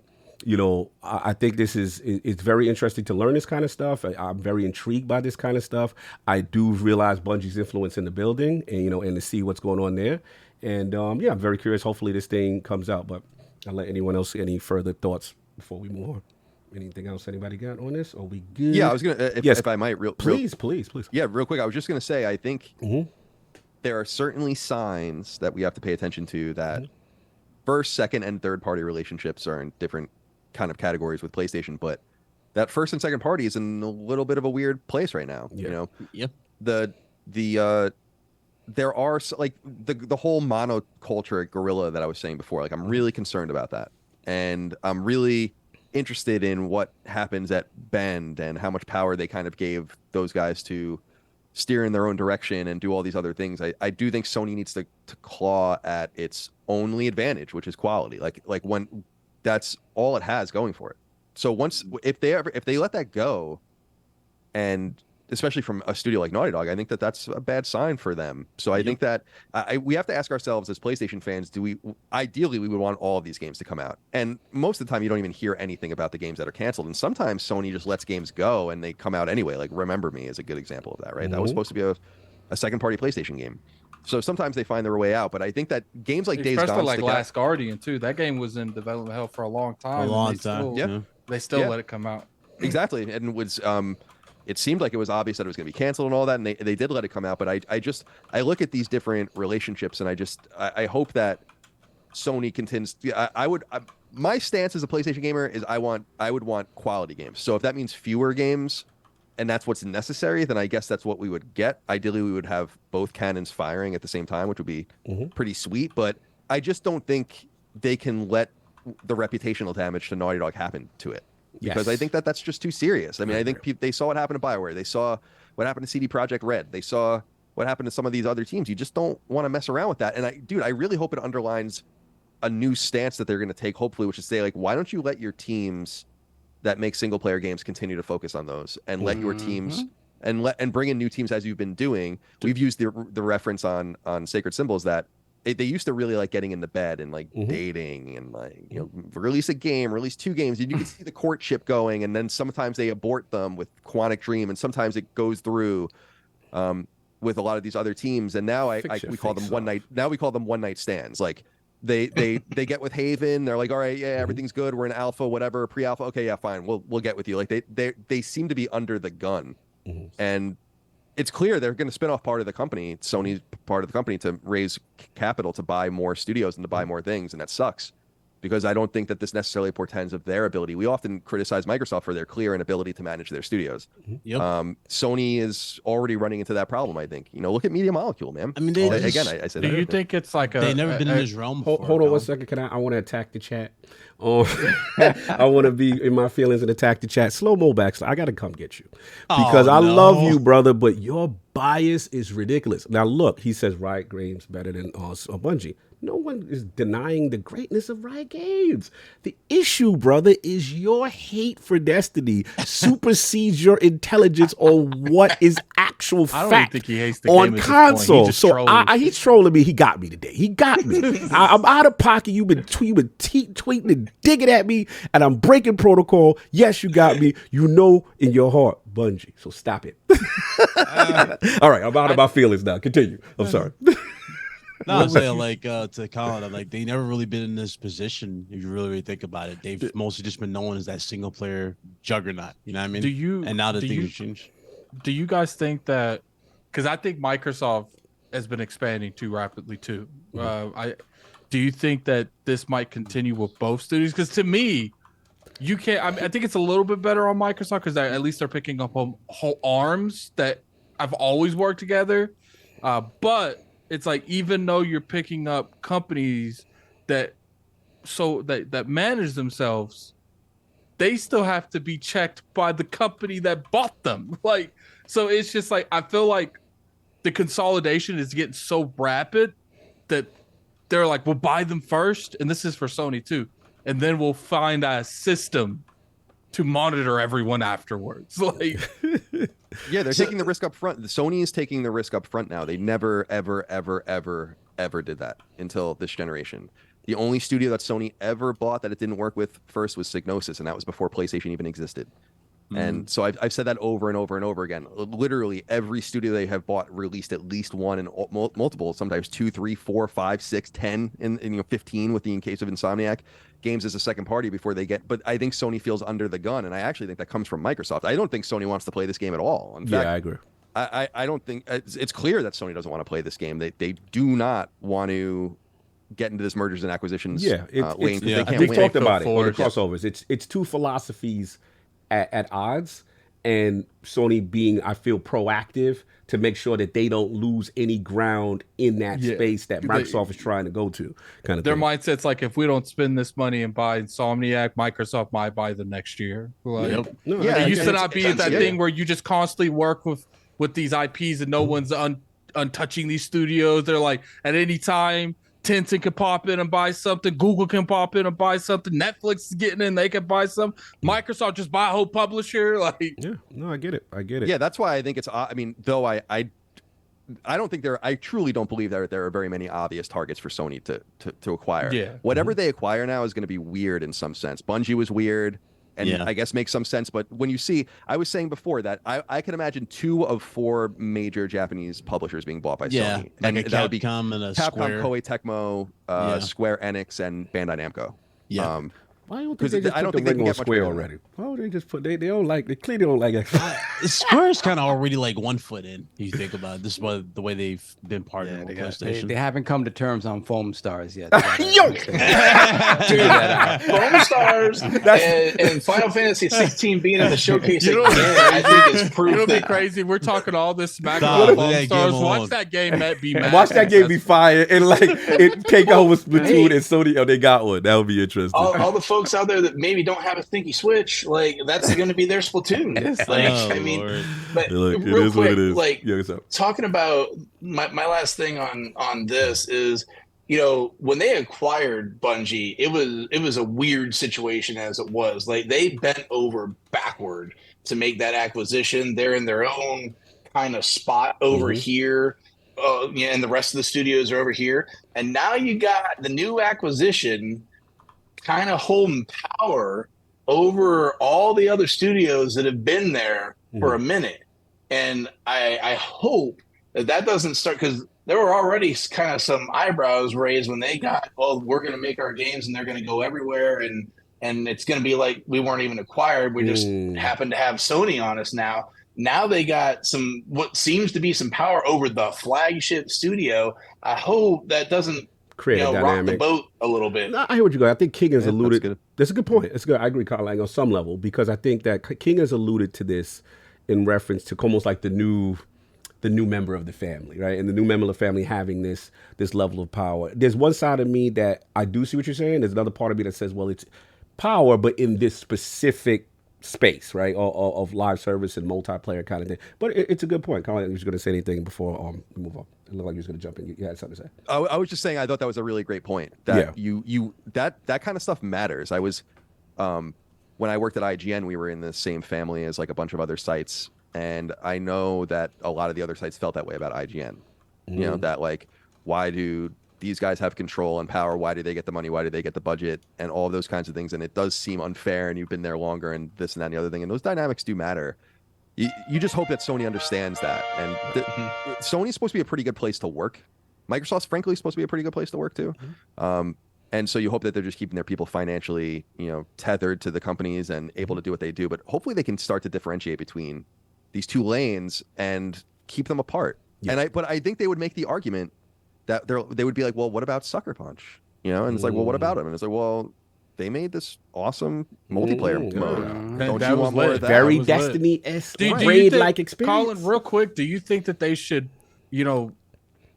Speaker 1: I think it's very interesting to learn this kind of stuff. I'm very intrigued by this kind of stuff. I do realize Bungie's influence in the building and, and to see what's going on there. And I'm very curious. Hopefully this thing comes out, but I'll let anyone else any further thoughts before we move on. Anything else anybody got on this? Are we good?
Speaker 7: Yeah, I was going to, if I might,
Speaker 1: please.
Speaker 7: Yeah, real quick. I was just going to say, I think there are certainly signs that we have to pay attention to that first, second, and third party relationships are in different kind of categories with PlayStation, but that first and second party is in a little bit of a weird place right now.
Speaker 8: Yep.
Speaker 7: There are like the whole monoculture gorilla that I was saying before. Like, I'm really concerned about that, and I'm really interested in what happens at Bend and how much power they kind of gave those guys to steer in their own direction and do all these other things. I do think Sony needs to claw at its only advantage, which is quality. Like when that's all it has going for it. So if they let that go, and especially from a studio like Naughty Dog, I think that's a bad sign for them. So I think that we have to ask ourselves as PlayStation fans, ideally we would want all of these games to come out. And most of the time you don't even hear anything about the games that are canceled. And sometimes Sony just lets games go and they come out anyway. Like Remember Me is a good example of that, right? That was supposed to be a second party PlayStation game. So sometimes they find their way out, but I think that games like Days Gone,
Speaker 6: like Last Guardian too. That game was in development hell for a long time. They still let it come out.
Speaker 7: Exactly, and it was it seemed like it was obvious that it was going to be canceled and all that, and they did let it come out. But I look at these different relationships, and I hope that Sony continues. My stance as a PlayStation gamer is I would want quality games. So if that means fewer games, and that's what's necessary, then I guess that's what we would get. Ideally, we would have both cannons firing at the same time, which would be pretty sweet. But I just don't think they can let the reputational damage to Naughty Dog happen to it. Because I think that's just too serious. I mean, I think they saw what happened to BioWare. They saw what happened to CD Projekt Red. They saw what happened to some of these other teams. You just don't want to mess around with that. And I really hope it underlines a new stance that they're going to take, hopefully, which is say, like, why don't you let your teams that make single player games continue to focus on those, and let your teams and bring in new teams as you've been doing. We've used the reference on Sacred Symbols that they used to really like getting into bed and like dating and like, release a game, release 2 games, and you can see the courtship going, and then sometimes they abort them with Quantic Dream, and sometimes it goes through with a lot of these other teams. And now we call them one night stands. Like they get with Haven, they're like, all right, yeah, everything's good, we're in alpha, whatever, pre-alpha, okay, yeah, fine, we'll get with you. Like they seem to be under the gun, and it's clear they're going to spin off part of the company, Sony's part of the company, to raise capital to buy more studios and to buy more things, and that sucks. because I don't think that this necessarily portends of their ability. We often criticize Microsoft for their clear inability to manage their studios.
Speaker 8: Yep.
Speaker 7: Sony is already running into that problem, I think. Look at Media Molecule, man.
Speaker 8: I mean,
Speaker 7: I said
Speaker 6: do you think it's like
Speaker 8: they've never been in this realm before?
Speaker 1: Hold on 1 second. I want to attack the chat. I want to be in my feelings and attack the chat. Slow-mo backslide. I got to come get you because I love you, brother, but your bias is ridiculous. Now, look, he says Riot Games better than Bungie. No one is denying the greatness of Riot Games. The issue, brother, is your hate for Destiny supersedes your intelligence on what is actual fact.
Speaker 6: I don't think he hates the
Speaker 1: on
Speaker 6: game
Speaker 1: console.
Speaker 6: He
Speaker 1: so he's trolling me. He got me today. He got me. I'm out of pocket. You've been tweeting and digging at me, and I'm breaking protocol. Yes, you got me. You know in your heart, Bungie. So stop it. All right, I'm out of my feelings now. Continue. I'm sorry.
Speaker 8: No, I'm saying like to Colin, I'm like they never really been in this position. If you really think about it, they've mostly just been known as that single player juggernaut. You know what I mean? And now that things change.
Speaker 6: Do you guys think that? Because I think Microsoft has been expanding too rapidly too. Do you think that this might continue with both studios? Because to me, you can't. I think it's a little bit better on Microsoft because at least they're picking up whole arms that have always worked together, but. It's like even though you're picking up companies that manage themselves, they still have to be checked by the company that bought them. Like, so it's just like I feel like the consolidation is getting so rapid that they're like, we'll buy them first, and this is for Sony too, and then we'll find a system to monitor everyone afterwards. Like.
Speaker 7: Yeah, they're taking the risk up front. Sony is taking the risk up front now. They never, ever, ever, ever, ever did that until this generation. The only studio that Sony ever bought that it didn't work with first was Psygnosis, and that was before PlayStation even existed. And so I've said that over and over and over again. Literally every studio they have bought released at least one and multiple, sometimes 2, 3, 4, 5, 6, 10, and 15 with the in case of Insomniac games as a second party before they get. But I think Sony feels under the gun, and I actually think that comes from Microsoft. I don't think Sony wants to play this game at all. In fact,
Speaker 1: I agree.
Speaker 7: I don't think it's clear that Sony doesn't want to play this game. They do not want to get into this mergers and acquisitions.
Speaker 1: Yeah,
Speaker 7: lane. They can't
Speaker 1: we
Speaker 7: win.
Speaker 1: talked about it on the crossovers. It's two philosophies at odds, and Sony being, I feel, proactive to make sure that they don't lose any ground in that space that Microsoft is trying to go to. Kind of
Speaker 6: their
Speaker 1: thing.
Speaker 6: mindset's like, if we don't spend this money and buy Insomniac, Microsoft might buy them next year. Like, it used to not be that thing where you just constantly work with these IPs and no one's untouching these studios. They're like, at any time, Tencent can pop in and buy something. Google can pop in and buy something. Netflix is getting in; they can buy something. Microsoft just buy a whole publisher. Like,
Speaker 1: I get it.
Speaker 7: Yeah, that's why I think it's. I mean, though I don't think I truly don't believe that there are very many obvious targets for Sony to acquire.
Speaker 6: Yeah.
Speaker 7: Whatever they acquire now is going to be weird in some sense. Bungie was weird. And I guess makes some sense. But when you see, I was saying before that I can imagine 2 of 4 major Japanese publishers being bought by Sony.
Speaker 8: And
Speaker 7: that would be
Speaker 8: Capcom and a
Speaker 7: Capcom,
Speaker 8: Square.
Speaker 7: Koei Tecmo, Square Enix, and Bandai Namco.
Speaker 8: Yeah.
Speaker 1: Why don't they just put the ring on Square already? Why don't they just put they don't like they clearly don't like it.
Speaker 8: Square's kind of already like 1 foot in. If you think about it, this is the way they've been partnering with PlayStation.
Speaker 5: They haven't come to terms on foam stars yet.
Speaker 4: Foam stars and Final Fantasy 16 being at the showcase again, I think it's proof.
Speaker 6: It'll be crazy. We're talking all this smack about foam stars. Watch that game be mad.
Speaker 1: Watch that game be fire and like it take over Splatoon and Sony. Oh, they got one. That would be interesting.
Speaker 4: All the folks out there that maybe don't have a thinky Switch, like that's going to be their Splatoon. But
Speaker 1: look,
Speaker 4: real quick,
Speaker 1: what it is.
Speaker 4: Like talking about my last thing on this is, when they acquired Bungie, it was a weird situation as it was. Like they bent over backward to make that acquisition. They're in their own kind of spot over here. And the rest of the studios are over here. And now you got the new acquisition kind of holding power over all the other studios that have been there for a minute. And I hope that doesn't start, because there were already kind of some eyebrows raised when they got, we're going to make our games and they're going to go everywhere. And it's going to be like we weren't even acquired. We just happen to have Sony on us now. Now they got what seems to be some power over the flagship studio. I hope that doesn't
Speaker 1: create a
Speaker 4: rock the
Speaker 1: dynamic.
Speaker 4: boat a little bit.
Speaker 1: No, I hear what you go. I think King has alluded.
Speaker 7: That's good.
Speaker 1: That's a good point. It's good. I agree, Carl, like on some level, because I think that King has alluded to this in reference to almost like the new member of the family, right? And the new member of the family having this level of power. There's one side of me that I do see what you're saying. There's another part of me that says, well, it's power, but in this specific space, right, of live service and multiplayer kind of thing. But it's a good point. Colin, you was going to say anything before we move on? It looked like you was going to jump in. You had something to say.
Speaker 7: I was just saying, I thought that was a really great point. That that kind of stuff matters. I was when I worked at IGN, we were in the same family as like a bunch of other sites, and I know that a lot of the other sites felt that way about IGN. You know, that like, why do these guys have control and power? Why do they get the money? Why do they get the budget? And all of those kinds of things. And it does seem unfair, and you've been there longer, and this and that and the other thing. And those dynamics do matter. You just hope that Sony understands that. And Sony's supposed to be a pretty good place to work. Microsoft's frankly supposed to be a pretty good place to work too. And so you hope that they're just keeping their people financially, tethered to the companies and able to do what they do. But hopefully they can start to differentiate between these two lanes and keep them apart. Yeah. But I think they would make the argument that they would be like, well, what about Sucker Punch? And it's like, well, what about them? And it's like, well, they made this awesome multiplayer mode. Don't you want more of that?
Speaker 1: Very Destiny-esque, raid-like experience.
Speaker 6: Colin, real quick, do you think that they should,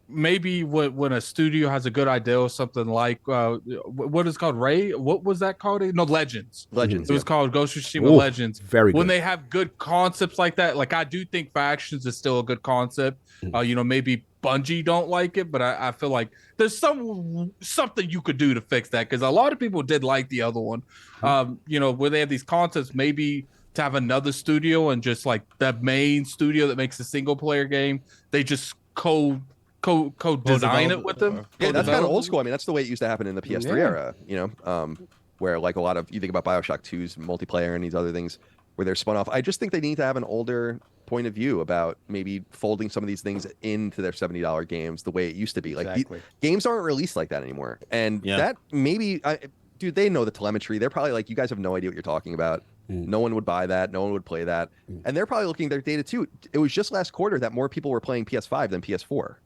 Speaker 6: maybe when a studio has a good idea or something like what is called Ray? What was that called? No, Legends.
Speaker 7: Legends.
Speaker 6: It was called Ghost of Tsushima Legends.
Speaker 1: Very good.
Speaker 6: When they have good concepts like that, like I do think Factions is still a good concept. Maybe Bungie don't like it, but I feel like there's something you could do to fix that, because a lot of people did like the other one. Where they have these concepts, maybe to have another studio and just like the main studio that makes a single player game, they just co-design it with them.
Speaker 7: Yeah, that's kind of old school. I mean, that's the way it used to happen in the PS3 era, where like a lot of, you think about BioShock 2's multiplayer and these other things where they're spun off. I just think they need to have an older point of view about maybe folding some of these things into their $70 games the way it used to be. Like games aren't released like that anymore. And that maybe, dude, they know the telemetry. They're probably like, you guys have no idea what you're talking about. No one would buy that. No one would play that. And they're probably looking at their data too. It was just last quarter that more people were playing PS5 than PS4.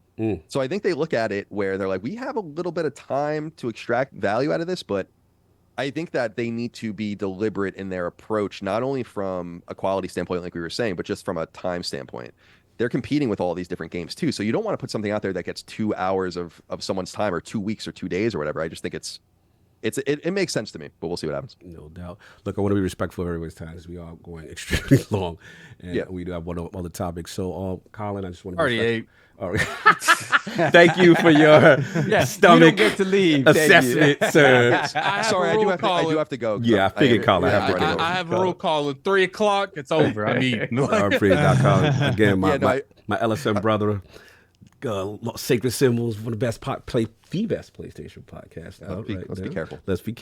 Speaker 7: So I think they look at it where they're like, we have a little bit of time to extract value out of this, but I think that they need to be deliberate in their approach, not only from a quality standpoint, like we were saying, but just from a time standpoint. They're competing with all these different games too. So you don't want to put something out there that gets 2 hours of someone's time, or 2 weeks or 2 days or whatever. I just think it makes sense to me, but we'll see what happens.
Speaker 1: No doubt. Look, I want to be respectful of everybody's time, as we are going extremely long, and we do have one other topic. So, Colin, I just want to
Speaker 6: already ate.
Speaker 1: All right. Thank you for your stomach
Speaker 5: you don't get to leave,
Speaker 1: assessment, sir.
Speaker 7: Sorry, I do have to go.
Speaker 1: Yeah, I figured, Colin.
Speaker 6: I have a rule call at 3 o'clock. It's over. I'm eating.
Speaker 1: I appreciate that, Colin. Again, my LSM brother. Sacred Symbols, one of the best the best PlayStation podcast out.
Speaker 7: Let's be careful.
Speaker 1: Let's be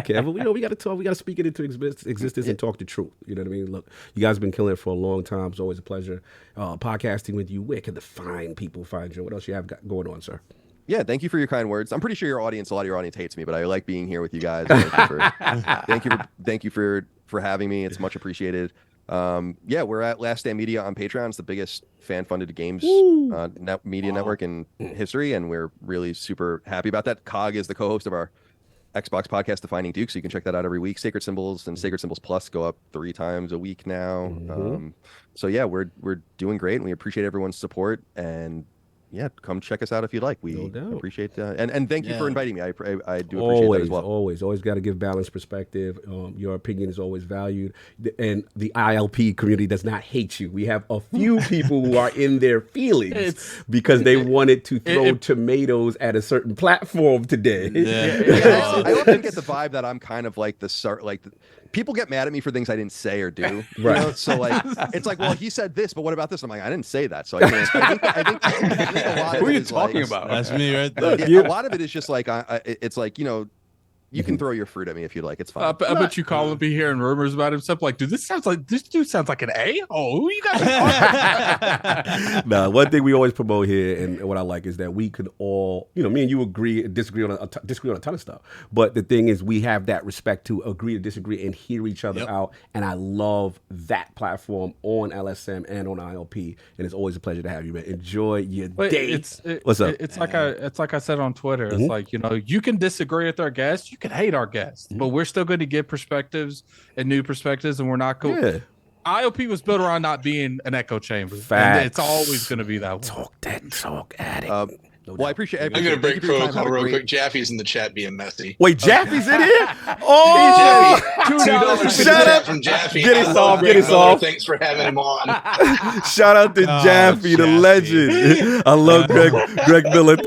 Speaker 1: careful. We got to talk. We got to speak it into existence and talk the truth. You know what I mean? Look, you guys have been killing it for a long time. It's always a pleasure podcasting with you. Where can the fine people find you? What else you have going on, sir?
Speaker 7: Yeah, thank you for your kind words. I'm pretty sure a lot of your audience hates me, but I like being here with you guys. Thank you for having me. It's much appreciated. We're at Last Stand Media on Patreon. It's the biggest fan-funded games media network in history, and we're really super happy about that. Cog is the co-host of our Xbox podcast, Defining Duke, so you can check that out every week. Sacred Symbols and Sacred Symbols Plus go up 3 times a week now. We're doing great, and we appreciate everyone's support. And come check us out if you'd like. We appreciate that. And thank you for inviting me. I do appreciate that as well.
Speaker 1: Always got to give balanced perspective. Your opinion is always valued. And the ILP community does not hate you. We have a few people who are in their feelings because they wanted to throw tomatoes at a certain platform today.
Speaker 7: I often get the vibe that I'm kind of like people get mad at me for things I didn't say or do. Right. So like, it's like, well, he said this, but what about this? I'm like, I didn't say that. So I think a lot
Speaker 5: who
Speaker 7: of
Speaker 5: are you
Speaker 7: it is
Speaker 5: talking
Speaker 7: like,
Speaker 5: about?
Speaker 8: That's me right there.
Speaker 7: A lot of it is just like, it's like, You can throw your fruit at me if you like. It's fine.
Speaker 6: I bet you Colin will be hearing rumors about himself. Like, dude, this dude sounds like an A-hole. Who you guys?
Speaker 1: Nah, one thing we always promote here, and what I like is that we could all, me and you disagree on a ton of stuff. But the thing is, we have that respect to agree to disagree and hear each other out. And I love that platform on LSM and on ILP. And it's always a pleasure to have you, man. Enjoy your day. What's up?
Speaker 6: It's like I said on Twitter. It's like, you can disagree with our guests, you can hate our guests, but we're still going to get perspectives and new perspectives, and we're not cool. Yeah. IOP was built around not being an echo chamber.
Speaker 1: Facts.
Speaker 6: And it's always going to be that way.
Speaker 1: Talk that talk, addict.
Speaker 7: Well, I appreciate it.
Speaker 4: I'm going to break protocol real quick. Jaffe's in the chat being messy.
Speaker 1: Wait, Jaffe's in here? Oh!
Speaker 4: $2
Speaker 1: Shout out
Speaker 4: from Jaffe.
Speaker 1: Get it off. Get it off.
Speaker 4: Thanks for having him on.
Speaker 1: Shout out to Jaffe, the legend. I love Greg Miller.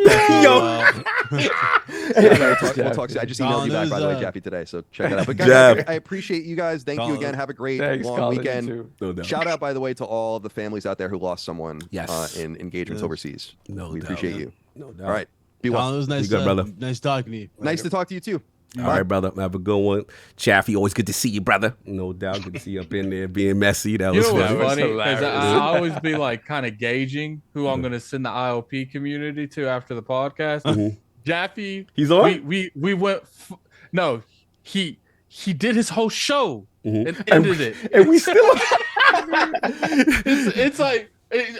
Speaker 1: Yo.
Speaker 7: We'll talk soon. I just emailed you back, by the way, Jaffe, today, so check it out. But guys, I appreciate you guys. Thank you again. Have a great long weekend.
Speaker 1: No
Speaker 7: Shout out, by the way, to all the families out there who lost someone in engagements overseas. We appreciate you.
Speaker 1: No doubt.
Speaker 7: All right. Be well.
Speaker 8: Colin, it was nice,
Speaker 1: good, brother.
Speaker 8: Nice talking to you.
Speaker 7: Nice to talk to you, too.
Speaker 1: All right, brother. Have a good one. Chaffee, always good to see you, brother. No doubt. Good to see you up in there being messy. That was
Speaker 6: funny. Because I always be like kind of gauging who I'm going to send the IOP community to after the podcast. Jaffe,
Speaker 1: he's on.
Speaker 6: We went. No, he did his whole show and ended it,
Speaker 1: and we still.
Speaker 6: it's like.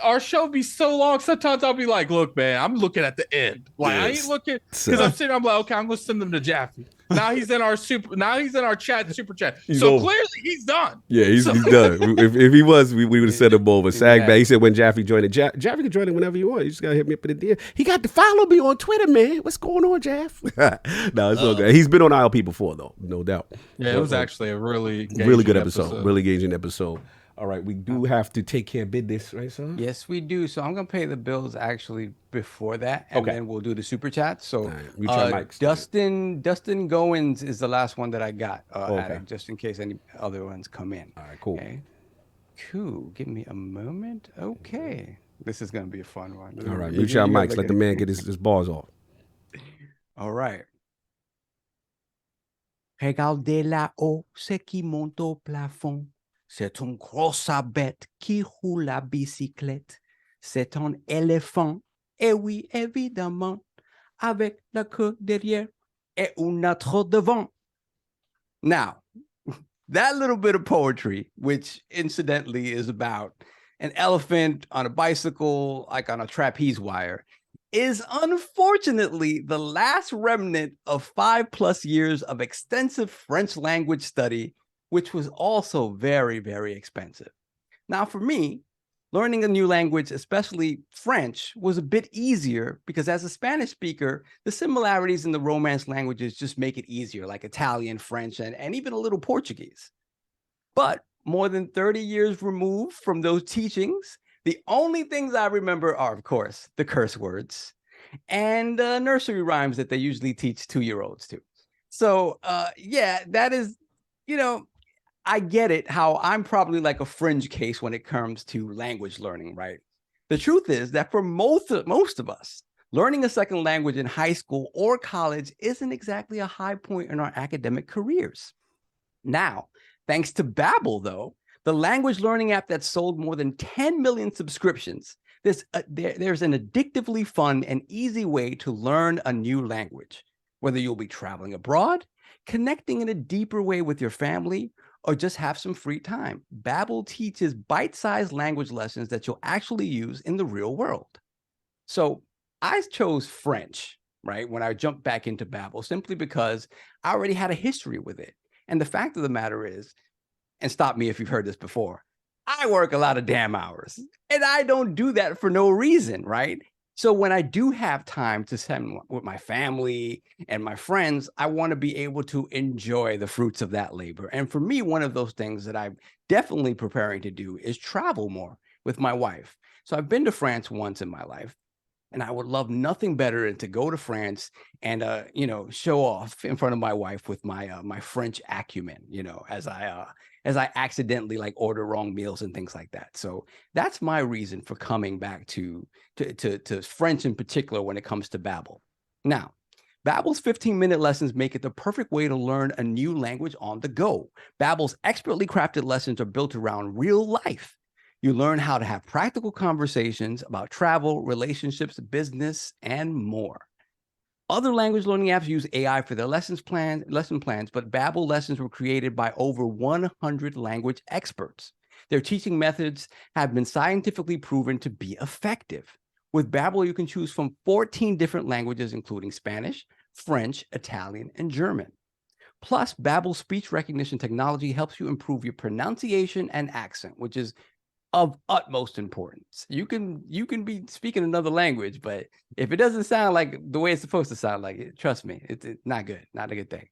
Speaker 6: Our show be so long. Sometimes I'll be like, "Look, man, I'm looking at the end. Like I ain't looking because I'm sitting. I'm like, okay, I'm gonna send them to Jaffe. Now he's in our chat, super chat. So clearly he's done.
Speaker 1: Yeah, he's done. If he was, we would have sent him over. Sagbag. He said when Jaffe joined it, Jaffe can join it whenever you want. You just gotta hit me up in the DM. He got to follow me on Twitter, man. What's going on, Jaffe? No, it's all good. He's been on ILP before, though, no doubt.
Speaker 6: Yeah, it was actually a really
Speaker 1: good episode. Really engaging episode. All right, we do have to take care of business, right, son?
Speaker 5: Yes, we do. So I'm gonna pay the bills actually before that, and then we'll do the super chat. So Dustin Goins is the last one that I got, just in case any other ones come in.
Speaker 1: All right, cool.
Speaker 5: Okay. Cool. Give me a moment. Okay, this is gonna be a fun one.
Speaker 1: All right, mute your mics. Let the man get his balls off.
Speaker 5: All right. Regardez là-haut ce qui monte au plafond. C'est une grosse bête qui roule la bicyclette. C'est un éléphant, et oui, évidemment, avec la queue derrière et une autre devant. Now, that little bit of poetry, which incidentally is about an elephant on a bicycle, like on a trapeze wire, is unfortunately the last remnant of 5+ years of extensive French language study, which was also very, very expensive. Now, for me, learning a new language, especially French, was a bit easier because as a Spanish speaker, the similarities in the Romance languages just make it easier, like Italian, French, and even a little Portuguese. But more than 30 years removed from those teachings, the only things I remember are, of course, the curse words and nursery rhymes that they usually teach 2-year-olds to. So, that is, I get it, how I'm probably like a fringe case when it comes to language learning, right? The truth is that for most of us, learning a second language in high school or college isn't exactly a high point in our academic careers. Now, thanks to Babbel, though, the language learning app that sold more than 10 million subscriptions, there's an addictively fun and easy way to learn a new language, whether you'll be traveling abroad, connecting in a deeper way with your family, or just have some free time. Babbel teaches bite-sized language lessons that you'll actually use in the real world. So I chose French, right, when I jumped back into Babbel, simply because I already had a history with it. And the fact of the matter is, and stop me if you've heard this before, I work a lot of damn hours, and I don't do that for no reason, right? So when I do have time to spend with my family and my friends, I want to be able to enjoy the fruits of that labor. And for me, one of those things that I'm definitely preparing to do is travel more with my wife. So I've been to France once in my life, and I would love nothing better than to go to France and, show off in front of my wife with my French acumen, as I accidentally order wrong meals and things like that. So that's my reason for coming back to French in particular when it comes to Babbel. Now, Babbel's 15-minute lessons make it the perfect way to learn a new language on the go. Babbel's expertly crafted lessons are built around real life. You learn how to have practical conversations about travel, relationships, business, and more. Other language learning apps use AI for their lesson plans, but Babbel lessons were created by over 100 language experts. Their teaching methods have been scientifically proven to be effective. With Babbel, you can choose from 14 different languages, including Spanish, French, Italian, and German. Plus, Babbel's speech recognition technology helps you improve your pronunciation and accent, which is of utmost importance. You can be speaking another language, but if it doesn't sound like the way it's supposed to sound like it, trust me, it's not good, not a good thing.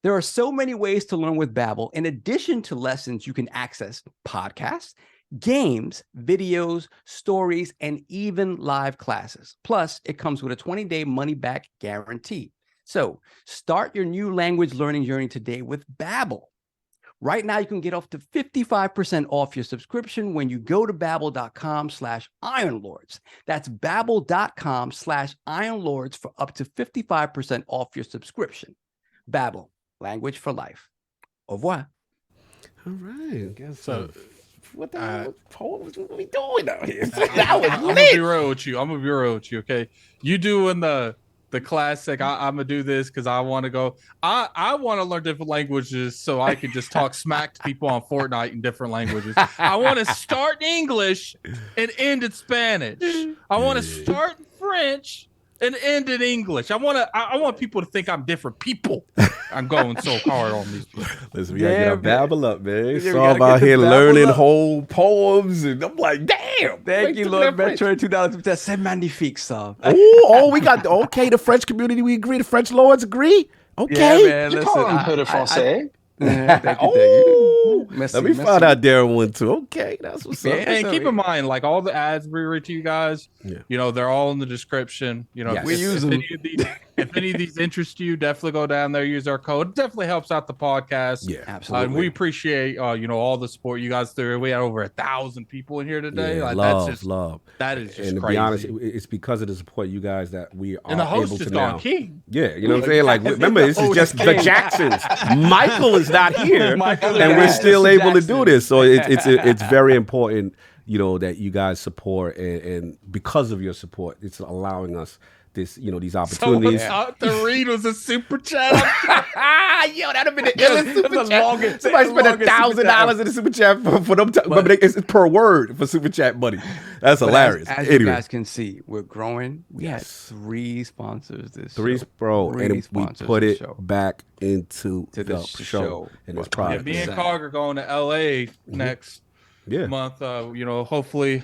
Speaker 5: There are so many ways to learn with Babbel. In addition to lessons, you can access podcasts, games, videos, stories, and even live classes. Plus, it comes with a 20-day money-back guarantee. So start your new language learning journey today with Babbel. Right now, you can get up to 55% off your subscription when you go to babbel.com/ironlords. That's babbel.com/ironlords for up to 55% off your subscription. Babbel, language for life. Au revoir.
Speaker 1: All right. I guess
Speaker 6: So,
Speaker 1: what the hell? What was we doing out here?
Speaker 6: I'm gonna be real with you. Okay, you doing the classic. I'm gonna do this because I want to go. I want to learn different languages so I can just talk smack to people on Fortnite in different languages. I want to start in English and end in Spanish. I want to start in French and end in English. I want people to think I'm different people. I'm going so hard on these people.
Speaker 1: Listen, we gotta get our Babbel up, man.
Speaker 5: Yeah,
Speaker 1: So I'm out here learning whole poems, and I'm like, damn.
Speaker 5: Thank you, Lord Metroid $2. C'est magnifique, ça.
Speaker 1: We got the French community. We agree. The French lords agree. Okay.
Speaker 5: Yeah, man,
Speaker 4: You call him peu de français?
Speaker 5: Thank you.
Speaker 1: Let me find out DaringOne too. Okay, that's what's up.
Speaker 6: And keep in mind, like all the ads we read to you guys, you know, they're all in the description. You know,
Speaker 1: Yes.
Speaker 5: We use them.
Speaker 6: If any of these interest you, definitely go down there, use our code. It definitely helps out the podcast.
Speaker 1: Yeah,
Speaker 5: Absolutely.
Speaker 6: We appreciate you know, all the support you guys do. We had over 1,000 people in here today.
Speaker 1: Yeah,
Speaker 6: like
Speaker 1: love,
Speaker 6: that's just
Speaker 1: love.
Speaker 6: that is just
Speaker 1: And to
Speaker 6: crazy.
Speaker 1: be honest, it's because of the support you guys that we are
Speaker 6: and the host
Speaker 1: able
Speaker 6: is
Speaker 1: to
Speaker 6: gone
Speaker 1: now.
Speaker 6: king.
Speaker 1: Yeah, you know what I'm saying? Like, remember, this is just the Jacksons. Michael is not here,
Speaker 5: Michael
Speaker 1: and we're
Speaker 5: is
Speaker 1: still
Speaker 5: Mr.
Speaker 1: able to do
Speaker 5: Jackson.
Speaker 1: this. So it's very important, you know, that you guys support, and because of your support, it's allowing us this, you know, these
Speaker 6: Someone
Speaker 1: opportunities.
Speaker 6: thought the read was a super chat.
Speaker 1: Yo, that'd have been the illest super
Speaker 5: That's the
Speaker 1: chat.
Speaker 5: longest-
Speaker 1: Somebody spent
Speaker 5: longest super chat.
Speaker 1: $1,000 in the super chat for them. Remember, it's per word for super chat money. That's hilarious.
Speaker 5: As you
Speaker 1: Anyway,
Speaker 5: guys can see, we're growing. We had 3 sponsors this
Speaker 1: three,
Speaker 5: show.
Speaker 1: bro,
Speaker 5: Three
Speaker 1: and we
Speaker 5: sponsors
Speaker 1: put
Speaker 5: this
Speaker 1: it
Speaker 5: show.
Speaker 1: back into
Speaker 5: To
Speaker 1: the
Speaker 5: the
Speaker 1: show
Speaker 5: show.
Speaker 1: and its
Speaker 5: Yeah,
Speaker 1: product.
Speaker 6: Yeah, me and
Speaker 5: Percent.
Speaker 6: Cog are going to LA next
Speaker 1: Yeah.
Speaker 6: month. You know, hopefully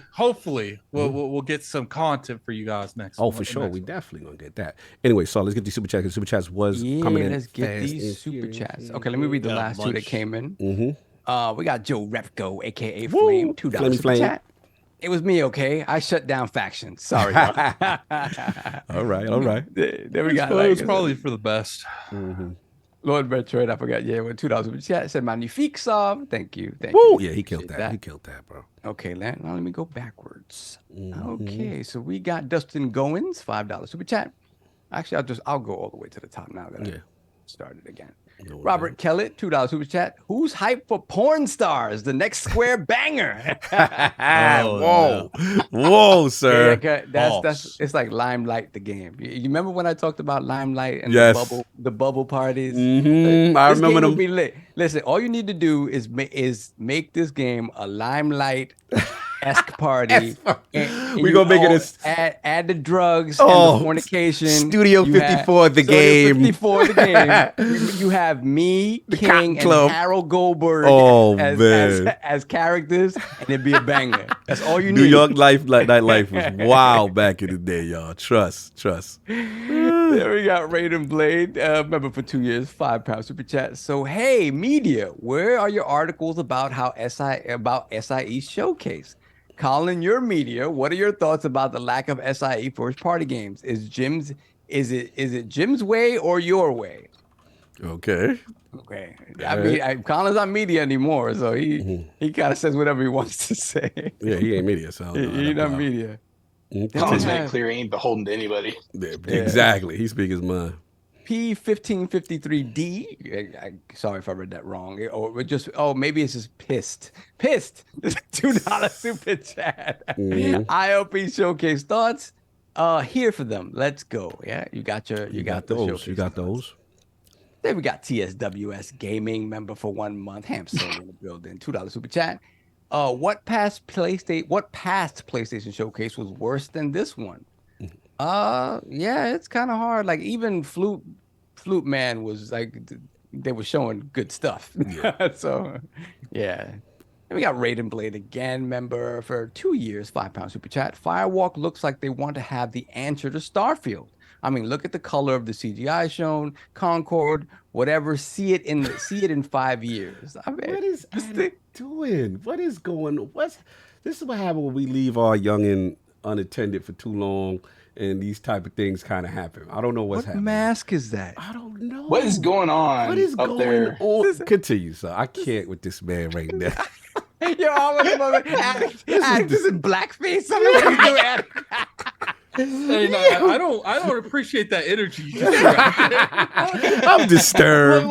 Speaker 6: we'll get some content for you guys next.
Speaker 1: Oh, for sure. We definitely gonna get that. Anyway, so let's get these super chats. The super chats was coming in.
Speaker 5: Let's get
Speaker 1: fast
Speaker 5: these
Speaker 1: and
Speaker 5: super
Speaker 1: furious.
Speaker 5: chats. Okay, let me read the
Speaker 8: Got a
Speaker 5: last 2 that
Speaker 8: bunch.
Speaker 5: came in.
Speaker 1: Mm-hmm.
Speaker 5: We got Joe Repko, aka
Speaker 1: Woo!
Speaker 5: Flame, $2
Speaker 1: Flamey
Speaker 5: super
Speaker 1: Flame.
Speaker 5: chat. It was me, okay? I shut down factions. Sorry. y'all.
Speaker 1: All right, all right.
Speaker 5: There we got.
Speaker 6: It was probably for the best.
Speaker 1: Mm-hmm.
Speaker 5: Lord Metroid, I forgot. Yeah, with $2 super chat. Said magnifique song. Thank you. Thank
Speaker 1: Woo!
Speaker 5: you.
Speaker 1: Yeah, he killed
Speaker 5: Appreciate
Speaker 1: that. He killed that, bro.
Speaker 5: Okay, now let me go backwards.
Speaker 1: Mhm.
Speaker 5: Okay, so we got Dustin Goins, $5 super chat. Actually, I'll go all the way to the top now that I started again.
Speaker 1: No,
Speaker 5: Robert Kellett, $2 super chat. Who's hyped for Porn Stars, the next square banger?
Speaker 1: Whoa, whoa, sir.
Speaker 5: Yeah, that's it's like Limelight the game. You remember when I talked about Limelight and
Speaker 1: Yes.
Speaker 5: the bubble parties?
Speaker 1: Mhm, I
Speaker 5: This
Speaker 1: remember
Speaker 5: game
Speaker 1: them.
Speaker 5: would be lit. Listen, all you need to do is make this game a Limelight-esque party. and
Speaker 1: We
Speaker 5: you
Speaker 1: gonna make it
Speaker 5: all add the drugs
Speaker 1: Oh,
Speaker 5: and the fornication.
Speaker 1: Studio
Speaker 5: You have
Speaker 1: 54 the
Speaker 5: Studio
Speaker 1: game.
Speaker 5: 54 the game. You have me,
Speaker 1: The
Speaker 5: King,
Speaker 1: Cotton
Speaker 5: and
Speaker 1: Club.
Speaker 5: Harold Goldberg
Speaker 1: Oh,
Speaker 5: as
Speaker 1: man.
Speaker 5: as characters, and it'd be a banger. That's all you
Speaker 1: New
Speaker 5: need.
Speaker 1: York nightlife was wild back in the day, y'all. Trust.
Speaker 5: There we got Raiden Blade, member for 2 years, £5 super chat. So hey, media, where are your articles about SIE Showcase? Colin, your media, what are your thoughts about the lack of SIE first party games? Is it Jim's way or your way?
Speaker 1: Okay.
Speaker 5: Okay. I mean, Colin's not media anymore, so he kind of says whatever he wants to say.
Speaker 1: Yeah, he ain't media, so I don't know how
Speaker 5: He's
Speaker 1: that
Speaker 5: not
Speaker 1: play out.
Speaker 5: media.
Speaker 4: Colin's made it clear he ain't beholden to anybody.
Speaker 1: Exactly. He speaks his mind.
Speaker 5: P1553D. Sorry if I read that wrong. Maybe it's just pissed. $2 super chat. IOP showcase thoughts. Here for them. Let's go. Yeah, you got those.
Speaker 1: You got those.
Speaker 5: Then we got TSWS Gaming member for 1 month. Hamster in the building. $2 super chat. What past PlayStation Showcase was worse than this one? Yeah, it's kind of hard. Like even Flute Man was like they were showing good stuff. Yeah. So yeah. And we got Raiden Blade again, member for 2 years, £5 super chat. Firewalk looks like they want to have the answer to Starfield. I mean, look at the color of the CGI shown, Concord, whatever. See it in 5 years. I mean,
Speaker 1: what is Adam doing? What is going on? This is what happens when we leave our youngin' unattended for too long, and these type of things kind of happen. I don't know what's happening.
Speaker 5: What mask is that?
Speaker 1: I don't know.
Speaker 4: What is going on?
Speaker 1: What is
Speaker 4: up
Speaker 1: going
Speaker 4: there?
Speaker 1: on? Continue, sir. I can't with this man right now.
Speaker 5: Yo, Alex is in blackface. I mean, what are you doing, Alex?
Speaker 6: Hey, no, I don't appreciate that energy. You just
Speaker 1: I'm disturbed.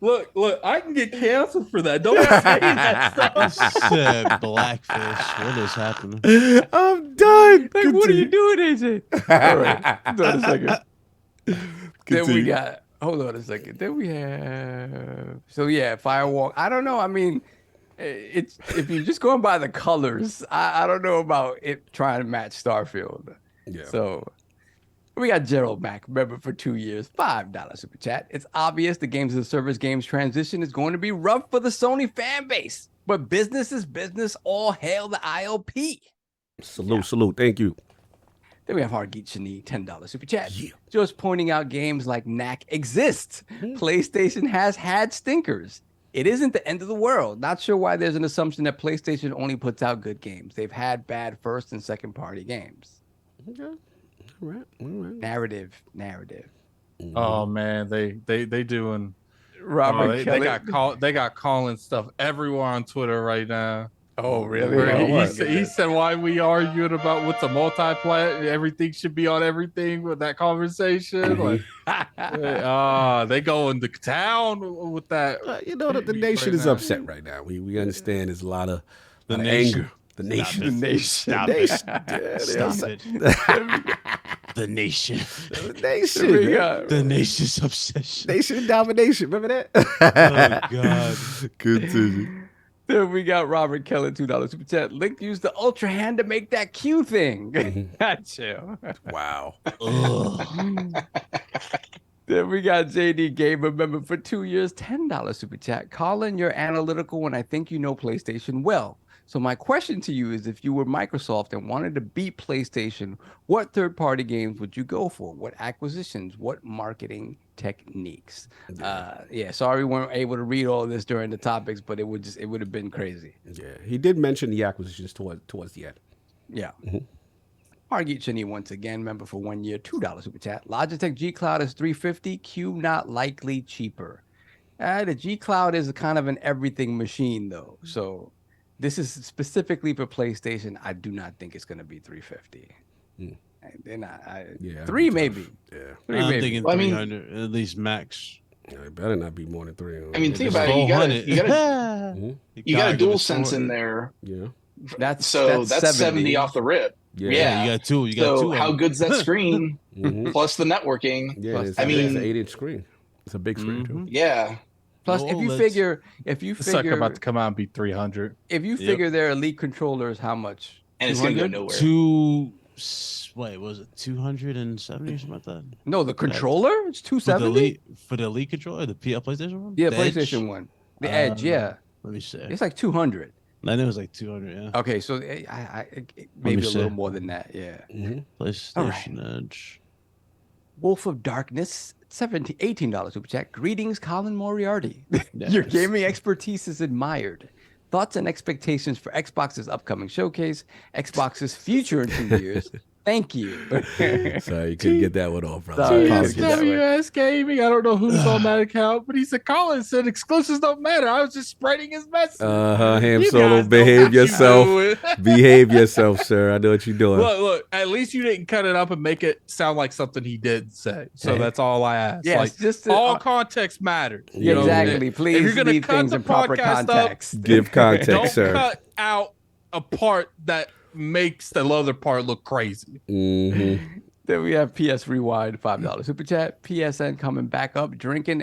Speaker 6: Look, I can get canceled for that. Don't say that stuff.
Speaker 8: Said blackfish. What is happening?
Speaker 1: I'm done.
Speaker 5: Like, what are you doing, AJ? All right, hold on a second. Then we got. Hold on a second. Then we have. So yeah, Firewalk. I don't know. I mean, it's if you're just going by the colors, I don't know about it trying to match Starfield.
Speaker 1: Yeah.
Speaker 5: So we got Gerald Mack, member for 2 years, $5 super chat. It's obvious the games as a service games transition is going to be rough for the Sony fan base, but business is business. All hail the IOP.
Speaker 1: Salute. Thank you.
Speaker 5: Then we have Hargeet Shani, $10 super chat. Yeah. Just pointing out games like Knack exist. PlayStation has had stinkers. It isn't the end of the world. Not sure why there's an assumption that PlayStation only puts out good games. They've had bad first and second party games.
Speaker 1: Okay. All right.
Speaker 5: Narrative.
Speaker 6: Oh man, they doing.
Speaker 5: Robert Kelly.
Speaker 6: They got calling stuff everywhere on Twitter right now.
Speaker 5: Oh really?
Speaker 6: He said why we arguing about what's a multiplayer? Everything should be on everything with that conversation. Like, they going to town with that.
Speaker 1: The nation is upset right now. We understand there's a lot of anger. The nation.
Speaker 8: Stop it. The nation. The nation's obsession.
Speaker 1: Nation domination. Remember that?
Speaker 8: Oh God.
Speaker 1: Continue.
Speaker 5: Then we got Robert Kelly, $2 super chat. Link used the Ultra Hand to make that Q thing. Chill.
Speaker 1: Wow.
Speaker 5: Then we got JD Gamer, member for 2 years, $10 super chat. Colin, you're analytical when I think you know PlayStation well. So my question to you is, if you were Microsoft and wanted to beat PlayStation, what third-party games would you go for? What acquisitions? What marketing techniques? Sorry we weren't able to read all of this during the topics, but it would have been crazy.
Speaker 1: Yeah, he did mention the acquisitions towards the end.
Speaker 5: Yeah. Hargeet Chini once again, member for 1 year, $2 super chat. Logitech G Cloud is $350. Q not likely cheaper. The G Cloud is kind of an everything machine though, so. This is specifically for PlayStation. I do not think it's going to be $350. They're not. Three maybe.
Speaker 1: Yeah.
Speaker 8: I'm thinking 300 at least max.
Speaker 1: Yeah, it better not be more than 300.
Speaker 4: I mean, think about it. You got a DualSense in there.
Speaker 1: Yeah.
Speaker 5: That's
Speaker 4: 70 off the rip.
Speaker 8: Yeah. You got two.
Speaker 4: So how good's that screen? Plus the networking.
Speaker 1: Yeah. It's an 8-inch screen. It's a big screen too.
Speaker 4: Yeah.
Speaker 5: Plus, if you figure,
Speaker 6: it's about to come out and be 300.
Speaker 5: If you figure their Elite controllers, how much?
Speaker 4: And it's gonna go nowhere.
Speaker 8: Was it 270 or something like that?
Speaker 5: No, the controller. It's 270
Speaker 8: for the Elite controller, the PlayStation one.
Speaker 5: Yeah, PlayStation one. The Edge. Yeah.
Speaker 8: Let me see.
Speaker 5: It's like 200.
Speaker 8: I know it was like 200. Yeah.
Speaker 5: Okay, so maybe a little more than that. Yeah.
Speaker 8: PlayStation Edge.
Speaker 5: Wolf of Darkness. $18 super chat. Greetings, Colin Moriarty. Your gaming expertise is admired. Thoughts and expectations for Xbox's upcoming showcase, Xbox's future in 2 years, Thank you.
Speaker 1: Sorry, you couldn't get that one off, brother.
Speaker 5: Sorry,
Speaker 1: Apologies.
Speaker 6: WS Gaming. I don't know who's on that account, but he said Colin said exclusives don't matter. I was just spreading his message.
Speaker 1: Ham
Speaker 6: You
Speaker 1: Solo,
Speaker 6: guys know
Speaker 1: behave
Speaker 6: what you
Speaker 1: yourself.
Speaker 6: doing.
Speaker 1: Behave yourself, sir. I know what you're doing.
Speaker 6: Look, at least you didn't cut it up and make it sound like something he did say. So that's all I ask.
Speaker 5: Yes,
Speaker 6: like,
Speaker 5: just to,
Speaker 6: all context matters.
Speaker 5: Yeah,
Speaker 6: know?
Speaker 5: exactly.
Speaker 6: If
Speaker 5: Please
Speaker 6: you're gonna
Speaker 5: leave
Speaker 6: cut
Speaker 5: things
Speaker 6: the
Speaker 5: in proper
Speaker 6: podcast
Speaker 5: context.
Speaker 1: Give context,
Speaker 6: don't
Speaker 1: sir.
Speaker 6: cut out a part that makes the other part look crazy.
Speaker 1: Mm-hmm.
Speaker 5: Then we have PS Rewind, $5 super chat. PSN coming back up drinking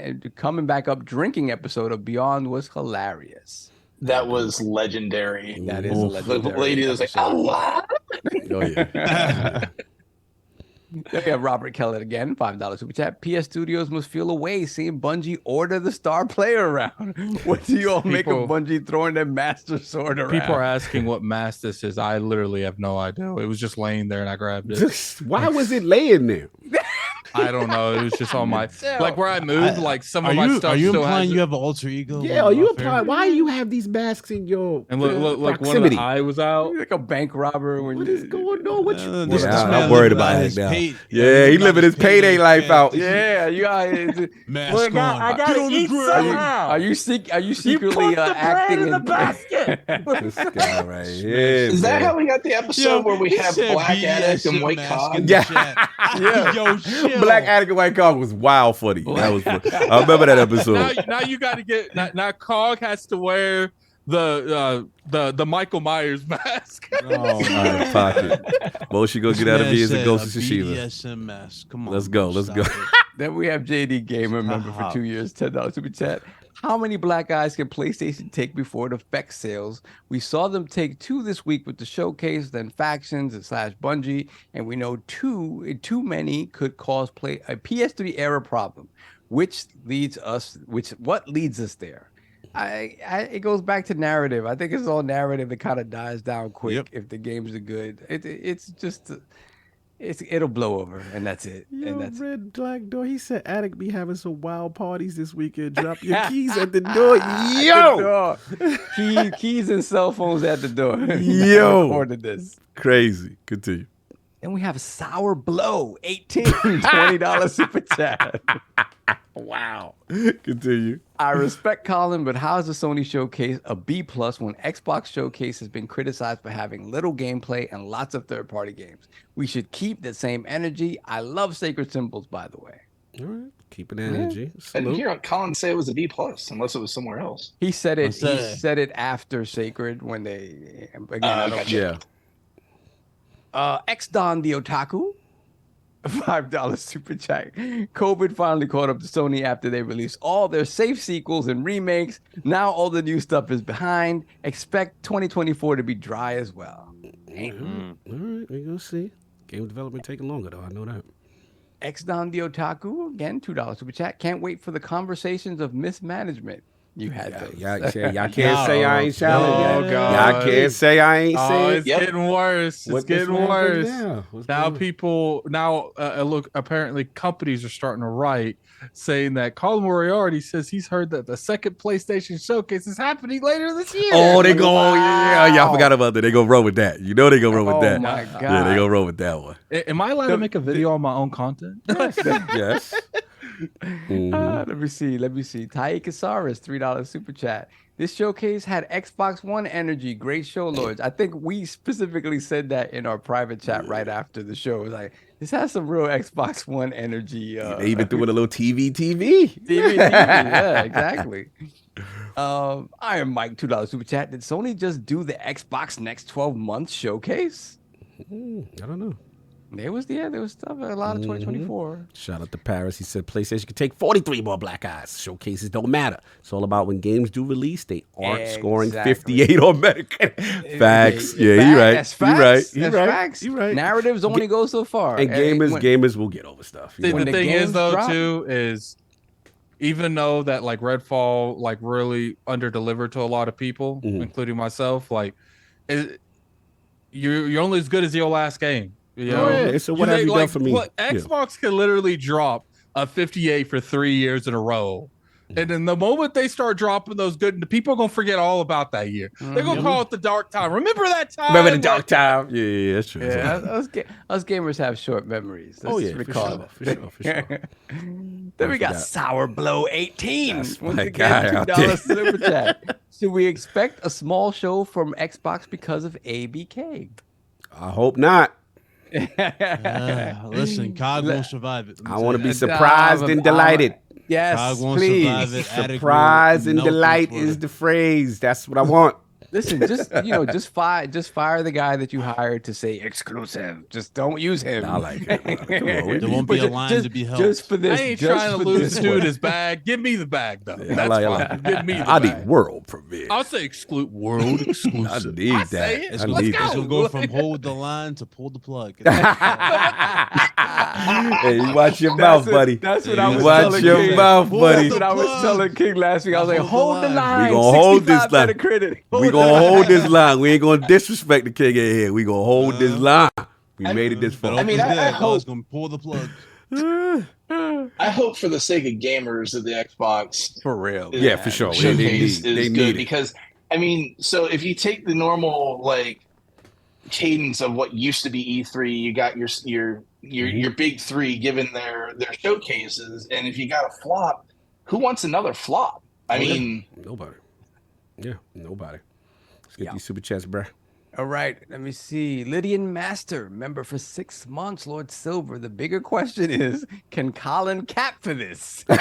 Speaker 5: episode of Beyond was hilarious.
Speaker 4: That was legendary.
Speaker 5: That is a legendary.
Speaker 4: The lady was like, "Oh, what?"
Speaker 1: Oh yeah.
Speaker 5: Then we have Robert Kellett again, $5 super chat. PS Studios must feel away seeing Bungie order the star player around. What do you all make of Bungie throwing their master sword around?
Speaker 6: People are asking what mass this is. I literally have no idea. It was just laying there and I grabbed it.
Speaker 1: Why was it laying there?
Speaker 6: I don't know. It was just on my like where I moved. Like some of my stuff.
Speaker 8: Are you
Speaker 6: still
Speaker 8: implying
Speaker 6: has
Speaker 8: you have an alter ego?
Speaker 1: Yeah, are you applying? Why do you have these masks in your
Speaker 6: and look like one of
Speaker 1: proximity?
Speaker 6: the eye was out.
Speaker 5: You're like a bank robber. When
Speaker 1: What is going on? What you?
Speaker 8: this
Speaker 1: I'm worried about it now. Yeah, he living his payday life out.
Speaker 5: Yeah, you got
Speaker 8: mask on.
Speaker 2: I gotta eat somehow.
Speaker 5: Are you secretly acting in the basket?
Speaker 1: This guy right here.
Speaker 4: Is that
Speaker 1: man.
Speaker 4: how we got the episode where we
Speaker 8: he
Speaker 4: have
Speaker 8: said
Speaker 4: Black Addict and White Cog?
Speaker 1: Yeah.
Speaker 5: Yeah.
Speaker 8: Yo, chill.
Speaker 1: Black Addict and White Cog was wild funny. That was funny. I remember that episode.
Speaker 6: Now you got to get now. Cog has to wear the Michael Myers mask.
Speaker 8: Oh,
Speaker 1: Out of pocket. Most you gonna get out of me is a Ghost of Tsushima.
Speaker 8: BDSM mask. Come on.
Speaker 1: Let's go.
Speaker 8: bro,
Speaker 1: Let's
Speaker 8: stop
Speaker 1: go.
Speaker 8: it.
Speaker 5: Then we have JD Gamer member for 2 years, $10 super chat. How many black eyes can PlayStation take before it affects sales? We saw them take 2 this week with the showcase, then factions and / Bungie, and we know too many could cause a PS3 era problem. What leads us there? It goes back to narrative. I think it's all narrative that kind of dies down quick if the games are good. It'll blow over, and that's it.
Speaker 1: Yo,
Speaker 5: And that's
Speaker 1: Red Black Door. He said Addict be having some wild parties this weekend. Drop your keys at the door. Yo,
Speaker 5: keys and cell phones at the door.
Speaker 1: Yo.
Speaker 5: Ordered this.
Speaker 1: Crazy. Continue.
Speaker 5: Then we have Sour Blow, $20 super chat.
Speaker 1: Wow. Continue.
Speaker 5: I respect Colin, but how is the Sony showcase a B+ when Xbox showcase has been criticized for having little gameplay and lots of third-party games? We should keep the same energy. I love Sacred Symbols, by the way.
Speaker 1: All right. Keeping that energy.
Speaker 4: I didn't
Speaker 1: Salute.
Speaker 4: hear Colin say it was a B+, unless it was somewhere else.
Speaker 5: He said it.
Speaker 8: What's that?
Speaker 5: He said it after Sacred when they again. I don't,
Speaker 4: Gotcha.
Speaker 1: Yeah.
Speaker 5: X Don the Otaku, $5 super chat. COVID finally caught up to Sony after they released all their safe sequels and remakes. Now all the new stuff is behind. Expect 2024 to be dry as well.
Speaker 1: All right. We're going to see. Game development taking longer, though. I know that.
Speaker 5: X Don the Otaku, again, $2 super chat. Can't wait for the conversations of mismanagement. You had those.
Speaker 1: Y'all can't say I ain't challenging.
Speaker 6: Oh, God.
Speaker 1: Y'all can't say I ain't
Speaker 6: Oh,
Speaker 1: saying.
Speaker 6: it's getting worse. It's
Speaker 1: What's
Speaker 6: getting
Speaker 1: happening
Speaker 6: worse.
Speaker 1: now? What's
Speaker 6: Now
Speaker 1: going on?
Speaker 6: people look. Apparently, companies are starting to write saying that Colin Moriarty says he's heard that the second PlayStation Showcase is happening later this year.
Speaker 1: Oh, they go. Yeah, y'all forgot about that. They go roll with that. You know they go roll with that.
Speaker 5: Oh my God.
Speaker 1: Yeah, they go roll with that one.
Speaker 6: Am I allowed to make a video on my own content?
Speaker 1: Yes.
Speaker 5: Let me see. Taikasaurus, $3 super chat. This showcase had Xbox One energy. Great show, Lords. I think we specifically said that in our private chat right after the show. It was like, this has some real Xbox One energy.
Speaker 1: They even threw in a little TV.
Speaker 5: Yeah, exactly. I am Mike, $2 super chat. Did Sony just do the Xbox next 12 months showcase?
Speaker 1: I don't know.
Speaker 5: There was stuff a lot of 2024.
Speaker 1: Shout out to Paris. He said PlayStation could take 43 more black eyes. Showcases don't matter. It's all about when games do release, they aren't scoring
Speaker 5: Exactly.
Speaker 1: 58 on Metacritic. Facts. Yeah,
Speaker 5: Fact-
Speaker 1: you're right.
Speaker 5: That's
Speaker 1: You're
Speaker 5: facts.
Speaker 1: right. You're
Speaker 5: That's
Speaker 1: right.
Speaker 5: facts.
Speaker 1: You're right.
Speaker 5: Narratives only go so far.
Speaker 1: And gamers will get over stuff.
Speaker 6: See,
Speaker 5: When
Speaker 6: the
Speaker 5: the
Speaker 6: thing is
Speaker 5: games
Speaker 6: though
Speaker 5: drop-
Speaker 6: too is even though that like Redfall like really under delivered to a lot of people, including myself, like you're only as good as your last game. You know?
Speaker 1: Yeah, so what have you done for me?
Speaker 6: Xbox can literally drop a 58 for 3 years in a row And then the moment they start dropping those good, the people are gonna forget all about that year. They're gonna call it the dark time. Remember that time?
Speaker 1: Remember the dark time? Yeah, that's true.
Speaker 5: Yeah, us gamers have short memories. Let's recall that.
Speaker 1: For sure.
Speaker 5: Then we got Sour Blow 18.
Speaker 1: That's
Speaker 5: Once
Speaker 1: my
Speaker 5: again,
Speaker 1: guy out there.
Speaker 5: $2 super chat. Should we expect a small show from Xbox because of ABK?
Speaker 1: I hope not.
Speaker 8: Listen, COG won't survive it.
Speaker 1: I want to be surprised and delighted.
Speaker 5: Yes,
Speaker 8: COG won't
Speaker 5: please.
Speaker 8: survive it. Attic
Speaker 1: Surprise
Speaker 8: will
Speaker 1: and
Speaker 8: melt
Speaker 1: delight
Speaker 8: before
Speaker 1: is the phrase. That's what I want.
Speaker 5: Listen, just fire the guy that you hired to say exclusive. Just don't use him.
Speaker 1: I like it. Come on.
Speaker 8: There won't be a line to be held.
Speaker 5: Just for this.
Speaker 6: I ain't
Speaker 5: just
Speaker 6: trying to
Speaker 5: for
Speaker 6: lose
Speaker 5: this
Speaker 6: dude
Speaker 5: one.
Speaker 6: his bag. Give me the bag though.
Speaker 1: Yeah,
Speaker 6: That's
Speaker 1: I
Speaker 6: fine.
Speaker 1: like
Speaker 6: Give me the
Speaker 1: I
Speaker 6: bag.
Speaker 1: need world premiere.
Speaker 6: I'll say world
Speaker 1: I
Speaker 6: exclusive.
Speaker 1: need
Speaker 6: I
Speaker 1: that.
Speaker 6: say it.
Speaker 8: It's
Speaker 1: I
Speaker 8: gonna,
Speaker 1: need
Speaker 8: it's
Speaker 1: that.
Speaker 8: gonna go from hold the line to pull the plug.
Speaker 1: Hey, you watch your mouth, buddy.
Speaker 5: That's what
Speaker 8: Yeah,
Speaker 5: I
Speaker 8: you
Speaker 5: was
Speaker 1: watch
Speaker 5: telling
Speaker 1: your
Speaker 5: King.
Speaker 1: mouth, buddy.
Speaker 5: That's what I was telling King last week. I was like, hold the line.
Speaker 1: We gonna hold this
Speaker 5: 65
Speaker 1: line.
Speaker 5: Metacritic.
Speaker 1: We gonna hold this line. We ain't gonna disrespect the king in here. We gonna hold this line. We made it this far.
Speaker 4: I mean, I hope-
Speaker 8: it's gonna pull the plug.
Speaker 4: I hope for the sake of gamers that the Xbox
Speaker 5: For real.
Speaker 1: Yeah, for sure. They
Speaker 4: showcase
Speaker 1: need
Speaker 4: is
Speaker 1: it.
Speaker 4: good because I mean, so if you take the normal like cadence of what used to be E3, you got your big three given their showcases, and if you got a flop, who wants another flop? I mean,
Speaker 1: Nobody. Yeah, nobody. Let's get these super chats, bruh.
Speaker 5: All right, let me see. Lydian Master, member for 6 months, Lord Silver. The bigger question is, can Colin cap for this?
Speaker 1: Yeah,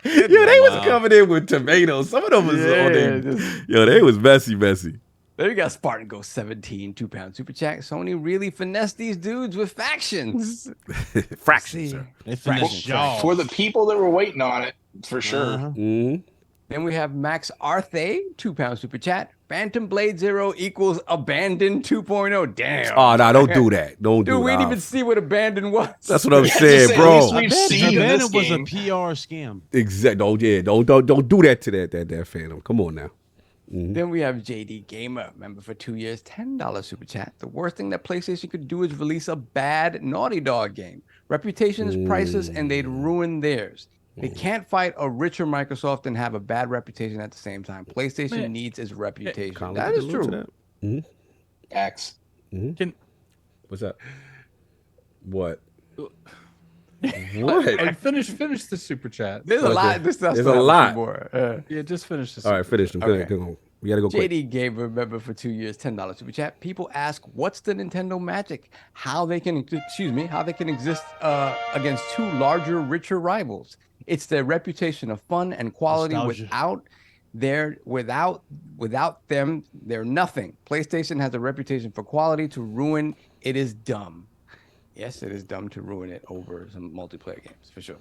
Speaker 1: they was coming in with tomatoes. Some of them was on there. Yo, they was messy.
Speaker 5: There you got Spartan Go 17, £2 super chat. Sony really finessed these dudes with factions.
Speaker 1: Fractions, sir.
Speaker 8: They finished y'all.
Speaker 4: for the people that were waiting on it, for sure.
Speaker 1: Mhm.
Speaker 5: Then we have Max Arthe, £2 super chat. Phantom Blade Zero equals Abandoned 2.0. Damn.
Speaker 1: Oh, no, don't do that. Don't do
Speaker 5: Dude,
Speaker 1: that.
Speaker 5: we didn't even see what Abandoned was.
Speaker 1: That's what I'm
Speaker 4: Yeah,
Speaker 1: saying,
Speaker 4: just
Speaker 1: bro.
Speaker 4: say, we've seen in this
Speaker 8: Abandoned was a
Speaker 4: game.
Speaker 8: PR scam.
Speaker 1: Exactly. Oh, yeah. Don't do that to that Phantom. Come on now.
Speaker 5: Then we have JD Gamer, member for 2 years, $10 super chat. The worst thing that PlayStation could do is release a bad Naughty Dog game. Reputation is priceless, and they'd ruin theirs. They can't fight a richer Microsoft and have a bad reputation at the same time. PlayStation needs its reputation.
Speaker 1: Colin,
Speaker 5: That is
Speaker 1: allude to
Speaker 5: true.
Speaker 1: that.
Speaker 4: Axe.
Speaker 1: What's up? What?
Speaker 6: Hey, finish the super chat.
Speaker 5: There's a
Speaker 1: Okay.
Speaker 5: lot. There's
Speaker 1: There's a lot.
Speaker 5: more.
Speaker 6: Yeah, just finish this.
Speaker 1: All right, finish them.
Speaker 5: Okay.
Speaker 1: Come on. We gotta go quick.
Speaker 5: JD Gamer, member for 2 years, $10 super chat. People ask, what's the Nintendo magic? How they can exist against two larger, richer rivals? It's their reputation of fun and quality.
Speaker 8: Nostalgia.
Speaker 5: Without them, they're nothing. PlayStation has a reputation for quality. To ruin it is dumb. Yes, it is dumb to ruin it over some multiplayer games, for sure.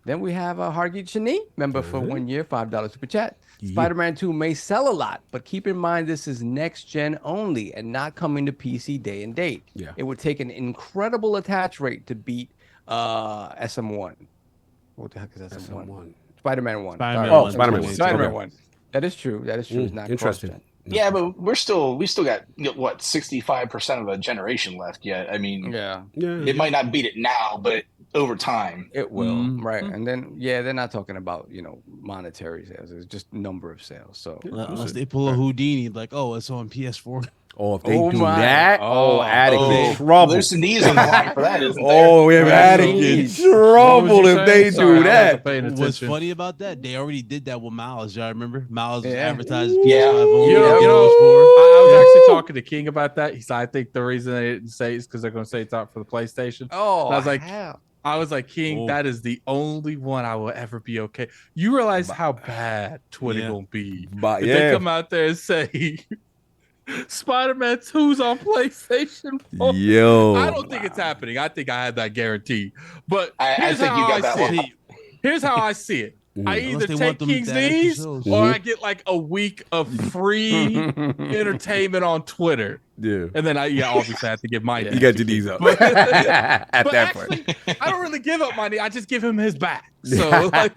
Speaker 5: Then we have Hargeet Shani, member for 1 year, $5 super chat. Spider-Man 2 may sell a lot, but keep in mind this is next gen only and not coming to PC day and date.
Speaker 1: Yeah.
Speaker 5: It would take an incredible attach rate to beat SM1. What the heck is SM1? Spider-Man 1.
Speaker 8: Spider-Man
Speaker 5: Sorry.
Speaker 8: 1.
Speaker 1: Spider-Man 1.
Speaker 5: Spider-Man
Speaker 1: Okay.
Speaker 5: 1. That is true. It's not
Speaker 1: Interesting.
Speaker 5: cross-gen.
Speaker 4: Yeah, but we still got what 65% of a generation left yet. I mean,
Speaker 5: Yeah.
Speaker 4: it might not beat it now, but over time,
Speaker 5: It will, right? And then, they're not talking about monetary sales; it's just number of sales. So,
Speaker 8: Unless they pull a Houdini, like, oh, it's on PS4.
Speaker 1: Oh, if they
Speaker 5: Oh
Speaker 1: do
Speaker 5: my.
Speaker 1: that,
Speaker 5: Oh,
Speaker 1: Attic
Speaker 4: oh,
Speaker 1: in trouble.
Speaker 4: there's some knees on the line for that, isn't there?
Speaker 1: Oh, if Attic in trouble if they do that.
Speaker 8: What's funny about that? They already did that with Miles. Y'all remember? Miles was
Speaker 5: Yeah.
Speaker 8: advertised
Speaker 4: Yeah.
Speaker 8: PS5 only.
Speaker 6: You know, I was actually talking to King about that. He said, I think the reason they didn't say it is because they're going to say it's out for the PlayStation.
Speaker 5: oh,
Speaker 6: And I was like,
Speaker 5: hell.
Speaker 6: King,
Speaker 8: Oh.
Speaker 6: that is the only one I will ever be okay. You realize how bad Twitter
Speaker 8: Yeah.
Speaker 6: gonna be
Speaker 1: But
Speaker 6: if they come out there and say Spider-Man 2's on PlayStation 4.
Speaker 1: Yo.
Speaker 6: I don't think it's happening. I think I have that guarantee. But
Speaker 4: I
Speaker 6: here's
Speaker 4: think you
Speaker 6: how
Speaker 4: got
Speaker 6: I
Speaker 4: that
Speaker 6: see
Speaker 4: one.
Speaker 6: it. Here's how I see it. I
Speaker 8: Unless
Speaker 6: either
Speaker 8: they
Speaker 6: take
Speaker 8: want them
Speaker 6: King's
Speaker 8: to add
Speaker 6: knees
Speaker 8: shows.
Speaker 6: or I get like a week of free entertainment on Twitter.
Speaker 1: Yeah.
Speaker 6: And then I obviously have to give my
Speaker 1: You got your knees up.
Speaker 6: But-
Speaker 1: At
Speaker 6: but
Speaker 1: that
Speaker 6: actually,
Speaker 1: point.
Speaker 6: I don't really give up my knee. I just give him his back. So like,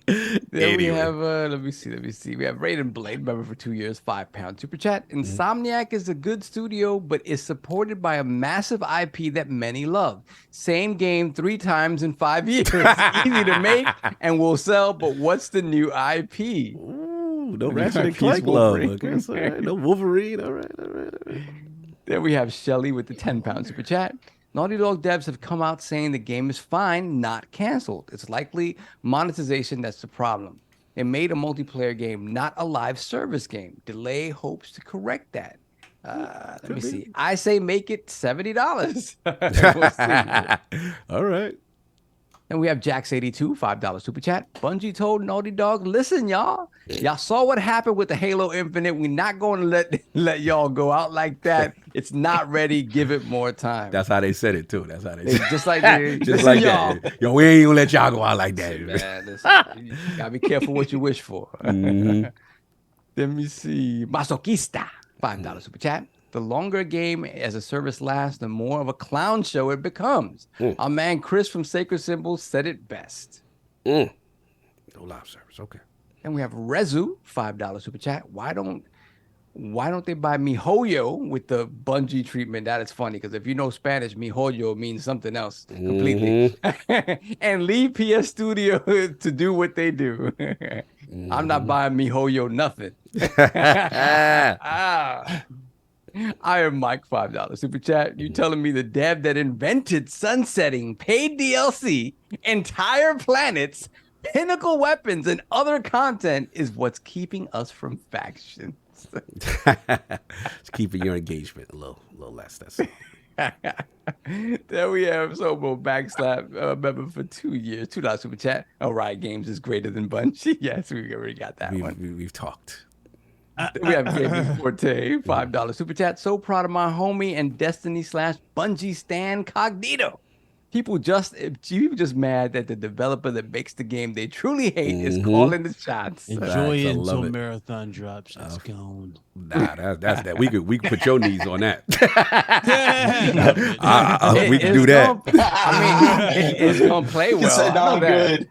Speaker 5: Then we have, let me see. We have Raiden Blade, member for 2 years, £5 super chat. Insomniac is a good studio, but is supported by a massive IP that many love. Same game 3 times in 5 years. Easy to make and will sell, but what's the new IP?
Speaker 1: Ooh, no Ratchet and Clank love. Okay, so, right. No Wolverine. All right.
Speaker 5: Then we have Shelly with the £10 super chat. Naughty Dog devs have come out saying the game is fine, not canceled. It's likely monetization that's the problem. It made a multiplayer game, not a live service game. Delay hopes to correct that. Let me see. I say make it $70.
Speaker 1: All right.
Speaker 5: Then we have Jax82, $5 super chat. Bungie told Naughty Dog, listen, y'all saw what happened with the Halo Infinite. We're not going to let y'all go out like that. It's not ready. Give it more time.
Speaker 1: That's how they said it, too. That's how they said it.
Speaker 5: Just like,
Speaker 1: y'all. That. Yo, we ain't going to let y'all go out like that.
Speaker 5: Man, listen, you got to be careful what you wish for. Let me see. Masochista, $5 super chat. The longer a game as a service lasts, the more of a clown show it becomes. Our man Chris from Sacred Symbols said it best.
Speaker 1: No live service, okay.
Speaker 5: And we have Rezu, $5 super chat. Why don't they buy MiHoYo with the Bungie treatment? That is funny, because if you know Spanish, MiHoYo means something else completely. And leave PS Studio to do what they do. I'm not buying MiHoYo nothing. I am Mike, $5 super chat. You telling me the dev that invented sunsetting, paid DLC, entire planets, pinnacle weapons, and other content is what's keeping us from factions.
Speaker 1: It's keeping your engagement a little less. That's
Speaker 5: There we have Sobo Backslap, member for 2 years, $2 super chat. Oh, Riot Games is greater than Bungie. Yes, we already got that one.
Speaker 1: We've talked.
Speaker 5: We have Jamie Forte, $5 super chat. So proud of my homie and Destiny / Bungie stan Cognito. People just mad that the developer that makes the game they truly hate is calling the shots.
Speaker 8: Enjoy it until Marathon drops. It's gone.
Speaker 1: Nah, that's that. We could put your knees on that. We can do that.
Speaker 5: It's gonna play well.
Speaker 4: Good.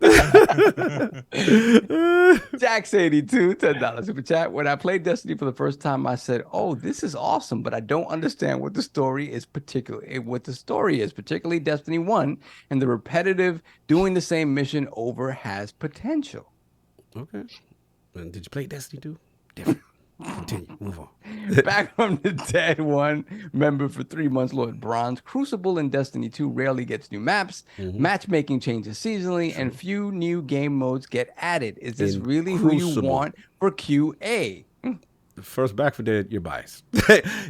Speaker 5: Jax82, $10 super chat. When I played Destiny for the first time, I said, "Oh, this is awesome," but I don't understand what the story is particularly. Particularly Destiny 1, and the repetitive doing the same mission over has potential.
Speaker 1: Okay. And did you play Destiny 2? Different. Continue. Move on.
Speaker 5: Back from the dead one, member for 3 months, Lord Bronze. Crucible in Destiny 2 rarely gets new maps. Matchmaking changes seasonally, and few new game modes get added. Is this really who you want for QA?
Speaker 1: First, Back 4 Dead, you're biased.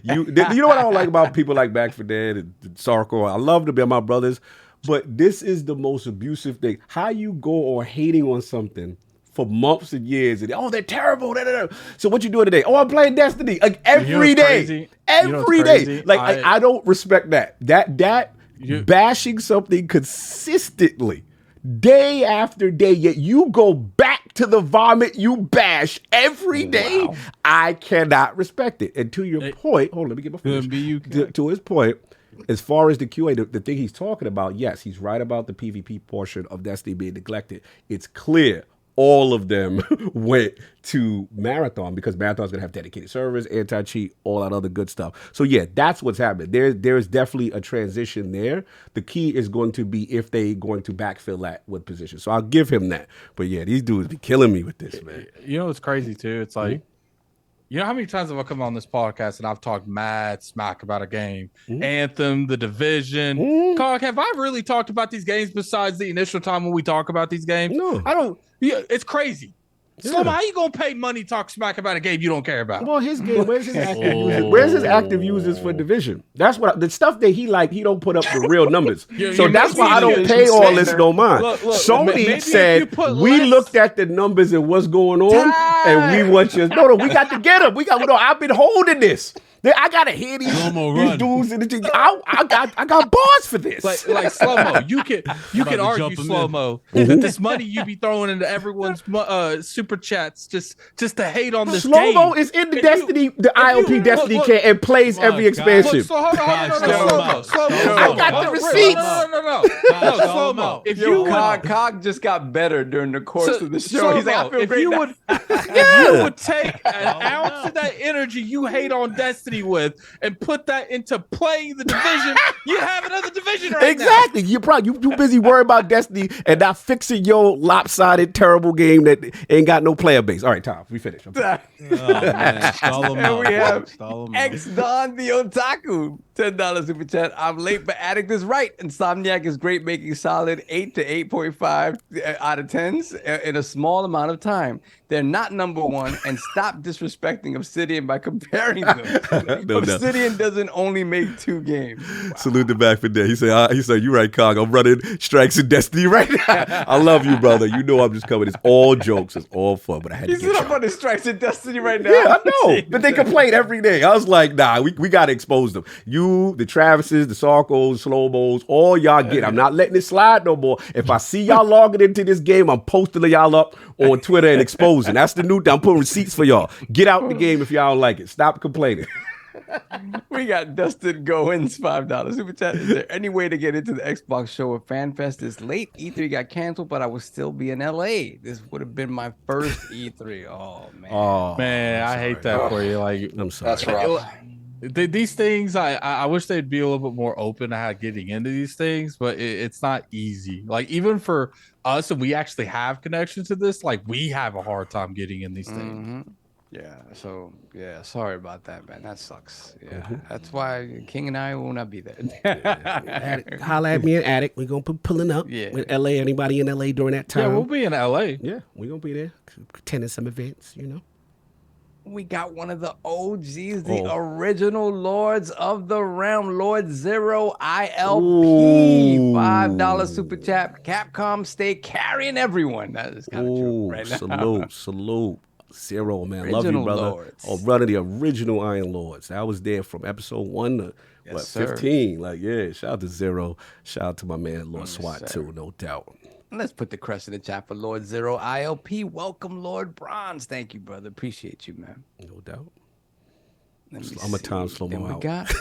Speaker 1: You know what I don't like about people like Back 4 Dead and Sarko? I love them, they're my brothers, but this is the most abusive thing. How you go or hating on something for months and years, and they're terrible. So what you doing today? Oh, I'm playing Destiny like every day, every day. Like I don't respect that. That bashing something consistently, day after day. Yet you go back to the vomit you bash every day. Wow. I cannot respect it. And to your point, hold on, let me get my finish. To his point, as far as the QA, the thing he's talking about, yes, he's right about the PvP portion of Destiny being neglected. It's clear all of them went to Marathon because Marathon's going to have dedicated servers, anti-cheat, all that other good stuff. So, yeah, that's what's happening. There's definitely a transition there. The key is going to be if they're going to backfill that with position. So I'll give him that. But, yeah, these dudes be killing me with this, man.
Speaker 6: You know what's crazy, too? It's like, you know how many times have I come on this podcast and I've talked mad smack about a game? Anthem, The Division. Carl, have I really talked about these games besides the initial time when we talk about these games?
Speaker 1: No.
Speaker 6: I don't. Yeah, it's crazy. Slow, how you gonna pay money to talk smack about a game you don't care about?
Speaker 1: Well, his game, where's his active users? Where's his active users for Division? That's what the stuff that he don't put up the real numbers. So that's why I don't pay all this no mind. Look, Sony said we looked at the numbers and what's going on, and we want you. No, we got to get them. I've been holding this. I gotta hear these
Speaker 8: run.
Speaker 1: dudes in the I got bars for this.
Speaker 6: Like slow mo. You can
Speaker 8: to
Speaker 6: argue
Speaker 8: jump 'em
Speaker 6: slow
Speaker 8: in.
Speaker 6: mo that this money you be throwing into everyone's super chats just to hate on this
Speaker 1: Slow mo
Speaker 6: game.
Speaker 1: is in the
Speaker 6: If
Speaker 1: Destiny, the ILP Destiny
Speaker 6: look,
Speaker 1: can and plays
Speaker 8: come
Speaker 1: every
Speaker 8: on, God.
Speaker 1: expansion.
Speaker 6: Look, so hold on, slow mo.
Speaker 1: I got the receipts.
Speaker 6: No, slow mo. If
Speaker 5: Yo,
Speaker 6: you would,
Speaker 5: Cog just got better during the course of the show.
Speaker 6: slow
Speaker 5: He's like, I
Speaker 6: mo,
Speaker 5: feel
Speaker 6: if
Speaker 5: great
Speaker 6: you
Speaker 5: now.
Speaker 6: would, if you would take an ounce of that energy you hate on Destiny with and put that into playing the division, you have another division right
Speaker 1: Exactly. You're probably you too busy worrying about Destiny and not fixing your lopsided, terrible game that ain't got no player base. All right, Tom, we finished.
Speaker 8: Oh, man. Stall 'em
Speaker 5: And
Speaker 8: out,
Speaker 5: we
Speaker 8: man.
Speaker 5: have
Speaker 8: Stall 'em out.
Speaker 5: X Don the Otaku, $10 super chat. I'm late, but Addict is right. Insomniac is great, making solid 8 to 8.5 out of 10s in a small amount of time. They're not number one, and stop disrespecting Obsidian by comparing them.
Speaker 1: No.
Speaker 5: Obsidian doesn't only make 2 games. Wow.
Speaker 1: Salute the back for that. He said, you right, Cog. I'm running strikes in Destiny right now. I love you, brother. You know I'm just coming. It's all jokes. It's all fun, but I had
Speaker 5: He
Speaker 1: to
Speaker 5: said
Speaker 1: get
Speaker 5: I'm
Speaker 1: y'all.
Speaker 5: running strikes in Destiny right now.
Speaker 1: Yeah, I know. But they complain every day. I was like, nah, we got to expose them. You, the Travises, the Sarkos, Slow-Mos, all y'all get. I'm not letting it slide no more. If I see y'all logging into this game, I'm posting y'all up on Twitter and exposing. That's the new thing. I'm putting receipts for y'all. Get out the game if y'all don't like it. Stop complaining.
Speaker 5: We got Dustin Goins, $5 super chat. Is there any way to get into the Xbox show if FanFest is late? E3 got canceled, but I would still be in LA. This would have been my first E3. Oh man.
Speaker 1: Oh
Speaker 6: man, I hate that for you. Like,
Speaker 1: I'm sorry.
Speaker 4: That's rough.
Speaker 6: These things, I wish they'd be a little bit more open to how getting into these things, but it's not easy. Like, even for us, and we actually have connections to this, like, we have a hard time getting in these things.
Speaker 5: Yeah, so sorry about that, man. That sucks. Yeah, that's why King and I will not be there.
Speaker 1: Holla at me and Addict. We're gonna be pulling up with LA. Anybody in LA during that time?
Speaker 6: Yeah, we'll be in LA.
Speaker 1: Yeah, we're gonna be there, attending some events. You know.
Speaker 5: We got one of the OGs, the original Lords of the Realm, Lord Zero ILP, $5 super chat. Capcom stay carrying everyone. That is kind of true right now.
Speaker 1: Salute. Zero, man.
Speaker 5: Original
Speaker 1: Love you, brother.
Speaker 5: Lords.
Speaker 1: Oh, brother, the original Iron Lords. I was there from episode 1 to 15. Like, yeah, shout out to Zero. Shout out to my man, Lord SWAT, too, no doubt.
Speaker 5: Let's put the crest in the chat for Lord Zero ILP. Welcome, Lord Bronze. Thank you, brother. Appreciate you, man.
Speaker 1: No doubt.
Speaker 5: I'm
Speaker 1: a time slow-mo out.
Speaker 5: We got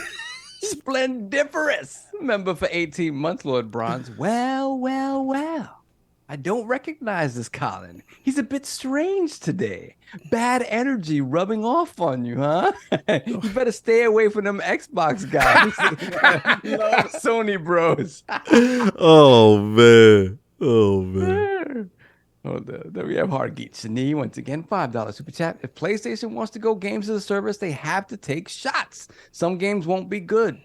Speaker 5: Splendiferous. Member for 18 months, Lord Bronze. Well. I don't recognize this Colin. He's a bit strange today. Bad energy rubbing off on you, huh? You better stay away from them Xbox guys. Love Sony bros.
Speaker 1: Oh, man.
Speaker 5: Then we have Hargeet Shani once again, $5 super chat. If PlayStation wants to go games as a service, they have to take shots. Some games won't be good.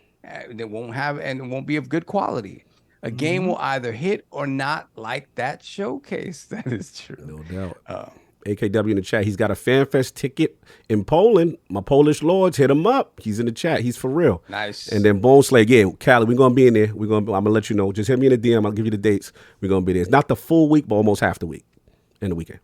Speaker 5: They won't have, and it won't be of good quality. A game will either hit or not, like that showcase. That is true.
Speaker 1: No doubt. AKW in the chat. He's got a FanFest ticket in Poland. My Polish lords, hit him up. He's in the chat. He's for real.
Speaker 5: Nice.
Speaker 1: And then Bone Slay, yeah, Callie, we're gonna be in there. I'm gonna let you know. Just hit me in the DM. I'll give you the dates. We're gonna be there. It's not the full week, but almost half the week and the weekend.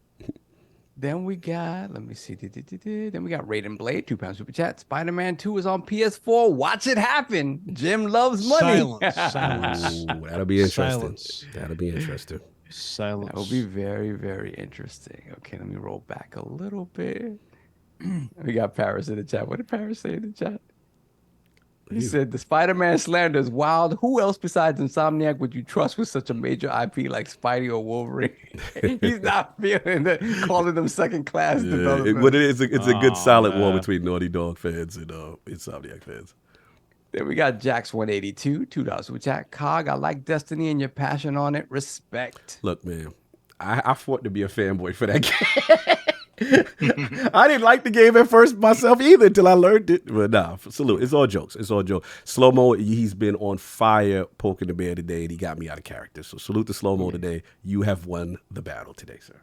Speaker 5: Then we got, let me see. Then we got Raiden Blade, £2 super chat. Spider-Man 2 is on PS4. Watch it happen. Jim loves money.
Speaker 8: Silence.
Speaker 1: Ooh, that'll be interesting.
Speaker 8: Silence.
Speaker 1: That'll be interesting.
Speaker 8: Silence.
Speaker 5: That will be very, very interesting. Okay, let me roll back a little bit. We got Paris in the chat. What did Paris say in the chat? He said, the Spider-Man slander is wild. Who else besides Insomniac would you trust with such a major IP like Spidey or Wolverine? He's not feeling that, calling them second-class development.
Speaker 1: But it's a good solid war between Naughty Dog fans and Insomniac fans.
Speaker 5: Then we got Jax182, $2 super chat. Cog, I like Destiny and your passion on it. Respect.
Speaker 1: Look, man, I fought to be a fanboy for that game. I didn't like the game at first myself either until I learned it. But nah, salute. It's all jokes. Slow-mo, he's been on fire poking the bear today, and he got me out of character. So salute to Slow-mo today. You have won the battle today, sir.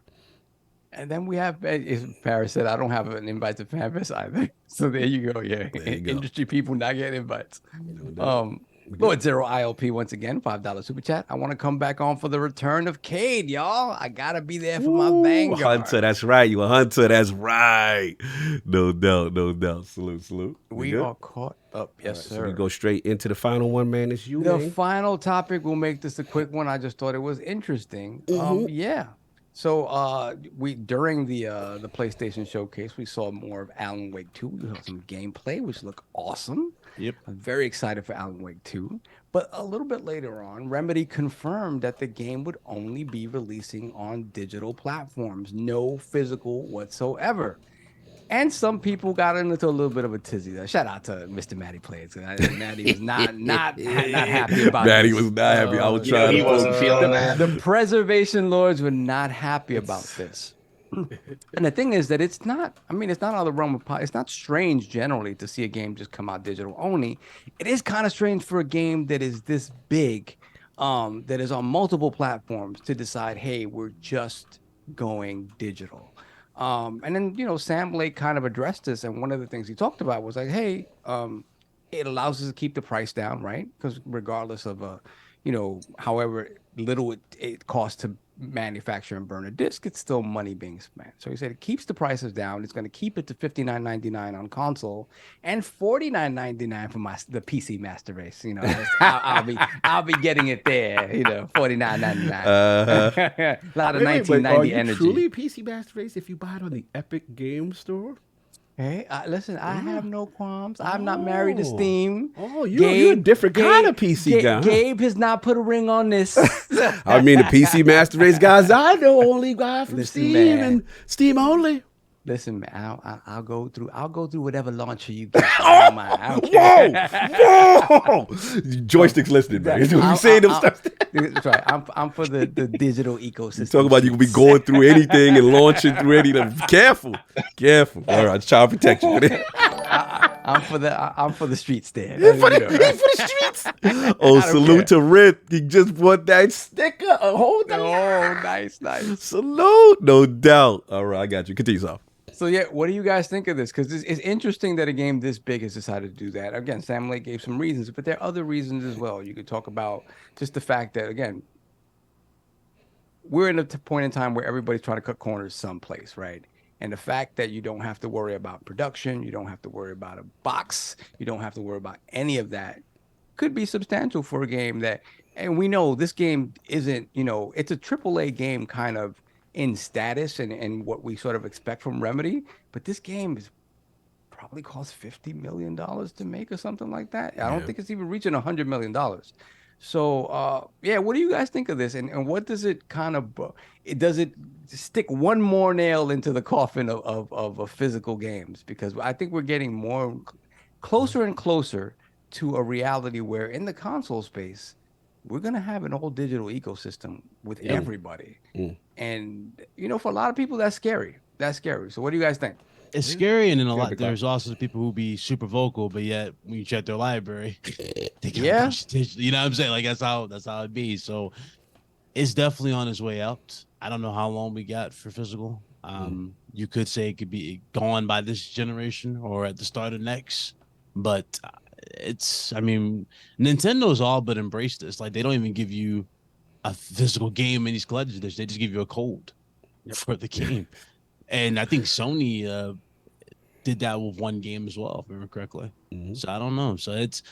Speaker 5: And then we have, Paris said, I don't have an invite to FanFest either. So there you go. Yeah.
Speaker 1: There you go.
Speaker 5: Industry people not getting invites. Lord Zero ILP once again, $5 super chat. I want to come back on for the return of Cade, y'all. I gotta be there for my Vanguard.
Speaker 1: Hunter, that's right. You a hunter, that's right. No doubt, no doubt. Salute.
Speaker 5: We are caught up, yes,
Speaker 1: right,
Speaker 5: sir.
Speaker 1: So we go straight into the final one, man. It's you,
Speaker 5: The
Speaker 1: man.
Speaker 5: final topic, we'll make this a quick one. I just thought it was interesting. Yeah. So we during the PlayStation Showcase, we saw more of Alan Wake 2. We saw some gameplay, which looked awesome.
Speaker 8: Yep.
Speaker 5: I'm very excited for Alan Wake 2. But a little bit later on, Remedy confirmed that the game would only be releasing on digital platforms, no physical whatsoever. And some people got into a little bit of a tizzy there. Shout out to Mr. Matty Plays. Matty was not happy about it.
Speaker 1: Matty was not happy. I was trying.
Speaker 4: He wasn't feeling that.
Speaker 5: The Preservation Lords were not happy about this. And the thing is that it's not out of the realm of it's not strange generally to see a game just come out digital only. It is kind of strange for a game that is this big, that is on multiple platforms to decide, hey, we're just going digital. And then, Sam Lake kind of addressed this. And one of the things he talked about was like, hey, it allows us to keep the price down, right? Because regardless of, however little it costs to manufacture and burn a disc, it's still money being spent. So he said it keeps the prices down. It's going to keep it to $59.99 on console and $49.99 for the PC Master Race. I'll be getting it there. $49.99. A lot of 1990
Speaker 1: are you
Speaker 5: energy.
Speaker 1: Truly PC Master Race if you buy it on the Epic Game Store.
Speaker 5: Hey, listen, I have no qualms. I'm not married to Steam.
Speaker 1: Oh, you're a different kind of PC guy.
Speaker 5: Gabe has not put a ring on this.
Speaker 1: I mean, the PC Master Race guys I know only buy from
Speaker 5: Listen,
Speaker 1: Steam
Speaker 5: man.
Speaker 1: and Steam only.
Speaker 5: Listen, man, I'll go through whatever launcher you get. Whoa!
Speaker 1: Joysticks listening, man. You saying them stuff?
Speaker 5: That's right. I'm for the digital ecosystem.
Speaker 1: Talk about you can be going through anything and launching through anything. Careful. All right, child protect you.
Speaker 5: I'm for the streets there.
Speaker 1: He's for the streets. Oh, salute to Rip. He just bought that sticker. Hold on.
Speaker 5: Oh, nice.
Speaker 1: Salute, no doubt. All right, I got you. Continue, off.
Speaker 5: So yeah, what do you guys think of this? Because it's interesting that a game this big has decided to do that. Again, Sam Lake gave some reasons, but there are other reasons as well. You could talk about just the fact that, again, we're in a point in time where everybody's trying to cut corners someplace, right? And the fact that you don't have to worry about production, you don't have to worry about a box, you don't have to worry about any of that, could be substantial for a game that, and we know this game isn't, it's a AAA game kind of in status and what we sort of expect from Remedy, but this game is probably cost $50 million to make or something like that. I don't think it's even reaching $100 million. So, what do you guys think of this? And what does it kind of, does it stick one more nail into the coffin of physical games? Because I think we're getting closer and closer to a reality where in the console space, we're going to have an all digital ecosystem with everybody. And, for a lot of people, that's scary. So what do you guys think?
Speaker 8: It's scary, and then there's also people who be super vocal, but yet when you check their library, they got digital. You know what I'm saying? Like that's how it be. So it's definitely on its way out. I don't know how long we got for physical. You could say it could be gone by this generation or at the start of next, but Nintendo's all but embraced this. Like they don't even give you a physical game in these collector's editions. They just give you a code for the game. And I think Sony did that with one game as well, if I remember correctly. So I don't know. So it's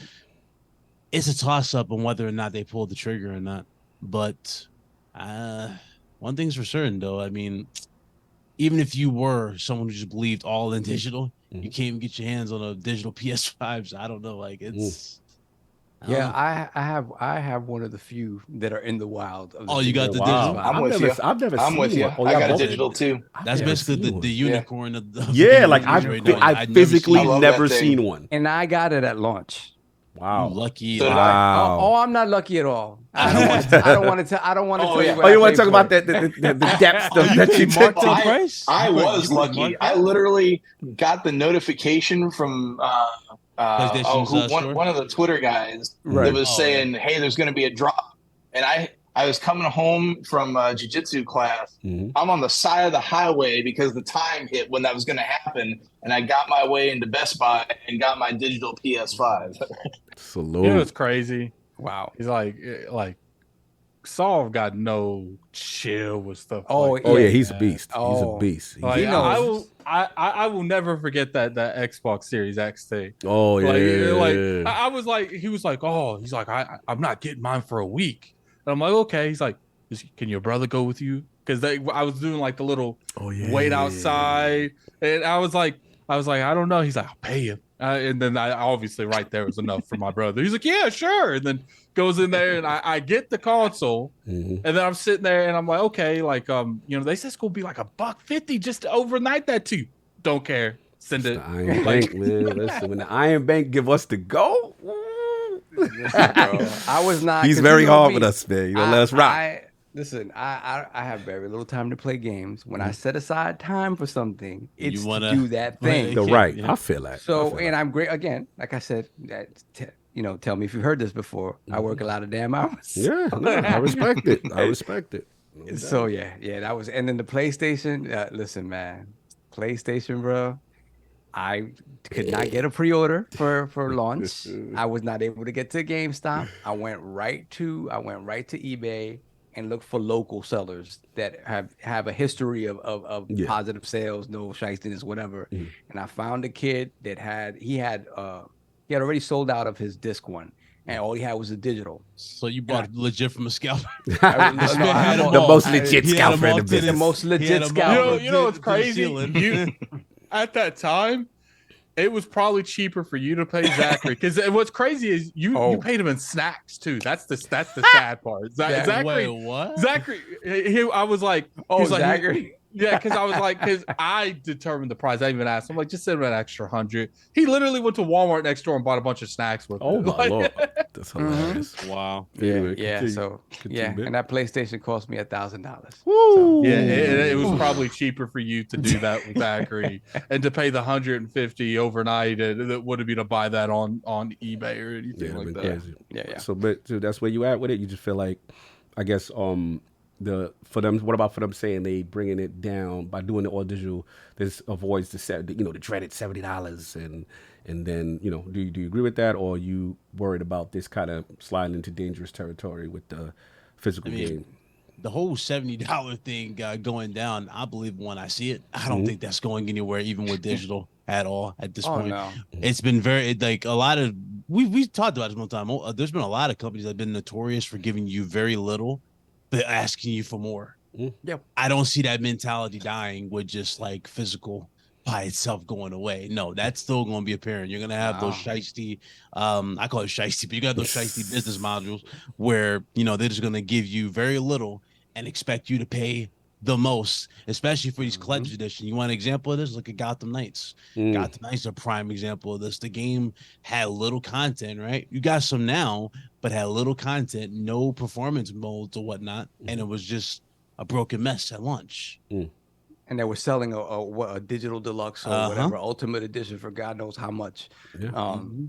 Speaker 8: a toss-up on whether or not they pulled the trigger or not. But one thing's for certain, though. I mean, even if you were someone who just believed all in digital, you can't even get your hands on a digital PS5. So I don't know. Like it's.
Speaker 5: I have one of the few that are in the wild.
Speaker 8: You got the digital.
Speaker 4: I'm with you.
Speaker 1: I've never
Speaker 4: I'm
Speaker 1: seen
Speaker 4: with you.
Speaker 1: one.
Speaker 4: I got a digital too.
Speaker 8: That's basically the unicorn of the
Speaker 1: I've physically never seen one.
Speaker 5: And I got it at launch.
Speaker 1: Wow.
Speaker 8: Lucky.
Speaker 5: Wow. I'm not lucky at all. I don't want to tell you what
Speaker 1: you want to talk about the depths that you took?
Speaker 4: I was lucky. I literally got the notification from one of the Twitter guys that was saying, hey, there's going to be a drop. And I was coming home from jiu-jitsu class. I'm on the side of the highway because the time hit when that was going to happen. And I got my way into Best Buy and got my digital PS5.
Speaker 1: Salute.
Speaker 6: You know what's crazy?
Speaker 5: Wow.
Speaker 6: He's like Saul got no chill with stuff.
Speaker 5: Oh,
Speaker 6: like
Speaker 1: Oh
Speaker 6: that.
Speaker 1: yeah, he's a beast.
Speaker 5: Oh.
Speaker 1: He's a beast. He's
Speaker 6: Like,
Speaker 1: a beast.
Speaker 6: I will never forget that Xbox Series X thing.
Speaker 1: Oh yeah.
Speaker 6: Like I was like, he was like, oh, he's like, I'm not getting mine for a week. And I'm like, okay. He's like, can your brother go with you? Because I was doing like the little wait outside, and I was like, I don't know. He's like, I'll pay you. And then I obviously right there was enough for my brother. He's like, yeah, sure. And then goes in there and I get the console, and then I'm sitting there and I'm like, okay, like they said it's gonna be like $150 just to overnight that too. Don't care. Send it.
Speaker 1: The Iron Bank, man. Listen, when the Iron Bank give us the go,
Speaker 5: Listen, bro, I was not.
Speaker 1: he's
Speaker 5: 'cause
Speaker 1: very
Speaker 5: you know
Speaker 1: hard
Speaker 5: me,
Speaker 1: with us, man. You know, let us rock.
Speaker 5: Listen, I have very little time to play games. When I set aside time for something, it's
Speaker 8: wanna-
Speaker 5: to do that thing.
Speaker 1: The right. I feel that.
Speaker 5: So, and I'm great again. Like I said, tell me if you've heard this before. I work a lot of damn hours.
Speaker 1: Yeah, no, I respect it. I respect it. No
Speaker 5: So
Speaker 1: doubt.
Speaker 5: yeah, that was. And then the PlayStation. Listen, man, PlayStation, bro. I could not get a pre-order for launch. I was not able to get to GameStop. I went right to eBay and looked for local sellers that have a history of positive sales, no shystiness, whatever. And I found a kid that he had already sold out of his disc one, and all he had was a digital.
Speaker 8: So you bought it legit from a scalper.
Speaker 1: The most legit scalper in the business.
Speaker 5: The most legit scalper.
Speaker 6: You know what's crazy? At that time, it was probably cheaper for you to pay Zachary, because what's crazy is you paid him in snacks too. That's the sad part. Zachary,
Speaker 8: Wait, what?
Speaker 6: Zachary, I was like,
Speaker 5: Zachary.
Speaker 6: Yeah, because I was like, because I determined the price. I even asked him, like, just send him an extra 100. He literally went to Walmart next door and bought a bunch of snacks with
Speaker 1: Oh
Speaker 6: it.
Speaker 1: my lord, that's hilarious.
Speaker 8: Wow.
Speaker 1: Anyway,
Speaker 5: Yeah,
Speaker 1: continue.
Speaker 5: so
Speaker 1: Continue, man.
Speaker 5: and that PlayStation cost me $1,000.
Speaker 1: Woo.
Speaker 6: Yeah, it was probably cheaper for you to do that with Zachary and to pay the 150 overnight. That would have been to buy that on eBay or anything like that.
Speaker 1: Crazy.
Speaker 5: Yeah.
Speaker 1: So, but dude, that's where you at with it. You just feel like, I guess, for them. What about for them saying they bringing it down by doing the all digital? This avoids the dreaded $70 and then do you agree with that, or are you worried about this kind of sliding into dangerous territory with the physical game?
Speaker 8: The whole $70 thing going down, I believe when I see it. I don't think that's going anywhere, even with digital at all at this point.
Speaker 5: No.
Speaker 8: It's been very a lot of we talked about this one time. There's been a lot of companies that have been notorious for giving you very little, but asking you for more.
Speaker 5: Yep.
Speaker 8: I don't see that mentality dying with just like physical by itself going away. No, that's still going to be apparent. You're going to have those shiesty, I call it shiesty, but you got those shiesty business modules where, they're just going to give you very little and expect you to pay the most, especially for these collector's edition. You want an example of this? Look at Gotham Knights. Gotham Knights is a prime example of this. The game had little content, right? You got some now, but had little content, no performance modes or whatnot, and it was just a broken mess at launch.
Speaker 5: And they were selling a digital deluxe or whatever ultimate edition for God knows how much.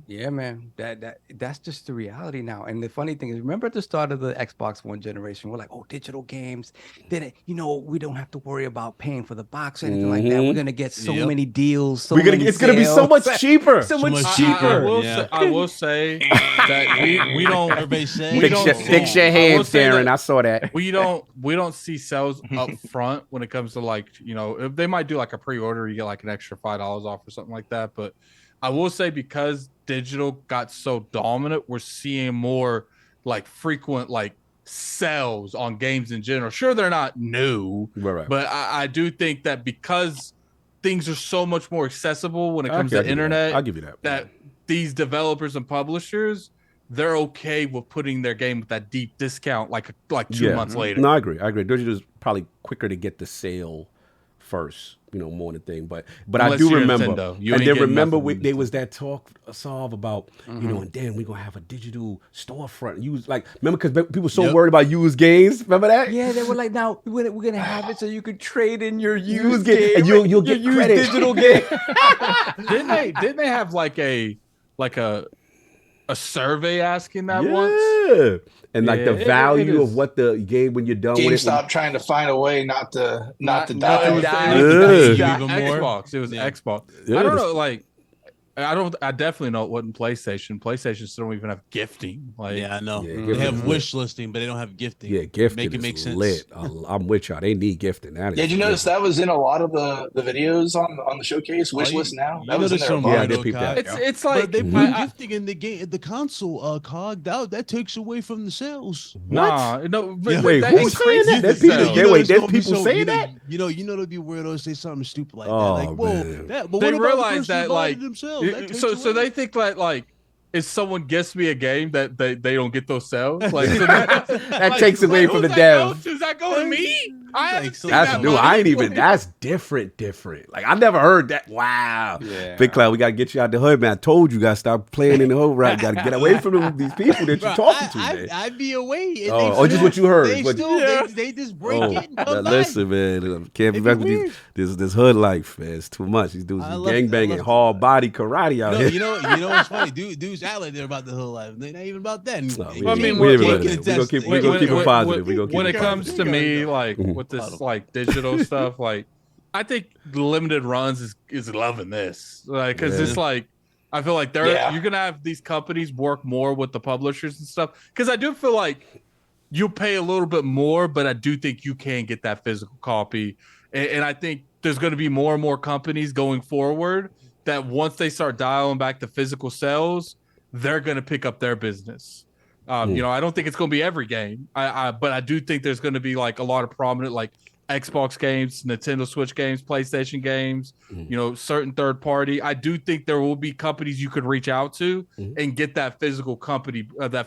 Speaker 5: Yeah, man. That's just the reality now. And the funny thing is, remember at the start of the Xbox One generation, we're like, digital games. Then we don't have to worry about paying for the box or anything like that. We're gonna get so many deals.
Speaker 1: It's gonna be so much cheaper.
Speaker 5: So much cheaper.
Speaker 6: I will say that we don't.
Speaker 8: Everybody say
Speaker 1: Fix your hands, Darren. I saw that.
Speaker 6: We don't see sales up front when it comes to like they might do like a pre-order, you get like an extra $5 off or something like that. But I will say, because digital got so dominant, we're seeing more like frequent like sales on games in general. Sure, they're not new,
Speaker 1: right.
Speaker 6: But I do think that because things are so much more accessible when it comes to internet,
Speaker 1: I'll give you
Speaker 6: that these developers and publishers, they're okay with putting their game with that deep discount like 2 months later.
Speaker 1: No, I agree. Digital is probably quicker to get the sale first, more than thing. But
Speaker 6: Unless
Speaker 1: I do
Speaker 6: you're
Speaker 1: remember,
Speaker 6: Nintendo. You
Speaker 1: and
Speaker 6: ain't
Speaker 1: then
Speaker 6: getting
Speaker 1: remember
Speaker 6: nothing
Speaker 1: there was that talk solve about and then we're gonna have a digital storefront. Remember because people were so worried about used games. Remember that?
Speaker 5: Yeah, they were like, now we're gonna have it so you could trade in your used game
Speaker 1: and you'll get credit.
Speaker 5: Digital game.
Speaker 6: Didn't they have like a survey asking that once?
Speaker 1: Yeah. And like the value of what the game when you're done with it.
Speaker 4: GameStop trying to find a way not to die.
Speaker 6: It was
Speaker 5: die.
Speaker 6: Xbox. It was
Speaker 1: Yeah.
Speaker 6: Xbox.
Speaker 1: Yeah,
Speaker 6: I don't know. Like, I definitely know it wasn't PlayStation. PlayStation still don't even have gifting. Like,
Speaker 8: Yeah, I know.
Speaker 1: Yeah,
Speaker 8: They
Speaker 1: gifting
Speaker 8: have
Speaker 1: is
Speaker 8: wish listing, but they don't have gifting.
Speaker 1: Yeah, gifting
Speaker 8: Make it
Speaker 1: is
Speaker 8: make sense.
Speaker 1: lit. I'm with y'all. They need gifting. That is
Speaker 4: Did you notice that was in a lot of the videos on the showcase wish list now? That was in there a lot.
Speaker 1: Yeah, I did peep that.
Speaker 6: It's like
Speaker 8: but they put gifting in the console cog. That takes away from the sales.
Speaker 6: Nah, no. But
Speaker 1: Wait,
Speaker 6: that
Speaker 1: who's saying that? There's people, there's people saying that?
Speaker 8: You know, there'll be weirdos say something stupid like
Speaker 1: Oh,
Speaker 8: that. Like, whoa,
Speaker 1: man.
Speaker 8: but
Speaker 6: they
Speaker 8: what about the
Speaker 6: realize
Speaker 8: person
Speaker 6: that
Speaker 8: who bought
Speaker 6: like
Speaker 8: it themselves? That takes
Speaker 6: so
Speaker 8: away.
Speaker 6: they think that like if someone gifts me a game that they don't get those sales, like so that
Speaker 1: takes away from the dev.
Speaker 6: Does that go to me? I haven't seen
Speaker 1: That's
Speaker 6: that
Speaker 1: new.
Speaker 6: money.
Speaker 1: I ain't even. That's different. Like I never heard that. Wow.
Speaker 5: Yeah.
Speaker 1: Big Cloud, we gotta get you out the hood, man. I told you, gotta stop playing in the hood. Right, gotta get away from these people that you're talking to, man.
Speaker 8: I'd be away. And
Speaker 1: Oh, just what you heard.
Speaker 8: They,
Speaker 1: What-
Speaker 8: still, they just break it and come back.
Speaker 1: Listen, man. Can't be
Speaker 8: It'd
Speaker 1: back
Speaker 8: be
Speaker 1: with this hood life, man. It's too much. These dudes
Speaker 8: I
Speaker 1: is
Speaker 8: love-
Speaker 1: gang
Speaker 8: I
Speaker 1: banging,
Speaker 8: love-
Speaker 1: hard body karate out here.
Speaker 8: You know what's funny? Dudes act like they're about the whole life. They're not even about that.
Speaker 1: No,
Speaker 8: And
Speaker 1: we
Speaker 6: I
Speaker 1: ain't-
Speaker 6: mean,
Speaker 1: we ain't
Speaker 6: we
Speaker 1: about
Speaker 6: can
Speaker 1: that. We gonna keep it positive. We gonna keep
Speaker 6: when
Speaker 1: it
Speaker 6: it comes to
Speaker 1: positive.
Speaker 6: me, like with this like digital stuff, like I think limited runs is loving this, like because it's like I feel like you're gonna have these companies work more with the publishers and stuff because I do feel like you'll pay a little bit more, but I do think you can get that physical copy, and I think there's going to be more and more companies going forward that once they start dialing back the physical sales, they're going to pick up their business. You know, I don't think it's going to be every game, but I do think there's going to be like a lot of prominent like Xbox games, Nintendo Switch games, PlayStation games, you know, certain third party. I do think there will be companies you could reach out to and get that physical copy, but you're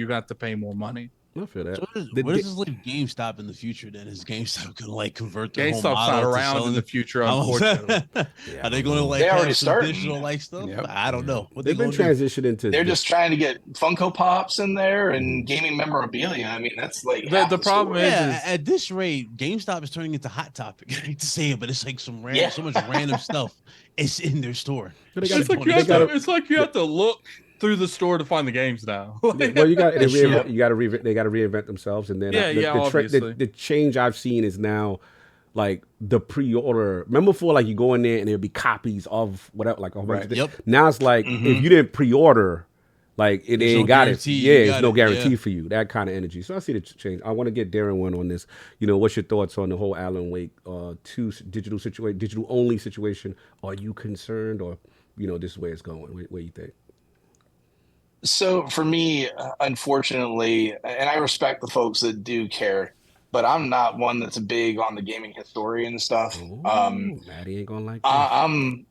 Speaker 6: going to have to pay more money.
Speaker 1: I feel that.
Speaker 8: So where does this leave GameStop in the future? Then is GameStop gonna like convert their whole
Speaker 6: GameStop's
Speaker 8: model
Speaker 6: not
Speaker 8: to
Speaker 6: around in
Speaker 8: selling
Speaker 6: the
Speaker 8: it?
Speaker 6: future, unfortunately.
Speaker 8: Are they going to like
Speaker 4: They already
Speaker 8: have some
Speaker 4: started.
Speaker 8: additional like stuff?
Speaker 5: Yep.
Speaker 8: I don't know. What
Speaker 1: They've been
Speaker 8: gonna do?
Speaker 1: transitioning to.
Speaker 4: They're just trying to get Funko Pops in there and gaming memorabilia. I mean, that's like half
Speaker 6: the problem
Speaker 4: story.
Speaker 6: is
Speaker 8: Yeah, at this rate, GameStop is turning into Hot Topic. I hate to say it, but it's like so much random stuff. It's in their store.
Speaker 6: It's like you have to look through the store to find the games now.
Speaker 1: Well, you got they got to reinvent themselves, and then
Speaker 6: obviously.
Speaker 1: the change I've seen is now like the pre-order. Remember before, like you go in there and there'll be copies of whatever, like a whole bunch of things. Now it's like if you didn't pre-order, like it ain't got it. Yeah, it's no guarantee for you. That kind of energy. So I see the change. I want to get DaringOne on this. You know, what's your thoughts on the whole Alan Wake 2 digital only situation? Are you concerned, or you know, this is where it's going? What do you think?
Speaker 4: So for me, unfortunately, and I respect the folks that do care, but I'm not one that's big on the gaming historian stuff.
Speaker 1: Maddie ain't gonna like that.
Speaker 4: I'm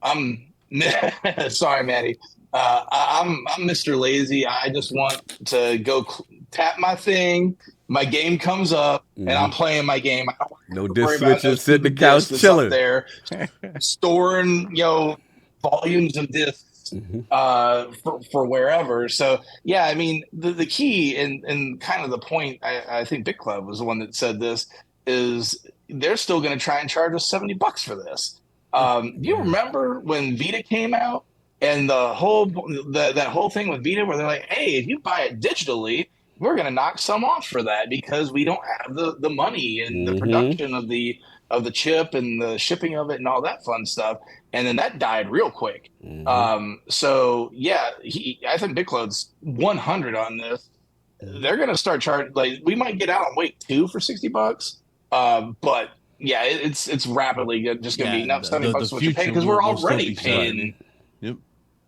Speaker 4: sorry, Maddie. I'm Mr. Lazy. I just want to go tap my thing. My game comes up, and I'm playing my game. I don't
Speaker 1: No
Speaker 4: have to worry
Speaker 1: disc
Speaker 4: about
Speaker 1: switches, sitting the couch
Speaker 4: that's
Speaker 1: chilling
Speaker 4: up there, storing volumes of discs. For wherever. So yeah, I mean the key and kind of the point, I think Big Club was the one that said this, is they're still going to try and charge us $70 for this. You remember when Vita came out and that whole thing with Vita where they're like, hey, if you buy it digitally, we're going to knock some off for that because we don't have the money and the production of the chip and the shipping of it and all that fun stuff. And then that died real quick. So yeah, I think Big Cloud's 100 on this. They're going to start charging, like we might get Alan Wake 2 for $60. But yeah, it's rapidly just going to be not $70 what you're paying because we're already paying.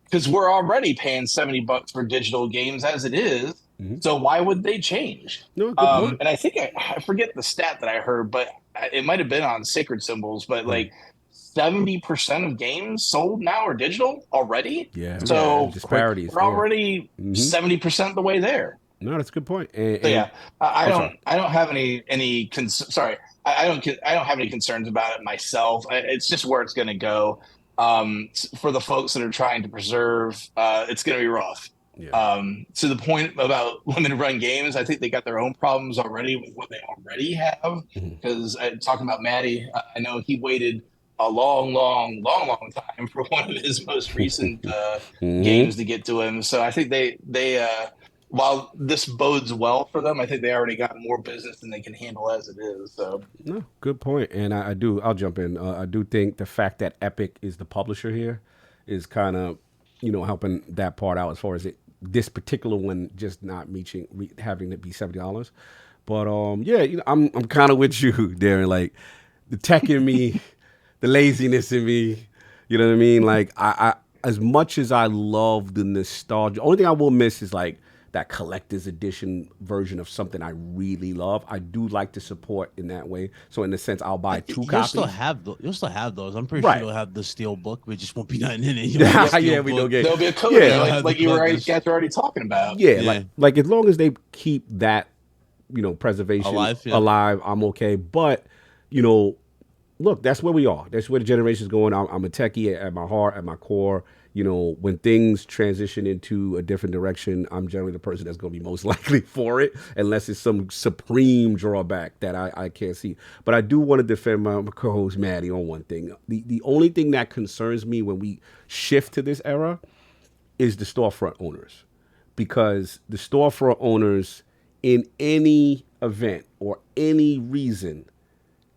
Speaker 4: Because we're already paying $70 for digital games as it is. So why would they change?
Speaker 1: No,
Speaker 4: and I think I forget the stat that I heard, but it might have been on Sacred Symbols, but like 70% of games sold now are digital already.
Speaker 1: Yeah.
Speaker 4: So
Speaker 1: disparities.
Speaker 4: we're already 70% of the way there.
Speaker 1: No, that's a good point.
Speaker 4: I don't have any sorry. I don't have any concerns about it myself. It's just where it's going to go. For the folks that are trying to preserve, it's going to be rough.
Speaker 1: Yeah.
Speaker 4: To the point about limited run games, I think they got their own problems already with what they already have. Because talking about Maddie, I know he waited a long time for one of his most recent games to get to him. So I think they while this bodes well for them, I think they already got more business than they can handle as it is. So
Speaker 1: no, good point. And I'll jump in. I do think the fact that Epic is the publisher here is kind of, helping that part out as far as this particular one just not having to be $70. But I'm kind of with you, Darren. Like the tech in me, the laziness in me. You know what I mean? Like I as much as I love the nostalgia, only thing I will miss is like that collector's edition version of something I really love. I do like to support in that way. So in a sense, I'll buy 2 copies.
Speaker 8: You'll still have those. I'm pretty sure you'll have the steel book. We just won't be nothing in it.
Speaker 1: We don't get.
Speaker 4: There'll be a code like you guys are already talking about.
Speaker 1: Yeah. Like as long as they keep that, preservation alive, I'm okay. But look, that's where we are. That's where the generation's going. I'm a techie at my heart, at my core. When things transition into a different direction, I'm generally the person that's going to be most likely for it, unless it's some supreme drawback that I can't see. But I do want to defend my co-host Maddie on one thing. The only thing that concerns me when we shift to this era is the storefront owners, because the storefront owners, in any event or any reason,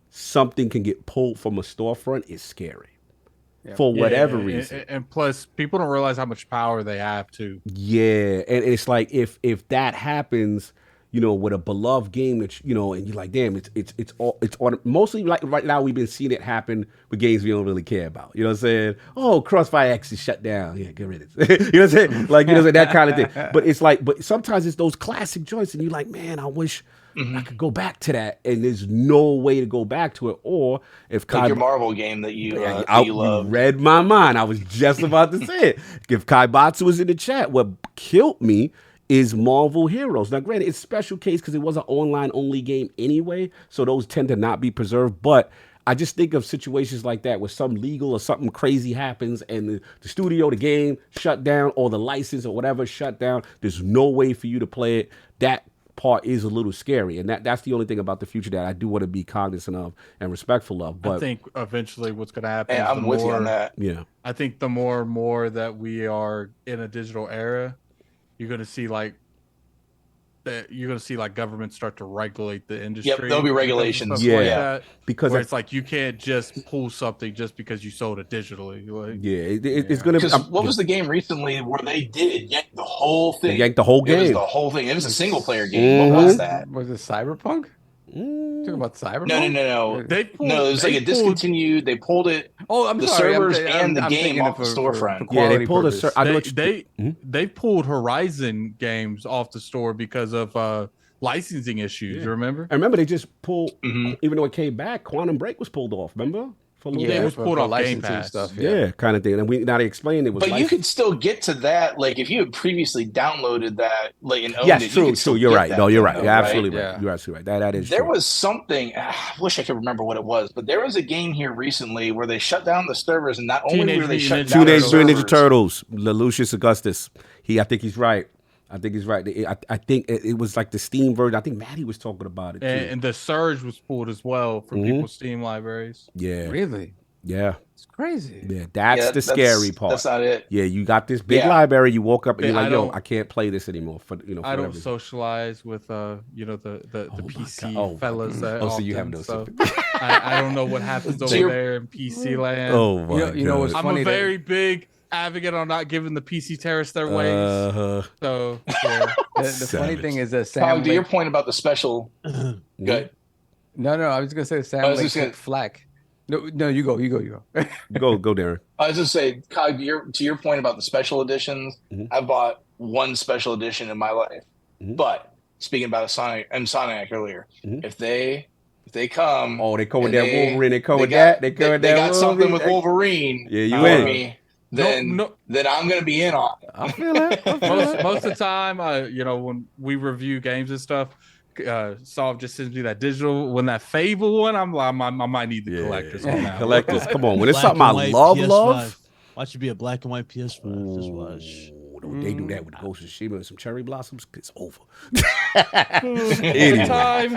Speaker 1: something can get pulled from a storefront is scary. For whatever reason.
Speaker 6: And plus, people don't realize how much power they have too.
Speaker 1: Yeah, and it's like if that happens, with a beloved game that and you're like, damn, it's on. Mostly like right now we've been seeing it happen with games we don't really care about. You know what I'm saying? Oh, Crossfire X is shut down. Yeah, get rid of it. You know what I'm saying? Like that kind of thing. But it's like, sometimes it's those classic joints, and you're like, man, I wish. I could go back to that, and there's no way to go back to it. Or if
Speaker 4: like your Marvel game that you love,
Speaker 1: read my mind. I was just about to say it. If Kaibatsu was in the chat, what killed me is Marvel Heroes. Now, granted, it's special case because it was an online only game anyway, so those tend to not be preserved. But I just think of situations like that where some legal or something crazy happens, and the studio, the game shut down, or the license or whatever shut down. There's no way for you to play it. That part is a little scary, and that's the only thing about the future that I do want to be cognizant of and respectful of. But
Speaker 6: I think eventually what's going to happen
Speaker 4: is I'm with you on that.
Speaker 1: Yeah,
Speaker 6: I think the more and more that we are in a digital era, you're going to see like governments start to regulate the industry.
Speaker 4: Yep, there'll be regulations.
Speaker 1: Because
Speaker 6: it's like you can't just pull something just because you sold it digitally. Like,
Speaker 1: it's going to.
Speaker 4: What was the game recently where they did yank the whole thing?
Speaker 1: They yanked the whole game.
Speaker 4: It was the whole thing. It was a single player game. What was that?
Speaker 5: Was it Cyberpunk? Talking about Cyberpunk?
Speaker 4: No. It was like a discontinued. They pulled it.
Speaker 5: Oh, I'm
Speaker 4: the
Speaker 5: sorry.
Speaker 4: servers and the game off the storefront.
Speaker 1: They pulled
Speaker 6: they pulled Horizon games off the store because of licensing issues. Remember?
Speaker 1: I remember they just pulled, even though it came back, Quantum Break was pulled off. Remember?
Speaker 6: It was pulled off Game Pass
Speaker 5: stuff.
Speaker 1: Kind of thing. And now they explained it was.
Speaker 4: But you could still get to that, like if you had previously downloaded that, like and owned
Speaker 1: it.
Speaker 4: Yes,
Speaker 1: true. You're right. No, you're right. You're absolutely right. You're absolutely right. That is.
Speaker 4: There was something. I wish I could remember what it was, but there was a game here recently where they shut down the servers, and not only were they shut down the servers.
Speaker 1: Teenage Ninja Turtles, Lucius Augustus. I think he's right. I think it was like the Steam version. I think Maddie was talking about it too.
Speaker 6: And the Surge was pulled as well from people's Steam libraries.
Speaker 1: Yeah.
Speaker 5: Really?
Speaker 1: Yeah.
Speaker 5: It's crazy.
Speaker 1: Yeah, that's the scary part.
Speaker 4: That's not it.
Speaker 1: Yeah, you got this big library. You woke up and you're like, yo, I can't play this anymore.
Speaker 6: I don't socialize with the PC fellas.
Speaker 1: So you have no.
Speaker 6: So I don't know what happens over there in PC land.
Speaker 1: Oh my
Speaker 5: you know what's
Speaker 6: I'm
Speaker 5: funny?
Speaker 6: a very big advocate on not giving the PC terrorists their ways. So
Speaker 5: the funny thing is that Sam.
Speaker 4: To your point about the special. Good.
Speaker 5: No, I was gonna say Sam Lake flack. No, you go.
Speaker 1: Go, Darren.
Speaker 4: I was just say, Cog, to your point about the special editions, I bought one special edition in my life. But speaking about Sonic earlier, if they come,
Speaker 1: they come with that Wolverine. They come with that. They
Speaker 4: got something with Wolverine.
Speaker 1: Yeah, you in.
Speaker 4: Then I'm gonna be in on it.
Speaker 1: I feel that.
Speaker 6: Most of the time, when we review games and stuff. Solve just sends me that digital. When that Fable one, I might need the collectors.
Speaker 1: Collectors, come on. When it's something I love.
Speaker 8: Watch it be a black and white PS5. Just watch.
Speaker 1: They do that with Ghost of Tsushima and some cherry blossoms. It's over.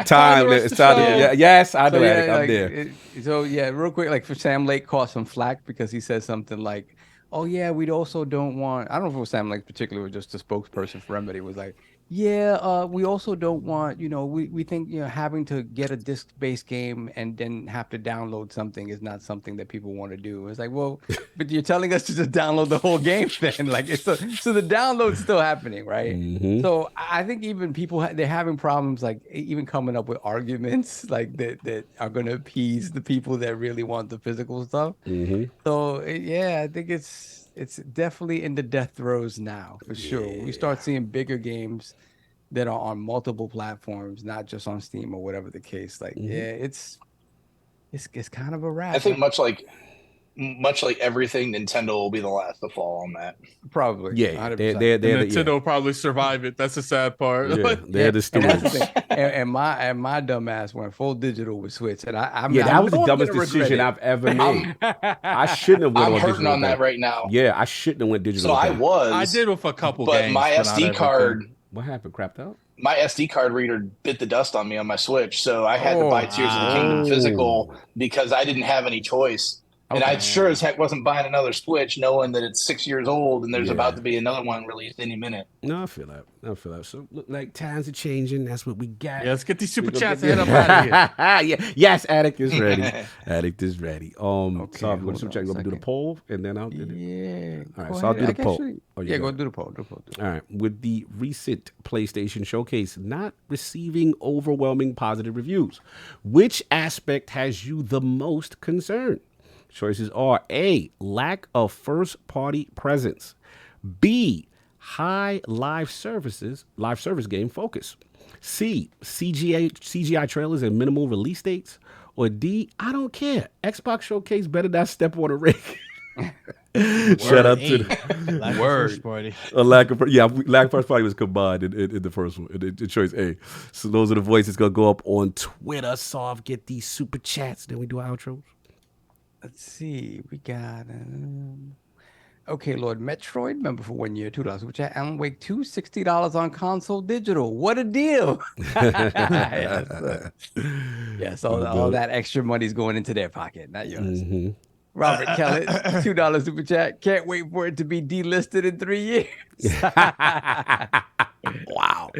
Speaker 6: Time.
Speaker 1: It's time. Yes, I know that. I'm there.
Speaker 5: Real quick, like for Sam Lake caught some flack because he said something like, "Oh yeah, we also don't want." I don't know if it was Sam Lake particularly, or just the spokesperson for Remedy was like, Yeah, we also don't want, we think, having to get a disc-based game and then have to download something is not something that people want to do. It's like, well, but you're telling us to just download the whole game then. Like, so the download's still happening, right?
Speaker 1: Mm-hmm.
Speaker 5: So I think even people, they're having problems, like even coming up with arguments like that are going to appease the people that really want the physical stuff.
Speaker 1: Mm-hmm.
Speaker 5: So yeah, I think it's definitely in the death throes now, for sure. We start seeing bigger games that are on multiple platforms, not just on Steam or whatever the case. Like, it's kind of a wrap.
Speaker 4: I think much like everything, Nintendo will be the last to fall on that.
Speaker 5: Probably.
Speaker 1: Yeah,
Speaker 5: 100%.
Speaker 6: Nintendo will probably survive it. That's the sad part.
Speaker 1: Yeah, they're the stewards.
Speaker 5: And my dumb ass went full digital with Switch, and that
Speaker 1: was the dumbest decision I've ever made. I shouldn't have went
Speaker 4: I'm
Speaker 1: on
Speaker 4: hurting
Speaker 1: digital
Speaker 4: on that right now.
Speaker 1: Yeah, I shouldn't have went digital.
Speaker 4: So I
Speaker 6: did with a couple
Speaker 4: but
Speaker 6: games,
Speaker 4: my SD card.
Speaker 1: What happened? Crapped out?
Speaker 4: My SD card reader bit the dust on me on my Switch, so I had to buy Tears of the Kingdom physical because I didn't have any choice. And I sure as heck wasn't buying another Switch knowing that it's 6 years old and there's about to be another one released any minute.
Speaker 1: No, I feel that. So, look, like, times are changing. That's what we got.
Speaker 6: Yeah, let's get these super chats and head up out of here.
Speaker 1: Yes, Addict is ready. Addict is ready.
Speaker 5: Okay,
Speaker 1: so I'm going to super chat. You want to do the poll? And then I'll do it.
Speaker 5: Yeah.
Speaker 1: All right, so I'll do the poll.
Speaker 5: Go do the poll.
Speaker 1: All right. With the recent PlayStation Showcase not receiving overwhelming positive reviews, which aspect has you the most concerned? Choices are A, lack of first-party presence, B, high live service game focus, C, CGI trailers and minimal release dates, or D, I don't care. Xbox Showcase better not step on a rig. Shout out to the
Speaker 8: lack of first party.
Speaker 1: Lack of first party was combined in the first one, in choice A. So those are the voices going to go up on Twitter. Soft, get these super chats. Then we do our outros.
Speaker 5: Let's see. We got okay, Lord Metroid, member for 1 year, $2 super chat. Alan Wake 2, $60 on console digital. What a deal! Yes, all that extra money's going into their pocket, not yours.
Speaker 1: Mm-hmm.
Speaker 5: Robert Kellett, $2 super chat. Can't wait for it to be delisted in 3 years.
Speaker 1: Wow.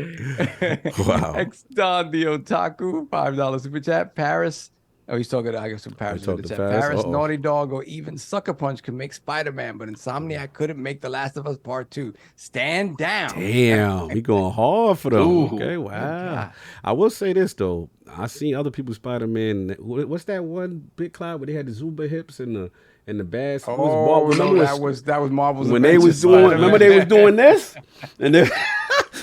Speaker 5: X Don the Otaku, $5 super chat. Paris. Oh, he's talking to, I guess, from Paris. Paris, Naughty Dog, or even Sucker Punch could make Spider-Man, but Insomniac couldn't make The Last of Us Part 2. Stand down.
Speaker 1: Damn, we going hard for them.
Speaker 5: Ooh,
Speaker 1: okay, wow. I will say this, though. I seen other people's Spider-Man. What's that one big cloud where they had the Zumba hips and the bass?
Speaker 5: Oh, no, that was Marvel's
Speaker 1: when they was doing. Remember they was doing this, and then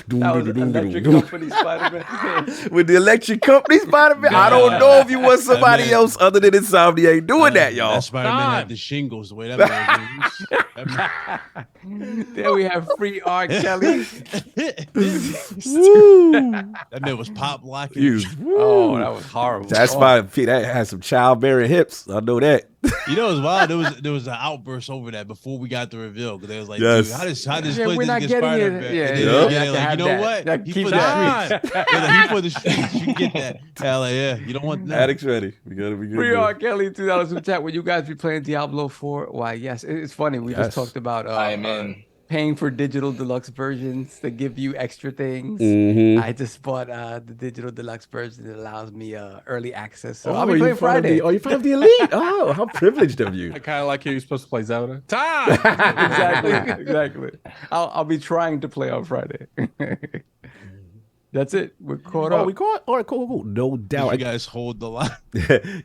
Speaker 5: that was Electric Company Spider-Man.
Speaker 1: With the Electric Company Spider-Man. I don't know if you want somebody else other than Insomniac doing that, y'all.
Speaker 8: That Spider-Man had the shingles, the way that was.
Speaker 5: There we have free R. Kelly.
Speaker 8: That man was pop locking.
Speaker 5: Oh, that was horrible.
Speaker 1: That's why that had some childbearing hips. I know that.
Speaker 8: You know, it was wild. There was an outburst over that before we got the reveal because they was like,
Speaker 1: yes.
Speaker 8: dude, how does
Speaker 5: we're not getting
Speaker 8: Spider-Man?
Speaker 5: it.
Speaker 8: Like, you know what? He for the streets. He for the streets. You get that. Hell yeah. You don't want that.
Speaker 1: Addict's ready. We gotta be good.
Speaker 5: Free R. Kelly, $2 super chat. Will you guys be playing Diablo 4? Why, yes. It's funny. We just talked about paying for digital deluxe versions that give you extra things.
Speaker 1: Mm-hmm.
Speaker 5: I just bought the digital deluxe version that allows me early access. So I'll be playing Friday.
Speaker 1: You're part of the elite? Oh, how privileged of you.
Speaker 6: I kind of like how you're supposed to play Zelda. Time!
Speaker 5: Exactly. I'll be trying to play on Friday. That's it. We're caught up.
Speaker 1: We caught? All right, cool. No doubt.
Speaker 8: Did you guys hold the line?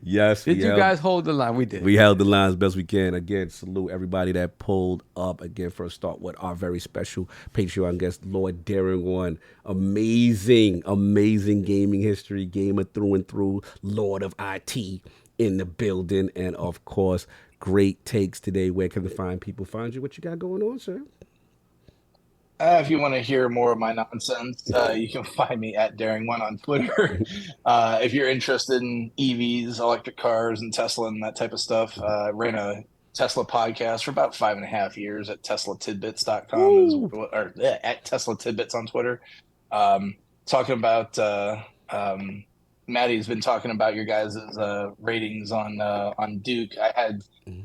Speaker 1: Yes.
Speaker 5: Did you guys hold the line? We did.
Speaker 1: We held the line as best we can. Again, salute everybody that pulled up. Again, first start with our very special Patreon guest, Lord DaringOne. Amazing gaming history, gamer through and through, Lord of IT in the building. And, of course, great takes today. Where can the find people find you? What you got going on, sir?
Speaker 4: If you want to hear more of my nonsense, you can find me at DaringOne on Twitter. If you're interested in EVs, electric cars, and Tesla and that type of stuff, ran a Tesla podcast for about 5.5 years at TeslaTidbits.com or at Tesla Tidbits on Twitter, talking about Maddie's been talking about your guys' ratings on Duke. I had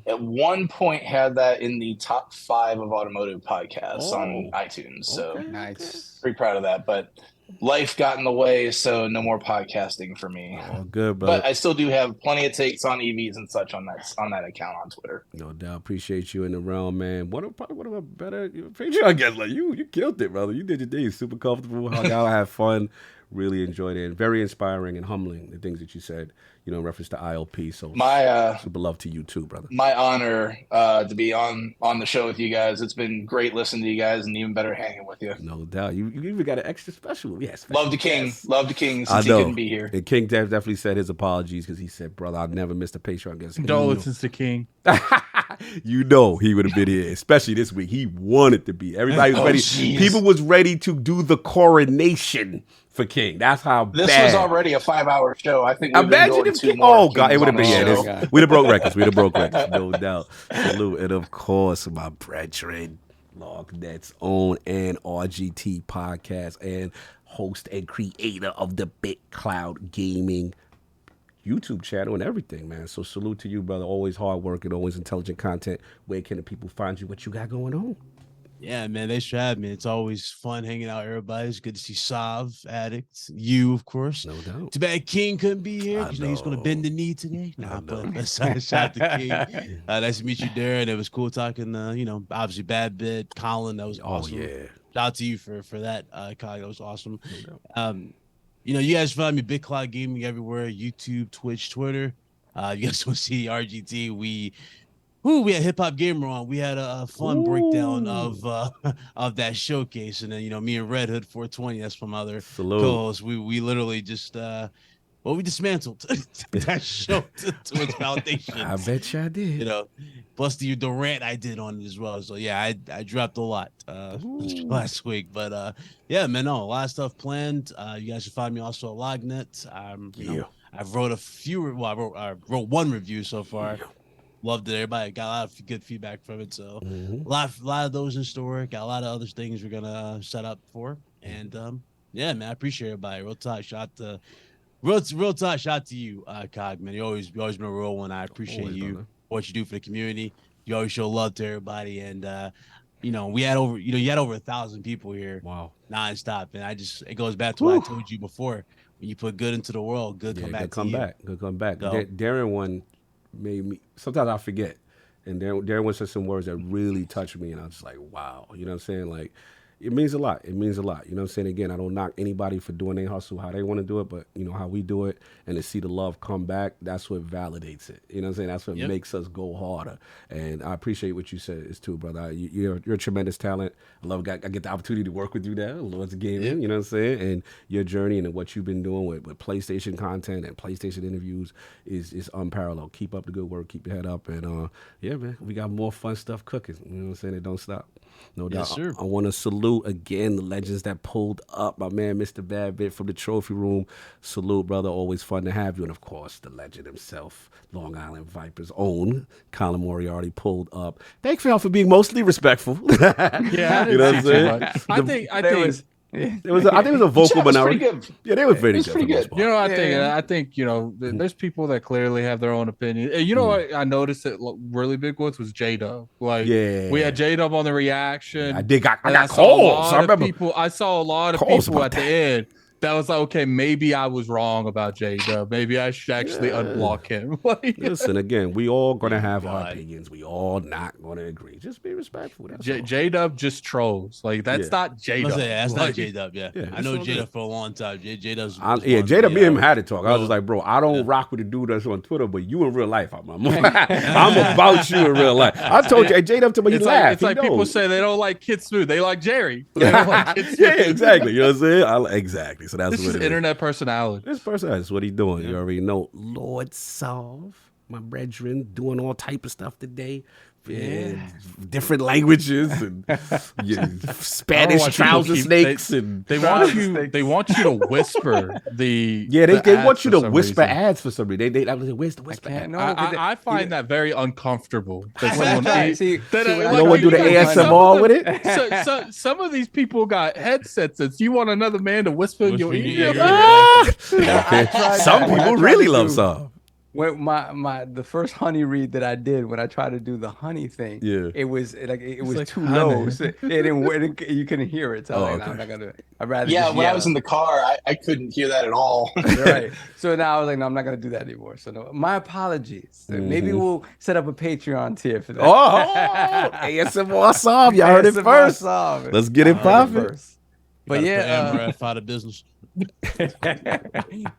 Speaker 4: at one point had that in the top 5 of automotive podcasts on iTunes. So
Speaker 5: Nice.
Speaker 4: pretty proud of that. But life got in the way, so no more podcasting for me.
Speaker 1: Oh, good, brother.
Speaker 4: But I still do have plenty of takes on EVs and such on that account on Twitter.
Speaker 1: No doubt. Appreciate you in the realm, man. Probably one of my better Patreon guests. Like you killed it, brother. You did your thing. Super comfortable. Hung out, had fun. Really enjoyed it. And very inspiring and humbling, the things that you said, in reference to ILP. So super love to you too, brother.
Speaker 4: My honor to be on the show with you guys. It's been great listening to you guys, and even better hanging with you.
Speaker 1: No doubt. You even got an extra special. Yes.
Speaker 4: Love the King.
Speaker 1: Yes.
Speaker 4: Love the King
Speaker 1: I
Speaker 4: since
Speaker 1: know.
Speaker 4: he couldn't be here.
Speaker 1: And King definitely said his apologies because he said, brother, I've never missed a Patreon guest.
Speaker 6: Condolences to King.
Speaker 1: He would have been here, especially this week. He wanted to be. Everybody was ready.
Speaker 4: Geez.
Speaker 1: People was ready to do the coronation for King. That's how
Speaker 4: This
Speaker 1: bad.
Speaker 4: was already a 5-hour show. I think we've been
Speaker 1: Imagine
Speaker 4: going
Speaker 1: if
Speaker 4: 2 more.
Speaker 1: oh god, it would have been
Speaker 4: Kings on the show.
Speaker 1: we'd have broke records. We'd have broke records, no doubt. Salute, and of course, my brethren, LOGNET's own and RGT podcast, and host and creator of the Big Cloud Gaming YouTube channel and everything, man. So salute to you, brother. Always hard working, always intelligent content. Where can the people find you? What you got going on?
Speaker 8: Yeah, man, thanks for having me. It's always fun hanging out with everybody. It's good to see Sav, Addict, you, of course.
Speaker 1: No doubt.
Speaker 8: Too bad King couldn't be here because he's going to bend the knee today. Nah, but shout out to King. Nice to meet you, Darren. It was cool talking, obviously Bad Bit, Colin. That was awesome.
Speaker 1: Oh, yeah.
Speaker 8: Shout out to you for that, Colin. That was awesome. You guys find me Big Cloud Gaming everywhere, YouTube, Twitch, Twitter. You guys want to see RGT? We had Hip Hop Gamer on. We had a fun breakdown of that showcase, and then me and Red Hood 420. That's from other co-hosts. We literally just we dismantled that show to its foundation.
Speaker 1: I bet you I did.
Speaker 8: Plus the rant I did on it as well. So yeah, I dropped a lot last week, but yeah, man, a lot of stuff planned. You guys should find me also at LOGNET. I've wrote I wrote 1 review so far. Loved it. Everybody got a lot of good feedback from it. So a lot of those in store. Got a lot of other things we're gonna set up for. And yeah, man, I appreciate everybody. Real talk, shout to you, Cog, man. You always been a real one. I appreciate you, what you do for the community. You always show love to everybody. And we had over you had over 1,000 people here.
Speaker 1: Wow.
Speaker 8: Nonstop. And it goes back to what I told you before. When you put good into the world, good come back.
Speaker 1: Good come back. DaringOne made me, sometimes I forget, and DaringOne said some words that really touched me, and I was just like, wow, you know what I'm saying? Like, it means a lot. You know what I'm saying? Again, I don't knock anybody for doing their hustle how they want to do it, but how we do it, and to see the love come back, that's what validates it. You know what I'm saying? That's what makes us go harder. And I appreciate what you said is too, brother. You're a tremendous talent. I get the opportunity to work with you now, Lord's Gaming, you know what I'm saying? And your journey and what you've been doing with PlayStation content and PlayStation interviews is unparalleled. Keep up the good work. Keep your head up. And yeah, man, we got more fun stuff cooking. You know what I'm saying? It don't stop. No doubt.
Speaker 8: Yes, sir.
Speaker 1: I want to salute again the legends that pulled up. My man, Mr. Bad Bit from the trophy room. Salute, brother. Always fun to have you. And of course, the legend himself, Long Island Vipers' own Colin Moriarty pulled up. Thanks for being mostly respectful.
Speaker 6: Yeah,
Speaker 1: you know what I'm saying?
Speaker 6: I think
Speaker 1: I think it was a vocal minority. Yeah, they were very good.
Speaker 4: Pretty good.
Speaker 6: I think there's people that clearly have their own opinion. And what I noticed that really big ones was J-Dub. Like, we had J-Dub on the reaction.
Speaker 1: I got calls. I remember
Speaker 6: I saw a lot of people at the end that was like, okay, maybe I was wrong about J-Dub. Maybe I should actually unblock him.
Speaker 1: Listen, again, we all gonna have our opinions. We all not gonna agree. Just be respectful.
Speaker 6: J-Dub just trolls. Like, that's not J-Dub.
Speaker 8: That's not J-Dub. Yeah, I know J-Dub for a long time. J-Dub's
Speaker 1: J-Dub, me and him had to talk. I was just like, bro, I don't rock with the dude that's on Twitter, but you in real life, I'm about you in real life. I told you, J-Dub to me, he laughed.
Speaker 6: It's like people say they don't like Kid Smooth. They like Jerry. They don't like Kid Smooth.
Speaker 1: Yeah, exactly. You know what I'm saying? Exactly. So that's
Speaker 6: this
Speaker 1: what
Speaker 6: is internet personality.
Speaker 1: This personality is what he's doing. You already know. Lord Solve, my brethren doing all type of stuff today. Yeah. Different languages and Spanish trouser snakes and
Speaker 6: they want you to whisper the
Speaker 1: they want you to whisper
Speaker 6: reason.
Speaker 1: ads for some reason. Where's the whisper ad?
Speaker 6: I find that very uncomfortable. That
Speaker 1: no one do the ASMR with it.
Speaker 6: So some of these people got headsets that you want another man to whisper in your ear.
Speaker 1: Some people really love some.
Speaker 5: When the first honey read that I did, when I tried to do the honey thing, it was like too low. So it didn't, you couldn't hear it. So I'm not gonna. I'd rather.
Speaker 4: Yeah, when I was in the car, I couldn't hear that at all.
Speaker 5: Right. So now I was like, no, I'm not gonna do that anymore. So no, my apologies. Maybe we'll set up a Patreon tier for that.
Speaker 1: ASMR Sob, y'all heard it first. Let's get it popping.
Speaker 5: But
Speaker 8: MRF out of business.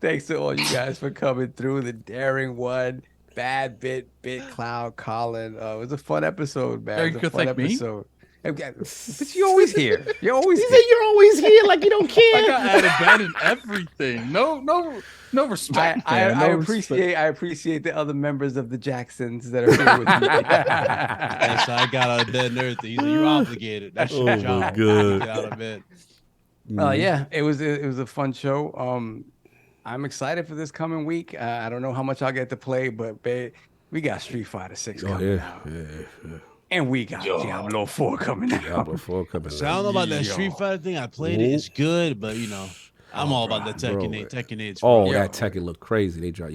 Speaker 5: Thanks to all you guys for coming through. The Daring One, Bad Bit Cloud, Colin. It was a fun episode, man.
Speaker 6: It was a fun episode.
Speaker 5: But you're always here. You're always
Speaker 1: here. You're always here, like you don't care.
Speaker 6: I got abandoned everything. No respect.
Speaker 5: I appreciate the other members of the Jacksons that are here with me.
Speaker 8: Yes, I got out of bed and everything. You're obligated. That's your job.
Speaker 1: Good.
Speaker 8: Get out of bed.
Speaker 5: Yeah, it was a fun show. I'm excited for this coming week. I don't know how much I'll get to play, but we got Street Fighter 6 coming out. Yeah. And we got Diablo 4 coming out.
Speaker 1: Diablo 4 coming out.
Speaker 8: So I don't know about that Street Fighter thing. I played it. It's good, but I'm all about the Tekken 8. Tekken 8.
Speaker 1: That Tekken look crazy. They dropped,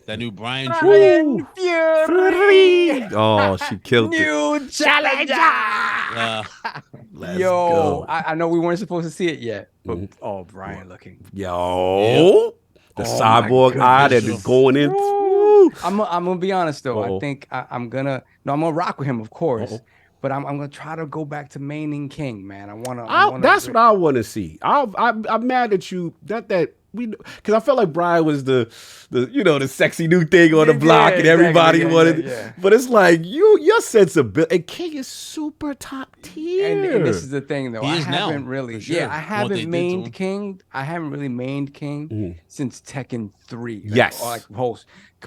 Speaker 8: that new Brian
Speaker 5: Fury.
Speaker 1: Oh, she killed it.
Speaker 5: New challenger.
Speaker 1: Let's go.
Speaker 5: I know we weren't supposed to see it yet, but Brian looking.
Speaker 1: The cyborg eye that is going in.
Speaker 5: I'm gonna be honest though. I think I'm gonna rock with him, of course. But I'm gonna try to go back to maining King, man. I wanna.
Speaker 1: That's what I want to see. I'm mad at you. Because I felt like Brian was the sexy new thing on the block, and everybody wanted. Yeah. But it's like your sensibility. And King is super top tier.
Speaker 5: And this is the thing, though.
Speaker 8: I
Speaker 5: haven't really mained King. I haven't really mained King since Tekken 3.
Speaker 1: Yes.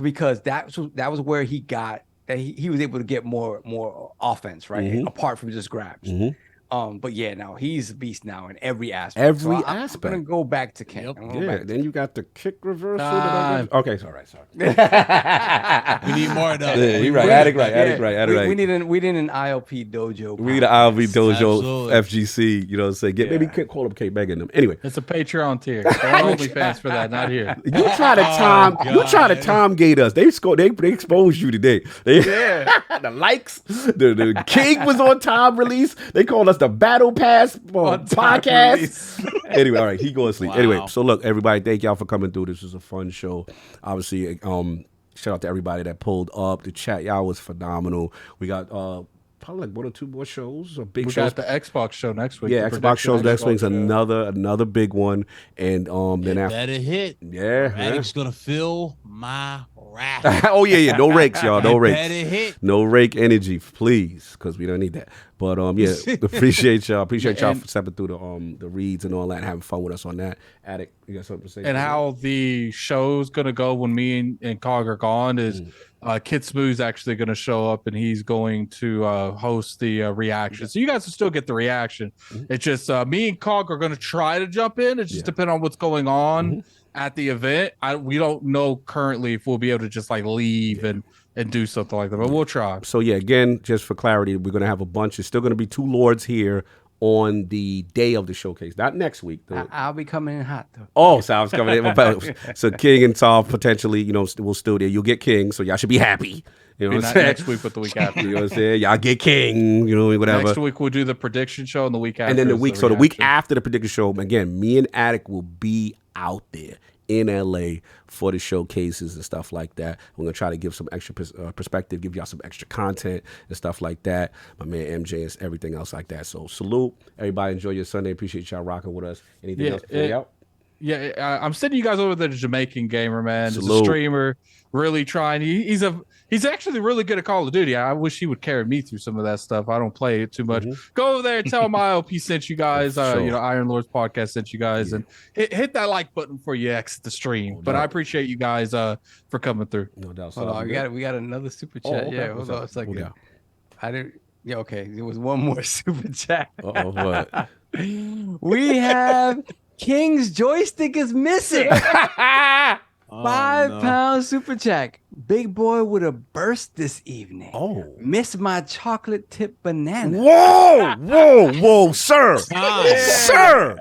Speaker 5: Because that was where he got. He was able to get more offense, right? Apart from just grabs. But now he's a beast now in every aspect. I'm gonna go back to King.
Speaker 1: Then you got the kick reversal. Okay, sorry.
Speaker 8: We need more of that.
Speaker 1: Yeah, you're right. Add it right.
Speaker 5: We need an ILP dojo.
Speaker 1: We need an ILP dojo FGC. You know what I'm saying? Maybe call up K Bag in them. Anyway,
Speaker 6: it's a Patreon tier. OnlyFans for that, not here.
Speaker 1: You try to Tom gate us. They exposed you today. The likes. The King was on time release. They called us the Battle Pass podcast. Anyway, all right, he going to sleep. Wow. Anyway, so look, everybody, thank y'all for coming through. This was a fun show. Obviously, shout out to everybody that pulled up. The chat, y'all was phenomenal. We got probably like 1 or 2 more shows.
Speaker 6: We got the Xbox show next week.
Speaker 1: Yeah, Xbox shows next week's another big one. And then after
Speaker 8: better hit.
Speaker 1: Yeah.
Speaker 8: Radic's gonna fill my wrath.
Speaker 1: Oh yeah. No rakes, y'all. No rakes.
Speaker 8: Better hit.
Speaker 1: No rake energy, please, because we don't need that. But appreciate y'all. Appreciate y'all for stepping through the reads and all that and having fun with us on that. Attic, you got something to say?
Speaker 6: And how the show's gonna go when me and Cog are gone is Kid Smooth's actually gonna show up and he's going to host the reaction. So you guys will still get the reaction. It's just me and Cog are gonna try to jump in. It's just depending on what's going on at the event. We don't know currently if we'll be able to just like leave and do something like that, but we'll try.
Speaker 1: So again, just for clarity, we're gonna have a bunch. There's still gonna be 2 lords here on the day of the showcase, not next week.
Speaker 5: I'll be coming in hot though.
Speaker 1: Oh, so I was coming in. So King and Tom potentially, will still there. You'll get King, so y'all should be happy. You know what I'm saying?
Speaker 6: Next week, but the week after.
Speaker 1: You know what I'm saying? Y'all get King, whatever.
Speaker 6: Next week we'll do the prediction show, and the week after.
Speaker 1: And then the week after the prediction show, again, me and Attic will be out there in LA for the showcases and stuff like that. We're gonna try to give some extra perspective, give y'all some extra content and stuff like that. My man MJ and everything else like that. So salute everybody. Enjoy your Sunday. Appreciate y'all rocking with us. Anything else before we out?
Speaker 6: Yeah, I'm sending you guys over to the Jamaican gamer, man. He's a
Speaker 1: Salute.
Speaker 6: streamer, really trying. He's actually really good at Call of Duty. I wish he would carry me through some of that stuff. I don't play it too much. Go over there and tell him ILP sent you guys.
Speaker 1: Sure.
Speaker 6: Iron Lords podcast sent you guys, and hit that like button before you exit the stream. But I appreciate you guys for coming through.
Speaker 1: No doubt.
Speaker 5: Hold on, we got another super chat.
Speaker 1: okay.
Speaker 5: Yeah, hold on a second. I didn't. Yeah, okay. There was one more super chat.
Speaker 1: What?
Speaker 5: We have King's joystick is missing. £5 super chat. Big boy would have burst this evening.
Speaker 1: Oh.
Speaker 5: Miss my chocolate tip banana.
Speaker 1: Whoa, sir. Sir.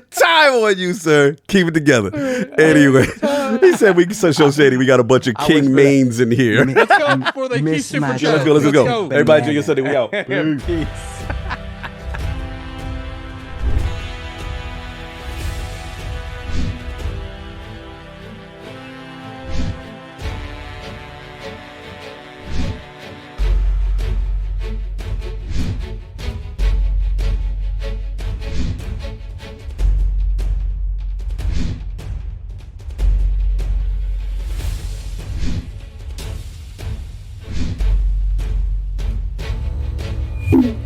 Speaker 1: Time on you, sir. Keep it together. Anyway, he said we can show Shady. We got a bunch of King mains in here.
Speaker 6: Let's go before they keep super
Speaker 1: Let's go. Let's go. Everybody enjoy your Sunday. We out.
Speaker 5: Peace.
Speaker 10: Boom.